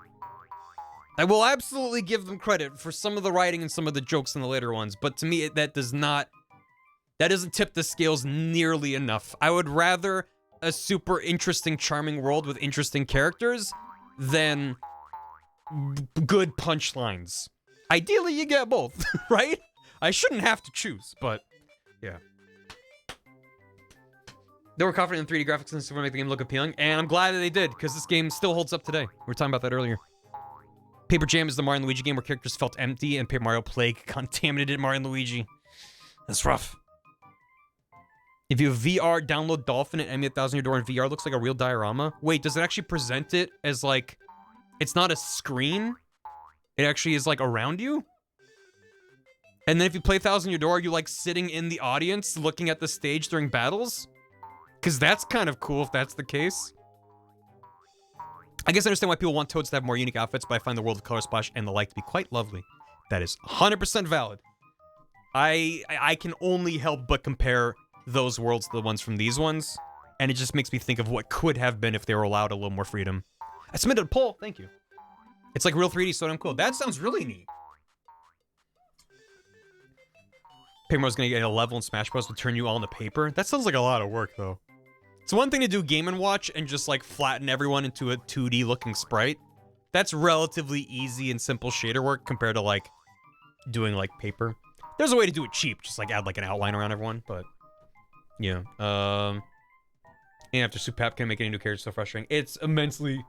I will absolutely give them credit for some of the writing and some of the jokes in the later ones, but to me, that doesn't tip the scales nearly enough. I would rather a super interesting, charming world with interesting characters than good punchlines. Ideally, you get both, right? I shouldn't have to choose, but yeah. They were confident in 3D graphics and to make the game look appealing, and I'm glad that they did, because this game still holds up today. We were talking about that earlier. Paper Jam is the Mario and Luigi game where characters felt empty, and Paper Mario Plague contaminated Mario and Luigi. That's rough. If you have VR, download Dolphin and emulate 1,000 Year Door in VR. Looks like a real diorama. Wait, does it actually present it as like... It's not a screen? It actually is like around you? And then if you play 1,000 Year Door, are you like sitting in the audience looking at the stage during battles? Because that's kind of cool if that's the case. I guess I understand why people want Toads to have more unique outfits, but I find the world of Color Splash and the like to be quite lovely. That is 100% valid. I can only help but compare those worlds to the ones from these ones, and it just makes me think of what could have been if they were allowed a little more freedom. I submitted a poll, thank you. It's like real 3D, so damn cool. That sounds really neat. Paper Mario's gonna get a level in Smash Bros. To turn you all into paper. That sounds like a lot of work, though. It's one thing to do Game & Watch and just, like, flatten everyone into a 2D-looking sprite. That's relatively easy and simple shader work compared to, like, doing, like, paper. There's a way to do it cheap, just, like, add, like, an outline around everyone, but... Yeah, and after Supap can make any new character so frustrating. It's immensely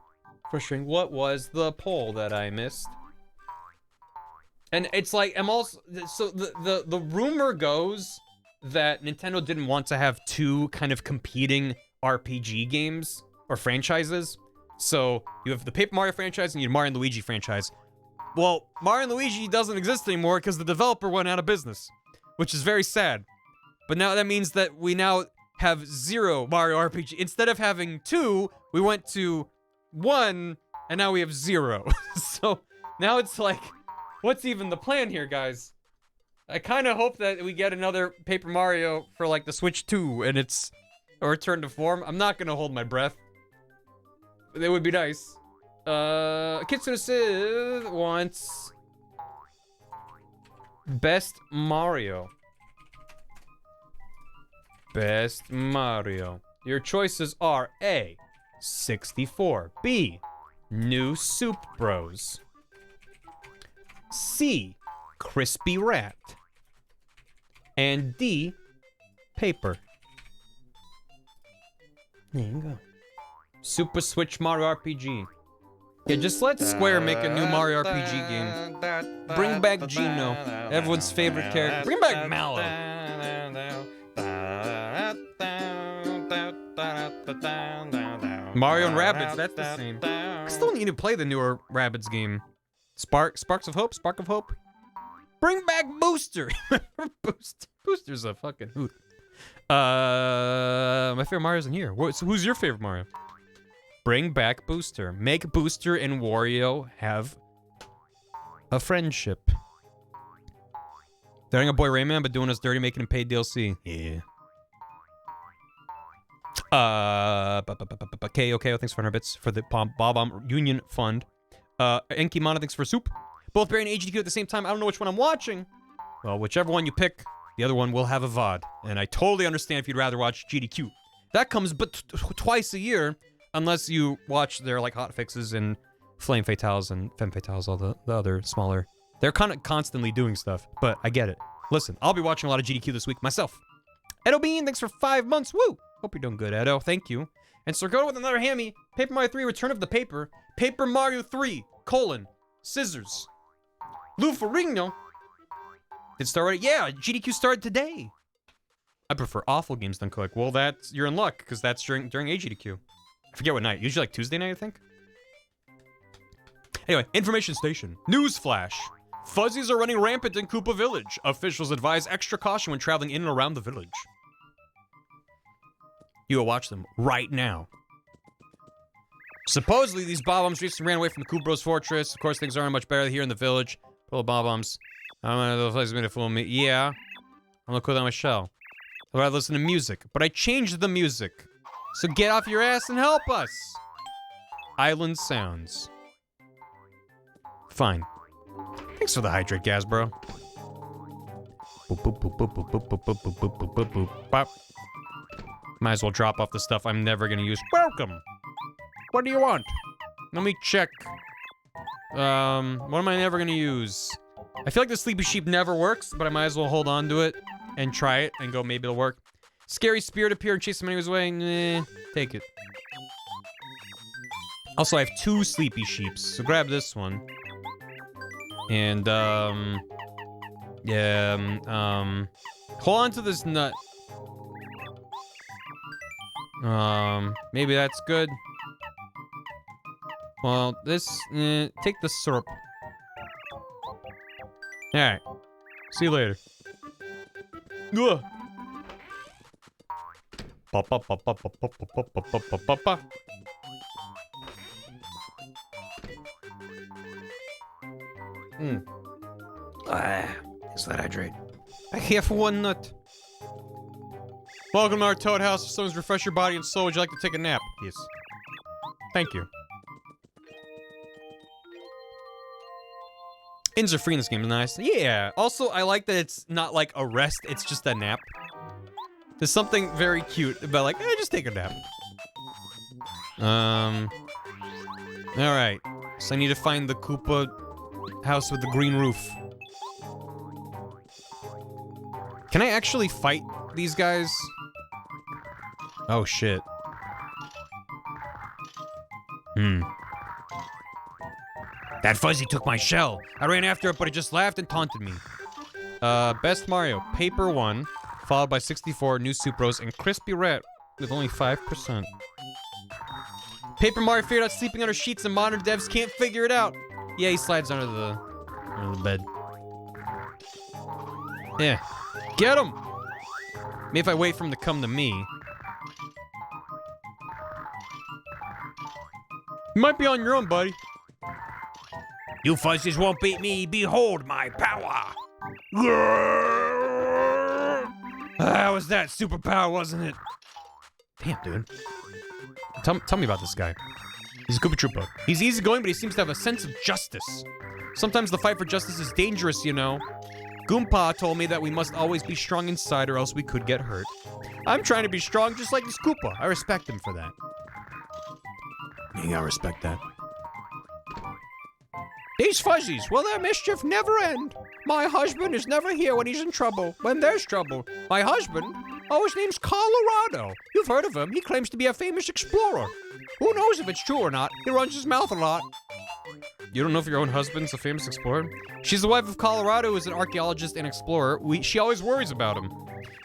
frustrating. What was the poll that I missed? And it's like, I'm also... So, the rumor goes that Nintendo didn't want to have two kind of competing RPG games or franchises. So you have the Paper Mario franchise and you have Mario and Luigi franchise. Well, Mario and Luigi doesn't exist anymore because the developer went out of business, which is very sad. But now that means that we now have 0 Mario RPG. Instead of having 2, we went to 1, and now we have 0. So now it's like, what's even the plan here, guys? I kind of hope that we get another Paper Mario for, like, the Switch 2, and it's a return to form. I'm not gonna hold my breath. It would be nice. Kitsune Sith wants... Best Mario. Best Mario. Your choices are A, 64, B, New Soup Bros, C, Crispy Rat, and D, Paper. There you go. Super Switch Mario RPG. Yeah, just let Square make a new Mario RPG game. Bring back Geno, everyone's favorite character. Bring back Mallow. Mario and Rabbids, that's the same. I still need to play the newer Rabbids game. Sparks of Hope? Spark of Hope? Bring back Booster! Booster. Booster's a fucking hoot. My favorite Mario's in here. So who's your favorite Mario? Bring back Booster. Make Booster and Wario have a friendship. Daring a boy Rayman, but doing us dirty, making him pay DLC. Yeah. KO, thanks for 100 bits for the Bob Union Fund. Enki Mana, thanks for soup. Both Barry and HDQ at the same time. I don't know which one I'm watching. Well, whichever one you pick, the other one will have a VOD. And I totally understand if you'd rather watch GDQ. That comes but twice a year, unless you watch their like hot fixes and Flame Fatales and Femme Fatales, all the other smaller. They're kind of constantly doing stuff, but I get it. Listen, I'll be watching a lot of GDQ this week myself. Edo Bean, thanks for 5 months. Woo! Hope you're doing good, Edo. Thank you. And Sirgoda with another hammy. Paper Mario 3, Return of the Paper. Paper Mario 3, : Scissors. Lou Ferrigno. Did it start already? Yeah, GDQ started today. I prefer awful games than quick. Well, you're in luck, because that's during AGDQ. I forget what night. Usually like Tuesday night, I think. Anyway, information station. News flash. Fuzzies are running rampant in Koopa Village. Officials advise extra caution when traveling in and around the village. You will watch them right now. Supposedly, these Bob-Ombs recently ran away from the Koopa Bros fortress. Of course, things aren't much better here in the village. Little Bob-Ombs. I don't know if the place is going to fool me. Yeah. I'm look without my shell. I'd rather listen to music, but I changed the music. So get off your ass and help us. Island sounds. Fine. Thanks for the hydrate, gas, bro. Might as well drop off the stuff I'm never gonna use. Welcome. What do you want? Let me check. What am I never gonna use? I feel like the Sleepy Sheep never works, but I might as well hold on to it and try it and go, maybe it'll work. Scary Spirit appear and chase him anyways away. Nah, take it. Also, I have 2 Sleepy Sheeps, so grab this one. And, hold on to this nut. Maybe that's good. Well, this, take the syrup. Alright. See you later. Ugh. Thanks for that hydrate. I have 1 nut. Welcome to our Toad House. If someone's refresh your body and soul, would you like to take a nap? Yes. Thank you. Inns are free in this game, nice. Yeah. Also, I like that it's not like a rest, it's just a nap. There's something very cute about like, just take a nap. Alright. So I need to find the Koopa house with the green roof. Can I actually fight these guys? Oh shit. That Fuzzy took my shell. I ran after it, but it just laughed and taunted me. Best Mario, Paper 1, followed by 64, New Supros, and Crispy Rat with only 5%. Paper Mario figured out sleeping under sheets and modern devs can't figure it out. Yeah, he slides under the bed. Yeah. Get him! Maybe if I wait for him to come to me. You might be on your own, buddy. You Fuzzies won't beat me. Behold my power. That was that superpower, wasn't it? Damn, dude. Tell me about this guy. He's a Koopa Troopa. He's easygoing, but he seems to have a sense of justice. Sometimes the fight for justice is dangerous, you know. Goompa told me that we must always be strong inside or else we could get hurt. I'm trying to be strong just like this Koopa. I respect him for that. You gotta respect that. These Fuzzies, will their mischief never end? My husband is never here when he's in trouble, when there's trouble. My husband? Oh, his name's Colorado. You've heard of him. He claims to be a famous explorer. Who knows if it's true or not? He runs his mouth a lot. You don't know if your own husband's a famous explorer? She's the wife of Colorado, who is an archaeologist and explorer. She always worries about him.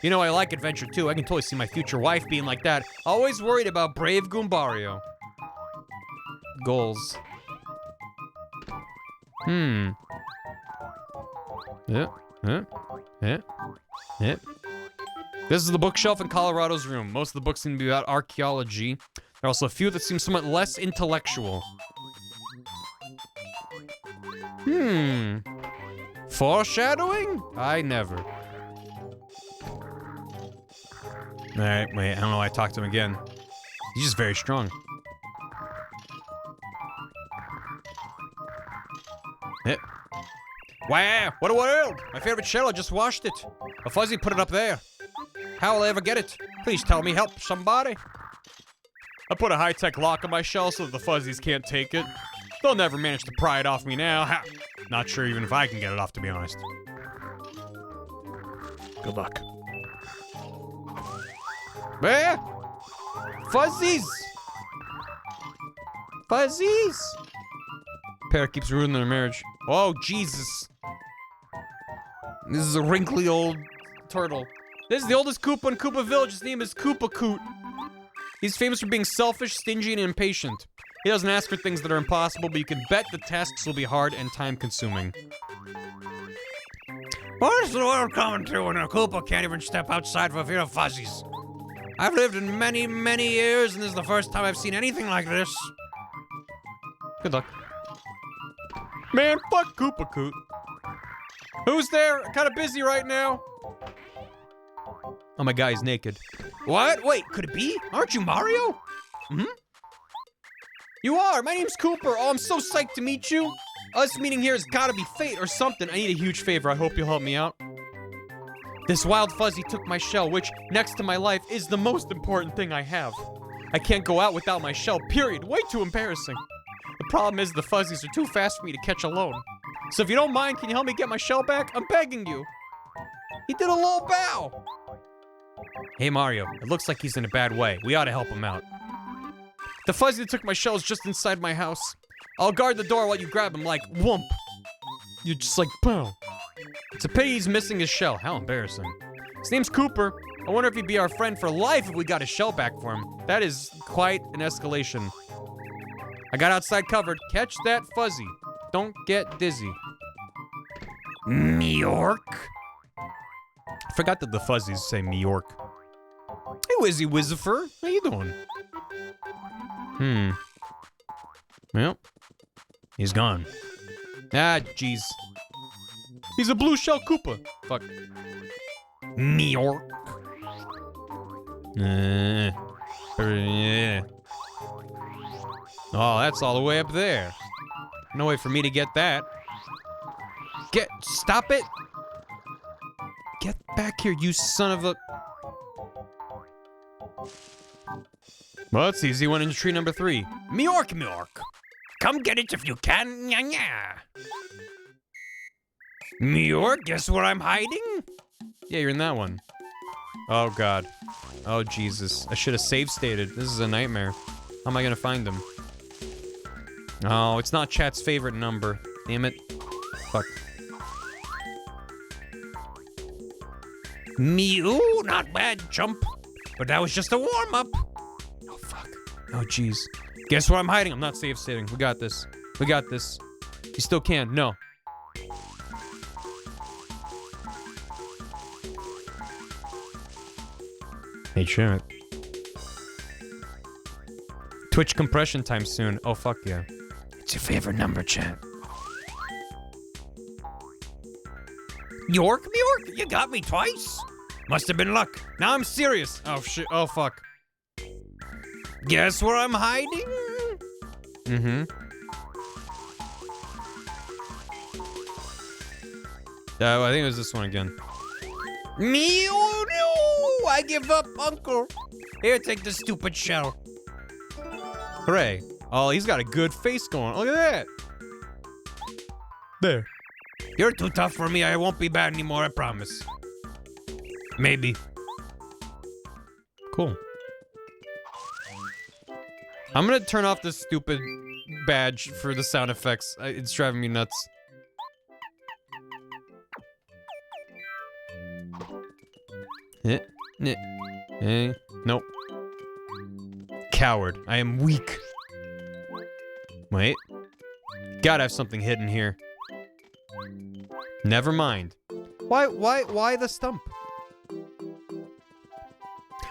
You know, I like adventure too. I can totally see my future wife being like that. Always worried about brave Goombario. Goals. Yeah. Yep. This is the bookshelf in Colorado's room. Most of the books seem to be about archaeology. There are also a few that seem somewhat less intellectual. Foreshadowing? I never. Alright, wait, I don't know why I talked to him again. He's just very strong. Yep. Wow, what a world! My favorite shell, I just washed it. A Fuzzy put it up there. How will I ever get it? Please tell me, help somebody. I put a high-tech lock on my shell so that the Fuzzies can't take it. They'll never manage to pry it off me now. Ha! Not sure even if I can get it off, to be honest. Good luck. Where? Fuzzies! Fuzzies! Pair keeps ruining their marriage. Oh, Jesus. This is a wrinkly old turtle. This is the oldest Koopa in Koopa Village. His name is Koopa Coot. He's famous for being selfish, stingy, and impatient. He doesn't ask for things that are impossible, but you can bet the tasks will be hard and time-consuming. What is the world coming to when a Koopa can't even step outside for fear of Fuzzies? I've lived in many, many years, and this is the first time I've seen anything like this. Good luck. Man, fuck Koopa Coot. Who's there? I'm kind of busy right now. Oh my God, he's naked. What? Wait, could it be? Aren't you Mario? You are! My name's Cooper! Oh, I'm so psyched to meet you! Us meeting here has gotta be fate or something. I need a huge favor. I hope you'll help me out. This wild Fuzzy took my shell, which, next to my life, is the most important thing I have. I can't go out without my shell, period. Way too embarrassing. The problem is the Fuzzies are too fast for me to catch alone. So if you don't mind, can you help me get my shell back? I'm begging you. He did a low bow. Hey, Mario. It looks like he's in a bad way. We ought to help him out. The Fuzzy that took my shell is just inside my house. I'll guard the door while you grab him like whoomp. You're just like, boom. It's a pity he's missing his shell. How embarrassing. His name's Cooper. I wonder if he'd be our friend for life if we got his shell back for him. That is quite an escalation. I got outside covered. Catch that Fuzzy. Don't get dizzy. New York? I forgot that the Fuzzies say New York. Hey, Wizzy Wizzifer. How you doing? Well, he's gone. Ah, jeez. He's a blue shell Koopa. Fuck. New York. Oh, that's all the way up there. No way for me to get that. Stop it. Get back here, you son of a... Well, it's easy. Went into tree number 3. Mjork, Mjork. Come get it if you can. Nya nya. Mjork, guess where I'm hiding? Yeah, you're in that one. Oh, God. Oh, Jesus. I should have save stated. This is a nightmare. How am I gonna find him? Oh, it's not chat's favorite number. Damn it. Fuck. Mew, not bad, chump. But that was just a warm-up. Oh, fuck. Oh, jeez. Guess where I'm hiding? I'm not save stating. We got this. We got this. You still can. No. Hey, chat. Twitch compression time soon. Oh, fuck yeah. It's your favorite number, chat. York, York? You got me twice? Must have been luck. Now I'm serious. Oh, shit. Oh, fuck. Guess where I'm hiding? I think it was this one again. Me? Oh, no! I give up, Uncle. Here, take the stupid shell. Hooray. Oh, he's got a good face going. Look at that. There. You're too tough for me. I won't be bad anymore, I promise. Maybe. Cool. I'm gonna turn off this stupid badge for the sound effects. It's driving me nuts. Nope. Coward. I am weak. Wait. Gotta have something hidden here. Never mind. Why the stump?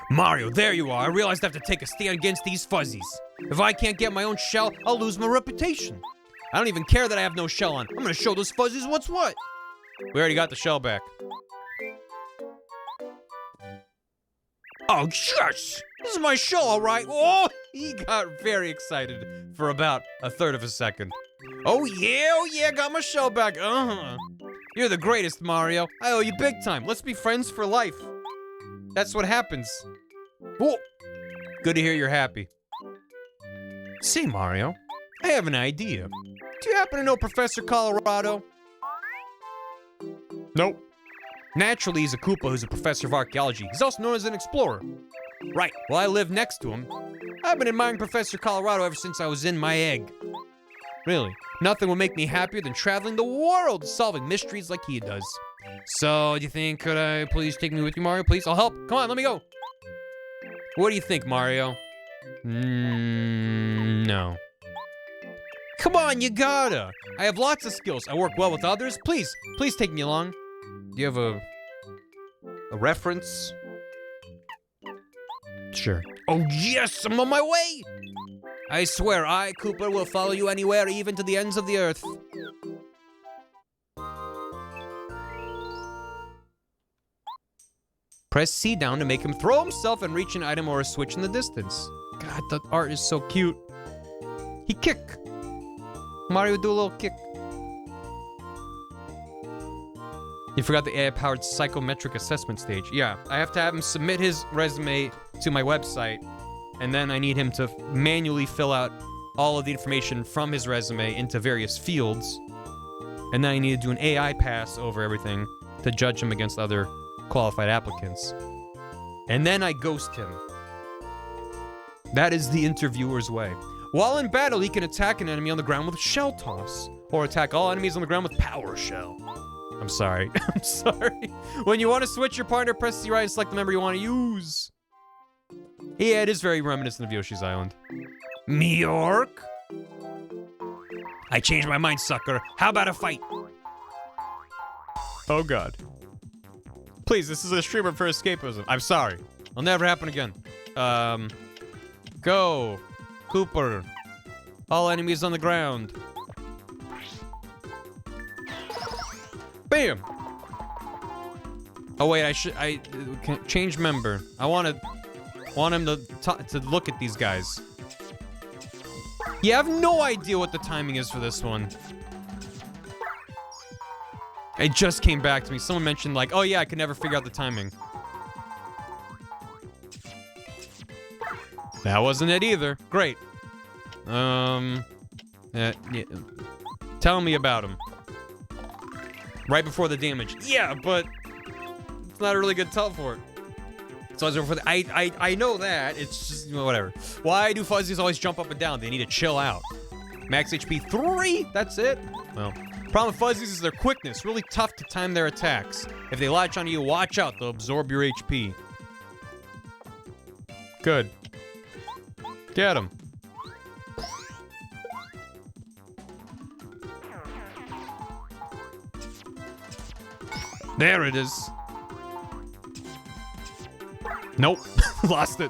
Mario, there you are. I realized I have to take a stand against these fuzzies. If I can't get my own shell, I'll lose my reputation. I don't even care that I have no shell on. I'm gonna show those fuzzies what's what. We already got the shell back. Oh, yes! This is my shell, all right. Oh, he got very excited for about a third of a second. Oh yeah, got my shell back. You're the greatest, Mario. I owe you big time. Let's be friends for life. That's what happens. Whoa. Good to hear you're happy. Say, Mario, I have an idea. Do you happen to know Professor Colorado? Nope. Naturally, he's a Koopa who's a professor of archaeology. He's also known as an explorer. Right, well, I live next to him. I've been admiring Professor Colorado ever since I was in my egg. Really, nothing would make me happier than traveling the world solving mysteries like he does. So, do you think, could I please take me with you, Mario? Please, I'll help. Come on, let me go. What do you think, Mario? No. Come on, you gotta. I have lots of skills. I work well with others. Please take me along. Do you have a reference? Sure. Oh, yes, I'm on my way. I swear, I, Koopa, will follow you anywhere, even to the ends of the earth. Press C down to make him throw himself and reach an item or a switch in the distance. God, the art is so cute. He kick. Mario do a little kick. You forgot the AI-powered psychometric assessment stage. Yeah, I have to have him submit his resume to my website, and then I need him to manually fill out all of the information from his resume into various fields. And then I need to do an AI pass over everything to judge him against other qualified applicants. And then I ghost him. That is the interviewer's way. While in battle, he can attack an enemy on the ground with shell toss, or attack all enemies on the ground with power shell. I'm sorry. I'm sorry. When you want to switch your partner, press C right and select the member you want to use. Yeah, it is very reminiscent of Yoshi's Island. Meork? I changed my mind, sucker. How about a fight? Oh god. Please, this is a streamer for escapism. I'm sorry. It'll never happen again. Go. Cooper. All enemies on the ground. Bam! Oh wait, I can change member. I want him to look at these guys. Yeah, I have no idea what the timing is for this one. It just came back to me. Someone mentioned like, oh yeah, I could never figure out the timing. That wasn't it either. Great. Yeah. Tell me about him. Right before the damage. Yeah, but it's not a really good tell for it. So I know that. It's just, whatever. Why do fuzzies always jump up and down? They need to chill out. Max HP 3? That's it? Well, problem with fuzzies is their quickness. Really tough to time their attacks. If they latch onto you, watch out. They'll absorb your HP. Good. Get him. There it is. Nope. Lost it.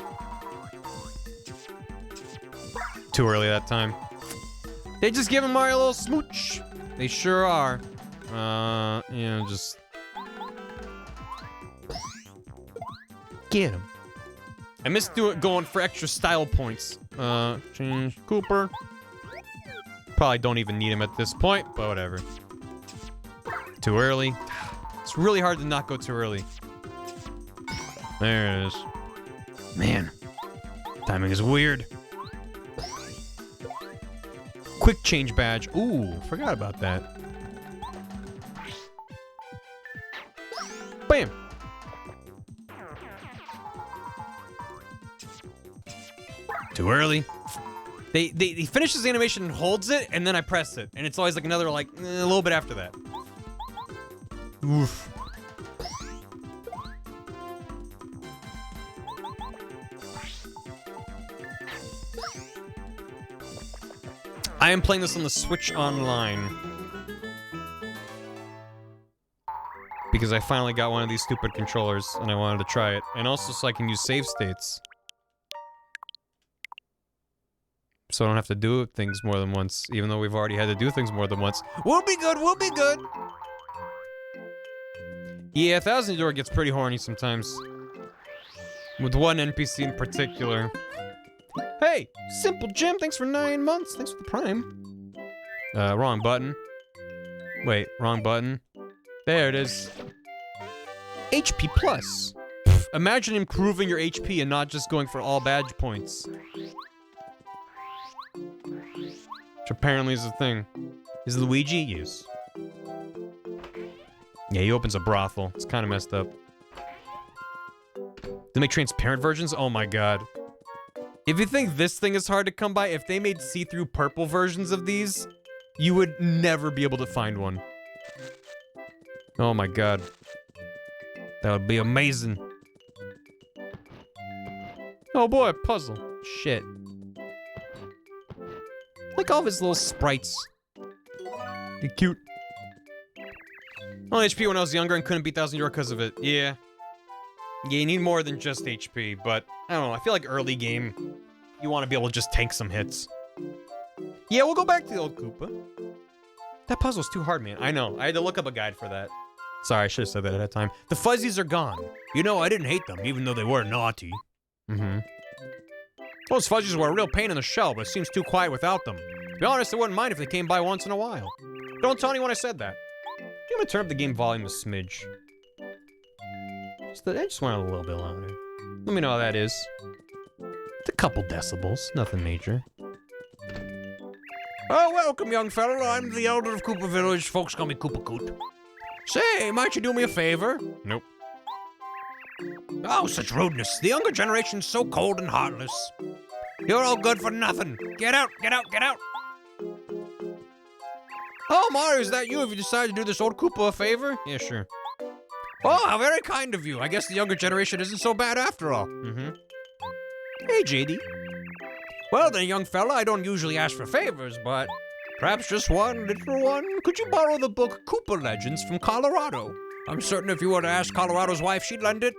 Too early that time. They just giving Mario a little smooch. They sure are. Yeah, just... Get him. I missed going for extra style points. Change Cooper. Probably don't even need him at this point, but whatever. Too early. It's really hard to not go too early. There it is. Man, timing is weird. Quick change badge. Ooh, forgot about that. Bam. Too early. He finishes the animation and holds it, and then I press it, and it's always like another like a little bit after that. Oof. I am playing this on the Switch Online. Because I finally got one of these stupid controllers, and I wanted to try it. And also so I can use save states. So I don't have to do things more than once, even though we've already had to do things more than once. We'll be good, we'll be good! Yeah, Thousand Door gets pretty horny sometimes. With one NPC in particular. Hey! Simple Jim, thanks for 9 months. Thanks for the Prime. Wrong button. Wait, wrong button. There it is. HP plus. Pff, imagine improving your HP and not just going for all badge points. Which apparently is a thing. Is Luigi? Yes. Yeah, he opens a brothel. It's kind of messed up. They make transparent versions? Oh my god. If you think this thing is hard to come by, if they made see-through purple versions of these, you would never be able to find one. Oh my god. That would be amazing. Oh boy, puzzle. Shit. Like all of his little sprites. They're cute. Only HP when I was younger and couldn't beat 1000 Euro because of it. Yeah. Yeah, you need more than just HP, but I don't know, I feel like early game, you want to be able to just tank some hits. Yeah, we'll go back to the old Koopa. That puzzle's too hard, man. I know, I had to look up a guide for that. Sorry, I should have said that at that time. The fuzzies are gone. You know, I didn't hate them, even though they were naughty. Mm-hmm. Those fuzzies were a real pain in the shell, but it seems too quiet without them. To be honest, I wouldn't mind if they came by once in a while. Don't tell anyone I said that. I'm gonna turn up the game volume a smidge. I just want it a little bit louder. Let me know how that is. It's a couple decibels, nothing major. Oh, welcome, young fella. I'm the elder of Koopa Village. Folks call me Koopa Koot. Say, might you do me a favor? Nope. Oh, such rudeness. The younger generation's so cold and heartless. You're all good for nothing. Get out, get out, get out. Oh, Mario, is that you? Have you decided to do this old Koopa a favor? Yeah, sure. Oh, how very kind of you. I guess the younger generation isn't so bad after all. Mm-hmm. Hey, JD. Well then, young fella, I don't usually ask for favors, but perhaps just one little one. Could you borrow the book Koopa Legends from Colorado? I'm certain if you were to ask Colorado's wife, she'd lend it.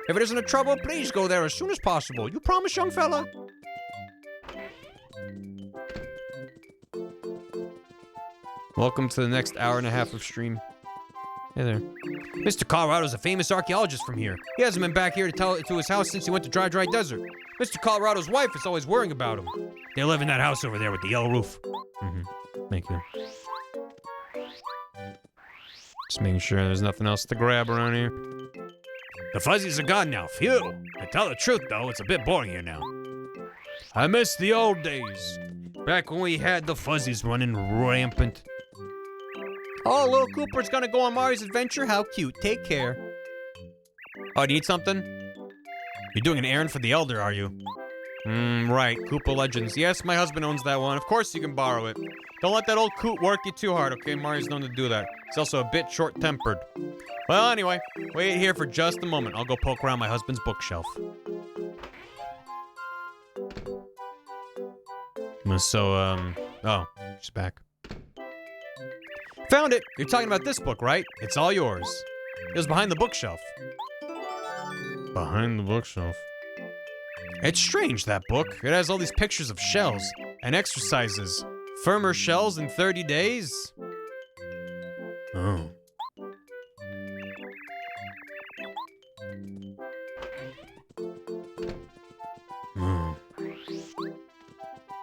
If it isn't a trouble, please go there as soon as possible. You promise, young fella? Welcome to the next hour and a half of stream. Hey there. Mr. Colorado's a famous archaeologist from here. He hasn't been back here to tell it to his house since he went to Dry Desert. Mr. Colorado's wife is always worrying about him. They live in that house over there with the yellow roof. Mm-hmm. Thank you. Just making sure there's nothing else to grab around here. The fuzzies are gone now. Phew. To tell the truth, though, it's a bit boring here now. I miss the old days. Back when we had the fuzzies running rampant. Oh, little Cooper's gonna go on Mario's adventure? How cute. Take care. Oh, do you need something? You're doing an errand for the elder, are you? Right. Koopa Legends. Yes, my husband owns that one. Of course you can borrow it. Don't let that old coot work you too hard, okay? Mario's known to do that. He's also a bit short-tempered. Well, anyway, wait here for just a moment. I'll go poke around my husband's bookshelf. So, oh, she's back. Found it! You're talking about this book, right? It's all yours. It was behind the bookshelf. Behind the bookshelf? It's strange, that book. It has all these pictures of shells and exercises. Firmer shells in 30 days? Oh. Hmm.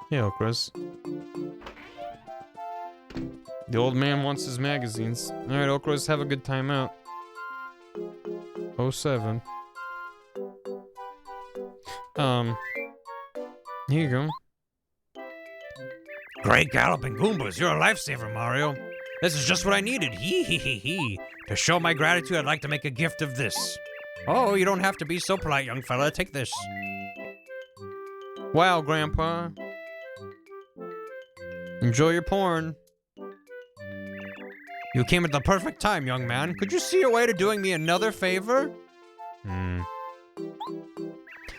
Hey, Okras. The old man wants his magazines. Alright, Okras, have a good time out. 07. Here you go. Great galloping Goombas, you're a lifesaver, Mario. This is just what I needed. Hee hee hee hee. To show my gratitude, I'd like to make a gift of this. Oh, you don't have to be so polite, young fella. Take this. Wow, Grandpa. Enjoy your porn. You came at the perfect time, young man. Could you see your way to doing me another favor?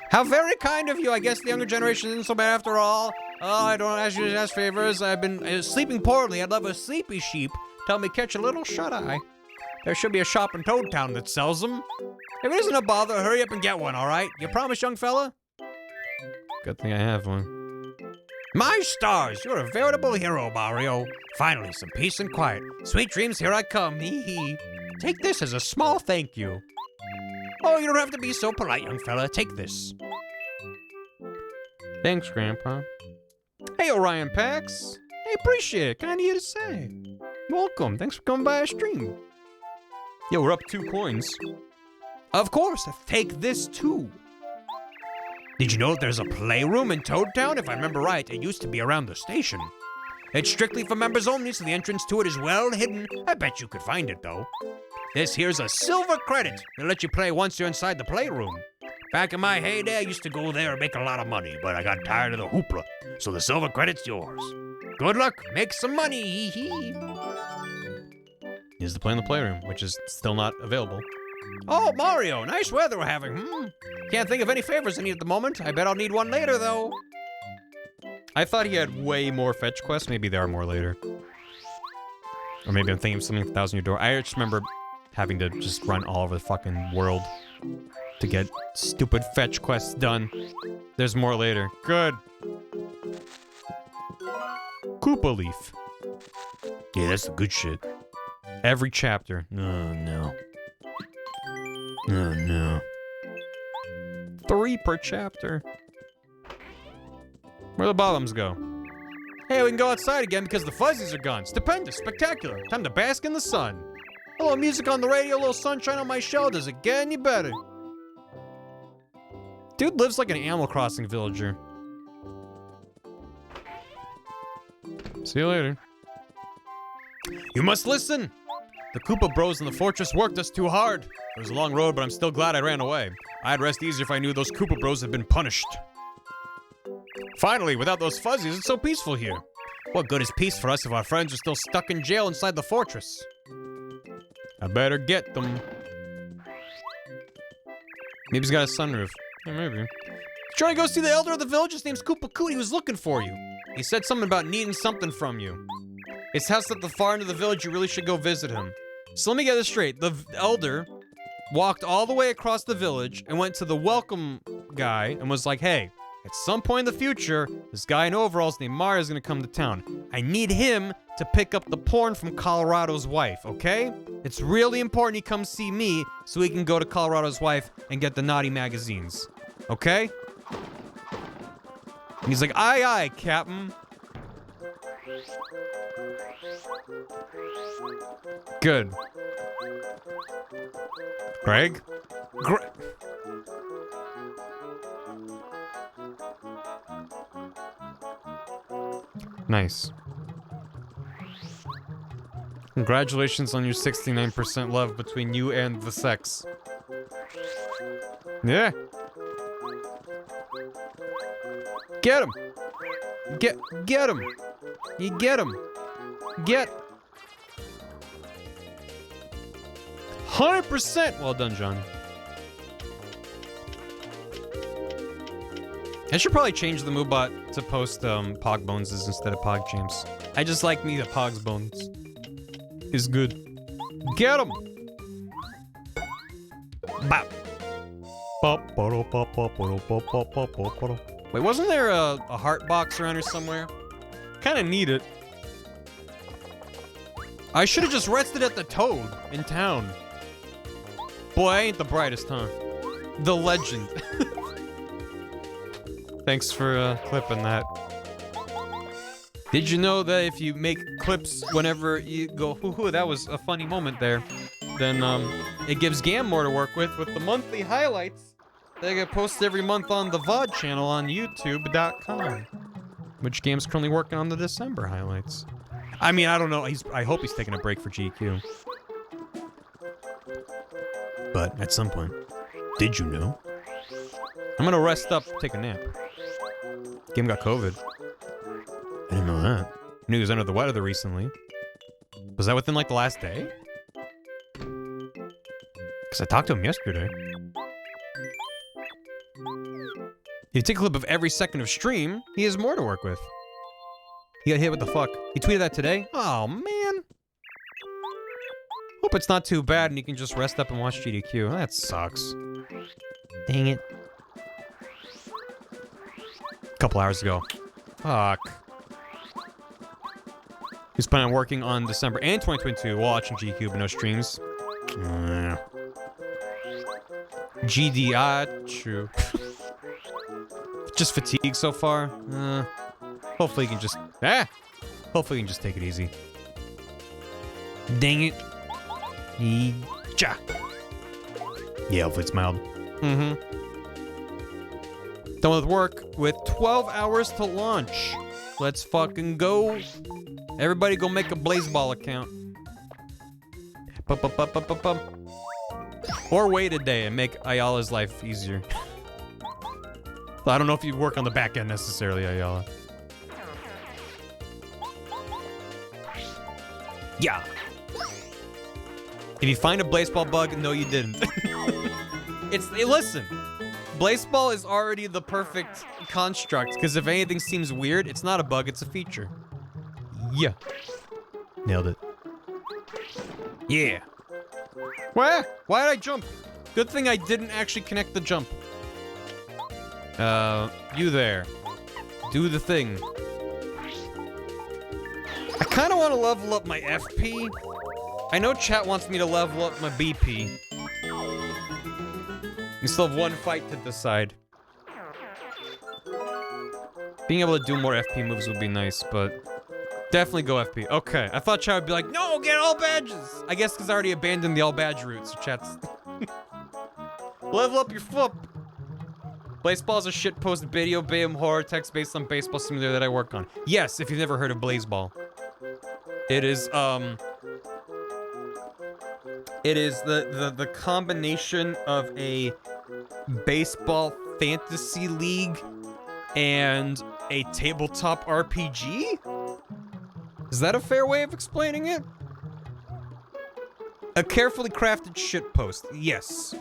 How very kind of you. I guess the younger generation isn't so bad after all. Oh, I don't ask you to ask favors. I've been sleeping poorly. I'd love a sleepy sheep. Tell me catch a little shut-eye. There should be a shop in Toad Town that sells them. If it isn't a bother, hurry up and get one, all right? You promise, young fella? Good thing I have one. My stars, you're a veritable hero, Mario. Finally, some peace and quiet. Sweet dreams, here I come. Hee hee. Take this as a small thank you. Oh, you don't have to be so polite, young fella. Take this. Thanks, Grandpa. Hey, Orion Pax. Hey, appreciate it. Kind of you to say. Welcome. Thanks for coming by our stream. Yo, we're up 2 coins. Of course, take this too. Did you know that there's a playroom in Toad Town? If I remember right, it used to be around the station. It's strictly for members only, so the entrance to it is well hidden. I bet you could find it, though. This here's a silver credit. They'll let you play once you're inside the playroom. Back in my heyday, I used to go there and make a lot of money, but I got tired of the hoopla, so the silver credit's yours. Good luck, make some money, hee hee. Is to play in the playroom, which is still not available. Oh, Mario, nice weather we're having, Can't think of any favors I need at the moment. I bet I'll need one later, though. I thought he had way more fetch quests. Maybe there are more later. Or maybe I'm thinking of something with 1,000 Year Door. I just remember having to just run all over the fucking world to get stupid fetch quests done. There's more later. Good. Koopa Leaf. Yeah, that's the good shit. Every chapter. Oh, no. Oh, no. 3 per chapter. Where the bottoms go? Hey, we can go outside again because the fuzzies are gone. Stupendous, spectacular. Time to bask in the sun. A little music on the radio, a little sunshine on my shoulders. It get any better? Dude lives like an Animal Crossing villager. See you later. You must listen. The Koopa Bros in the fortress worked us too hard. It was a long road, but I'm still glad I ran away. I'd rest easier if I knew those Koopa Bros had been punished. Finally, without those fuzzies, it's so peaceful here. What good is peace for us if our friends are still stuck in jail inside the fortress? I better get them. Maybe he's got a sunroof. Yeah, maybe. Trying to go see the elder of the village? His name's Koopa Coot. He was looking for you. He said something about needing something from you. His house at the far end of the village. You really should go visit him. So let me get this straight. The elder walked all the way across the village and went to the welcome guy and was like, hey, at some point in the future, this guy in overalls named Mario is gonna come to town. I need him to pick up the porn from Colorado's wife, okay? It's really important he comes see me so he can go to Colorado's wife and get the naughty magazines, okay? And he's like, aye, aye, Captain. Good. Greg? Nice. Congratulations on your 69% love between you and the sex. Yeah. Get him. Get him. You get him. Get. 100%. Well done, John. I should probably change the Moobot to post Pog Boneses instead of Pog James. I just like me that Pog's Bones is good. Get him! Bop. Wait, wasn't there a heart box around here somewhere? Kinda need it. I should have just rested at the Toad in town. Boy, I ain't the brightest, huh? The legend. Thanks for clipping that. Did you know that if you make clips whenever you go, hoo-hoo, that was a funny moment there, then it gives Gam more to work with the monthly highlights that get posted every month on the VOD channel on YouTube.com, which Gam's currently working on the December highlights. I mean, I don't know. I hope he's taking a break for GQ. But at some point, did you know? I'm gonna rest up, take a nap. Game got COVID. I didn't know that. I knew he was under the weather recently. Was that within like the last day? Because I talked to him yesterday. If you take a clip of every second of stream, he has more to work with. He got hit with the fuck. He tweeted that today? Oh, man. Hope it's not too bad and you can just rest up and watch GDQ. That sucks. Dang it. Couple hours ago. Fuck. He's planning on working on December and 2022 while watching GQ, but no streams. GDI, true. Just fatigue so far. Hopefully you can just... Hopefully you can just take it easy. Dang it. Yeah, hopefully it's mild. Done with work with 12 hours to launch. Let's fucking go. Everybody go make a Blazeball account. Or wait a day and make Ayala's life easier. I don't know if you work on the back end necessarily, Ayala. Yeah. If you find a Blazeball bug, no you didn't. Listen. Blazeball is already the perfect construct, because if anything seems weird, it's not a bug, it's a feature. Yeah. Nailed it. Yeah. Why did I jump? Good thing I didn't actually connect the jump. You there. Do the thing. I kind of want to level up my FP. I know chat wants me to level up my BP. We still have one fight to decide. Being able to do more FP moves would be nice, but definitely go FP. Okay, I thought chat would be like, no, get all badges. I guess because I already abandoned the all badge route, so chat's... Level up your foot. Blazeball is a shitpost video bayum horror text based on baseball simulator that I work on. Yes, if you've never heard of Blazeball. It is the combination of a baseball fantasy league and a tabletop RPG? Is that a fair way of explaining it? A carefully crafted shitpost, yes.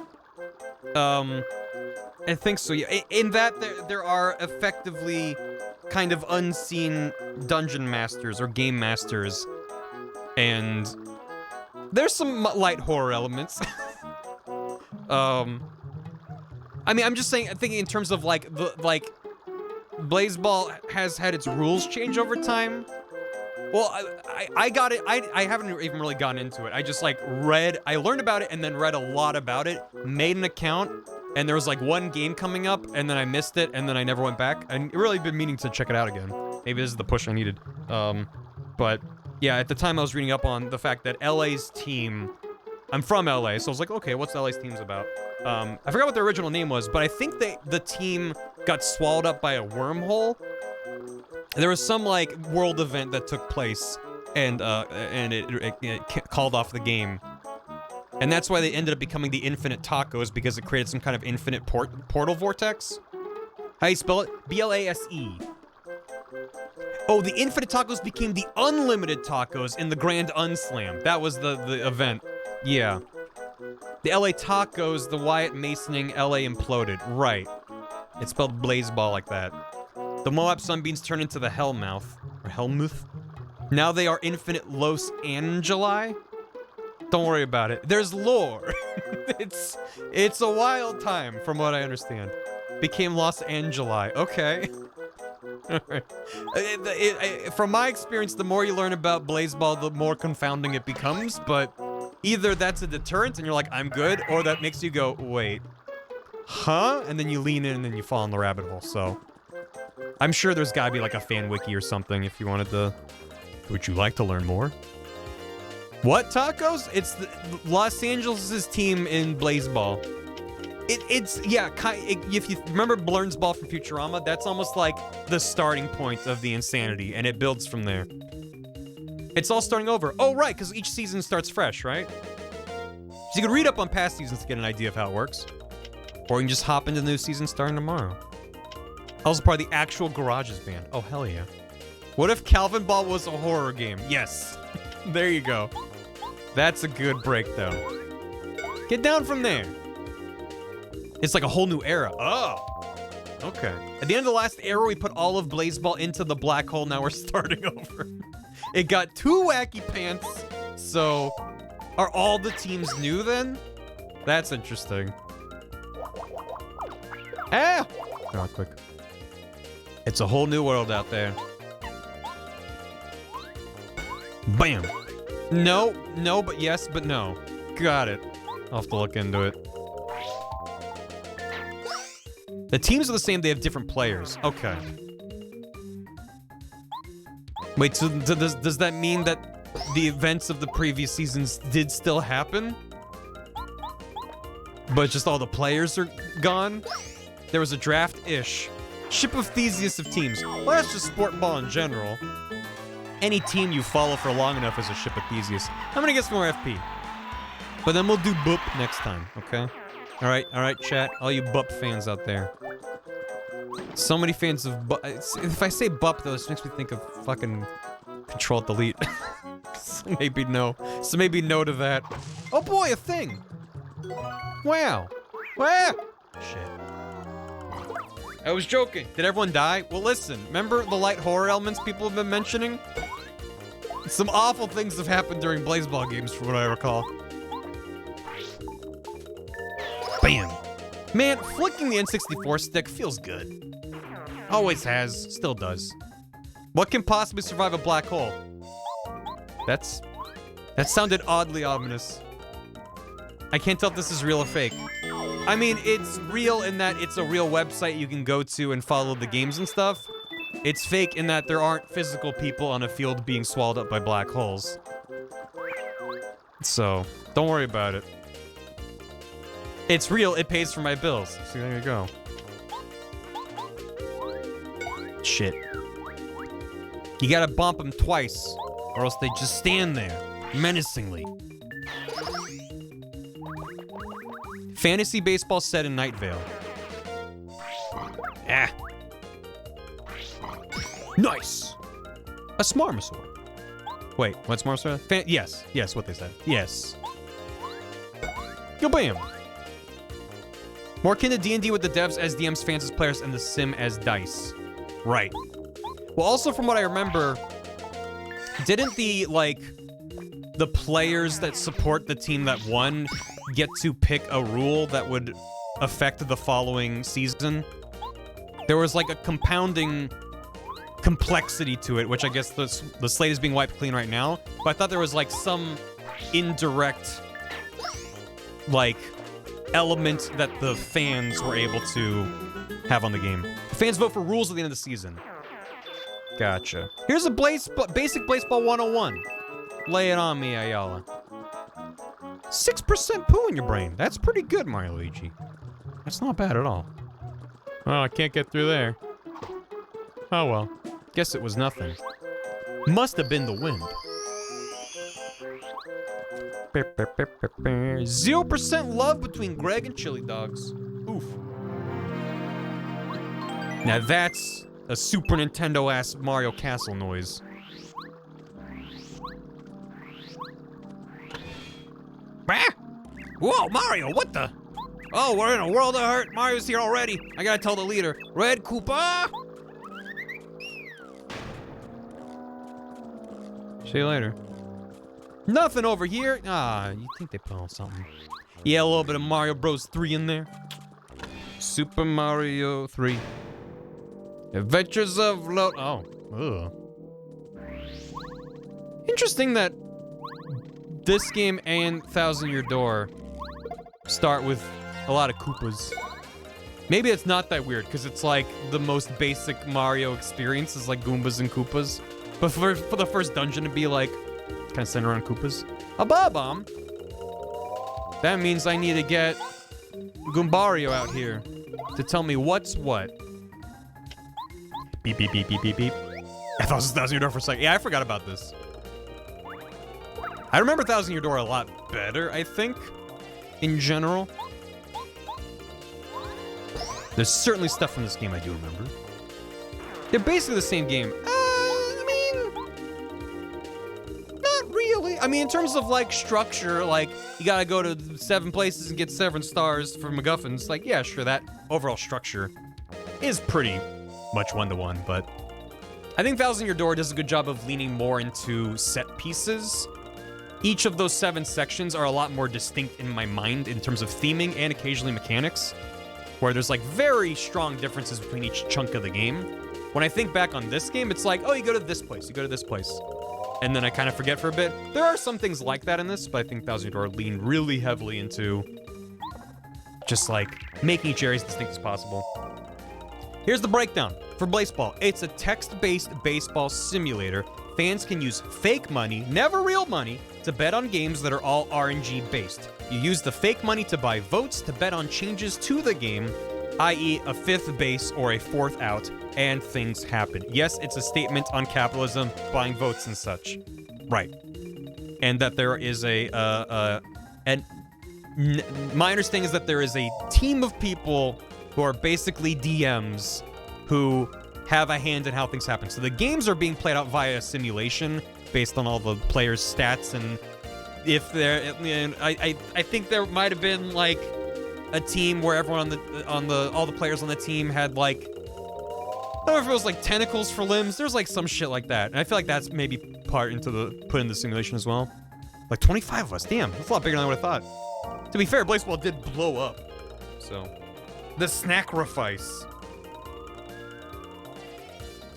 I think so, yeah. In that, there are effectively kind of unseen dungeon masters or game masters, and there's some light horror elements. I mean, I'm just saying, thinking in terms of like Blazeball has had its rules change over time. Well, I got it. I haven't even really gotten into it. I just like I learned about it and then read a lot about it, made an account, and there was like one game coming up, and then I missed it, and then I never went back. And really been meaning to check it out again. Maybe this is the push I needed. But yeah, at the time I was reading up on the fact that LA's team, I'm from LA, so I was like, okay, what's LA's team's about? I forgot what their original name was, but I think the team got swallowed up by a wormhole. There was some like world event that took place, and it called off the game, and that's why they ended up becoming the Infinite Tacos, because it created some kind of infinite portal vortex. How you spell it? Blase. Oh, the Infinite Tacos became the Unlimited Tacos in the Grand Unslam. That was the event. Yeah. The LA Tacos, the Wyatt Masoning LA imploded. Right. It's spelled Blazeball like that. The Moab Sunbeams turned into the Hellmouth. Or Hellmouth? Now they are Infinite Los Angeli? Don't worry about it. There's lore. It's a wild time, from what I understand. Became Los Angeli. Okay. From my experience, the more you learn about Blazeball, the more confounding it becomes, but either that's a deterrent and you're like, I'm good, or that makes you go, wait. Huh? And then you lean in and then you fall in the rabbit hole, so... I'm sure there's gotta be like a fan wiki or something if you wanted to... Would you like to learn more? What tacos? It's Los Angeles' team in Blazeball. Yeah, if you remember Blurns Ball from Futurama, that's almost like the starting point of the insanity, and it builds from there. It's all starting over. Oh, right, because each season starts fresh, right? So you can read up on past seasons to get an idea of how it works. Or you can just hop into the new season starting tomorrow. Also part of the actual Garages band. Oh, hell yeah. What if Calvin Ball was a horror game? Yes. There you go. That's a good breakdown. Get down from there. It's like a whole new era. Oh. Okay. At the end of the last era, we put all of Blazeball into the black hole. Now we're starting over. It got too wacky pants, so Are all the teams new then? That's interesting. Ah! Not quick. It's a whole new world out there. Bam! No, no, but yes, but no. Got it. I'll have to look into it. The teams are the same, they have different players. Okay. Wait, so does that mean that the events of the previous seasons did still happen? But just all the players are gone? There was a draft-ish. Ship of Theseus of teams. Well, that's just sport ball in general. Any team you follow for long enough is a Ship of Theseus. I'm gonna get some more FP. But then we'll do Boop next time, okay? Alright, chat. All you Bup fans out there. So many fans of Bup. If I say Bup, though, this makes me think of fucking Control-Delete. So maybe no. So maybe no to that. Oh boy, a thing! Wow. Wow! Shit. I was joking. Did everyone die? Well, listen. Remember the light horror elements people have been mentioning? Some awful things have happened during Blazeball games, from what I recall. Bam. Man, flicking the N64 stick feels good. Always has. Still does. What can possibly survive a black hole? That sounded oddly ominous. I can't tell if this is real or fake. I mean, it's real in that it's a real website you can go to and follow the games and stuff. It's fake in that there aren't physical people on a field being swallowed up by black holes. So, don't worry about it. It's real, it pays for my bills. So there you go. Shit. You gotta bump them twice, or else they just stand there, menacingly. Fantasy baseball set in Night Vale. Ah. Nice! A Smarmosaur. Wait, what's Smarmosaur? Yes, what they said. Yes. Yo, bam! More akin to D&D with the devs as DMs, fans as players, and the sim as dice. Right. Well, also from what I remember, didn't the players that support the team that won get to pick a rule that would affect the following season? There was like a compounding complexity to it, which I guess the slate is being wiped clean right now, but I thought there was like some indirect element that the fans were able to have on the game. The fans vote for rules at the end of the season. Gotcha. Here's a basic baseball 101. Lay it on me, Ayala. 6% poo in your brain. That's pretty good, Mario Luigi. That's not bad at all. Oh, I can't get through there. Oh well. Guess it was nothing. Must have been the wind. 0% love between Greg and Chili Dogs. Oof. Now that's a Super Nintendo-ass Mario Castle noise. Ah! Whoa, Mario, what the? Oh, we're in a world of hurt. Mario's here already. I gotta tell the leader. Red Koopa! See you later. Nothing over here. Ah, you think they put on something. Yeah, a little bit of Mario Bros. 3 in there. Super Mario 3. Adventures of Oh. Ugh. Interesting that this game and Thousand Year Door start with a lot of Koopas. Maybe it's not that weird, because it's like the most basic Mario experience is like Goombas and Koopas. But for the first dungeon to be like, kind of centered around Koopas. A Bob-omb? That means I need to get Goombario out here to tell me what's what. Beep, beep, beep, beep, beep, beep. I thought it was Thousand Year Door for a second. Yeah, I forgot about this. I remember Thousand Year Door a lot better, I think, in general. There's certainly stuff from this game I do remember. They're basically the same game. I mean, not really. I mean, in terms of like structure, like you gotta go to 7 places and get 7 stars for MacGuffins. Like, yeah, sure, that overall structure is pretty much one-to-one, but I think Thousand Year Door does a good job of leaning more into set pieces each of those 7 sections are a lot more distinct in my mind in terms of theming and occasionally mechanics, where there's like very strong differences between each chunk of the game. When I think back on this game, it's like, oh, you go to this place, you go to this place. And then I kind of forget for a bit. There are some things like that in this, but I think Thousand Year Door leaned really heavily into just like making each area as distinct as possible. Here's the breakdown for Baseball. It's a text-based baseball simulator. Fans can use fake money, never real money, to bet on games that are all RNG based. You use the fake money to buy votes to bet on changes to the game, i.e. a 5th base or a 4th out, and things happen. Yes, it's a statement on capitalism, buying votes and such. Right. And that there is my understanding is that there is a team of people who are basically DMs who have a hand in how things happen. So the games are being played out via a simulation based on all the players' stats, and if there, I think there might have been like a team where everyone all the players on the team had like, I don't know if it was like tentacles for limbs. There's like some shit like that, and I feel like that's maybe put into the simulation as well. Like 25 of us, damn, that's a lot bigger than I would have thought. To be fair, Baseball did blow up, so the snacrifice.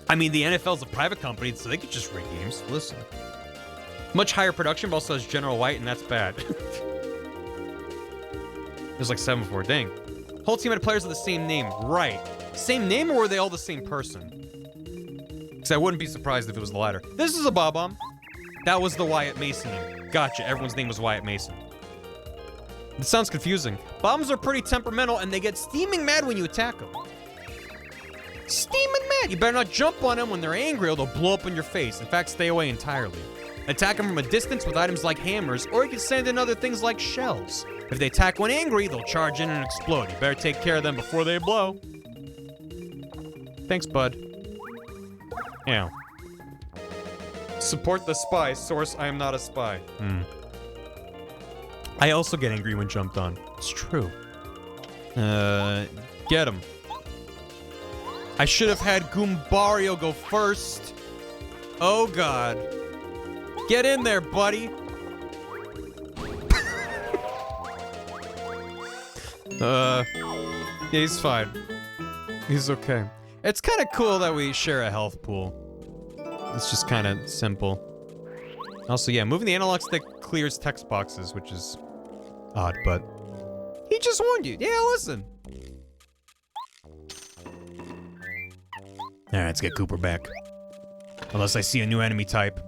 I mean, the NFL's a private company, so they could just rig games. Listen. Much higher production, but also has General White, and that's bad. There's like 7 before, dang. Whole team had players with the same name, right. Same name, or were they all the same person? Because I wouldn't be surprised if it was the latter. This is a Bob-omb. That was the Wyatt Mason name. Gotcha, everyone's name was Wyatt Mason. It sounds confusing. Bombs are pretty temperamental, and they get steaming mad when you attack them. Steaming mad! You better not jump on them when they're angry or they'll blow up in your face. In fact, stay away entirely. Attack them from a distance with items like hammers, or you can send in other things like shells. If they attack when angry, they'll charge in and explode. You better take care of them before they blow. Thanks, bud. Yeah. Support the spy. Source, I am not a spy. I also get angry when jumped on. It's true. Get him. I should have had Goombario go first. Oh, God. Get in there, buddy. Yeah, he's fine. He's okay. It's kind of cool that we share a health pool. It's just kind of simple. Also, yeah, moving the analog stick clears text boxes, which is odd, but he just warned you. Yeah, listen. Alright, let's get Cooper back. Unless I see a new enemy type.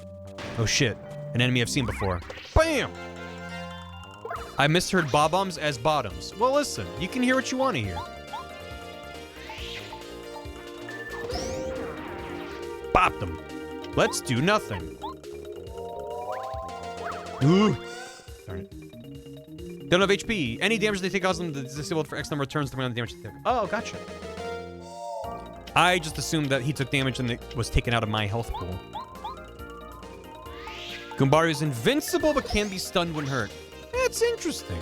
Oh shit, an enemy I've seen before. BAM! I misheard bob-ombs as bottoms. Well, listen, you can hear what you want to hear. Bop them. Let's do nothing. Ooh. Darn it. They don't have HP. Any damage they take causes them to disabled for X number of turns depending on the damage they took. Oh, gotcha. I just assumed that he took damage and it was taken out of my health pool. Goombario is invincible but can be stunned when hurt. That's interesting.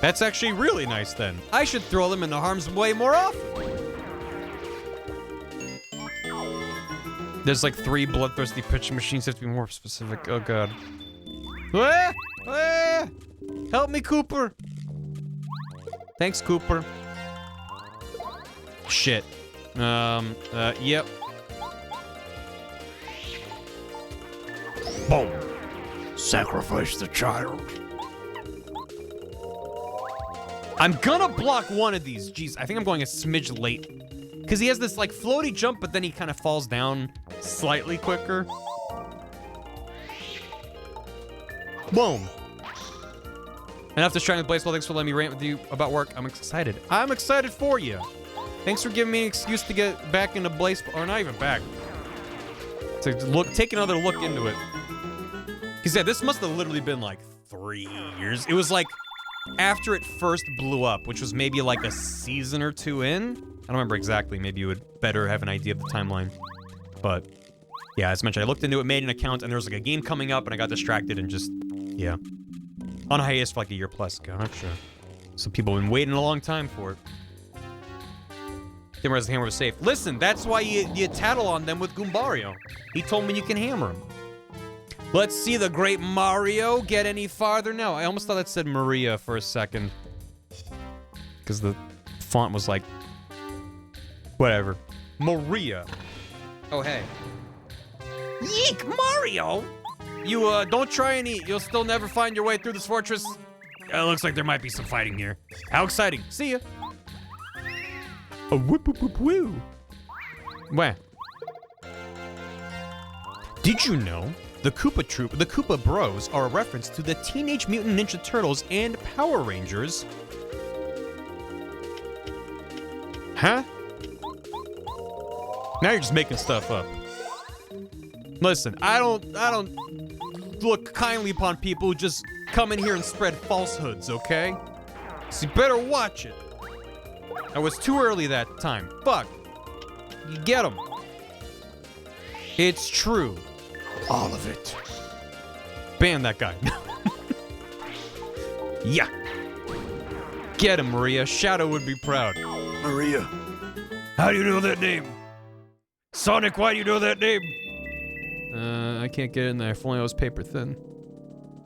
That's actually really nice then. I should throw them into harm's way more often. There's like 3 bloodthirsty pitching machines. Have to be more specific. Oh god. Ah! Ah! Help me, Cooper. Thanks, Cooper. Shit. Yep. Boom. Sacrifice the child. I'm gonna block one of these. Jeez, I think I'm going a smidge late. Because he has this, like, floaty jump, but then he kind of falls down slightly quicker. Boom. And after trying with Baseball, thanks for letting me rant with you about work. I'm excited. I'm excited for you. Thanks for giving me an excuse to get back into Baseball, or not even back. To look, take another look into it. Because yeah, this must have literally been like 3 years. It was like after it first blew up, which was maybe like a season or 2 in. I don't remember exactly. Maybe you would better have an idea of the timeline. But yeah, as mentioned, I looked into it, made an account, and there was like a game coming up, and I got distracted and just, yeah. On hiatus for like a year plus ago, I'm not sure. So people have been waiting a long time for it. Didn't realize the hammer was safe. Listen, that's why you tattle on them with Goombario. He told me you can hammer him. Let's see the great Mario get any farther now. I almost thought that said Maria for a second. Because the font was like... Whatever. Maria. Oh, hey. Yeek, Mario! You, don't try and eat. You'll still never find your way through this fortress. Looks like there might be some fighting here. How exciting. See ya. A whoop whoop whoop woo. Where? Did you know the Koopa Bros are a reference to the Teenage Mutant Ninja Turtles and Power Rangers? Huh? Now you're just making stuff up. Listen, I don't look kindly upon people who just come in here and spread falsehoods, okay? So you better watch it. I was too early that time. Fuck. You get them. It's true. All of it. Ban that guy. Yeah. Get him, Maria. Shadow would be proud. Maria. How do you know that name? Sonic, why do you know that name? I can't get in there. If only I was paper thin.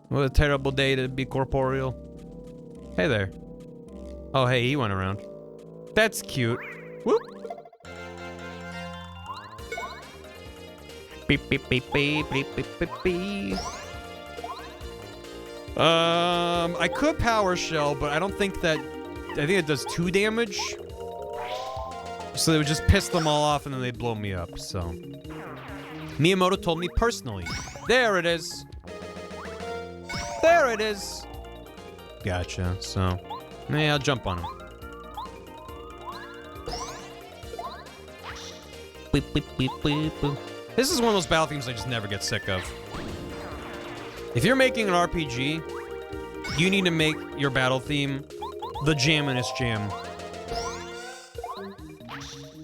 What a terrible day to be corporeal. Hey there. Oh, hey, he went around. That's cute. Whoop. Beep, beep, beep, beep, beep, beep, beep, beep. I could power shell, but I don't think that... I think it does 2 damage. So they would just piss them all off and then they'd blow me up, so... Miyamoto told me personally. There it is. There it is. Gotcha, so... Yeah, I'll jump on him. Beep, beep, beep, beep, beep. This is one of those battle themes I just never get sick of. If you're making an RPG, you need to make your battle theme the jamminest jam.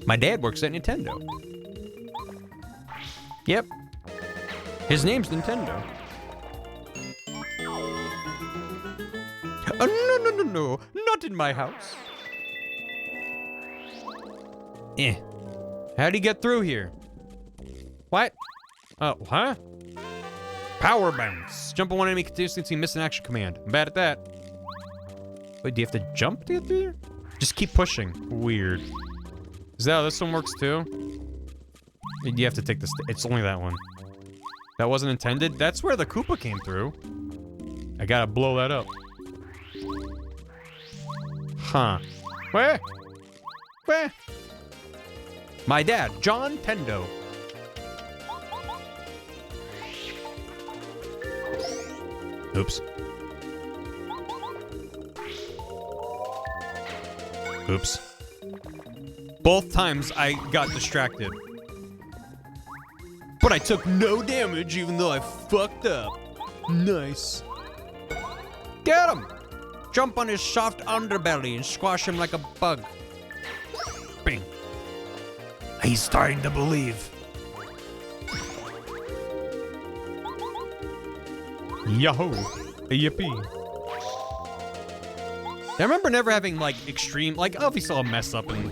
My dad works at Nintendo. Yep. His name's Nintendo. No. Not in my house. How'd he get through here? What? Oh, huh? Power bounce. Jump on one enemy continuously, miss an action command. I'm bad at that. Wait, do you have to jump to get through there? Just keep pushing. Weird. Is that how this one works too? You have to take this. It's only that one. That wasn't intended. That's where the Koopa came through. I gotta blow that up. Huh. Where? Where? My dad, John Tendo. Oops. Oops. Both times I got distracted. But I took no damage even though I fucked up. Nice. Get him! Jump on his soft underbelly and squash him like a bug. Bing. He's starting to believe. Yahoo! Yippee. I remember never having, like, extreme... Like, obviously I'll mess up and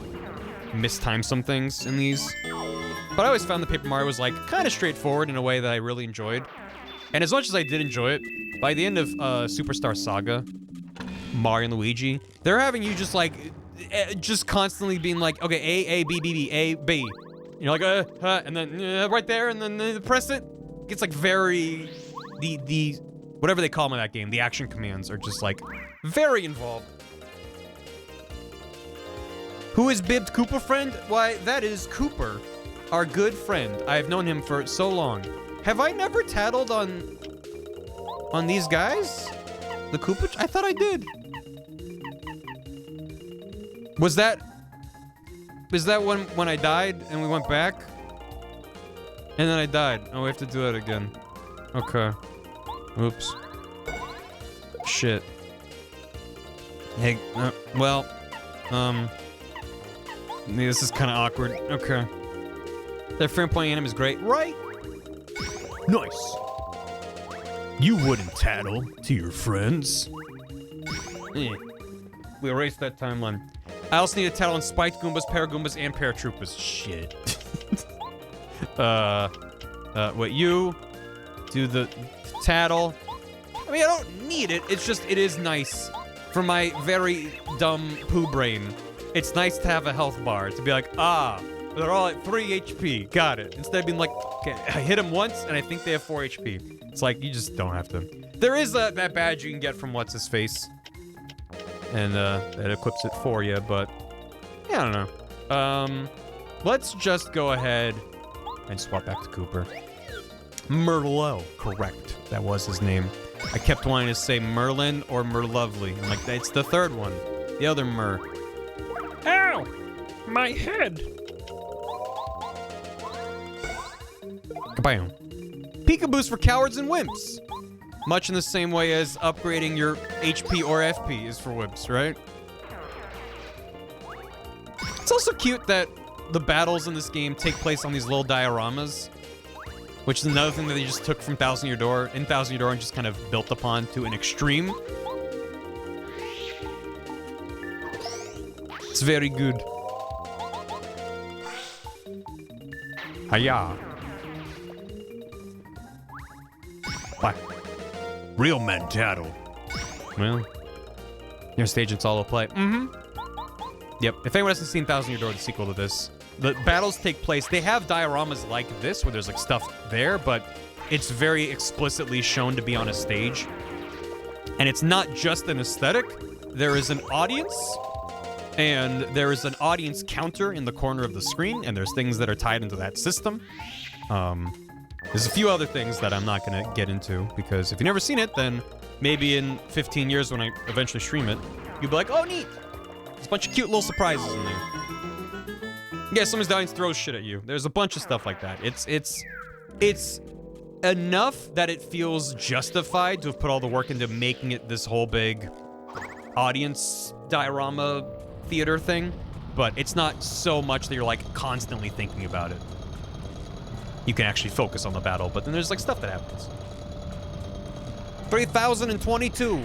mistime some things in these. But I always found the Paper Mario was, like, kind of straightforward in a way that I really enjoyed. And as much as I did enjoy it, by the end of Superstar Saga, Mario and Luigi, they're having you just, like, just constantly being like, okay, A, B, B, B, A, B. You're like, and then right there, and then press it. It's, like, very... The whatever they call them in that game, the action commands are just, like, very involved. Who is Bibbed Koopa friend? Why, that is Cooper, our good friend. I have known him for so long. Have I never tattled on these guys? The Koopa? I thought I did. Was that when I died and we went back? And then I died. Oh, we have to do that again. Okay. Oops. Shit. Hey, well, this is kind of awkward. Okay. That frame pointing at him is great, right? Nice. You wouldn't tattle to your friends. We erased that timeline. I also need to tattle on spiked Goombas, Paragoombas, and Paratroopers. Shit. What, you? Do the tattle. I mean, I don't need it. It's just, it is nice for my very dumb poo brain. It's nice to have a health bar to be like, ah, they're all at 3 HP. Got it. Instead of being like, okay, I hit them once and I think they have 4 HP. It's like, you just don't have to. There is that badge you can get from What's-His-Face. And that equips it for you, but yeah, I don't know. Let's just go ahead and swap back to Cooper. Merlot, correct. That was his name. I kept wanting to say Merlin or Merlovely. I'm like, it's the third one. The other Mer. Ow! My head! Kabam. Pika boost for cowards and wimps. Much in the same way as upgrading your HP or FP is for wimps, right? It's also cute that the battles in this game take place on these little dioramas, which is another thing that they just took from Thousand Year Door and just kind of built upon to an extreme. It's very good. Hiya. What? Real men tattle. Well, your stage it's all a play. Yep. If anyone hasn't seen Thousand Year Door, the sequel to this, the battles take place. They have dioramas like this where there's like stuff there, but it's very explicitly shown to be on a stage. And it's not just an aesthetic. There is an audience, and there is an audience counter in the corner of the screen, and there's things that are tied into that system. There's a few other things that I'm not going to get into, because if you've never seen it, then maybe in 15 years when I eventually stream it, you'll be like, oh, neat. There's a bunch of cute little surprises in there. Yeah, somebody's dying throws shit at you. There's a bunch of stuff like that. It's enough that it feels justified to have put all the work into making it this whole big audience diorama theater thing, but it's not so much that you're like constantly thinking about it. You can actually focus on the battle, but then there's like stuff that happens. 3022.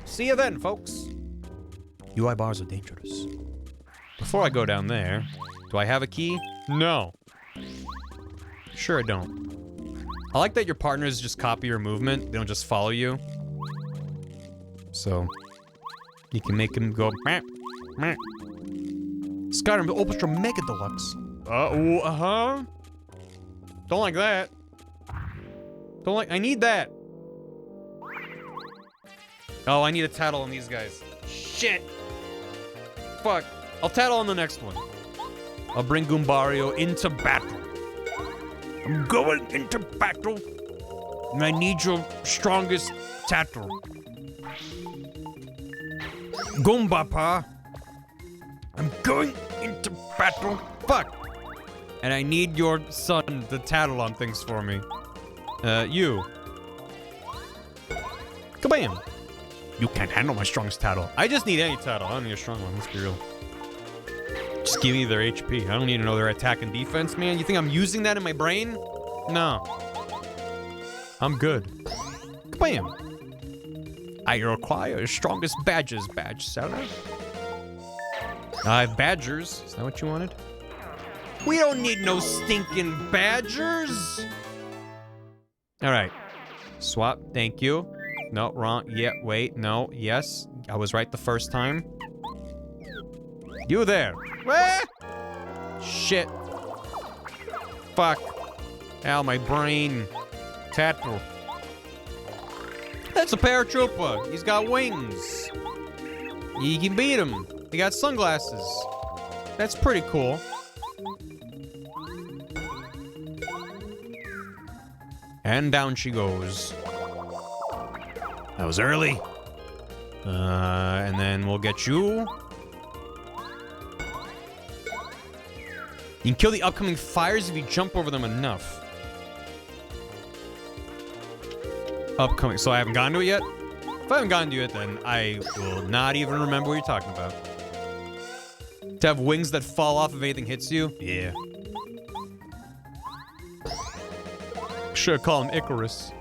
See you then, folks. UI bars are dangerous. Before I go down there, do I have a key? No. Sure I don't. I like that your partners just copy your movement. They don't just follow you. So, you can make them go meh, meh. Skyrim Ultra Mega Deluxe. Uh-huh. Don't like that. I need that. Oh, I need a tattle on these guys. Shit. Fuck. I'll tattle on the next one. I'll bring Goombario into battle. I'm going into battle. And I need your strongest tattle. Goombapa. I'm going into battle. Fuck. And I need your son to tattle on things for me. You. Kabam. You can't handle my strongest tattle. I just need any tattle. I don't need a strong one. Let's be real. Just give me their HP. I don't need to know their attack and defense, man. You think I'm using that in my brain? No. I'm good. Kabam. I require your strongest badges, badge seller. I have badgers. Is that what you wanted? We don't need no stinking badgers. All right. Swap. Thank you. No, wrong. Yeah, wait. No. Yes. I was right the first time. You there. Ah! Shit. Fuck. Ow, my brain. Tattle. That's a paratrooper. He's got wings. You can beat him. He got sunglasses. That's pretty cool. And down she goes. That was early. And then we'll get you. You can kill the upcoming fires if you jump over them enough. Upcoming. So I haven't gotten to it yet? If I haven't gotten to it, then I will not even remember what you're talking about. To have wings that fall off if anything hits you? Yeah. Should call him Icarus.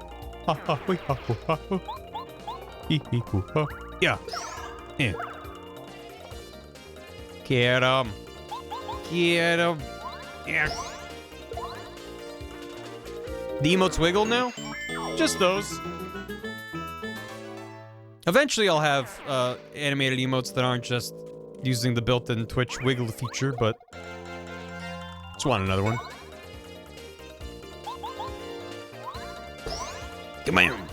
Yeah. Yeah. Get him. Get him. Yeah. The emotes wiggle now? Just those. Eventually I'll have animated emotes that aren't just using the built-in Twitch wiggle feature, but just want another one. Come on.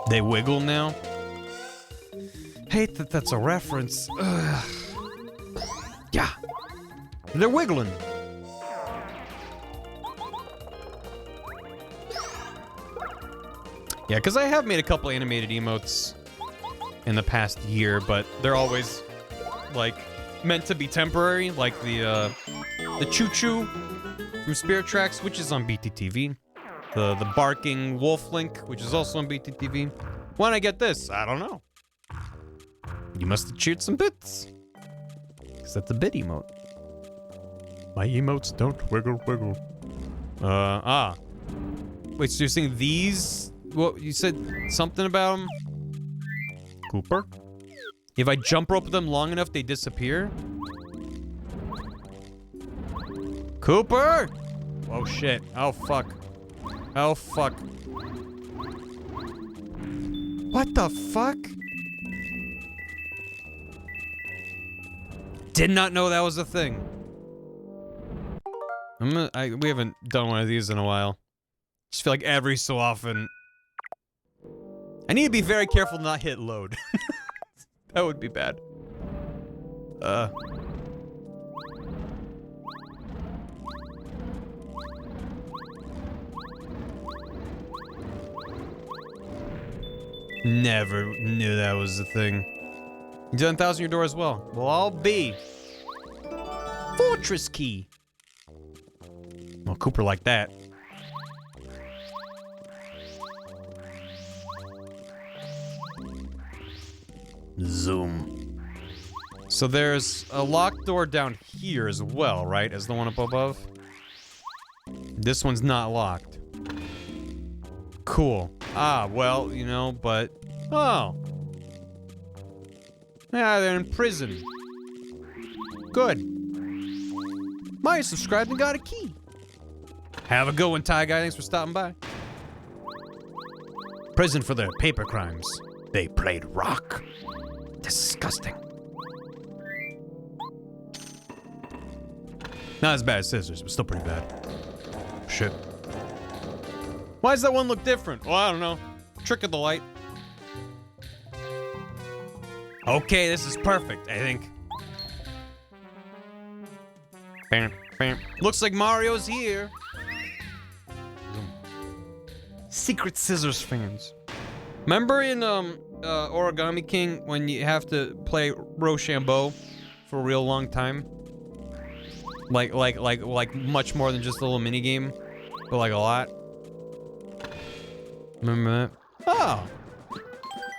They wiggle now? Hate that that's a reference. Ugh. Yeah. They're wiggling. Yeah, because I have made a couple animated emotes in the past year, but they're always, like, meant to be temporary, like the choo-choo from Spirit Tracks, which is on BTTV. The barking wolf link, which is also on BTTV. Why'd I get this? I don't know. You must have cheered some bits. Because that's a bit emote. My emotes don't wiggle wiggle. Wait, so you're saying these... Well, you said something about them? Cooper? If I jump rope them long enough, they disappear? Cooper! Oh, shit. Oh, fuck. Oh, fuck. What the fuck? Did not know that was a thing. We haven't done one of these in a while. Just feel like every so often... I need to be very careful to not hit load. That would be bad. Never knew that was a thing. You done 1,000 your door as well. Well, I'll be. Fortress key. Well, Cooper like that. Zoom. So there's a locked door down here as well, right? As the one up above? This one's not locked. Cool. Ah, well, you know, but... Oh. Yeah, they're in prison. Good. Maya subscribed and got a key. Have a good one, Ty Guy. Thanks for stopping by. Prison for their paper crimes. They played rock. Disgusting. Not as bad as scissors, but still pretty bad. Shit. Why does that one look different? Well, I don't know. Trick of the light. Okay, this is perfect, I think. Bam, bam. Looks like Mario's here. Secret Scissors fans. Remember in Origami King when you have to play Rochambeau for a real long time? Like much more than just a little mini game, but like a lot. Remember that? Oh,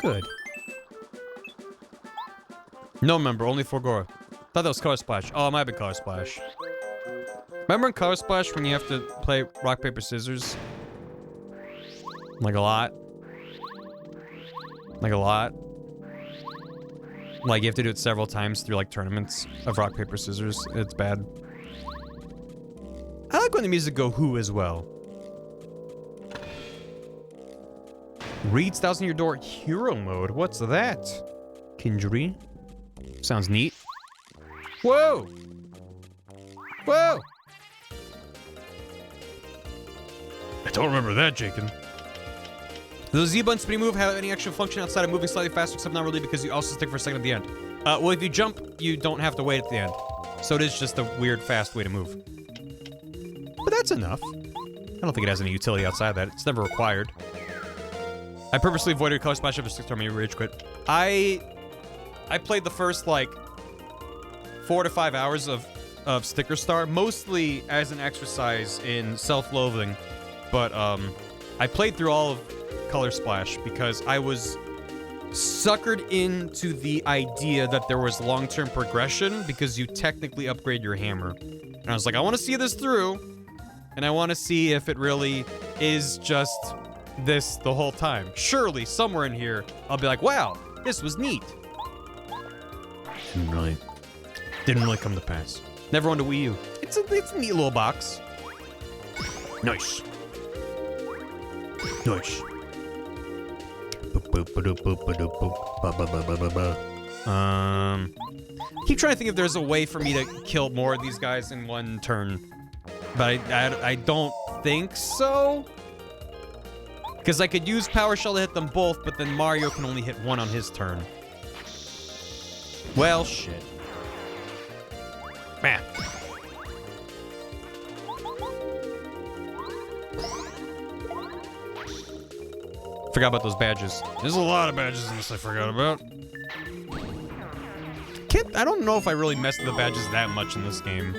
good. No member, only for Gora. Thought that was Color Splash. Oh, it might be Color Splash. Remember in Color Splash when you have to play rock paper scissors? Like a lot. Like a lot. Like you have to do it several times through like tournaments of rock paper scissors. It's bad. I like when the music go who as well. Reads 1,000 Year Door hero mode. What's that? Kinjuri. Sounds neat. Whoa! Whoa! I don't remember that, Jacob. Does the Z-button spinning move have any extra function outside of moving slightly faster, except not really because you also stick for a second at the end? Well, if you jump, you don't have to wait at the end. So it is just a weird, fast way to move. But that's enough. I don't think it has any utility outside that. It's never required. I purposely avoided Color Splash after 6 me rage quit. I played the first, like, 4 to 5 hours of Sticker Star, mostly as an exercise in self-loathing. But, I played through all of Color Splash because I was suckered into the idea that there was long-term progression because you technically upgrade your hammer. And I was like, I want to see this through, and I want to see if it really is just this the whole time. Surely, somewhere in here, I'll be like, wow, this was neat. Didn't really come to pass. Never owned a Wii U. It's a neat little box. Nice. Nice. Keep trying to think if there's a way for me to kill more of these guys in one turn. But I don't think so. Because I could use Power Shell to hit them both, but then Mario can only hit one on his turn. Well, shit. Man. Forgot about those badges. There's a lot of badges in this I forgot about. I don't know if I really messed with the badges that much in this game.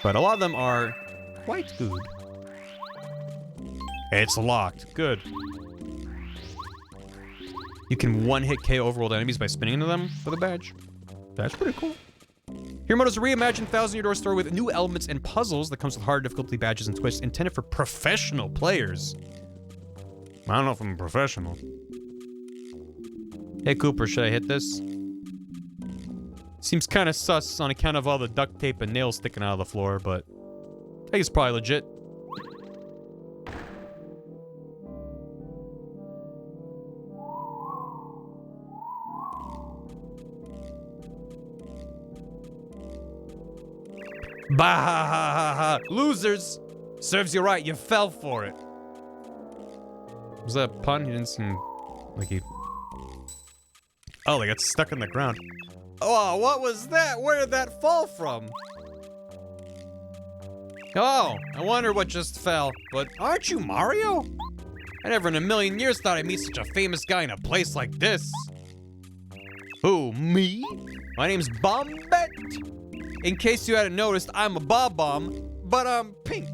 But a lot of them are quite good. It's locked. Good. You can one-hit KO overworld enemies by spinning into them for the badge. That's pretty cool. Hero Mode is a reimagined 1,000-year door story with new elements and puzzles that comes with hard difficulty badges and twists intended for professional players. I don't know if I'm a professional. Hey, Cooper, should I hit this? Seems kind of sus on account of all the duct tape and nails sticking out of the floor, but I think it's probably legit. Bah ha ha ha ha. Losers! Serves you right, you fell for it. Was that a pun? He didn't seem like he... Oh, they got stuck in the ground. Oh, what was that? Where did that fall from? Oh, I wonder what just fell. But aren't you Mario? I never in a million years thought I'd meet such a famous guy in a place like this. Who, me? My name's Bombette. In case you hadn't noticed, I'm a Bob-Bomb, but I'm pink.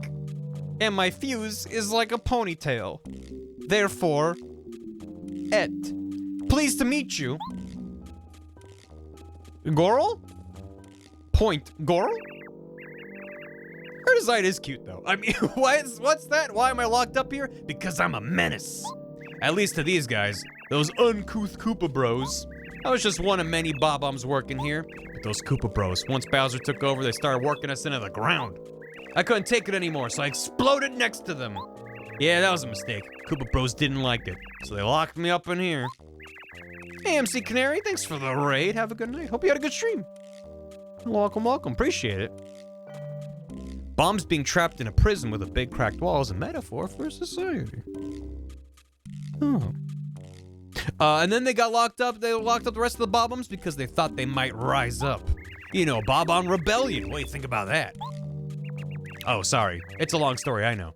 And my fuse is like a ponytail. Therefore, Et. Pleased to meet you. Goral? Point Goral? Her design is cute, though. I mean, what's that? Why am I locked up here? Because I'm a menace. At least to these guys. Those uncouth Koopa bros. I was just one of many Bob-Bombs working here. But those Koopa bros, once Bowser took over, they started working us into the ground. I couldn't take it anymore, so I exploded next to them. Yeah, that was a mistake. Koopa bros didn't like it, so they locked me up in here. Hey, MC Canary, thanks for the raid. Have a good night. Hope you had a good stream. Welcome, welcome. Appreciate it. Bombs being trapped in a prison with a big cracked wall is a metaphor for society. Oh. And then they got locked up. They locked up the rest of the Bob-Bombs because they thought they might rise up. You know, Bob-Bomb Rebellion. What do you think about that? Oh, sorry. It's a long story, I know.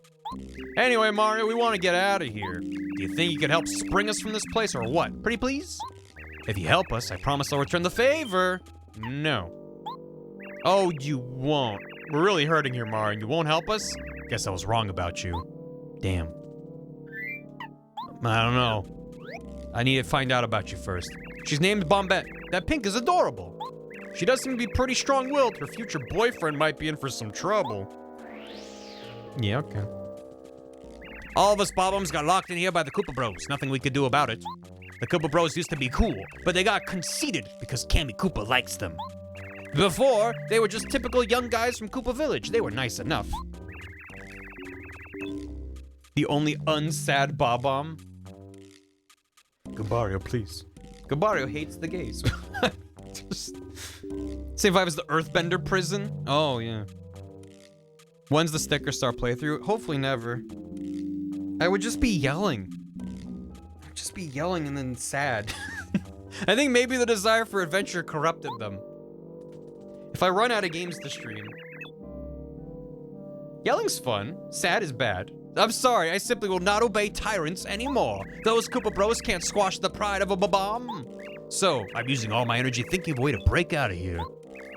Anyway, Mario, we want to get out of here. Do you think you could help spring us from this place or what? Pretty please? If you help us, I promise I'll return the favor. No. Oh, you won't. We're really hurting here, Mario. You won't help us? Guess I was wrong about you. Damn. I don't know. I need to find out about you first. She's named Bombette. That pink is adorable. She does seem to be pretty strong-willed. Her future boyfriend might be in for some trouble. Yeah, okay. All of us Bob-Bombs got locked in here by the Koopa Bros. Nothing we could do about it. The Koopa Bros used to be cool, but they got conceited because Kammy Koopa likes them. Before, they were just typical young guys from Koopa Village. They were nice enough. The only unsad Bob-Bomb. Gabario, please. Gabario hates the gays. Same vibe as the Earthbender prison. Oh, yeah. When's the Sticker Star playthrough? Hopefully never. I would just be yelling. I'd just be yelling and then sad. I think maybe the desire for adventure corrupted them. If I run out of games to stream. Yelling's fun. Sad is bad. I'm sorry, I simply will not obey tyrants anymore. Those Koopa Bros can't squash the pride of a bomb. So, I'm using all my energy thinking of a way to break out of here.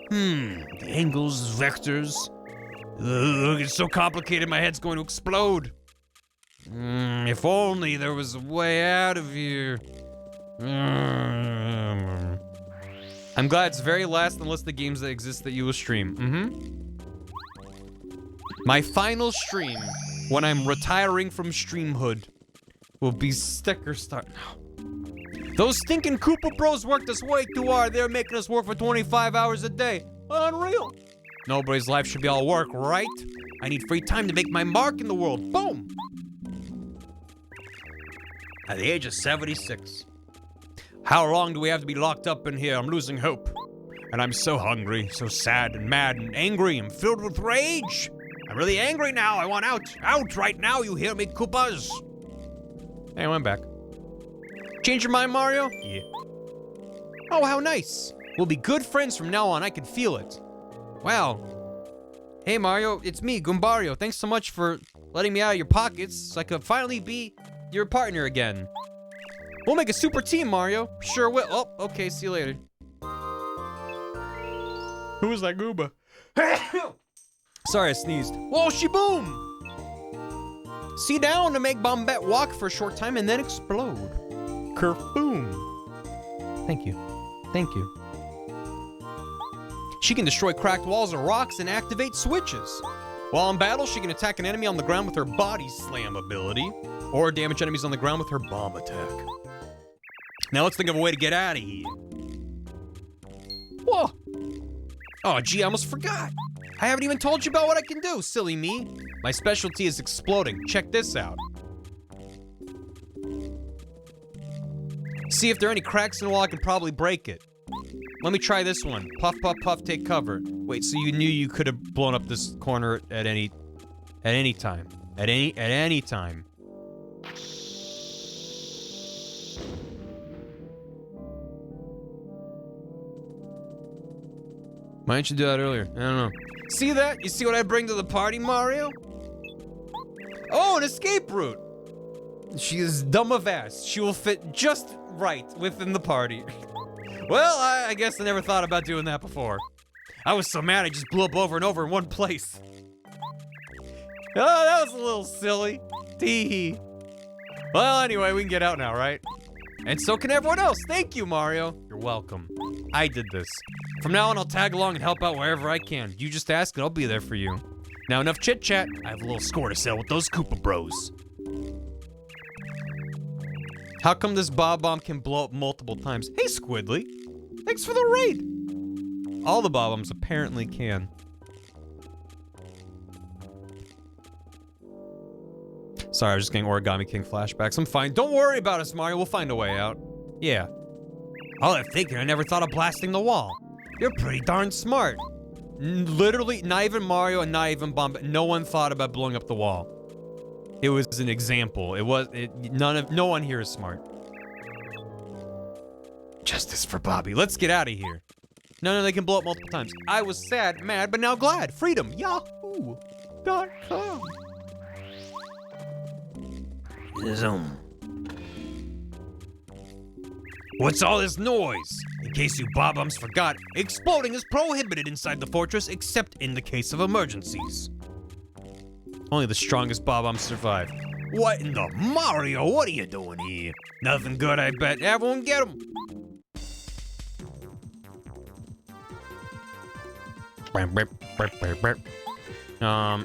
The angles, vectors. Ugh, it's so complicated, my head's going to explode. If only there was a way out of here. I'm glad it's very last on the list of games that exist that you will stream. My final stream, when I'm retiring from streamhood, will be Sticker Star. No. Those stinking Koopa Bros worked us way too hard. They're making us work for 25 hours a day. Unreal. Nobody's life should be all work, right? I need free time to make my mark in the world. Boom. At the age of 76. How long do we have to be locked up in here? I'm losing hope. And I'm so hungry, so sad and mad and angry. I'm filled with rage. I'm really angry now. I want out. Out right now, you hear me, Koopas? Hey, I went back. Change your mind, Mario? Yeah. Oh, how nice. We'll be good friends from now on. I can feel it. Wow. Hey, Mario. It's me, Goombario. Thanks so much for letting me out of your pockets so I could finally be your partner again. We'll make a super team, Mario. Sure will. Oh, okay. See you later. Who was that Gooba? Sorry, I sneezed. Whoa, shaboom! Sit down to make Bombette walk for a short time and then explode. Kerboom. Thank you. Thank you. She can destroy cracked walls or rocks and activate switches. While in battle, she can attack an enemy on the ground with her body slam ability, or damage enemies on the ground with her bomb attack. Now let's think of a way to get out of here. Whoa! Oh, gee, I almost forgot. I haven't even told you about what I can do, silly me. My specialty is exploding. Check this out. See if there are any cracks in the wall, I can probably break it. Let me try this one. Puff, puff, puff, take cover. Wait, so you knew you could have blown up this corner at any time. At any time. Why didn't you do that earlier? I don't know. See that? You see what I bring to the party, Mario? Oh, an escape route. She is dumb of ass. She will fit just right within the party. Well, I guess I never thought about doing that before. I was so mad I just blew up over and over in one place. Oh, that was a little silly. Tee-hee. Well, anyway, we can get out now, right? And so can everyone else. Thank you, Mario. You're welcome. I did this. From now on, I'll tag along and help out wherever I can. You just ask and I'll be there for you. Now, enough chit-chat. I have a little score to settle with those Koopa Bros. How come this Bob Bomb can blow up multiple times? Hey, Squidly. Thanks for the raid. All the Bob Bombs apparently can. Sorry, I was just getting Origami King flashbacks. I'm fine. Don't worry about us, Mario. We'll find a way out. Yeah. All that thinking, I never thought of blasting the wall. You're pretty darn smart. Literally, not even Mario and not even Bomb. No one thought about blowing up the wall. It was an example. No one here is smart. Justice for Bobby. Let's get out of here. No, they can blow up multiple times. I was sad, mad, but now glad. Freedom. Yahoo.com. Zoom. What's all this noise? In case you Bob-Bums forgot, exploding is prohibited inside the fortress except in the case of emergencies. Only the strongest Bob-Bums survive. What in the Mario? What are you doing here? Nothing good, I bet. Everyone get him.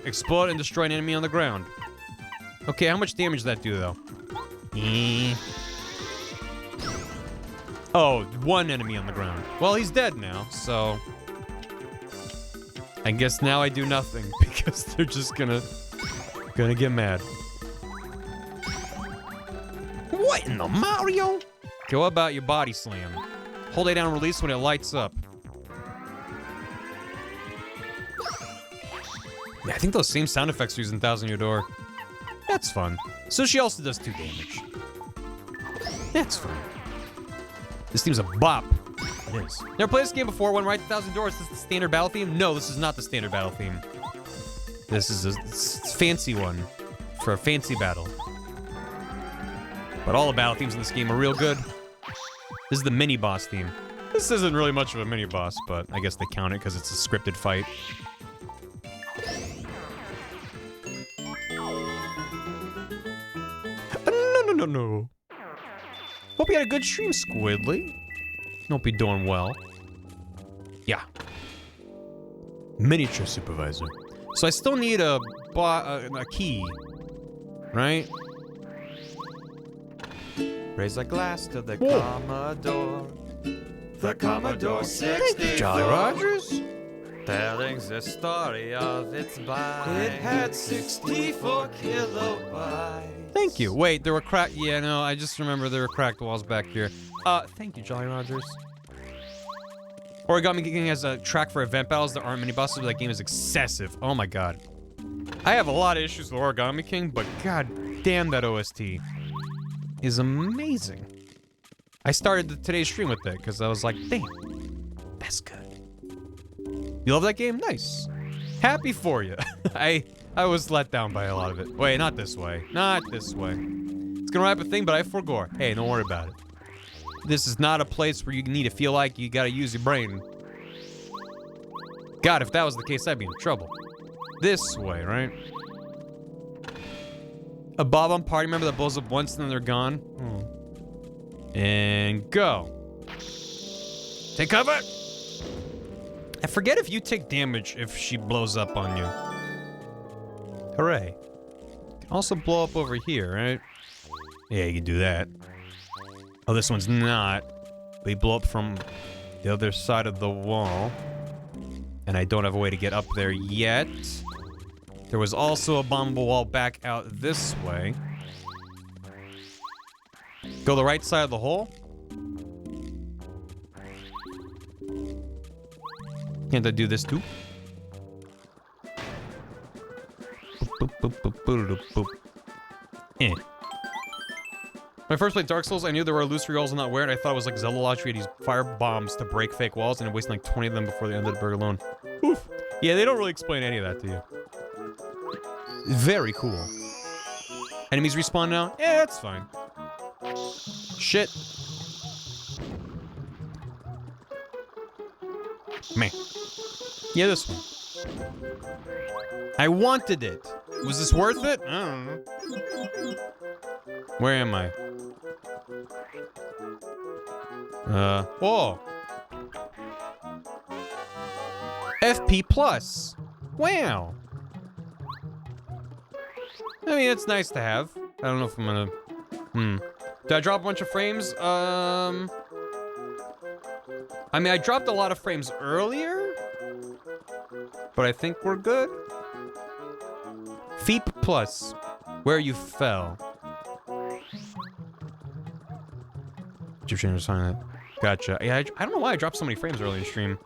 Explode and destroy an enemy on the ground. Okay, how much damage does that do, though? Oh, one enemy on the ground. Well, he's dead now, so... I guess now I do nothing, because they're just gonna get mad. What in the Mario? Okay, what about your body slam? Hold A down and release when it lights up. Yeah, I think those same sound effects are used in Thousand Year Door. That's fun. So she also does 2 damage. That's fun. This theme's a bop. It is. Never played this game before. Went right to 1,000 Doors. Is this the standard battle theme? No, this is not the standard battle theme. This is a fancy one for a fancy battle. But all the battle themes in this game are real good. This is the mini boss theme. This isn't really much of a mini boss, but I guess they count it because it's a scripted fight. No. Hope you had a good stream, Squidly. Hope you're doing well. Yeah. Miniature supervisor. So I still need a key, right? Raise a glass to the Whoa. Commodore. The Commodore 64. Jolly Rogers? Telling the story of its life. It had 64 kilobytes. Thank you. Wait, there were cracked. Yeah, no, I just remember there were cracked walls back here. Thank you, Jolly Rogers. Origami King has a track for event battles that aren't mini bosses, but that game is excessive. Oh my god. I have a lot of issues with Origami King, but god damn, that OST is amazing. I started today's stream with it because I was like, damn, that's good. You love that game? Nice. Happy for you. I was let down by a lot of it. Wait, not this way. Not this way. It's gonna wrap a thing, but I forgot. Hey, don't worry about it. This is not a place where you need to feel like you gotta use your brain. God, if that was the case, I'd be in trouble. This way, right? A Bob-on party member that blows up once and then they're gone. And go. Take cover! I forget if you take damage if she blows up on you. Hooray. Can also blow up over here, right? Yeah, you can do that. Oh, this one's not. We blow up from the other side of the wall. And I don't have a way to get up there yet. There was also a bombable wall back out this way. Go the right side of the hole. Can't I do this too? Boop, boop, boop, boop, boop, boop. Eh. When I first played Dark Souls, I knew there were illusory walls I'm not aware, and I thought it was like Zelda Lottery, these fire bombs to break fake walls, and I wasted like 20 of them before they ended up alone. Oof. Yeah, they don't really explain any of that to you. Very cool. Enemies respawn now? Yeah, that's fine. Shit. Man. Yeah, this one. I wanted it. Was this worth it? I don't know. Where am I? Whoa. FP plus. Wow. I mean, it's nice to have. I don't know if I'm gonna... Did I drop a bunch of frames? I mean, I dropped a lot of frames earlier, but I think we're good. Feep plus, where you fell. Egyptian was on it. Gotcha. Yeah, I don't know why I dropped so many frames early in the stream.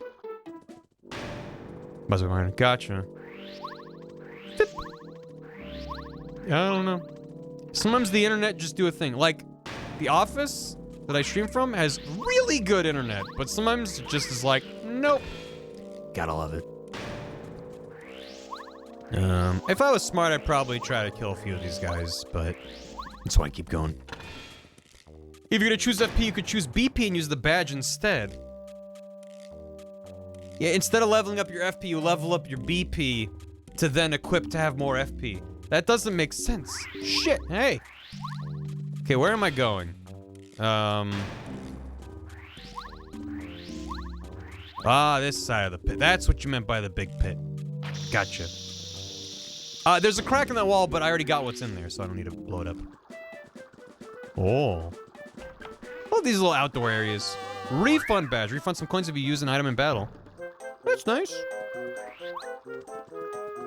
Must be mine. Gotcha. I don't know. Sometimes the internet just do a thing. Like, the office that I stream from has really good internet, but sometimes it just is like, nope. Gotta love it. If I was smart, I'd probably try to kill a few of these guys, but that's why I keep going. If you're gonna choose FP, you could choose BP and use the badge instead. Yeah, instead of leveling up your FP, you level up your BP to then equip to have more FP. That doesn't make sense. Shit, hey. Okay, where am I going? This side of the pit. That's what you meant by the big pit. Gotcha. There's a crack in that wall, but I already got what's in there, so I don't need to blow it up. Oh. Oh, these little outdoor areas. Refund badge. Refund some coins if you use an item in battle. That's nice.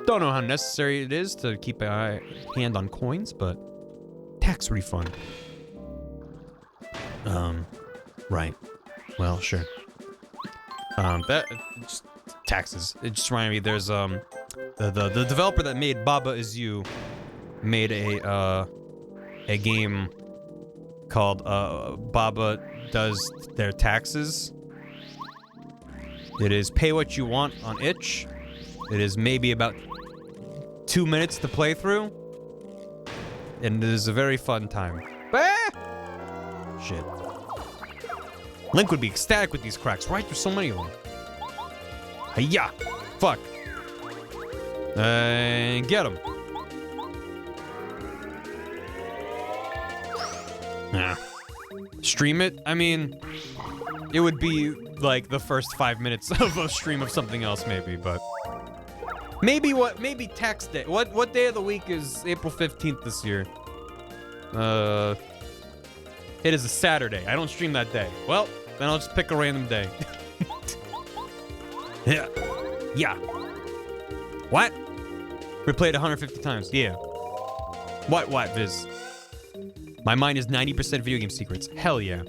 Don't know how necessary it is to keep a hand on coins, but tax refund. Right. Well, sure. That just taxes. It just reminded me. There's the developer that made Baba Is You made a game called Baba Does Their Taxes. It is pay what you want on itch. It is maybe about 2 minutes to play through. And it is a very fun time. Shit. Link would be ecstatic with these cracks, right? There's so many of them. Hiya! Fuck. And get him. Nah. Stream it? I mean, it would be like the first 5 minutes of a stream of something else, maybe, but maybe tax day. What day of the week is April 15th this year? It is a Saturday. I don't stream that day. Well, then I'll just pick a random day. Yeah. Yeah. What? We played 150 times. Yeah. What, Viz? My mind is 90% video game secrets. Hell yeah.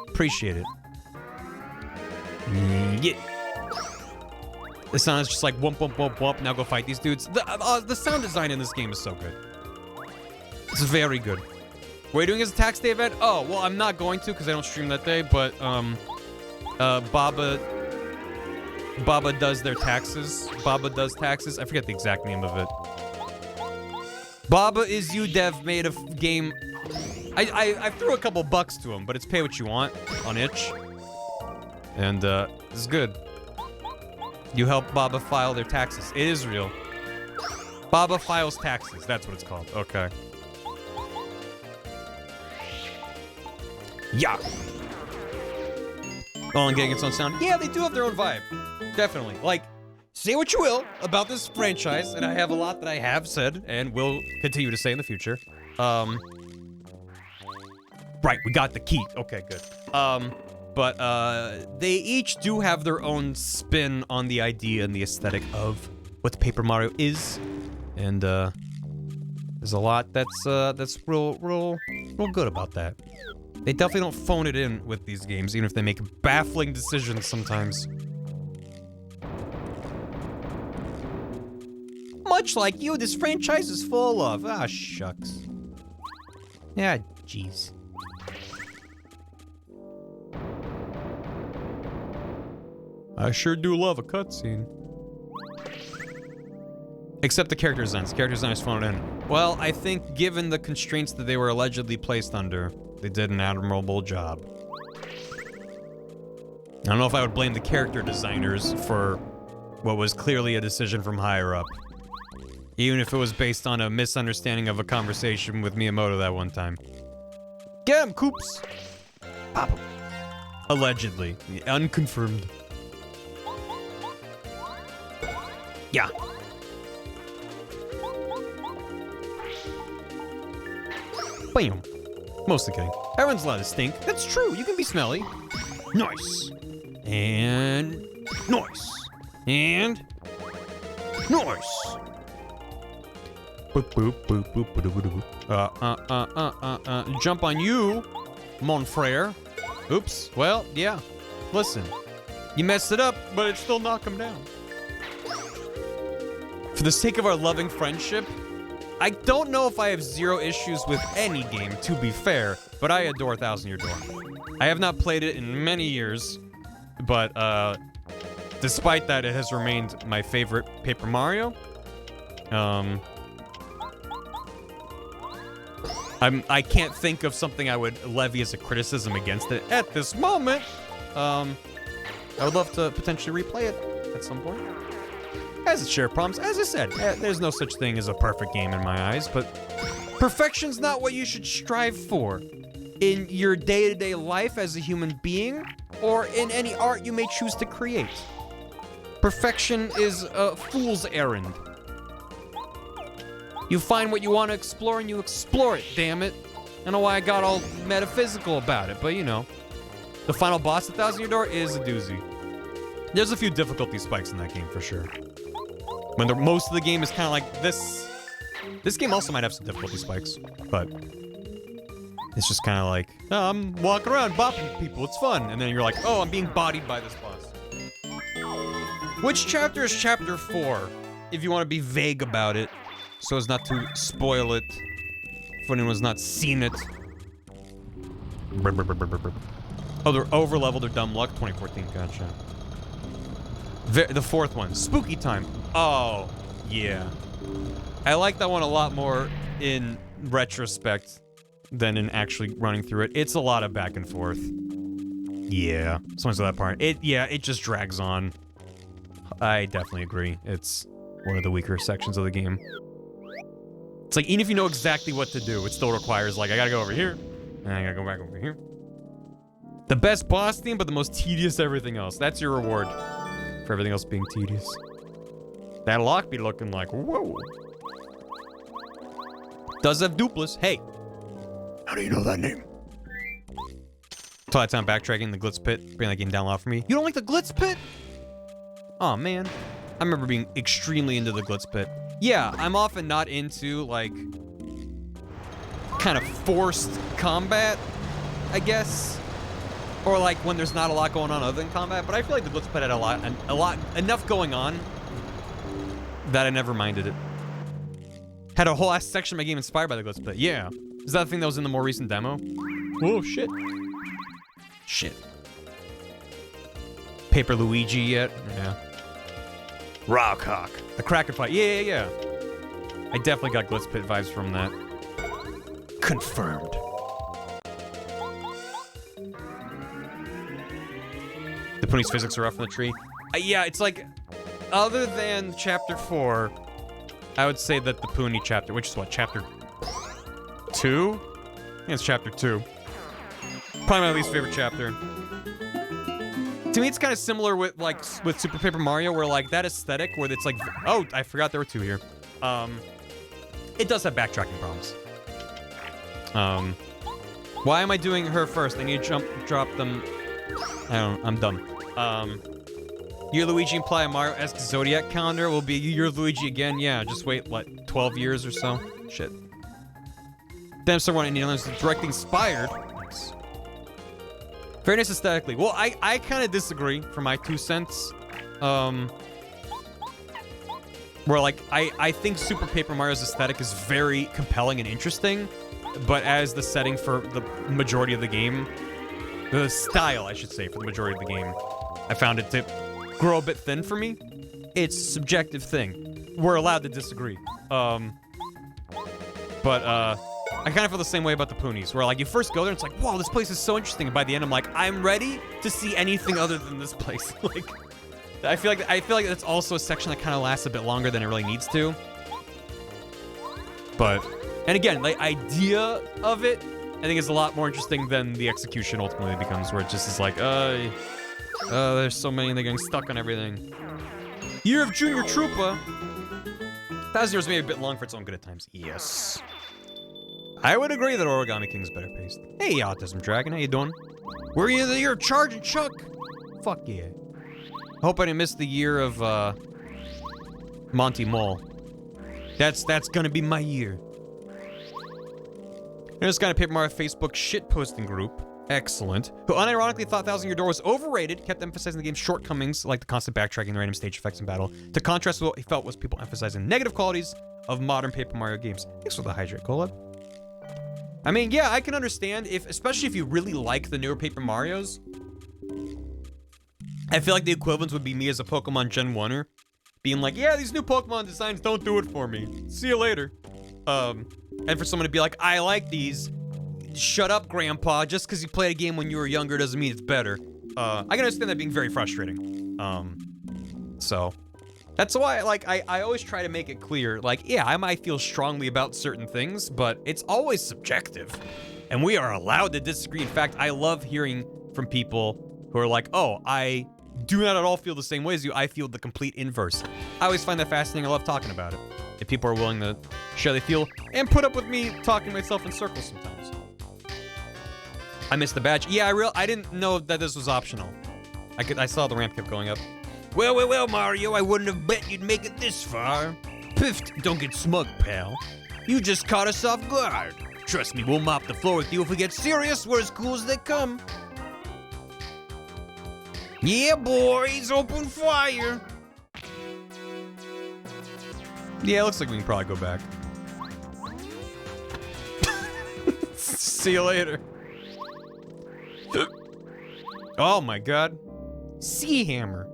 Appreciate it. Yeah. The sound is just like whoop, whoop, whoop, whoop. Now go fight these dudes. The sound design in this game is so good. It's very good. What are you doing as a tax day event? Oh, well, I'm not going to because I don't stream that day, but, Baba does their taxes. Baba does taxes. I forget the exact name of it. Baba Is You Dev made a game. I threw a couple bucks to him, but it's pay what you want on itch. And, it's good. You help Baba file their taxes. It is real. Baba files taxes. That's what it's called. Okay. Yeah. Oh, and getting its own sound. Yeah, they do have their own vibe. Definitely. Like, say what you will about this franchise, and I have a lot that I have said and will continue to say in the future. Right, we got the key. Okay, good. But they each do have their own spin on the idea and the aesthetic of what Paper Mario is. And, there's a lot that's real good about that. They definitely don't phone it in with these games, even if they make baffling decisions sometimes. Much like you, this franchise is full of... Ah, shucks. Yeah, jeez. I sure do love a cutscene. Except the character designs. Character designs phoned in. Well, I think given the constraints that they were allegedly placed under, they did an admirable job. I don't know if I would blame the character designers for what was clearly a decision from higher up. Even if it was based on a misunderstanding of a conversation with Miyamoto that one time. Get him, Coops! Pop him. Allegedly. Unconfirmed. Yeah. Bam. Mostly kidding. Everyone's allowed to stink. That's true. You can be smelly. Nice. And... Nice. And... Nice. Boop, boop, boop, boop, boop, boop, boop. Jump on you, mon frere. Oops. Well, yeah. Listen. You messed it up, but it still knock him down. For the sake of our loving friendship, I don't know if I have zero issues with any game, to be fair, but I adore Thousand Year Door. I have not played it in many years, but despite that, it has remained my favorite Paper Mario. I can't think of something I would levy as a criticism against it at this moment. I would love to potentially replay it at some point. Has its share of problems. As I said, there's no such thing as a perfect game in my eyes, but perfection's not what you should strive for in your day-to-day life as a human being, or in any art you may choose to create. Perfection is a fool's errand. You find what you want to explore and you explore it, damn it. I don't know why I got all metaphysical about it, but you know. The final boss of Thousand Year Door is a doozy. There's a few difficulty spikes in that game for sure. When most of the game is kind of like this. This game also might have some difficulty spikes, but it's just kind of like, oh, I'm walking around bopping people, it's fun. And then you're like, oh, I'm being bodied by this boss. Which chapter is chapter 4? If you want to be vague about it, so as not to spoil it for anyone who's not seen it. Oh, they're over-leveled or dumb luck, 2014, gotcha. The fourth one, Spooky Time. Oh, yeah. I like that one a lot more in retrospect than in actually running through it. It's a lot of back and forth. Yeah, sometimes that part. It just drags on. I definitely agree. It's one of the weaker sections of the game. It's like, even if you know exactly what to do, it still requires, like, I gotta go over here, and I gotta go back over here. The best boss theme, but the most tedious everything else. That's your reward for everything else being tedious. That lock be looking like, whoa. Does have dupless. Hey. How do you know that name? Twilight Town backtracking, the Glitz Pit, bring that game down a lot for me. You don't like the Glitz Pit? Oh man. I remember being extremely into the Glitz Pit. Yeah, I'm often not into, like, kind of forced combat, I guess. Or like when there's not a lot going on other than combat, but I feel like the Glitz Pit had enough going on that I never minded it. Had a whole ass section of my game inspired by the Glitz Pit. Yeah. Is that the thing that was in the more recent demo? Oh, shit. Shit. Paper Luigi yet? Yeah. Rock Hawk. The Kraken fight. Yeah. I definitely got Glitz Pit vibes from that. Confirmed. The Pony's physics are off in the tree. Yeah, it's like, other than chapter 4, I would say that the Pony chapter, which is what, chapter 2? I think it's chapter 2. Probably my least favorite chapter. To me, it's kind of similar with Super Paper Mario, where like that aesthetic, where it's like, oh, I forgot there were 2 here. It does have backtracking problems. Why am I doing her first? I need to drop them. I'm done. Year Luigi imply a Mario-esque Zodiac calendar will be Year Luigi again. Yeah, just wait, what, 12 years or so? Shit. Damn, someone in New Zealand is directly inspired. Nice. Fairness aesthetically. Well, I kind of disagree for my 2 cents. Where, like, I think Super Paper Mario's aesthetic is very compelling and interesting, but as the setting for the majority of the game, the style, I should say, for the majority of the game, I found it to grow a bit thin for me. It's a subjective thing. We're allowed to disagree. But I kind of feel the same way about the Poonies, where like you first go there and it's like, whoa, this place is so interesting, and by the end I'm like, I'm ready to see anything other than this place. Like, I feel like that's also a section that kind of lasts a bit longer than it really needs to. But, and again, the idea of it, I think is a lot more interesting than the execution ultimately becomes, where it just is like, there's so many and they're getting stuck on everything. Year of Junior Troopa. 1,000 years may be a bit long for its own good at times. Yes. I would agree that Origami King's better paced. Hey, Autism Dragon, how you doing? Were you the year of Charge and Chuck? Fuck yeah. I hope I didn't miss the year of, Monty Mole. That's gonna be my year. There's kind of Paper Mario Facebook shitposting group. Excellent. Who unironically thought 1,000 Year Door was overrated, kept emphasizing the game's shortcomings, like the constant backtracking, the random stage effects in battle, to contrast with what he felt was people emphasizing negative qualities of modern Paper Mario games. Thanks for the hydrate, Colab. I mean, yeah, I can understand especially if you really like the newer Paper Marios. I feel like the equivalent would be me as a Pokemon Gen 1er, being like, yeah, these new Pokemon designs don't do it for me. See you later. And for someone to be like, I like these. Shut up, Grandpa. Just because you played a game when you were younger doesn't mean it's better. I can understand that being very frustrating. So that's why, like, I always try to make it clear, like, yeah, I might feel strongly about certain things, but it's always subjective. And we are allowed to disagree. In fact, I love hearing from people who are like, oh, I do not at all feel the same way as you. I feel the complete inverse. I always find that fascinating. I love talking about it. If people are willing to share how they feel and put up with me talking myself in circles sometimes. I missed the badge. Yeah, I didn't know that this was optional. I saw the ramp kept going up. Well, Mario, I wouldn't have bet you'd make it this far. Piffed, don't get smug, pal. You just caught us off guard. Trust me, we'll mop the floor with you if we get serious. We're as cool as they come. Yeah, boys, open fire. Yeah, it looks like we can probably go back. See you later. Oh my god. Sea Hammer.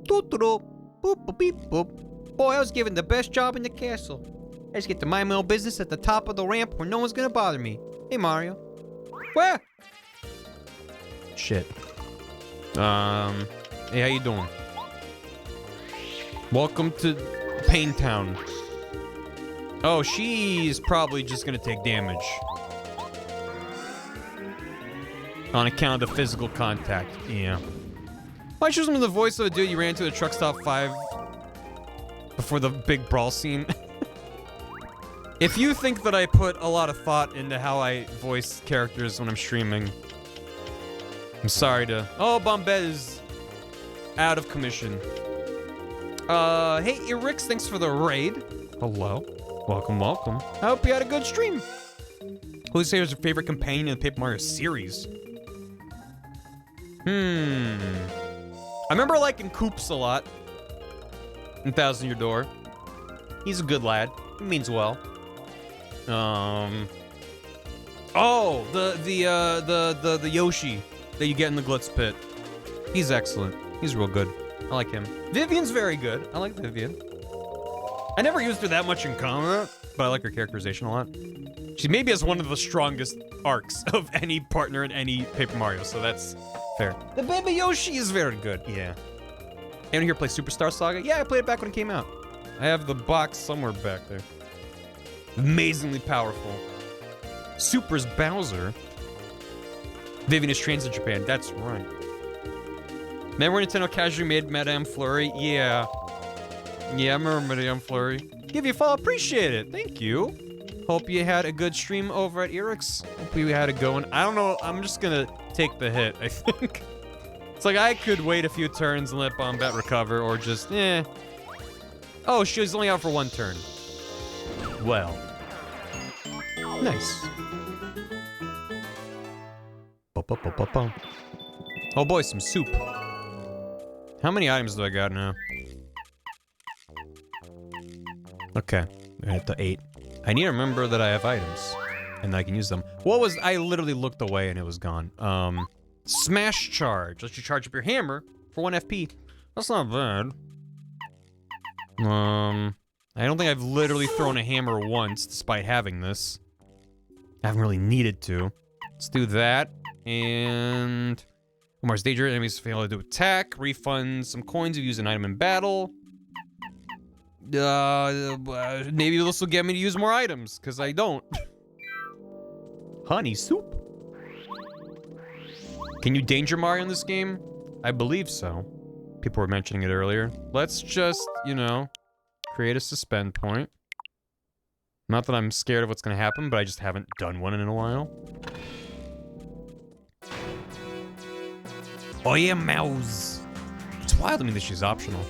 Boop, boop, beep, boop. Boy, I was given the best job in the castle. I just get to mind my own business at the top of the ramp where no one's gonna bother me. Hey, Mario. Where? Shit. Hey, how you doing? Welcome to Pain Town. Oh, she's probably just gonna take damage. On account of the physical contact, yeah. Why choose him the voice of a dude you ran into at Truck Stop 5 before the big brawl scene? If you think that I put a lot of thought into how I voice characters when I'm streaming, I'm sorry to... Oh, Bombette is out of commission. Hey, Irix, thanks for the raid. Hello. Welcome, welcome. I hope you had a good stream. Who's your favorite companion in the Paper Mario series? I remember liking Koops a lot. In Thousand Year Door. He's a good lad. He means well. Oh, the Yoshi that you get in the Glitz Pit. He's excellent. He's real good. I like him. Vivian's very good. I like Vivian. I never used her that much in combat, but I like her characterization a lot. She maybe has one of the strongest arcs of any partner in any Paper Mario, so that's fair. The baby Yoshi is very good. Yeah. Anyone here play Superstar Saga? Yeah, I played it back when it came out. I have the box somewhere back there. Amazingly powerful. Super's Bowser. Vivian is trained in Japan. That's right. Remember when Nintendo casually made Madame Flurry? Yeah. Yeah, I remember Madame Flurry. Give you a follow. Appreciate it. Thank you. Hope you had a good stream over at Irix. Hope you had a good one. I don't know. I'm just gonna take the hit, I think. It's like I could wait a few turns and let Bombette recover, or just, eh. Oh, she was only out for one turn. Well. Nice. Oh boy, some soup. How many items do I got now? Okay, we're at the 8. I need to remember that I have items, and I can use them. What was, I literally looked away and it was gone. Smash charge. Lets you charge up your hammer for 1 FP. That's not bad. I don't think I've literally thrown a hammer once, despite having this. I haven't really needed to. Let's do that, and... Omar's danger, enemies fail to attack. Refund some coins if you use an item in battle. Maybe this will get me to use more items, because I don't. Honey soup. Can you danger Mario in this game? I believe so. People were mentioning it earlier. Let's just, you know, create a suspend point. Not that I'm scared of what's going to happen, but I just haven't done one in a while. Oh yeah, mouse. It's wild to me that she's optional.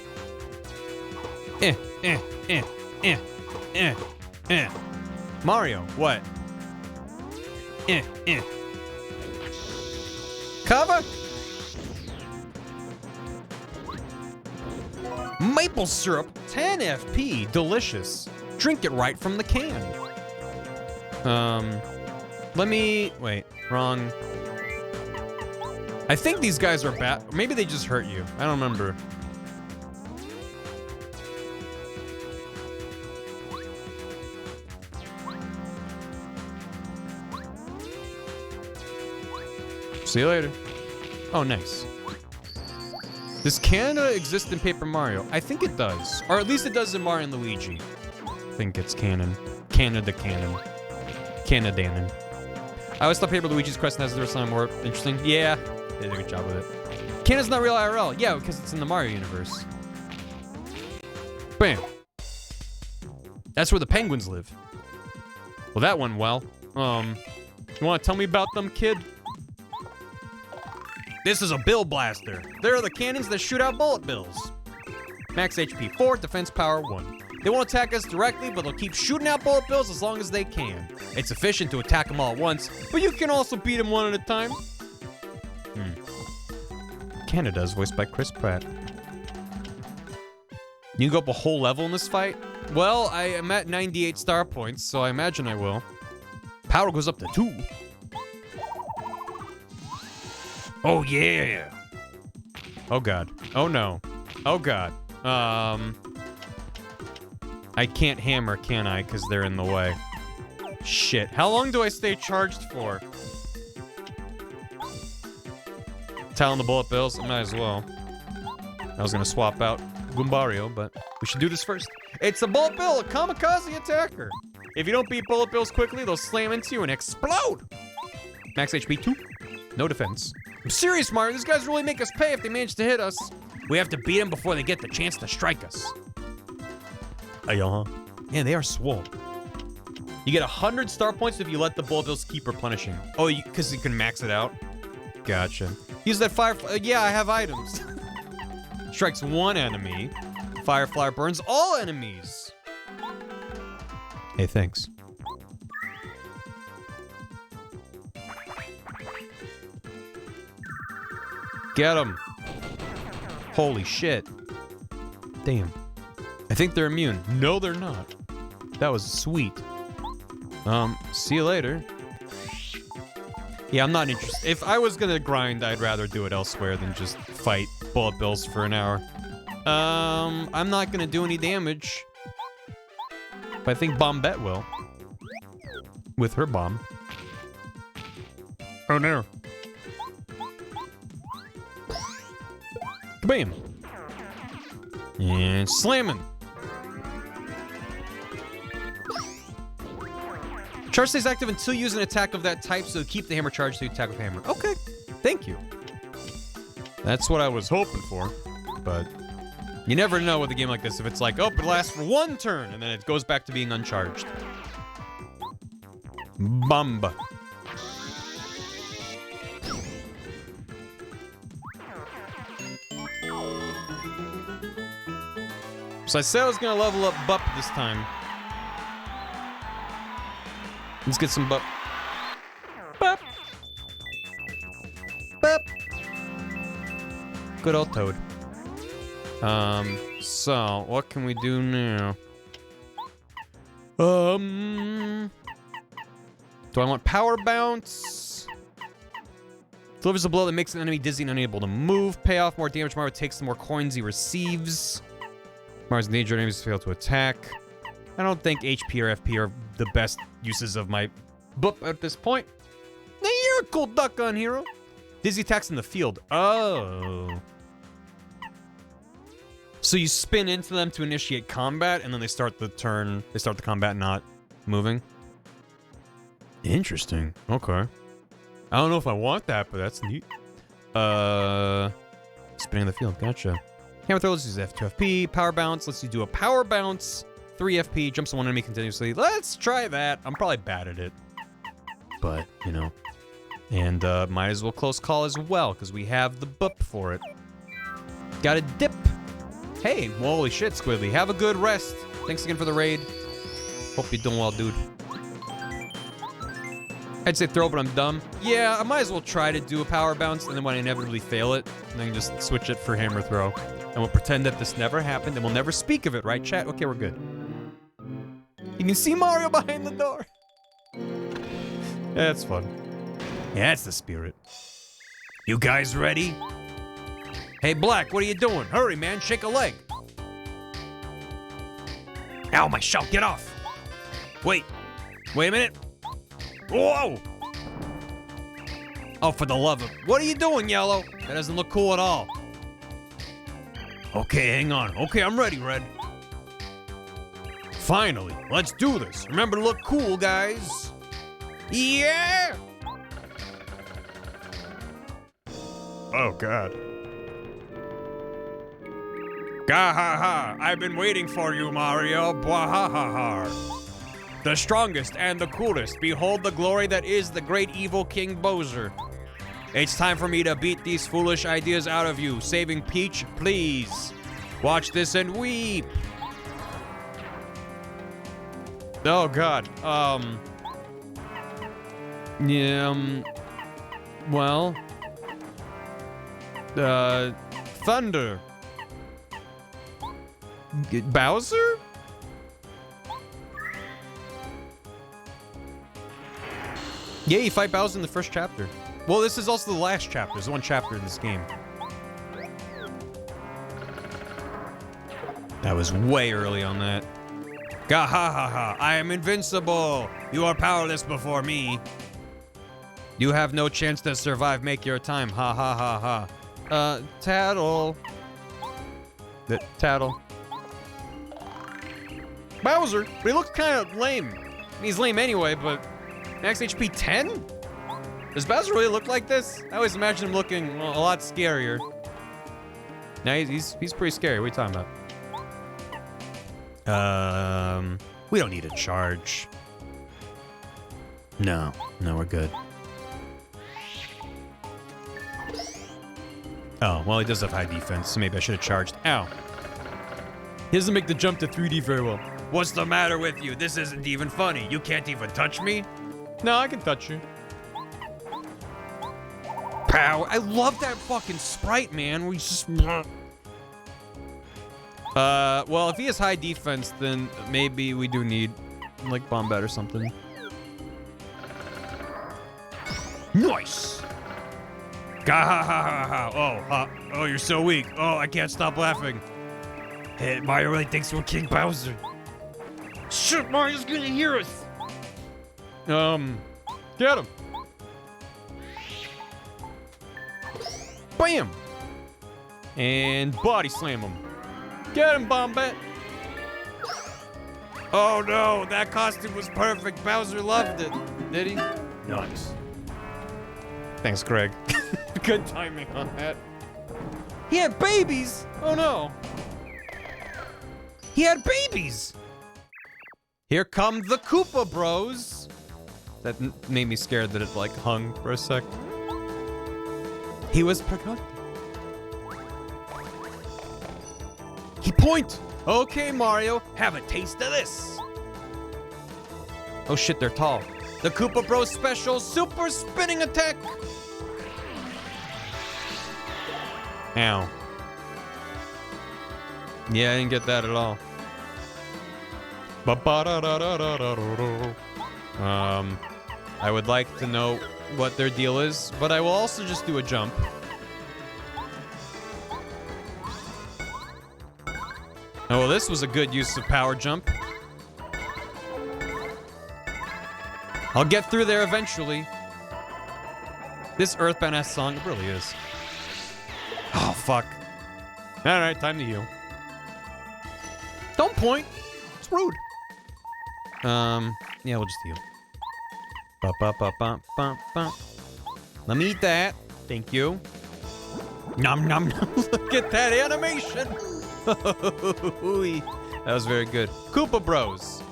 Mario, what? Cover? Maple syrup, 10 FP, delicious. Drink it right from the can. Let me, wait, wrong. I think these guys are bad. Maybe they just hurt you. I don't remember. See you later. Oh, nice. Does Canada exist in Paper Mario? I think it does. Or at least it does in Mario and Luigi. I think it's canon. Canada canon. Canadanon. I always thought Paper Luigi's quest has their something more interesting. Yeah, they did a good job with it. Canada's not real IRL. Yeah, because it's in the Mario universe. Bam. That's where the penguins live. Well, that went well. You want to tell me about them, kid? This is a bill blaster. They're the cannons that shoot out bullet bills. Max HP 4, defense power 1. They won't attack us directly, but they'll keep shooting out bullet bills as long as they can. It's efficient to attack them all at once, but you can also beat them one at a time. Canada is voiced by Chris Pratt. You can go up a whole level in this fight? Well, I am at 98 star points, so I imagine I will. Power goes up to 2. Oh, yeah. Oh, God. Oh, no. Oh, God. I can't hammer, can I? Because they're in the way. Shit. How long do I stay charged for? Talon the bullet bills? I might as well. I was going to swap out Goombario, but we should do this first. It's a bullet bill, a kamikaze attacker. If you don't beat bullet bills quickly, they'll slam into you and explode. Max HP 2. No defense. I'm serious, Mario. These guys really make us pay if they manage to hit us. We have to beat them before they get the chance to strike us. Yeah, they are swole. You get 100 star points if you let the bullet bills keep replenishing. Oh, because you can max it out? Gotcha. Use that fire. Yeah, I have items. Strikes one enemy. Firefly burns all enemies. Hey, thanks. Get him. Holy shit. Damn. I think they're immune. No, they're not. That was sweet. See you later. Yeah, I'm not interested. If I was gonna grind, I'd rather do it elsewhere than just fight bullet bills for an hour. I'm not gonna do any damage. But I think Bombette will. With her bomb. Oh no. Kabam! And slamming. Charge stays active until you use an attack of that type, so keep the hammer charged so you attack with hammer. Okay, thank you. That's what I was hoping for, but you never know with a game like this if it's like, oh, it lasts for one turn, and then it goes back to being uncharged. Bamba. So I said I was gonna level up Bup this time. Let's get some Bup. Bup. Bup. Good old Toad. So what can we do now? Do I want Power Bounce? Delivers a blow that makes an enemy dizzy and unable to move. Pay off more damage Mario takes, the more coins he receives. Mario's in danger, enemies fail to attack. I don't think HP or FP are the best uses of my boop at this point. Now you're a cool duck on hero. Dizzy attacks in the field. Oh. So you spin into them to initiate combat, and then they start the turn. They start the combat not moving. Interesting. Okay. I don't know if I want that, but that's neat. Spinning the field. Gotcha. Hammer throw, let's use F2 FP. Power bounce, let's do a power bounce. 3 FP, jumps on one enemy continuously. Let's try that. I'm probably bad at it. But, you know. And might as well close call as well, because we have the boop for it. Got a dip. Hey, holy shit, Squidly. Have a good rest. Thanks again for the raid. Hope you're doing well, dude. I'd say throw, but I'm dumb. Yeah, I might as well try to do a power bounce, and then when I inevitably fail it, then just switch it for hammer throw. And we'll pretend that this never happened, and we'll never speak of it, right, chat? Okay, we're good. You can see Mario behind the door. Yeah, that's fun. Yeah, that's the spirit. You guys ready? Hey, Black, what are you doing? Hurry, man, shake a leg. Ow, my shell, get off. Wait a minute. Whoa! Oh, for the love of... What are you doing, Yellow? That doesn't look cool at all. Okay, hang on. Okay, I'm ready, Red. Finally, let's do this. Remember to look cool, guys. Yeah! Oh, God. Gahaha, I've been waiting for you, Mario. Bwahahaha. The strongest and the coolest. Behold the glory that is the great evil King Bowser. It's time for me to beat these foolish ideas out of you. Saving Peach, please. Watch this and weep. Oh, God. Yeah, well... Thunder. Bowser? Yeah, you fight Bowser in the first chapter. Well, this is also the last chapter. There's one chapter in this game. That was way early on that. Gahahaha, I am invincible. You are powerless before me. You have no chance to survive. Make your time. Ha ha ha ha. Tattle. Tattle. Bowser, but he looks kind of lame. I mean, he's lame anyway, but max HP 10? Does Bowser really look like this? I always imagine him looking, well, a lot scarier. Now he's pretty scary. What are you talking about? We don't need a charge. No, we're good. Oh, well, he does have high defense, so maybe I should have charged. Ow. He doesn't make the jump to 3D very well. What's the matter with you? This isn't even funny. You can't even touch me? No, I can touch you. Pow. I love that fucking sprite, man. We just... well, if he has high defense, then maybe we do need, like, Bombat or something. Nice! Gahahaha. Oh, you're so weak. Oh, I can't stop laughing. Hey, Mario really thinks we're King Bowser. Shit, Mario's gonna hear us. Get him. Bam! And body slam him. Get him, Bombat. Oh no, that costume was perfect. Bowser loved it. Did he? Nice. Thanks, Craig. Good timing on that. He had babies! Oh no. He had babies! Here come the Koopa Bros! That made me scared that it, like, hung for a sec. He was productive. He point! Okay, Mario, have a taste of this! Oh shit, they're tall. The Koopa Bros special super spinning attack! Ow. Yeah, I didn't get that at all. I would like to know what their deal is, but I will also just do a jump. Oh, well, this was a good use of power jump. I'll get through there eventually. This Earthbound-ass song, it really is. Oh, fuck. Alright, time to heal. Don't point. It's rude. Yeah, we'll just heal. Ba-ba-ba-ba-ba-ba. Let me eat that. Thank you. Nom nom nom. Look at that animation. That was very good. Koopa Bros.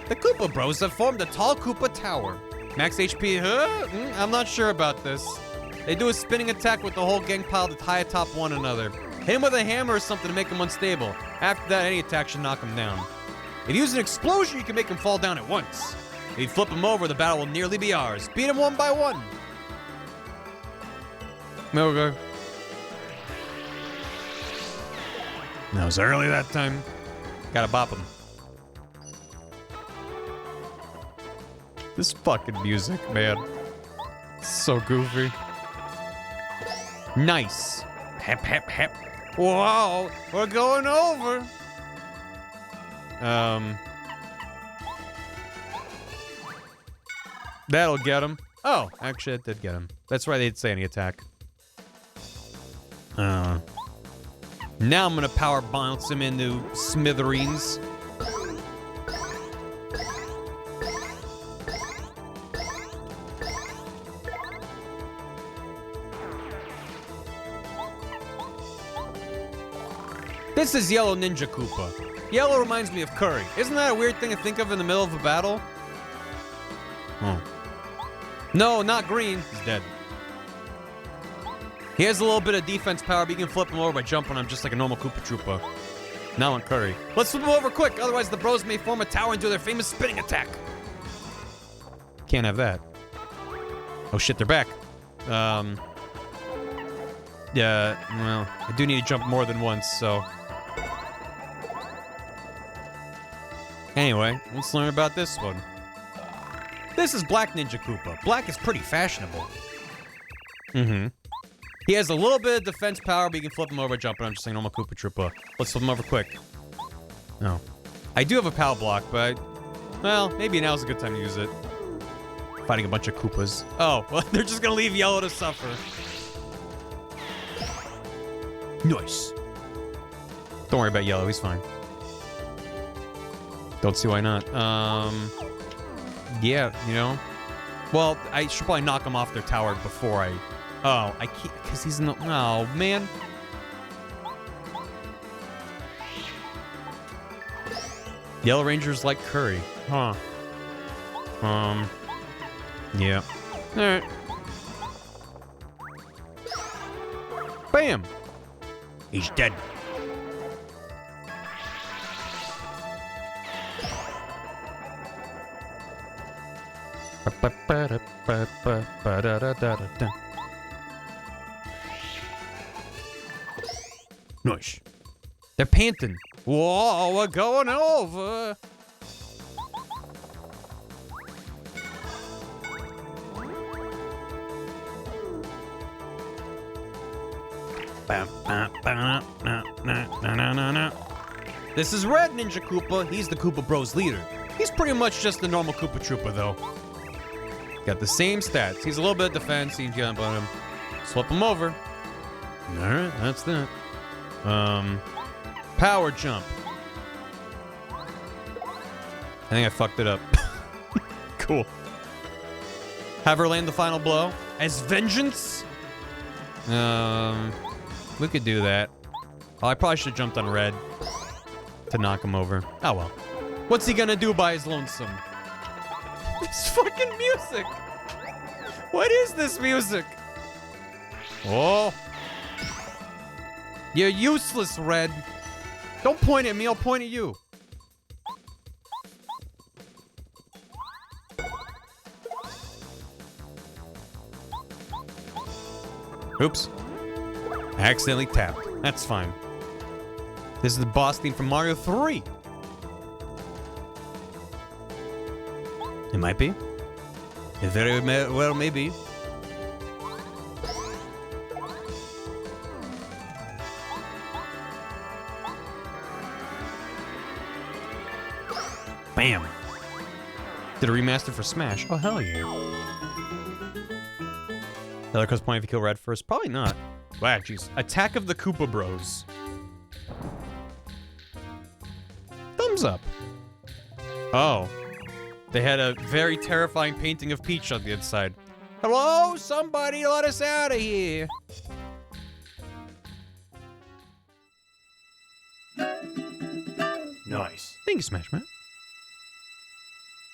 The Koopa Bros have formed a tall Koopa tower. Max HP, huh? I'm not sure about this. They do a spinning attack with the whole gang piled high atop one another. Hit him with a hammer or something to make him unstable. After that, any attack should knock him down. If you use an explosion, you can make him fall down at once. If you flip him over, the battle will nearly be ours. Beat him one by one. Okay. That was early that time. Gotta bop him. This fucking music, man. It's so goofy. Nice. Hep, hep, hep. Whoa, we're going over. That'll get him. Oh, actually, it did get him. That's why they'd say any attack. Now I'm gonna power bounce him into smithereens. This is Yellow Ninja Koopa. Yellow reminds me of Curry. Isn't that a weird thing to think of in the middle of a battle? Oh. No, not green. He's dead. He has a little bit of defense power, but you can flip him over by jumping on him just like a normal Koopa Troopa. Now on Curry. Let's flip him over quick, otherwise the bros may form a tower and do their famous spinning attack. Can't have that. Oh shit, they're back. Yeah, well, I do need to jump more than once, so... Anyway, let's learn about this one. This is Black Ninja Koopa. Black is pretty fashionable. Mm-hmm. He has a little bit of defense power, but you can flip him over jumping. I'm just saying normal Koopa Troopa. Let's flip him over quick. No. I do have a power block, but... Well, maybe now's a good time to use it. Fighting a bunch of Koopas. Oh, well, they're just gonna leave Yellow to suffer. Nice. Don't worry about Yellow, he's fine. Don't see why not. Yeah, you know. Well, I should probably knock them off their tower before I... Oh, I can't, because he's no... Oh, man. Yellow Ranger's like Curry. Huh. Yeah. Alright. Bam! He's dead. Nice. They're panting. Whoa, we're going over. This is Red Ninja Koopa. He's the Koopa Bros leader. He's pretty much just the normal Koopa Troopa, though. Got the same stats. He's a little bit of defense. He's jump on him. Swap him over. Alright, that's that. Power jump. I think I fucked it up. Cool. Have her land the final blow as vengeance. We could do that. Oh, I probably should have jumped on Red to knock him over. Oh well. What's he gonna do by his lonesome? This fucking music. What is this music? Oh. You're useless, Red. Don't point at me, I'll point at you. Oops. I accidentally tapped. That's fine. This is the boss theme from Mario 3. It might be. It very well may be. Bam. Did a remaster for Smash. Oh, hell yeah. The other cost point if you kill Red first? Probably not. Wow, jeez. Attack of the Koopa Bros. Thumbs up. Oh. They had a very terrifying painting of Peach on the inside. Hello? Somebody let us out of here. Nice. Thank you, Smash Man.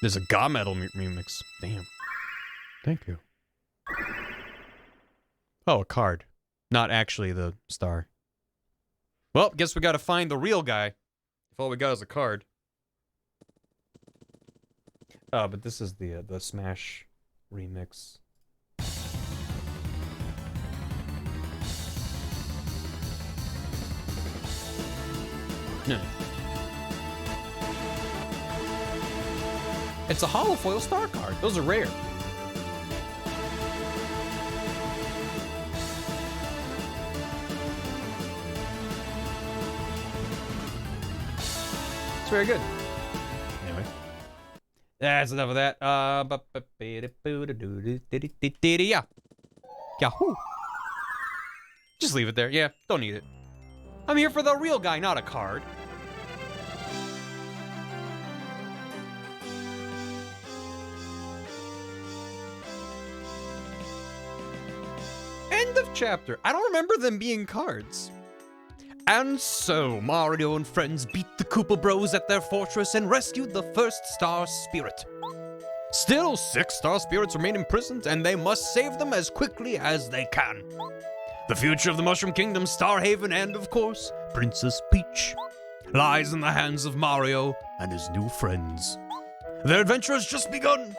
There's a Ga Metal remix. Damn. Thank you. Oh, a card. Not actually the star. Well, guess we gotta find the real guy. If all we got is a card. Oh, but this is the Smash remix. No. It's a holofoil star card. Those are rare. It's very good. Anyway. That's enough of that. Yeah. Yahoo. Just leave it there. Yeah, don't need it. I'm here for the real guy, not a card. End of chapter. I don't remember them being cards. And so, Mario and friends beat the Koopa Bros at their fortress and rescued the first Star Spirit. Still, 6 Star Spirits remain imprisoned, and they must save them as quickly as they can. The future of the Mushroom Kingdom, Star Haven, and, of course, Princess Peach lies in the hands of Mario and his new friends. Their adventure has just begun!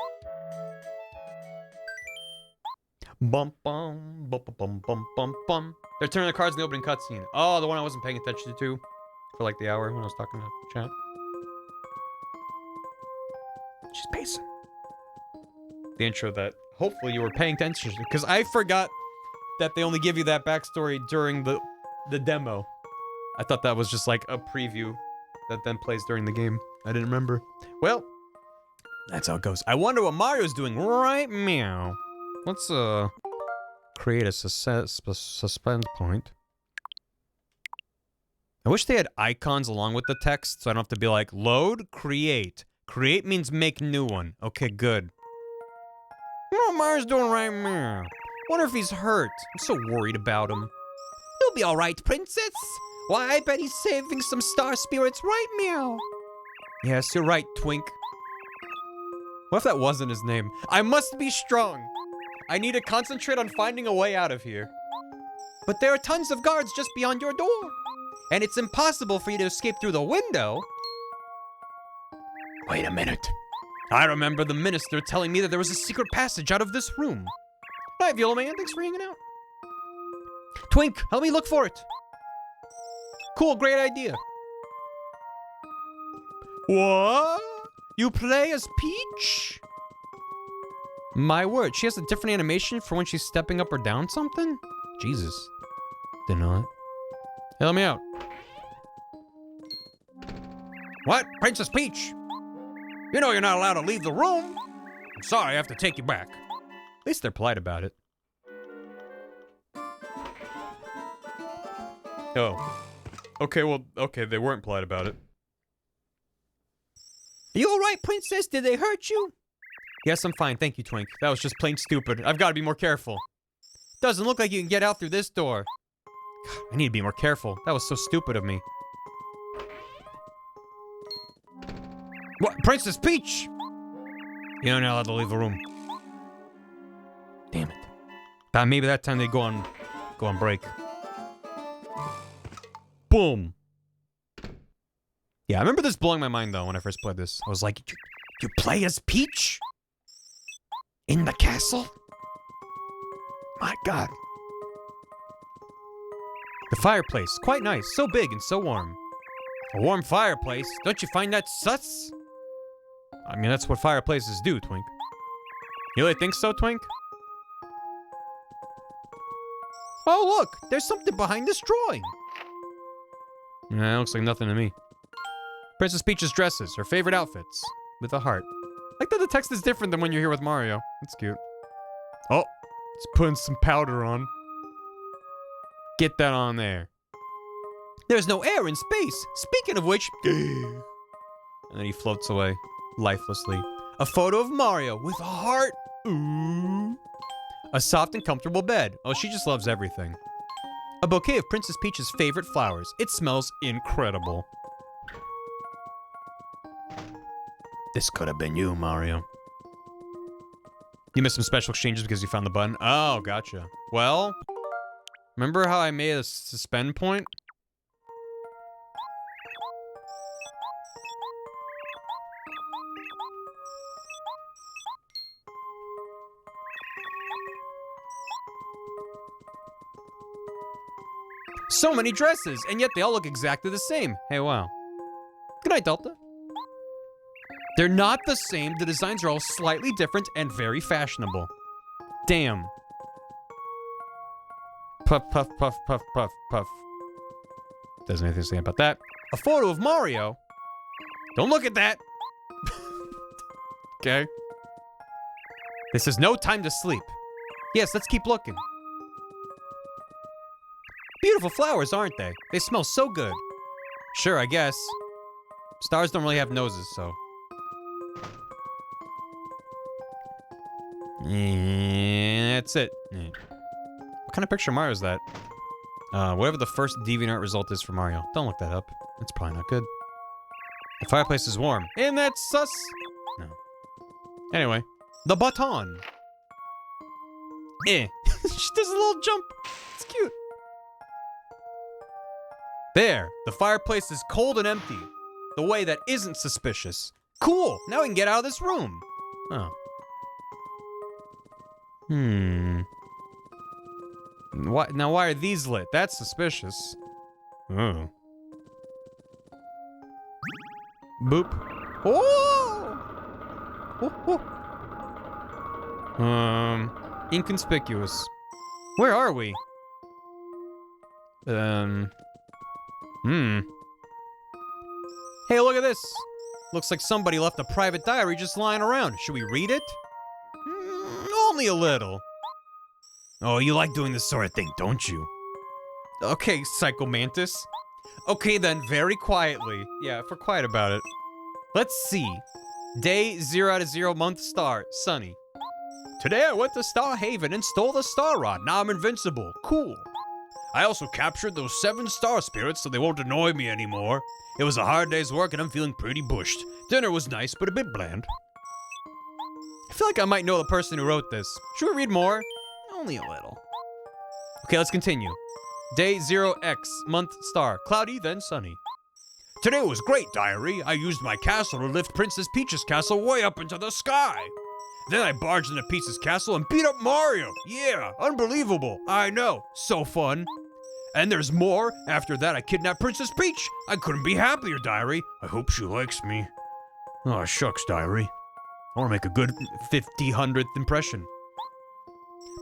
Bum bum bum bum bum bum bum. They're turning the cards in the opening cutscene. Oh, the one I wasn't paying attention to for like the hour when I was talking to chat. She's pacing. The intro that hopefully you were paying attention to, because I forgot that they only give you that backstory during the demo. I thought that was just like a preview that then plays during the game. I didn't remember. Well, that's how it goes. I wonder what Mario's doing right meow. Let's create a suspense point. I wish they had icons along with the text, so I don't have to be like, load, create. Create means make new one. Okay, good. What Mario's doing right now? Wonder if he's hurt. I'm so worried about him. He'll be alright, princess. Why, I bet he's saving some star spirits, right, meow? Yes, you're right, Twink. What if that wasn't his name? I must be strong. I need to concentrate on finding a way out of here. But there are tons of guards just beyond your door. And it's impossible for you to escape through the window. Wait a minute. I remember the minister telling me that there was a secret passage out of this room. Hi, Viola Man. Thanks for hanging out. Twink, help me look for it. Cool, great idea. What? You play as Peach? My word, she has a different animation for when she's stepping up or down something? Jesus. Didn't know it. Hey, let me out. What? Princess Peach? You know you're not allowed to leave the room. I'm sorry, I have to take you back. At least they're polite about it. Oh. Okay, well, okay, they weren't polite about it. Are you alright, princess? Did they hurt you? Yes, I'm fine. Thank you, Twink. That was just plain stupid. I've got to be more careful. Doesn't look like you can get out through this door. God, I need to be more careful. That was so stupid of me. What? Princess Peach? You're not allowed to leave the room. Damn it. Thought maybe that time they go on break. Boom. Yeah, I remember this blowing my mind though when I first played this. I was like, you play as Peach? In the castle? My God. The fireplace, quite nice, so big and so warm. A warm fireplace? Don't you find that sus? I mean, that's what fireplaces do, Twink. You really think so, Twink? Oh, look! There's something behind this drawing! Nah, looks like nothing to me. Princess Peach's dresses, her favorite outfits. With a heart. I like that the text is different than when you're here with Mario. That's cute. Oh, it's putting some powder on. Get that on there. There's no air in space. Speaking of which... And then he floats away, lifelessly. A photo of Mario with a heart. Ooh. A soft and comfortable bed. Oh, she just loves everything. A bouquet of Princess Peach's favorite flowers. It smells incredible. This could have been you, Mario. You missed some special exchanges because you found the button? Oh, gotcha. Well, remember how I made a suspend point? So many dresses, and yet they all look exactly the same. Hey, wow. Good night, Delta. They're not the same. The designs are all slightly different and very fashionable. Damn. Puff, puff, puff, puff, puff, puff. Doesn't anything to say about that. A photo of Mario. Don't look at that. Okay. This is no time to sleep. Yes, let's keep looking. Beautiful flowers, aren't they? They smell so good. Sure, I guess. Stars don't really have noses, so. Yeah, that's it. Yeah. What kind of picture of Mario is that? Whatever the first DeviantArt result is for Mario. Don't look that up. It's probably not good. The fireplace is warm. And that's sus. No. Anyway. The baton. She does a little jump. It's cute. There. The fireplace is cold and empty. The way that isn't suspicious. Cool. Now we can get out of this room. Oh. What? Now why are these lit? That's suspicious. Oh. Boop. Oh! Oh, oh. Inconspicuous. Where are we? Hey, look at this. Looks like somebody left a private diary just lying around. Should we read it? Only a little. Oh, you like doing this sort of thing, don't you? Okay, Psycho Mantis. Okay then, very quietly. Yeah, if we're quiet about it. Let's see. Day 0 out of 0, month star, sunny. Today I went to Star Haven and stole the Star Rod. Now I'm invincible. Cool. I also captured those 7 star spirits so they won't annoy me anymore. It was a hard day's work and I'm feeling pretty bushed. Dinner was nice, but a bit bland. I feel like I might know the person who wrote this. Should we read more? Only a little. Okay, let's continue. Day 0x, month, star. Cloudy, then sunny. Today was great, diary. I used my castle to lift Princess Peach's castle way up into the sky. Then I barged into Peach's castle and beat up Mario. Yeah, unbelievable. I know, so fun. And there's more. After that, I kidnapped Princess Peach. I couldn't be happier, diary. I hope she likes me. Oh, shucks, diary. I want to make a good 50/100th impression.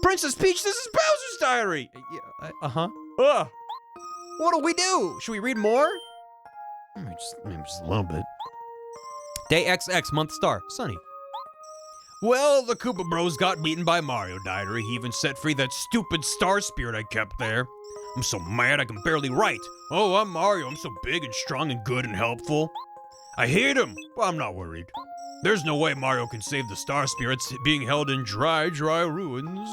Princess Peach, this is Bowser's diary! Yeah, uh-huh. Ugh. What do we do? Should we read more? Maybe just a little bit. Day XX, month, star. Sunny. Well, the Koopa Bros got beaten by Mario, diary. He even set free that stupid star spirit I kept there. I'm so mad I can barely write. Oh, I'm Mario. I'm so big and strong and good and helpful. I hate him, but I'm not worried. There's no way Mario can save the star spirits being held in dry ruins.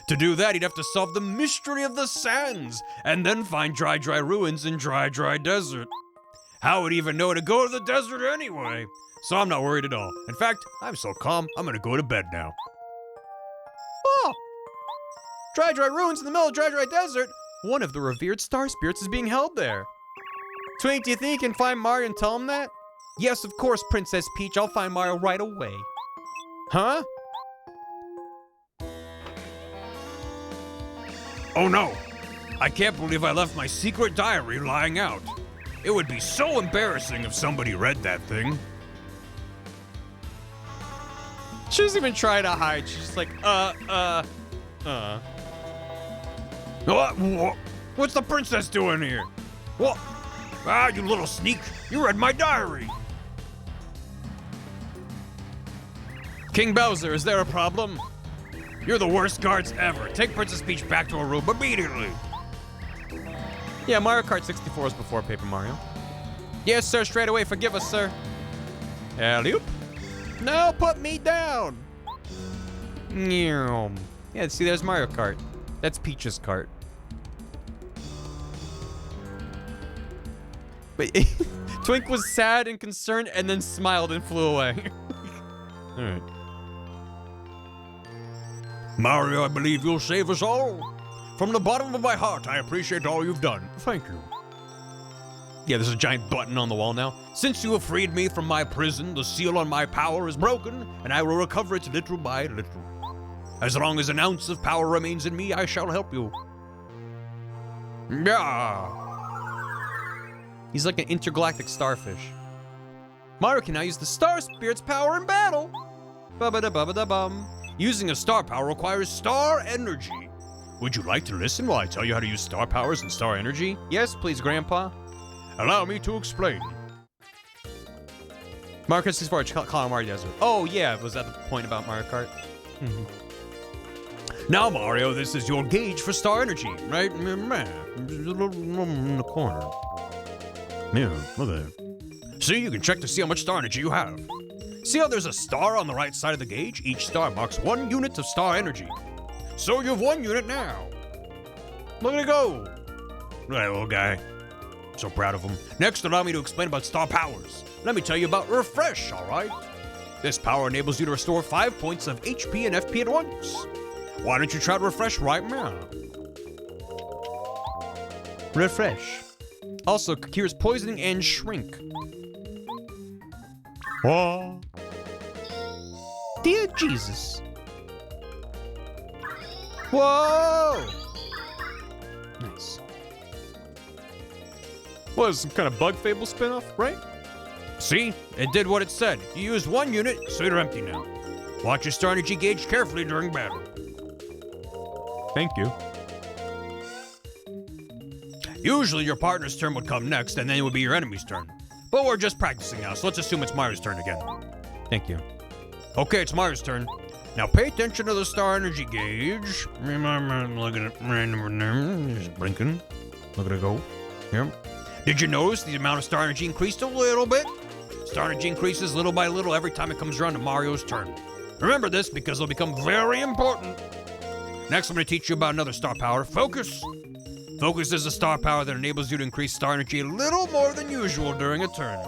To do that, he'd have to solve the mystery of the sands and then find dry ruins in dry desert. How would he even know to go to the desert anyway? So I'm not worried at all. In fact, I'm so calm, I'm gonna go to bed now. Oh! Dry ruins in the middle of dry desert? One of the revered star spirits is being held there. Twink, do you think you can find Mario and tell him that? Yes, of course, Princess Peach. I'll find Mario right away. Huh? Oh no! I can't believe I left my secret diary lying out. It would be so embarrassing if somebody read that thing. She doesn't even try to hide. She's just like, What's the princess doing here? What? Ah, you little sneak. You read my diary. King Bowser, is there a problem? You're the worst guards ever. Take Princess Peach back to her room immediately. Yeah, Mario Kart 64 was before Paper Mario. Yes, sir, straight away. Forgive us, sir. Alley-oop. No, put me down. Yeah, see, there's Mario Kart. That's Peach's cart. But Twink was sad and concerned and then smiled and flew away. All right. Mario, I believe you'll save us all. From the bottom of my heart, I appreciate all you've done. Thank you. Yeah, there's a giant button on the wall now. Since you have freed me from my prison, the seal on my power is broken, and I will recover it little by little. As long as an ounce of power remains in me, I shall help you. Yeah. He's like an intergalactic starfish. Mario can now use the Star Spirit's power in battle. Ba-ba-da-ba-ba-da-bum. Using a star power requires star energy. Would you like to listen while I tell you how to use star powers and star energy? Yes, please, Grandpa. Allow me to explain. Mario Kart 64 Calamari Desert. Oh, yeah, was that the point about Mario Kart? Now, Mario, this is your gauge for star energy, right? In the corner. Yeah, look at that. See, you can check to see how much star energy you have. See how there's a star on the right side of the gauge? Each star marks 1 unit of star energy. So you have 1 unit now. Look at it go. Right, little guy. So proud of him. Next, allow me to explain about star powers. Let me tell you about Refresh, all right? This power enables you to restore 5 points of HP and FP at once. Why don't you try Refresh right now? Refresh. Also, cures poisoning and shrink. Oh. Dear Jesus. Whoa! Nice. What is some kind of Bug Fable spinoff, right? See? It did what it said. You used 1 unit, so you're empty now. Watch your star energy gauge carefully during battle. Thank you. Usually your partner's turn would come next, and then it would be your enemy's turn. But we're just practicing now, so let's assume it's Mario's turn again. Thank you. Okay, it's Mario's turn. Now pay attention to the star energy gauge. Remember, look at it, just blinking. Look at it go. Here. Did you notice the amount of star energy increased a little bit? Star energy increases little by little every time it comes around to Mario's turn. Remember this because it'll become very important. Next, I'm going to teach you about another star power, Focus. Focus is a star power that enables you to increase star energy a little more than usual during a turn.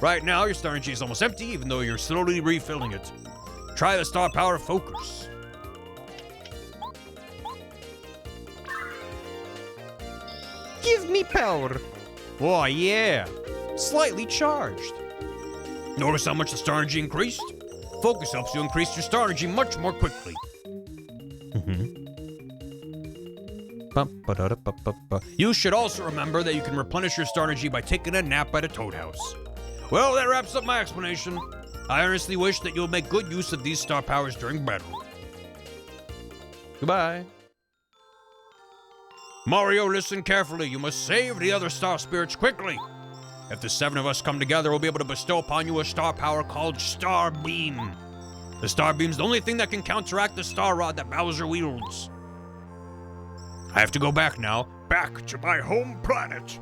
Right now, your star energy is almost empty, even though you're slowly refilling it. Try the star power Focus. me power. Oh, yeah. Slightly charged. Notice how much the star energy increased? Focus helps you increase your star energy much more quickly. You should also remember that you can replenish your star energy by taking a nap at a toad house. Well, that wraps up my explanation. I earnestly wish that you'll make good use of these star powers during battle. Goodbye. Mario, listen carefully. You must save the other star spirits quickly. If the 7 of us come together, we'll be able to bestow upon you a star power called Star Beam. The Star Beam's the only thing that can counteract the Star Rod that Bowser wields. I have to go back now, back to my home planet.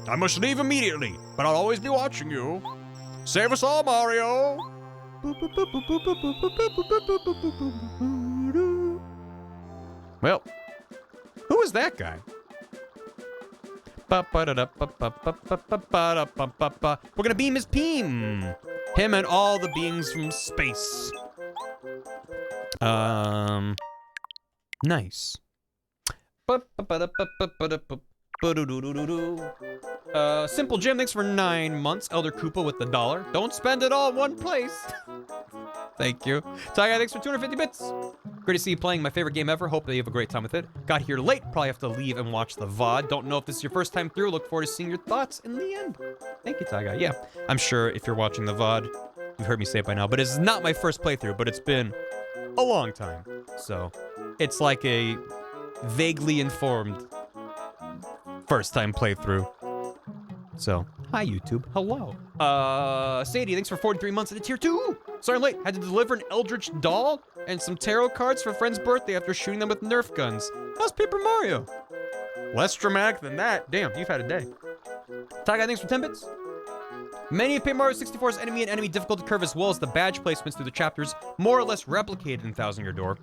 I must leave immediately, but I'll always be watching you. Save us all, Mario! Well, who is that guy? We're gonna beam his Peem. Him and all the beings from space. Nice. Simple Jim, thanks for 9 months. Elder Koopa with the $1. Don't spend it all in one place. Thank you. Tiger, thanks for 250 bits. Great to see you playing my favorite game ever. Hope that you have a great time with it. Got here late. Probably have to leave and watch the VOD. Don't know if this is your first time through. Look forward to seeing your thoughts in the end. Thank you, Tiger. Yeah, I'm sure if you're watching the VOD, you've heard me say it by now, but it's not my first playthrough, but it's been a long time. So it's like a vaguely informed first time playthrough. So, hi YouTube. Hello. Sadie, thanks for 43 months in the tier 2. Sorry I'm late. Had to deliver an Eldritch doll and some tarot cards for a friend's birthday after shooting them with Nerf guns. How's Paper Mario? Less dramatic than that. Damn, you've had a day. Ty Guy, thanks for 10 bits. Many of Paper Mario 64's enemy and enemy difficulty curve, as well as the badge placements through the chapters, more or less replicated in Thousand Year Door.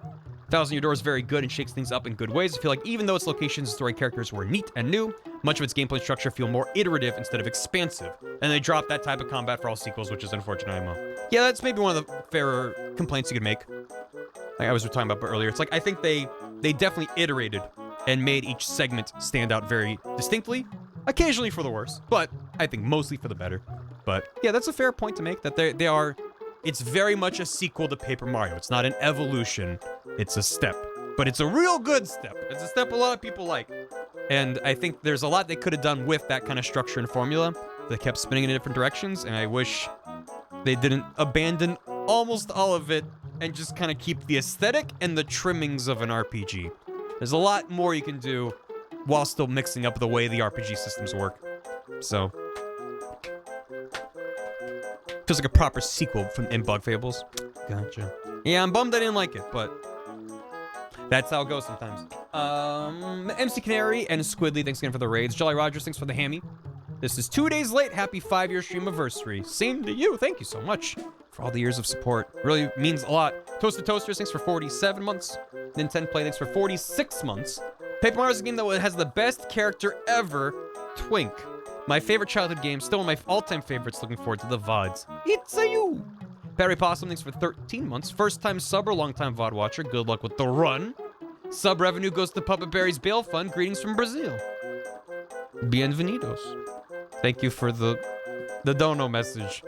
Thousand Year Door is very good and shakes things up in good ways. I feel like even though its locations and story characters were neat and new, much of its gameplay structure feel more iterative instead of expansive. And they dropped that type of combat for all sequels, which is unfortunate. Yeah, that's maybe one of the fairer complaints you could make. Like I was talking about earlier. It's like, I think they definitely iterated and made each segment stand out very distinctly. Occasionally for the worse, but I think mostly for the better. But yeah, that's a fair point to make, that they are... It's very much a sequel to Paper Mario. It's not an evolution, it's a step. But it's a real good step. It's a step a lot of people like. And I think there's a lot they could have done with that kind of structure and formula. They kept spinning in different directions, and I wish they didn't abandon almost all of it and just kind of keep the aesthetic and the trimmings of an RPG. There's a lot more you can do while still mixing up the way the RPG systems work. So... feels like a proper sequel in Bug Fables. Gotcha. Yeah, I'm bummed I didn't like it, but that's how it goes sometimes. MC Canary and Squidly, thanks again for the raids. Jolly Rogers, thanks for the hammy. This is 2 days late. Happy 5-year stream anniversary. Same to you. Thank you so much for all the years of support. Really means a lot. Toasted Toasters, thanks for 47 months. Nintendo Play, thanks for 46 months. Paper Mario's a game that has the best character ever, Twink. My favorite childhood game, still one of my all-time favorites, looking forward to the VODs. It's a you! Barry Possum, thanks for 13 months. First-time subber, long-time VOD watcher. Good luck with the run. Sub revenue goes to Puppet Barry's Bail Fund. Greetings from Brazil. Bienvenidos. Thank you for the dono message.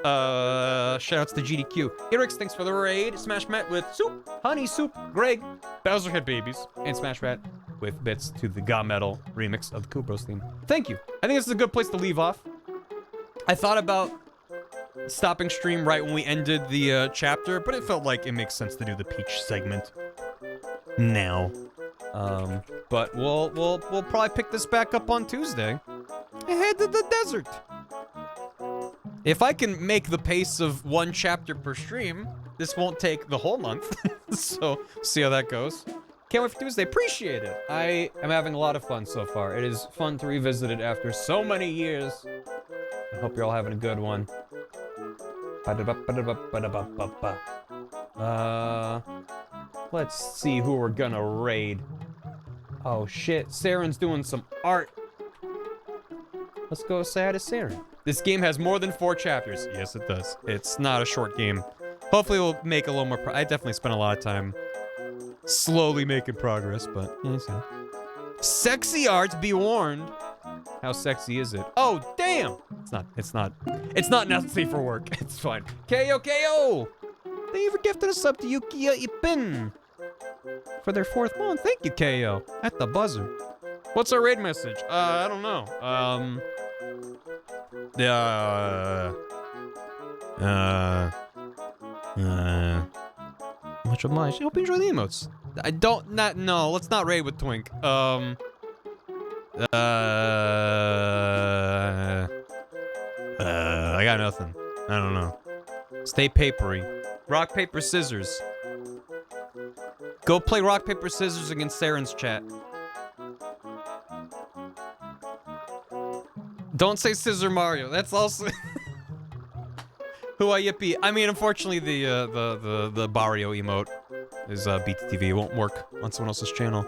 Shoutouts to GDQ. Erix, thanks for the raid. Smash Matt with Soup, Honey Soup, Greg, Bowser Head Babies, and Smash Rat with bits to the Ga Metal remix of the Kubros theme. Thank you. I think this is a good place to leave off. I thought about stopping stream right when we ended the chapter, but it felt like it makes sense to do the Peach segment now. But we'll probably pick this back up on Tuesday. Head to the desert. If I can make the pace of 1 chapter per stream, this won't take the whole month. So, see how that goes. Can't wait for Tuesday. Appreciate it. I am having a lot of fun so far. It is fun to revisit it after so many years. I hope you're all having a good one. Let's see who we're gonna raid. Oh shit, Saren's doing some art. Let's go say hi to Saren. This game has more than 4 chapters. Yes, it does. It's not a short game. Hopefully we'll make a little more I definitely spent a lot of time slowly making progress, but yeah, so. Sexy arts, be warned. How sexy is it? Oh, damn! It's not necessary for work. It's fine. KO. Thank you for gifting us up to Yuki Ipin for their 4th month. Thank you, KO. At the buzzer. What's our raid message? I don't know. Much obliged. I hope you enjoy the emotes. No, let's not raid with Twink. I got nothing. I don't know. Stay papery. Rock, paper, scissors. Go play rock, paper, scissors against Saren's chat. Don't say Scissor Mario. That's also who I yippee. I mean, unfortunately, the Barrio emote is BTTV. It won't work on someone else's channel.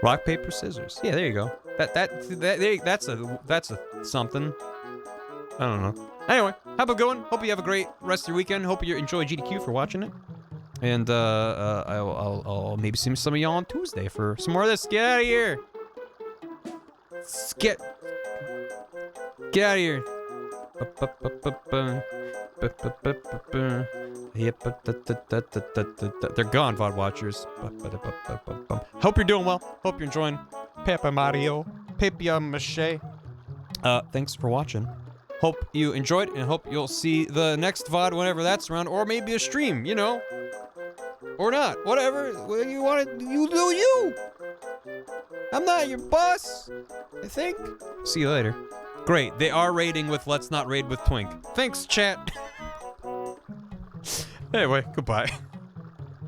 Rock, paper, scissors. Yeah, there you go. That's a something. I don't know. Anyway, have a good one. Hope you have a great rest of your weekend. Hope you enjoy GDQ for watching it. And I'll maybe see some of y'all on Tuesday for some more of this. Get out of here. Get out of here. They're gone, VOD watchers. Hope you're doing well. Hope you're enjoying Paper Mario, Papier Mache. Thanks for watching. Hope you enjoyed, and hope you'll see the next VOD whenever that's around, or maybe a stream, you know. Or not. Whatever you want to, you do you. I'm not your boss, I think. See you later. Great, they are raiding with Let's Not Raid with Twink. Thanks, chat. Anyway, goodbye.